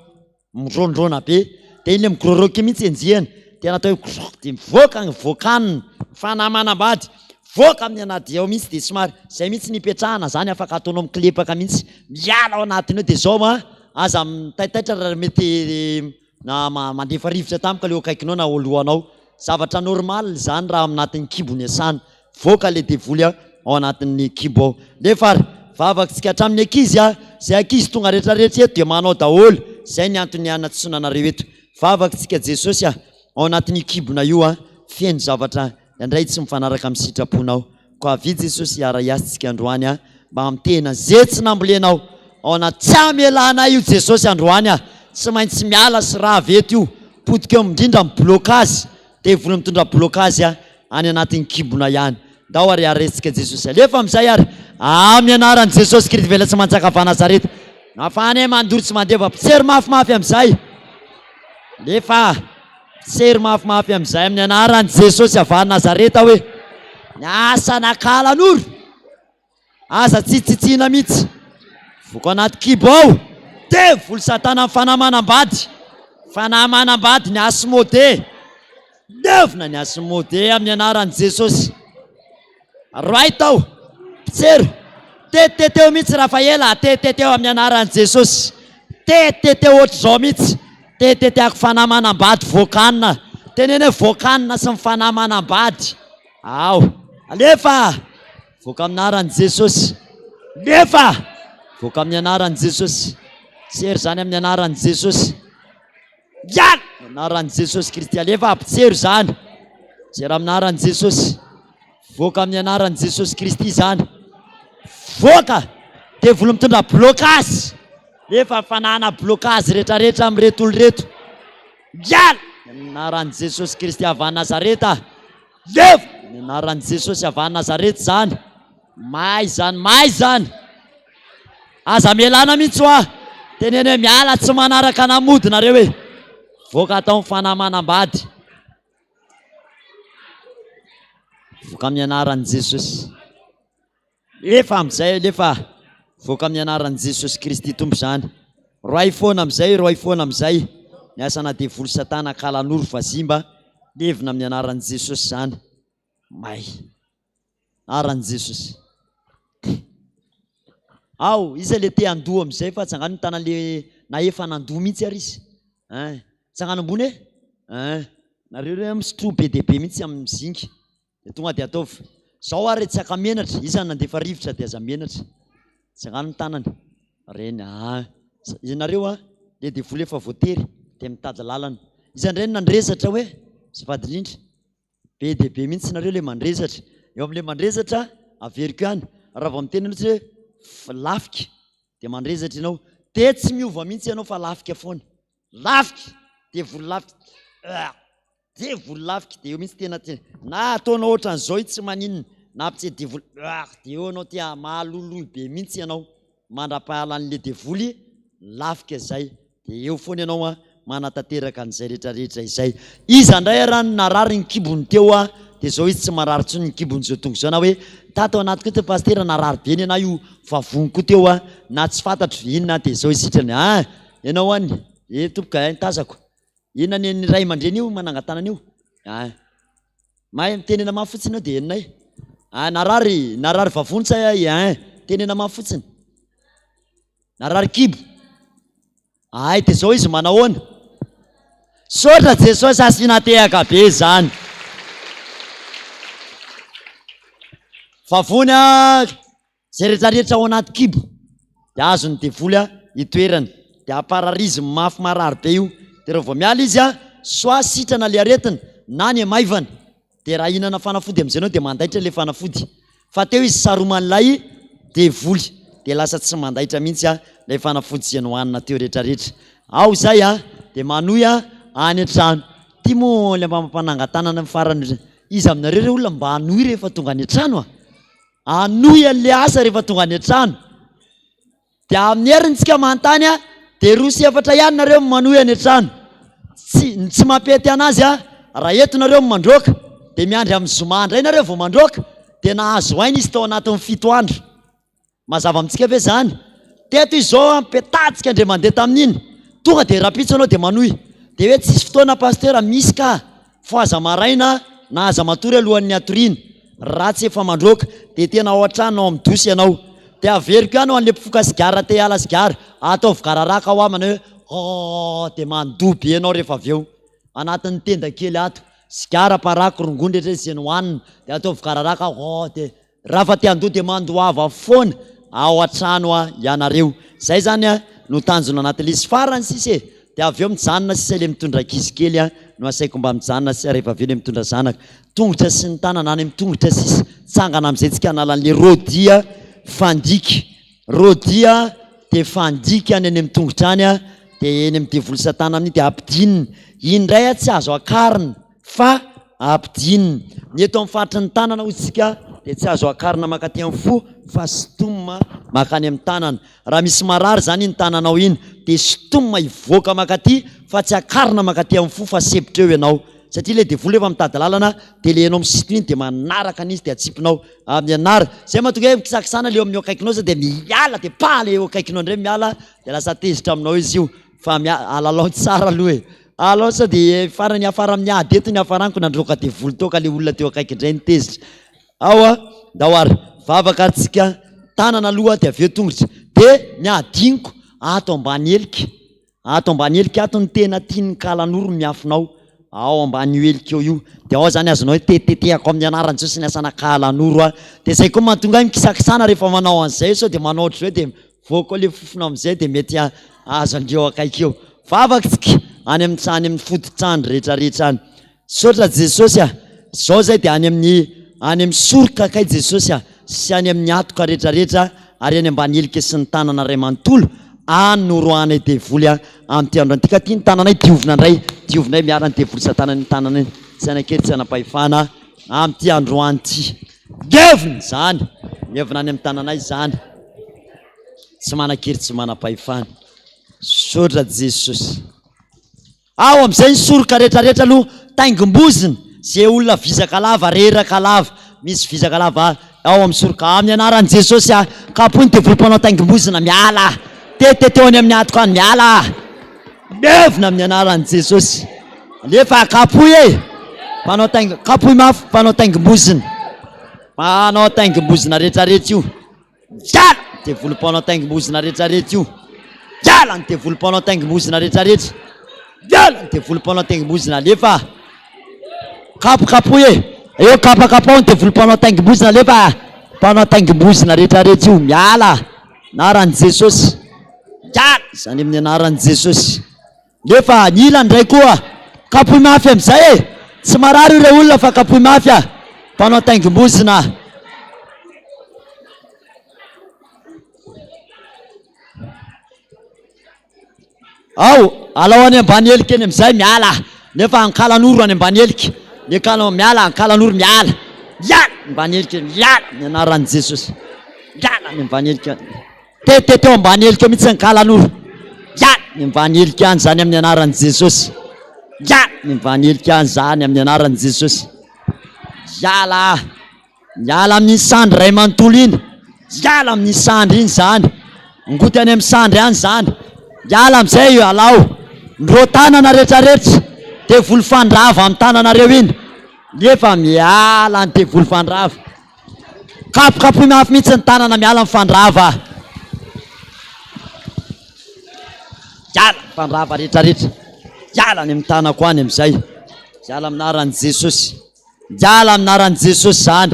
Speaker 1: mirondrona be, dia iny le migroroky mihitsy enjehany, tena atao hoe dia mivoaka ny voakanina fanamanambady, voaka amin'ny anaty ao mihitsy, dia somary zay mihitsy nipetrahana zany afaka ataonao miklepaka mihitsy, miala ao anatiny eo, dia zao aza mitaitaitra raha mety na mandefa rivotra tampoka le akaikinao na olohanao, zavatra normal zany raha anatin'ny kibo ny asana, voaka le devoly ao anatin'ny kibo ao. Lefa vavakantsika hatramin'ny ankizy zay ankizy tonga rehetrarehetra eto dia manao daholo, zay ny antony anatsonanareo eto, vavakantsika Jesosy ao anatin'ny kibona io feno zavatra indray tsy mifanaraka amin'ny sitraponao, koa vy Jesosy ara-iasintsika androany mba mitena zay tsy nambolenao ao anaty tsy amelana io Jesosy androany tsy maintsy miala sy raha veto io, potika eo mindrindra miblôkazy, devoly mitondra blôkazy any anatin'ny kibona ihany. ndao ary aresika Jesosy alefa amizay ary amin'ny anaran'i Jesosy Kristy vela tsy mantsakava Nazareta afahany mandory tsy mandeva pitsery mafimafy amizay lefa pitsery mafimafy amizay amin'ny anaran'i Jesosy avany Nazareta hoe niasa nakalan'oro aza tsitsitsina mihitsy voko anaty kibo ao de voly satana amin'ny fanamanam-bady ny asimode devina ny asimode amin'ny anaran'i Jesosy roay tao pitsery teteteo mihitsy Rafaela teteteo amin'ny anaran'i Jesosy teteteo ohatry zao mihitsy teteteako fanamanam-bady vokanina tenene vokanina sy ny fanamanam-bady ao alefa voka amin'ny anaran'i Jesosy lefa voka amin'ny anaran'i Jesosy pitsery zany amin'ny anaran'i Jesosy yan anaran'i Jesosy Kristy alefa pitsery zany pitsery amin'ny anaran'i Jesosy voka amin'ny anaran'i Jesosy Kristy zany voka de voly mitondra blokazy lefa fanana blokazy rehetrarehetra amin'reto olo reto yan anaran'i Jesosy Kristy avany Nazareta lefa anaran'i Jesosy avany Nazareta zany may zany aza melana mihitsy hoa tenene miala tsy manaraka namody nareo hoe voka atao fanamanam-bady voka amin'ny anaran'i Jesosy lefa amizay lefa voka amin'ny anaran'i Jesosy Kristy tompo zany roay foana amizay ny asana devoly satana kalan'oro vazimba levina amin'ny anaran'i Jesosy zany may anaran'i Jesosy ao izy le te andoha amizay fa tsy angano tana le na efa nandoha mihitsy ary izy tsy angano ambony nareo re misotro be de be mihitsy amin'ny mizingy de tonga de ataovy zao ary tsy aka menatra izany nandefa rivotra de aza menatra tsy angano ny tanany reny ianareo le devoly efa voatery de mitady lalana izany reny nandresatra hoe sy vadilindra be de be mihitsy nareo le mandresatra eo am'le mandresatra averiko ihany raha vao miteny mihitsy hoe lafika de mandresatra ianao de tsy miova mihitsy ianao fa lafika foana lafika de voly lafika de voly lafika de eo mihitsy tena na ataonao ohatran'izao tsy maninona na pitsy devoly de eo anao tia mahaloloy be mihitsy ianao mandra-pahala an'le devoly lafika zay de eo foana ianao manatanteraka an'izay rehetrarehetra izay iza ndray raha narary ny kibony teo de zao izy tsy marary tsony ny kibony zao tonga zao na hoe tato anaty koa te pastera narary be ny ana io vavony koa teo na tsy fantatro inona de zao isitrany ianao any tompoka tazako inona ny ray aman-dreny io manangatanana io mahay mitenena mafy fotsiny ao de enonay narary vavony sa tenena mafy fotsiny narary kibo de zao izy manahoana sotra Jesosy asinatehaka be zany vavony zay rehetrarehetra ao anaty kibo de azony devoly itoerany de apararizy mafy marary be io de rehefa vao miala izy soa sitrana le aretina na ny maivana de raha inana fanafody am'izay anao de mandaitra le fanafody fa teo izy saroman'lay devoly de lasa tsy mandaitra mihitsy lay fanafody sy anohanina teo rehetrarehetra ao zay de manoy any an-trano ty mo le mampanangatanana farany izy aminareo re olona mba anoy rehefa tonga any an-trano anoy an'le asa rehefa tonga any an-trano de amin'ny herintsika manontany de roa sy efatra ihany nareo manoy any an-trano tsy mampety anazy raha eto nareo mandroaka de miandry amin'ny zoma ndray nareo vao mandroaka de nahazo ainy izy tao anatin'ny 7 andro mazava amintsika ve zany teto izao ampetatsika andre mandeha tamin'iny tonga de rapitso anao de manoy de hoe tsisy fotoana pastera misy ka fo aza maraina na aza matory alohan'ny atoriana raha tsy efa mandroaka de tena ao an-trano ao am'dosy ianao de averiko ihany ao an'le mpifoka sigara te ala sigara ataovy gararaka ao amana hoe de mandoby ianao rehefa avy eo anatin'ny tenda kely ato sigara parako rongondretra izy nohanina de ataovy gararaka de raha fa te andoha de mandoava foana ao an-trano ianareo zay zany no tanjona anatin'le izy farany sisy de avy eo mijanona sisy le mitondra kizy kely no asaiko mba mijanona sisy rehefa avy eo le mitondra zanaka tongotra sy ny tanana any amin'ny tongotra sisy tsangana amin'izay tsika analan'le rodia fandiky rodia de fandiky any any amin'ny tongotra any de eny amin'ny devoly satana amin'iny de ampidinina indray tsy azo akarina fa ampidinina ny eto amin'ny faritry ny tanana hoy tsika dia tsy azo akarina makaty amin'ny fo fa stomma makany amin'ny tanana. Raha misy marary zany iny tananao iny dia stomma ivoaka makaty fa tsy akarina makaty amin'ny fo fa sepitra eo ianao, satria ilay devoly efa mitady lalana dia lehanao misito iny dia manaraka an'izy dia atsipinao amin'ny anara. Zay mahatonga hoe mikisakisana leo amin'ny eo akaikinao zay dia miala dia paly eo akaikinao indray miala dia lasa tezitra aminao izy io fa alalao tsara aloha e. Alao sa dia farany afara amin'ny ady eto ny afaraniko nandroka devoly tao ka le olona teo akaiky indray nitezitra. Ao dahoary vavaka atsika tanana aloha dia avy eo tongotra dia ny adiniko ato ambany elika, ato ambany elika ato ny tena tiany kalan'oro miafinao ao ambany elika eo io dia ao zany azonao hoe tetetehako amin'ny anaran'i Jesosy ny asana kalan'oro dia zay koa mahatonga mikisakisana rehefa manao an'izay sao dia manao ohatry hoe dia voako le fofona amin'izay dia mety azo andreo akaiky eo. Vavaksika any amin'ny fototrandro rehetrarehetra any. Saotra Jesosy zao zay dia any amin'ny soroka kay Jesosy sy any amin'ny atoka rehetrarehetra ary any ambany elika sy ny tanana ray manontolo any no roanay devoly amin'ity andro anty ka ty ny tananay diovina indray miala ny devoly satanany tanana iny tsy anakely tsy anapahifana amin'ity andro anty. Gevina zany mevina any amin'ny tananay zany tsy manakery tsy manapahifana. Saotra Jesosy. Ao amin'izay ny soroka rehetrarehetra aloha taingimbozina zay olona vizaka lava reraka lava misy vizaka lava ao amin'ny soroka amin'ny anaran'i Jesosy kapohy ny devolim-panao taingimbozina miala teteteo any amin'ny atoka any miala mevina amin'ny anaran'i Jesosy lefa kapohy kapohy mafy mpanao taingimbozina rehetrarehetra io jala devolim-panao taingimbozina rehetrarehetra io jala ny devolim-panao taingimbozina rehetrarehetra jala ny devolim-panao taingimbozina lefa kapokapohy eo kapakapao ny devolim-panao taingimbozina lefa mpanao taingimbozina rehetrarehetra io miala anaran'i Jesosy jala zany amin'ny anaran'i Jesosy lefa ny ilany indray koa kapohy mafy amin'izay tsy marary ireo olona fa kapohy mafy mpanao taingimbozina. Ao alao any ambany elika eny amin'izay miala nefa ankalan'oro any ambany elika ny kala miala ankalan'oro miala miala ambany elika miala ny anaran'i Jesosy miala ny ambany elika teteteo ambany elika mihitsy ankalan'oro miala ny ambany elika any zany amin'ny anaran'i Jesosy miala ny ambany elika any zany amin'ny anaran'i Jesosy miala amin'ny sandry ray manontolo iny miala amin'ny sandry iny zany ngoty any amin'ny sandry any zany miala amin'izay io alao ndro tanana rehetrarehetra devoly fandrava amin'ny tananareo iny nefa miala ny devoly fandrava kapokapohy mafy mihitsy ny tanana miala amin'ny fandrava miala fandrava rehetrarehetra miala ny amin'ny tanako any amin'izay miala aminaran'i Jesosy miala aminaran'i Jesosy zany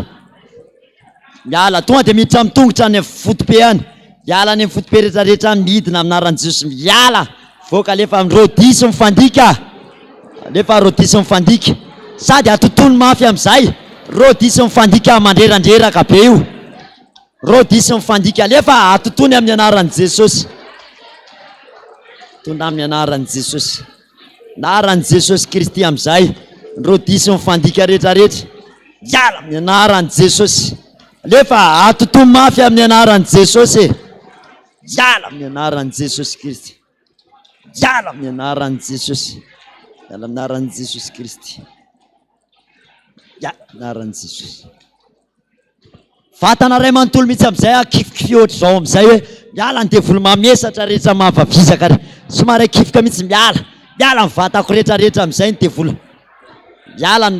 Speaker 1: miala tonga dia miditra amin'ny tongotra any fotope any miala any amin'ny fotope rehetrarehetra any midina aminaran'i Jesosy miala voaka lefa rodisy mifandika lefa rodisy mifandika sady atotono mafy amin'izay rodisy mifandika mandrerandreraka be io rodisy mifandika lefa atotony amin'ny anaran'i Jesosy tondra amin'ny anaran'i Jesosy anaran'i Jesosy Kristy amin'izay rodisy mifandika rehetrarehetra miala amin'ny anaran'i Jesosy lefa atotono mafy amin'ny anaran'i Jesosy miala amin'ny anaran'i Jesosy Kristy miala amin'ny anaran'i Jesosy miala amin'ny anaran'i Jesosy Kristy miala amin'ny anaran'i Jesosy. Vatana ray manontolo mihitsy amin'izay kifikify ohatra zao amin'izay hoe miala ny devoly mamesatra rehetra mahavavizaka somary kifika mihitsy miala ny vatako rehetrarehetra amin'izay ny devoly miala ny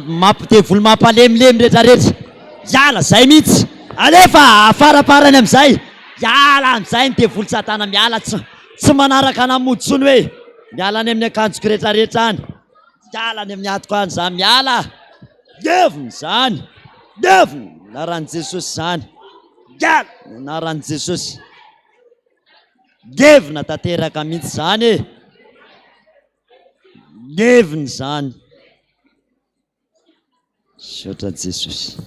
Speaker 1: devoly mampalemilemy rehetrarehetra miala zay mihitsy alefa afaraparany amin'izay miala amin'izay ny devoly satana miala tsy manaraka namodsony hoe miala any amin'ny akanjoko rehetrarehetra any miala any amin'ny atoko any zany miala devina zany devina anaran'i Jesosy zany miala anaran'i Jesosy devina tanteraka mihitsy zany devina zany. Saotra Jesosy.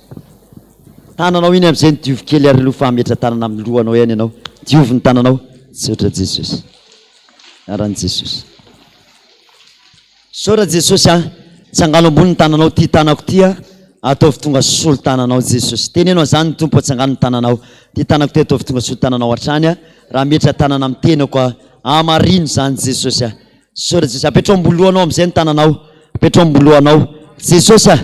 Speaker 1: Tananao iny amin'izay ny diovy kely ary aloha fa metra tanana amin'ny lohanao ihany ianao diovy ny tananao. Saotra Jesosy anaran'i Jesosy. Saotra Jesosy tsy angalo ambony ny tananao ty tanako ty ataovy tonga solo tananao Jesosy. Tenenao zany ny tompo atsangano tananao. Ty tanako ty ataovy tonga solo tananao hatrany a. Raha metra tanana amin'ny tenako a amarino zany Jesosy a. Sora Jesosy apetrao amboloanao amin'izay ny tananao. Apetrao amboloanao Jesosy a.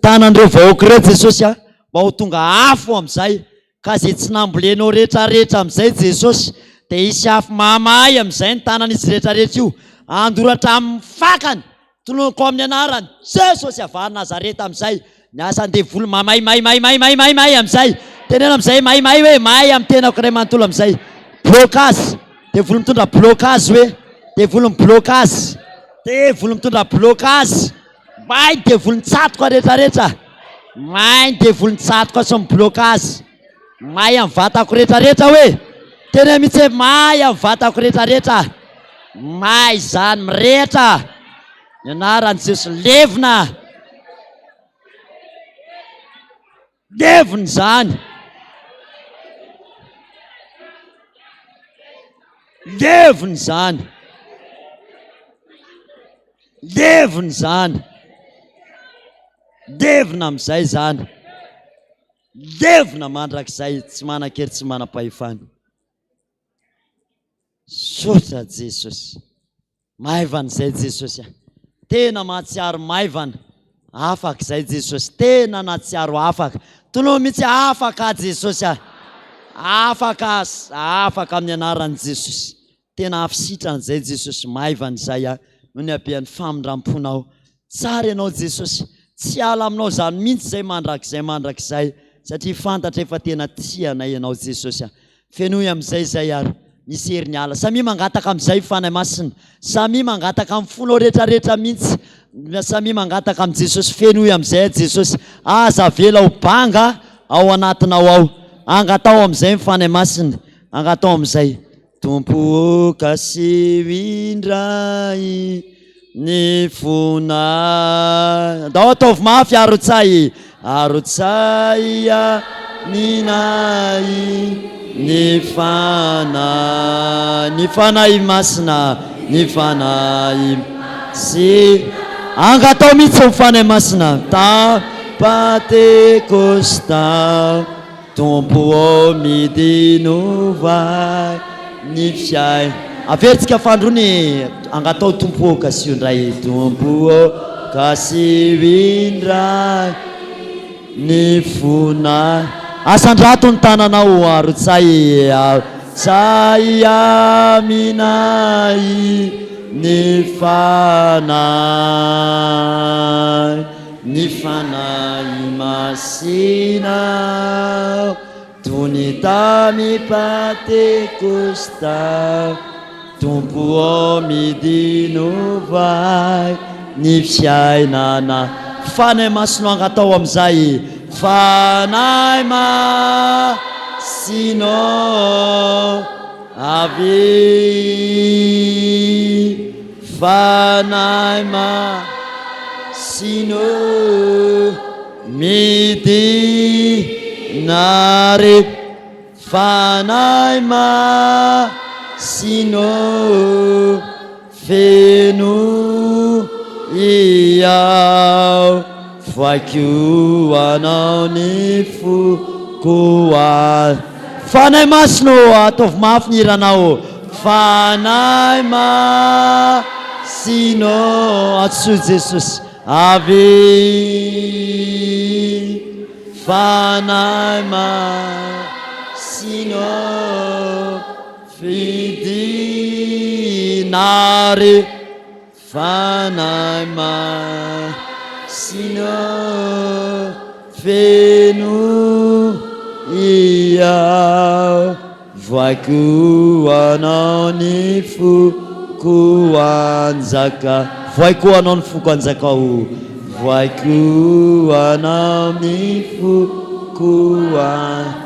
Speaker 1: Tanandreo vahoaka ireo Jesosy a. Mba ho tonga afo amin'izay. Ka zay tsy nambolenao rehetrarehetra amin'izay Jesosy. Dia hisy afo mahamay amin'izay ny tanan'izy rehetrarehetra io. Andoratra amin'ny fakany. Tolonako amin'ny anarany Jesosy avy Nazareta amin'izay. Ny asany devoly mamay amin'izay. Tenena amin'izay may hoe may amin'ny tenako iray manontolo amin'izay. Blocage. Devoly mitondra blocage hoe. Devoly blocage. Devoly mitondra blocage. May devoly nitsatoka rehetrarehetra. May devoly nitsatoka sy ny blocage. May amin'ny vatako rehetrarehetra hoe. Tena mitsy hoe may amin'ny vatako rehetrarehetra. May zany mirehitra. Ny anaran'i Jesosy levina. Levina zany. Levina zany. Levina zany. Levina amin'izay zany. Levina mandrakizay tsy manan-kery tsy manam-pahefana. Sotra Jesosy. Maivana izay Jesosy a. Tena mahatsiaro maivana. Afaka izay Jesosy. Tena natsiaro afaka. Toloha mitsy afaka Jesosy a. Afaka amin'ny anaran'i Jesosy. Tena afisitrana izay Jesosy. Maivana izay a. No ny abehan'ny famindram-ponao. Tsara ianao Jesosy. Tsy ala aminao zany mihitsy izay mandrakizay. Satria fantatra efa tena tianay ianao Jesosy a. Fenoy amin'izay zay ary. Nisy herin'ny ala. Samy mangataka amin'izay fanahy masina. Samy mangataka amin'ny fonao rehetrarehetra mihitsy. Samy mangataka amin'i Jesosy. Fenoy amin'izay Jesosy. Aza vela ho banga ao anatinao ao. Angatao amin'izay fanahy masina. Angatao amin'izay. Tompo sy indray ny fona. Dao ataovy mafy arotsay. Arotsay minay ny fanahy masina. Ny fanahy sy angatao mihitsy amin'ny fanahy masina. Pentecosta tompo midinova ny fiay. Averitsika fandrony angatao tompo kasi indray. Tompo kasi indray ny fona. Asandrato ny tananao arotsay. Arotsay aminay ny fanahy masina. Tony tamy Pentecosta tompo midinova ny fiainana. Fanahy masina angatao amin'izay. Fanahy masina avy. Fanahy masina midinare. Fanahy masina feno iao. Voaiko anao ny fokoa. Fanahy masina ataovy mafy ny hiranao. Fanahy masina atsoy Jesosy avy. Fanahy masina fidinare. Fanahy masina feno iao. Voaiko anao ny foko anjaka. Voaiko anao ny foko anjaka o. Voaiko anao ny foko anjaka.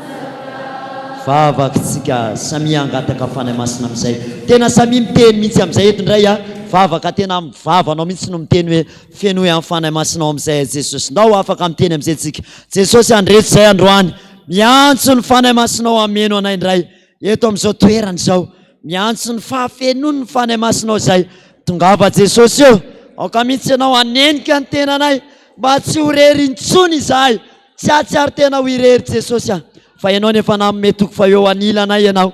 Speaker 1: Vavakatsika samy angataka fanahy masina amin'izay. Tena samy miteny mihitsy amin'izay eto indray a. Vavaka tena vavanao mihitsy no miteny hoe fenoy amin'ny fanahy masinao amin'izay Jesosy. Ndao afaka miteny amin'izay tsika. Jesosy andreto zay androany. Miantso ny fanahy masinao ameno anay indray. Eto amin'izao toerana izao. Miantso ny fahafenony ny fanahy masinao zay. Tongava Jesosy io. Aoka mihitsy ianao anenika ny tenanay. mba tsy horery intsony izahay tsy tena ho irery Jesosy fa ianao nefa nametoko fa eo anilanay ianao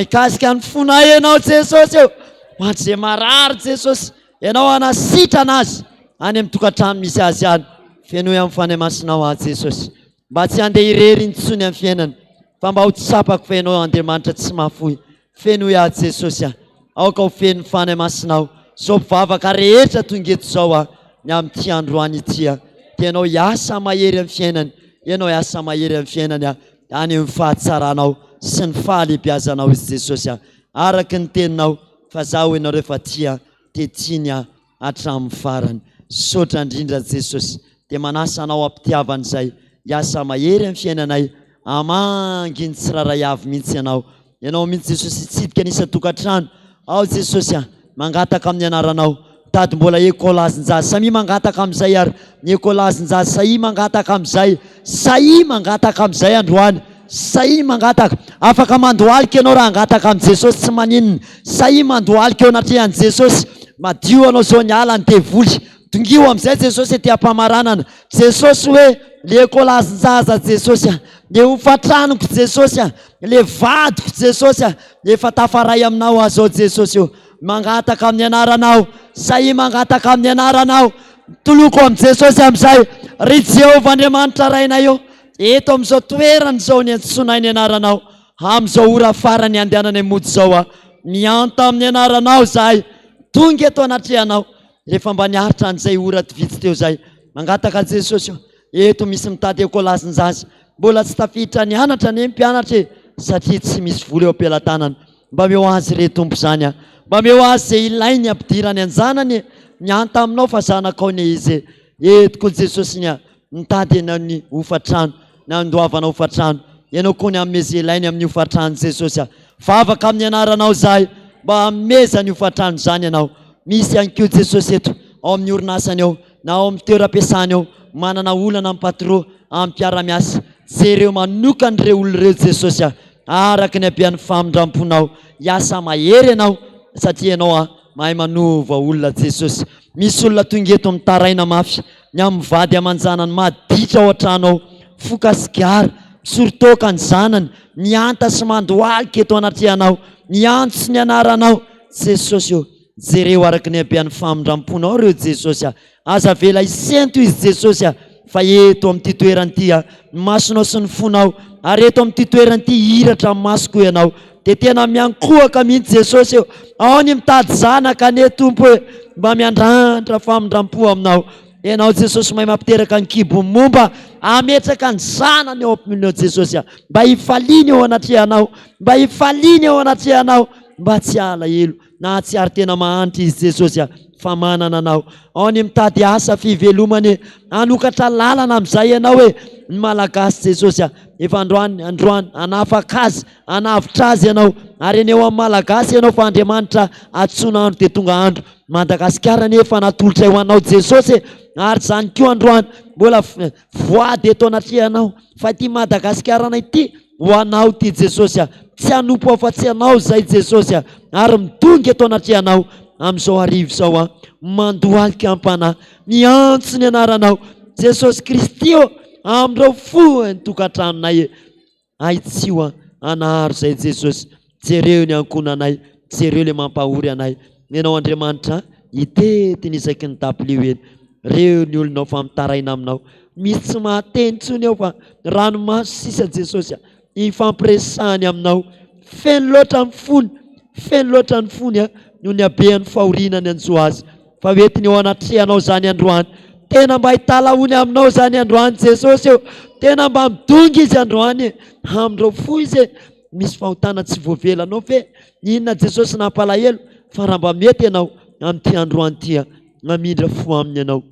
Speaker 1: ikasika ny fonay ianao Jesosy eo matry zay marary Jesosy ianao anasitra anazy any amin'ny tokantrano misy azy any feno amin'ny fanay masinao Jesosy mba tsy andeha irery intsony amin'ny fiainany fa mba ho tsapako fa ianao Andriamanitra tsy mahafoy feno Jesosy aoka ho feno fanay masinao so mpivavaka rehetra tonga eto zao ny amin'ity androany ity tianao hiasa mahery amin'ny fiainany ianao hiasa mahery amin'ny fiainany any amin'ny fahatsaranao sy ny fahalebiazanao izy Jesosy araky ny teninao fa zaho ianao rehefa tia tetiny hatramin'ny farany sotra indrindra Jesosy dia manasa anao ampitiavan'izay hiasa mahery amin'ny fiainanay amanginy tsiraray avy mihitsy ianao mihitsy Jesosy hitsidika nisa-tokantrano ao Jesosy mangataka amin'ny anaranao tady mbola ekôlazinjazy samy mangataka amin'izay ary ny ekôlazinjazy sahi mangataka amin'izay sahi mangataka amin'izay androany sahi mangataka afaka mandohalika ianao raha angataka amin'ny Jesosy tsy maninona sahi mandohalika eo anatrehan'i Jesosy madio anao zao ny ala ny devoly tongio amin'izay Jesosy ety am-pamaranana Jesosy hoe le ekôlazinjaza Jesosy le hofatranoko Jesosy le vadiko Jesosy efa tafaray aminao azao Jesosy io mangataka amin'ny anaranao sahi mangataka amin'ny anaranao toloko amin'ny Jesosy amin'izay ry Jehovah Andriamanitra raina io eto amin'izao toerany zao ny antsoinay ny anaranao amin'izao ora farany andehanany mody zao mianta amin'ny anaranao zahay tonga eto anatrehanao rehefa mba niaritra an'izay ora tivitsy teo zay mangataka Jesosy eto misy mitady ekôlazinjazy mbola tsy tafiditra nianatra ny mpianatra satria tsy misy vola eo am-pelantanana mba meo azy re tompo zany mba meo azy zay ilainy ampidirany anjanany mianta aminao fa zanakao ny izy etoko Jesosy mitady anao ny hofatrano na andoavana hofatrano ianao koa ny amme zay ilainy amin'ny hofatrano Jesosy vavaka amin'ny anaranao zahay mba ameza ny hofatrano zany ianao misy ihany koa Jesosy eto ao amin'ny orinasany ao na ao amin'ny toeram-piasany ao manana olana amin'ny patro amin'ny mpiara-miasa jereo manokan'ireo olon'ireo Jesosy araky ny abian'ny famindramponao hiasa mahery ianao satria ianao mahay manova olona Jesosy misy olona tonga eto mitaraina mafy ny amin'ny vady amanjanany maditra ao an-trano ao fokasigara misoritoka ny zanany mianta sy mandohalika eto anatrehanao miantso ny anaranao Jesosy io jereo araky ny abian'ny famindramponao reo Jesosy aza vela isento izy Jesosy fa eto amin'ity toerany ity masonao sy ny fonao ary eto amin'ity toerany ity hiratra amin'ny masoko ianao dia tena miankohaka mihitsy Jesosy eo ao ny mitady zanaka ane tompo hoe mba miandrantra famindram-po aminao ianao Jesosy mahay mampiteraka ny kibo momba ametraka ny zanany eo aminao Jesosy mba hifaliany eo anatrehanao mba hifaliany eo anatrehanao mba tsy alahelo na tsy ary tena mahanitra izy Jesosy fa manana anao ao ny mitady asa fivelomany anokatra lalana amin'izay ianao hoe ny malagasy Jesosy efa androany anafaka azy anavitra azy ianao ary eneo amin'ny malagasy ianao fa Andriamanitra atsoina andro dia tonga andro Madagasikara nefa natolotra eo anao Jesosy ary zany koa androany mbola voady eto anatrehanao fa ity Madagasikara ity ho anao ty Jesosy tsy hanompo afa-tsy anao zay Jesosy ary midonga eto anatrehanao amin'izao arivo zao mandohalika ampanahy miantso ny anaranao Jesosy Kristy amin'ireo fo ny tokantranonay aitsio anaharo zay Jesosy jereo ny ankonanay jereo le mampahory anay ianao Andriamanitra hitetiny isaky ny dabilio eny reo ny olonao fa mitaraina aminao misy tsy mahateny tsony eo fa ranomaso sisa Jesosy ifampiresahany aminao feno loatra ny fony noho ny habean'ny fahorinany anjo azy fa hoetiny eo anatrehanao zany androany tena mba hitalahony aminao zany androany Jesosy eo tena mba midongy izy androany amin'ireo fo izy misy fahotana tsy voavelanao fe inona Jesosy nampalahelo fa raha mba mety ianao amin'ity androany ity mamindra fo aminy ianao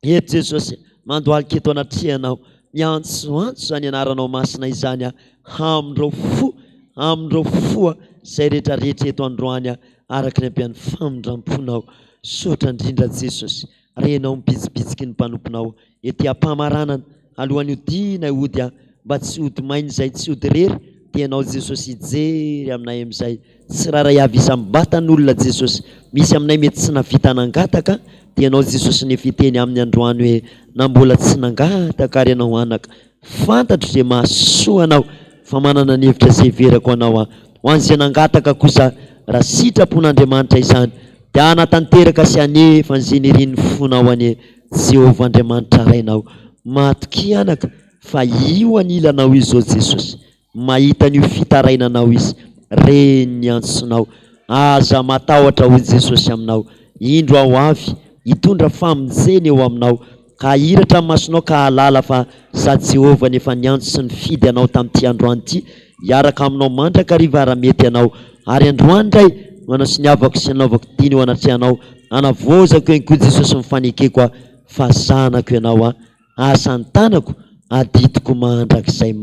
Speaker 1: eto Jesosy mandohalika eto anatrehanao miantsoantso zany anaranao masina izany amin'ireo fo zay rehetrarehetra eto androany araky ny abian'ny famindramponao sotra indrindra Jesosy renao mibitsibitsiky ny mpanomponao ety am-pamaranana alohan'ny odina ody mba tsy ody mainy zay tsy ody rery tianao Jesosy ijery aminay amin'izay tsy raha avy isam-batan'olona Jesosy misy aminay mety tsy navita nangataka tianao Jesosy ny fiteny amin'ny androany hoe na mbola tsy nangataka ary ianao anaka fantatro izay mahasoa anao fa manana ny hevitra izay verako anao ho an'izay nangataka kosa raha sitrapon'Andriamanitra izany dia anatanteraka sy anefa an'izay niriny fonao anie Jehovah Andriamanitra rainao matoky anaka fa io anilanao izao Jesosy mahita n'io fitarainanao izy reny ny antsonao aza matahotra ho Jesosy aminao indro ao avy hitondra famonjeny eo aminao ka hiratra amin'ny masonao ka halala fa sady Jehovah nefa niantso sy nifidy anao tamin'ity androany ity hiaraka aminao mandrakariva raha mety anao ary androany indray manao sy niavako sy nanaovako tiany ho anatrehanao anavozako eny koa Jesosy mifanekeko fa zanako ianao asany tanako aditiko mandrakizay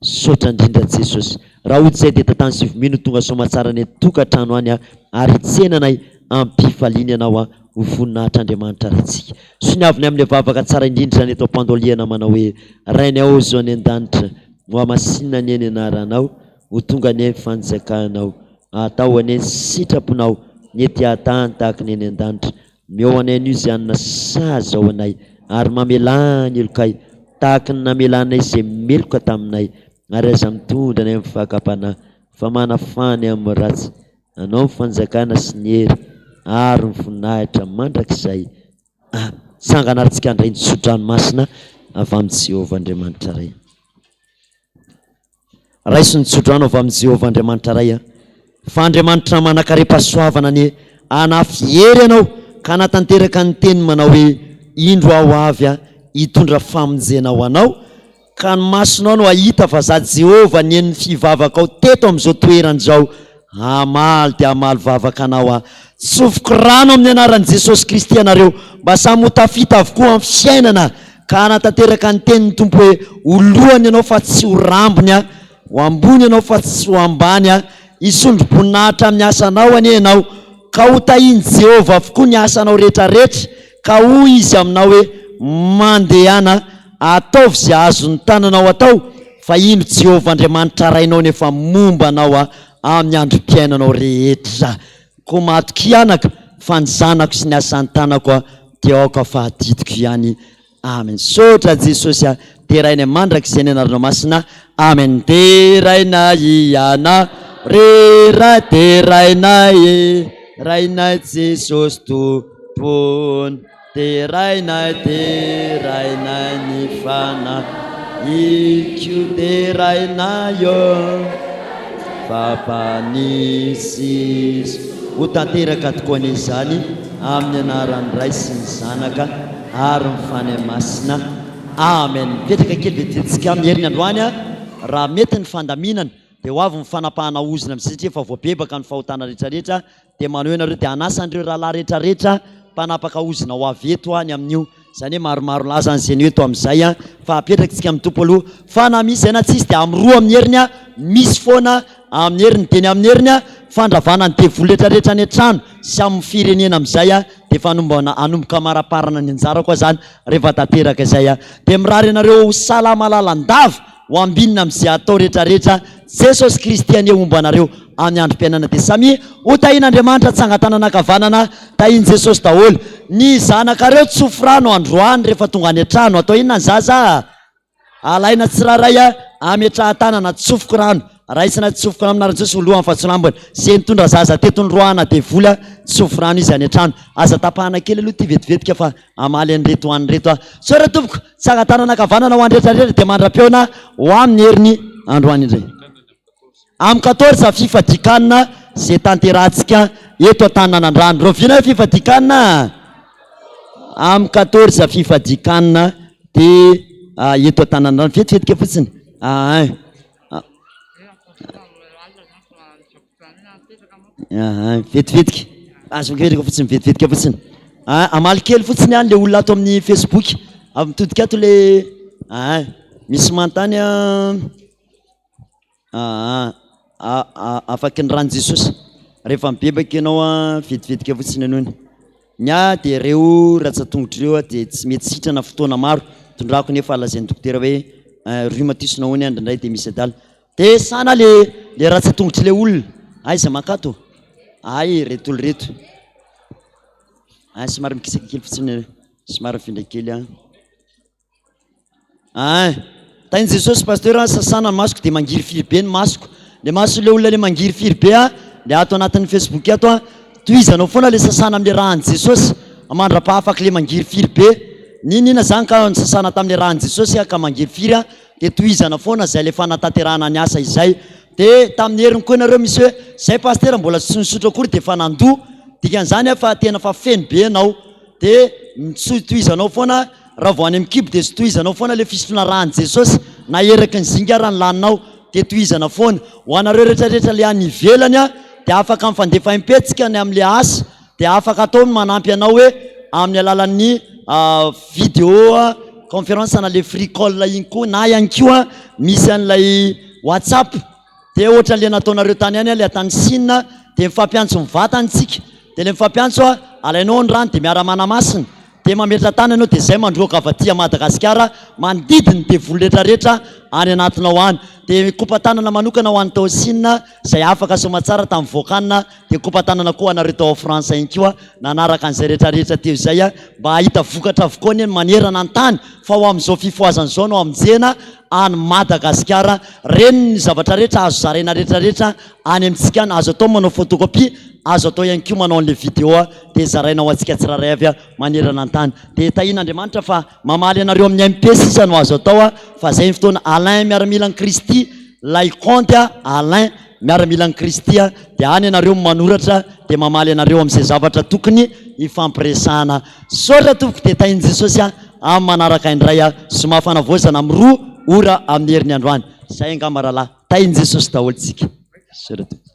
Speaker 1: sotra indrindra Jesosy raha ohatra izay dia tatany 7 minuto tonga somatsara ny tokantrano any ary tsenanay ampifaliany ianao ho voninahitra Andriamanitra ratsika soniaviny amin'ny vavaka tsara indrindra zany eto ampandoliana manao hoe rainay ao zao any an-danitra ho amasinina ny eny anaranao ho tonga ny fanjakanao atao any sitraponao ny ety atany tahaka ny eny an-danitra meo anay an'io izay anina saza ao anay ary mamelany elokay tahaka ny namelanay izay meloka taminay ary aza mitondra anay amin'ny fahakapanahy fa manafany amin'ny ratsy anao ny fanjakana sy ny hery ary ny voninahitra mandrakizay sanganaritsika andray ny sotranomasina avy amin'ny Jehovah Andriamanitra ray raisy ny sotrano avy amin'ny Jehovah Andriamanitra ray fa Andriamanitra manakare-pahasoavana ny anafy hery ianao ka natanteraka ny teny manao hoe indro ao avy hitondra famonjena ho anao ka ny masonao no ahita fa za Jehovah ny en'ny fivavaka ao teto amin'izao toerana izao amaly dia amaly vavaka anao tsofoko rano amin'ny anaran'i Jesosy Kristy ianareo mba samy hotafita avokoa amin'ny fiainana ka anatanteraka ny tenin'ny tompo hoe olohany ianao fa tsy ho rambony ho ambony ianao fa tsy ho ambany hisondrom-boninahitra amin'ny asanao anie ianao ka ho tahiny Jehovah avokoa ny asanao rehetrarehetra ka hoy izy aminao hoe mandehana ataovy izay azony tananao atao fa ino Jehovah Andriamanitra rainao nefa momba anao amin'ny androm-piainanao rehetra ko matoky anaka fa ny zanako sy ny asan'ny tanako dia aoka fahaditiko ihany amen sotra Jesosy terainay mandrakizay ny anarana masina amen terainay iana rera terainay rainay Jesosy tompony terainay ny fana ikio terainayo fampanisis ho tanteraka tokoa an'izany amin'ny anaran'ny ray sy ny zanaka ary ny fanay masina amen mipetraka kely vetivetsika mieriny androany raha mety ny fandaminana dia ho avy ny fanapahana ozina amin'ny satria efa voabebaka ny fahotana rehetrarehetra dia manao ianareo dia anasandreo rahalahy rehetrarehetra mpanapaka ozina ho avy eto any amin'io zany hoe maromaro laza an'izay ny eto amin'izay fa apetrakatsika amin'ny tompo aloha fa na misy zay na tsisy dia amin'ny roa amin'ny heriny misy foana amin'ny heriny teny amin'ny heriny fandravana ny devoly rehetrarehetra ny an-trano sy amin'ny firenena amin'izay dia fanombana anomboka maraparana ny anjara koa zany rehefa tanteraka izay dia mirary ianareo salama lalandava ho ambinina amin'izay atao rehetrarehetra Jesosy Kristy anie omba anareo amin'ny androm-piainana dia samy ho tahin'Andriamanitra tsangatanana kavanana tahiny Jesosy daholo ny zanakareo tsofrano androany rehefa tonga any an-trano atao inona ny zaza alaina tsiraray ametrahan-tanana tsofoko rano raisina tsofoko rano aminarany Jesosy olohany fatsolambony zay nitondra zaza tetony roana devoly tsofo rano izy any an-trano aza tapahana kely aloha ty vetivetika fa amaly an'reto ho an'reto so re tompoko tsangatanana kavanana ho andretrarehetra dia mandra-peona ho amin'ny heriny androany indray amin'ny 14 fifadikanina zay tanterahantsika eto an-taninanandrano rovina hoe fifadikanina amin'ny 14 fifadikanina dia eto an-taninanandrano vetivetika fotsiny vetivetika azovetika fotsiny vetivetika fotsiny amaly kely fotsiny le olona ato amin'ny Facebook avy mitodika ato le misy mantany afaky ny rano Jesosy rehefa mibebaka ianao vetivetika fotsiny anony nya dia ireo ratsatongotra ireo dia tsy mety sitrana fotoana maro tondrako nefa lazain'ny dokotera hoe rhumatisme hoany andrindray dia misy adala de sana le ratsa-tongotry le olona aiza makato ay retolo reto ay somary mikisakikely fotsiny somary mifindra kely tainy jesosy pasteur sasana masoko de mangiry firy be ny masoko le maso le olona le mangiry firy be le ato anatin'ny facebook ato toizanao foana le sasana am'le rahan' jesosy amandra-pahafaky le mangiry firy be ninina zany ka sasana tam'le rahan' jesosy ka mangiry firy de toizana foana zay le fanatanterahana ny asa izay de tamin'ny heriny koa nareo misy hoe zay pasteur mbola tsy nisotra akory de fa nandoa dikan'izany fa tena fa feno be anao de toizanao foana raha vao any amin'ny kibo de sy toizanao foana le fisotroana rahan' jesosy na eraky ny zinga raha ny laninao de toizana foana ho anareo rehetrarehetra le any ivelany de afaka mifandefa impetsika ny am'le asa de afaka atao manampy anao hoe amin'ny alalan'ny vidéo conférence na le free call igny koa na ihany koa misy an'ilay whatsapp de ohatran'le nataonareo tany any le atany Chine de mifampiantso mivatantsika de le mifampiantso alainao ny rano de miara-manamasina de mametra tany anao de zay mandroaka avy aty Madagasikara manodidiny de voly rehetrarehetra any anatinao any de kopa-tanana manokana ho an'ny tao Chine zay afaka somatsara tamin'ny voakanina de kopa-tanana koa anareo tao France igny koa nanaraka an'izay rehetrarehetra teo zay mba ahita vokatra avokoa ny manerana ny tany fa ho amin'izao fifoazana zao no aminjena any Madagasikara reny ny zavatra rehetra azo zaraina rehetrarehetra any amintsika any azo atao manao photocopie azo atao ihany koa manao an'le vidéo de zaraina ho antsika tsiraray avy manerana ny tany de tahin'Andriamanitra fa mamaly anareo amin'ny MP sisa no azo atao fa zay ny fotoana Alain miaramila ny Kristy lay compte Alain miaramila ny Kristy de any anareo manoratra de mamaly anareo amin'izay zavatra tokony ifampiresahana saotra tompoko de tahin' Jesosy amin'ny manaraka indray somafana voazana amin'ny roa ora amin'ny herin'ny androany zay angamba rahalahy tahin' Jesosy daholo tsika saotra tompoko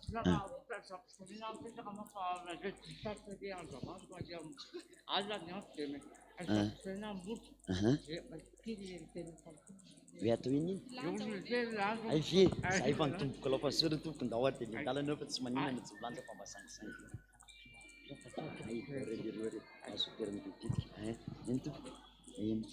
Speaker 1: hoe atao iny ay vie zay fa nitomboko aloha fa saotra tompoko nda ohatra de mendalanao fa tsy maninana tsy milanja fa mbasangisangy iny tompoko iny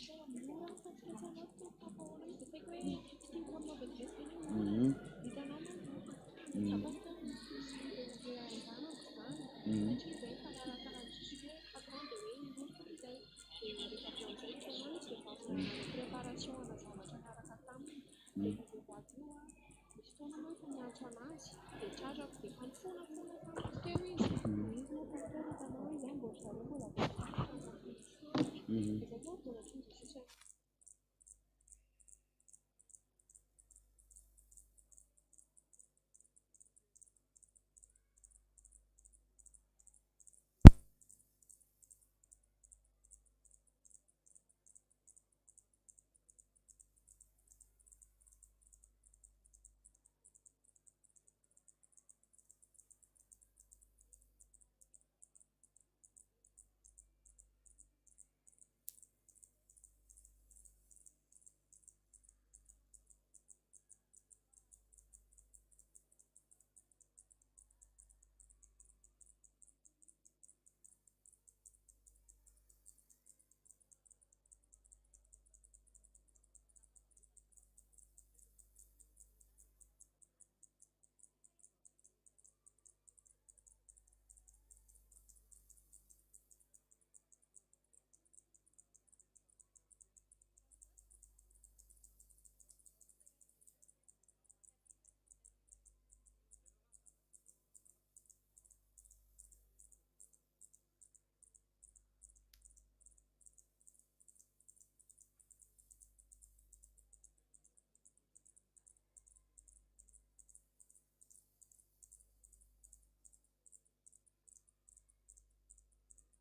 Speaker 1: Mm-hmm.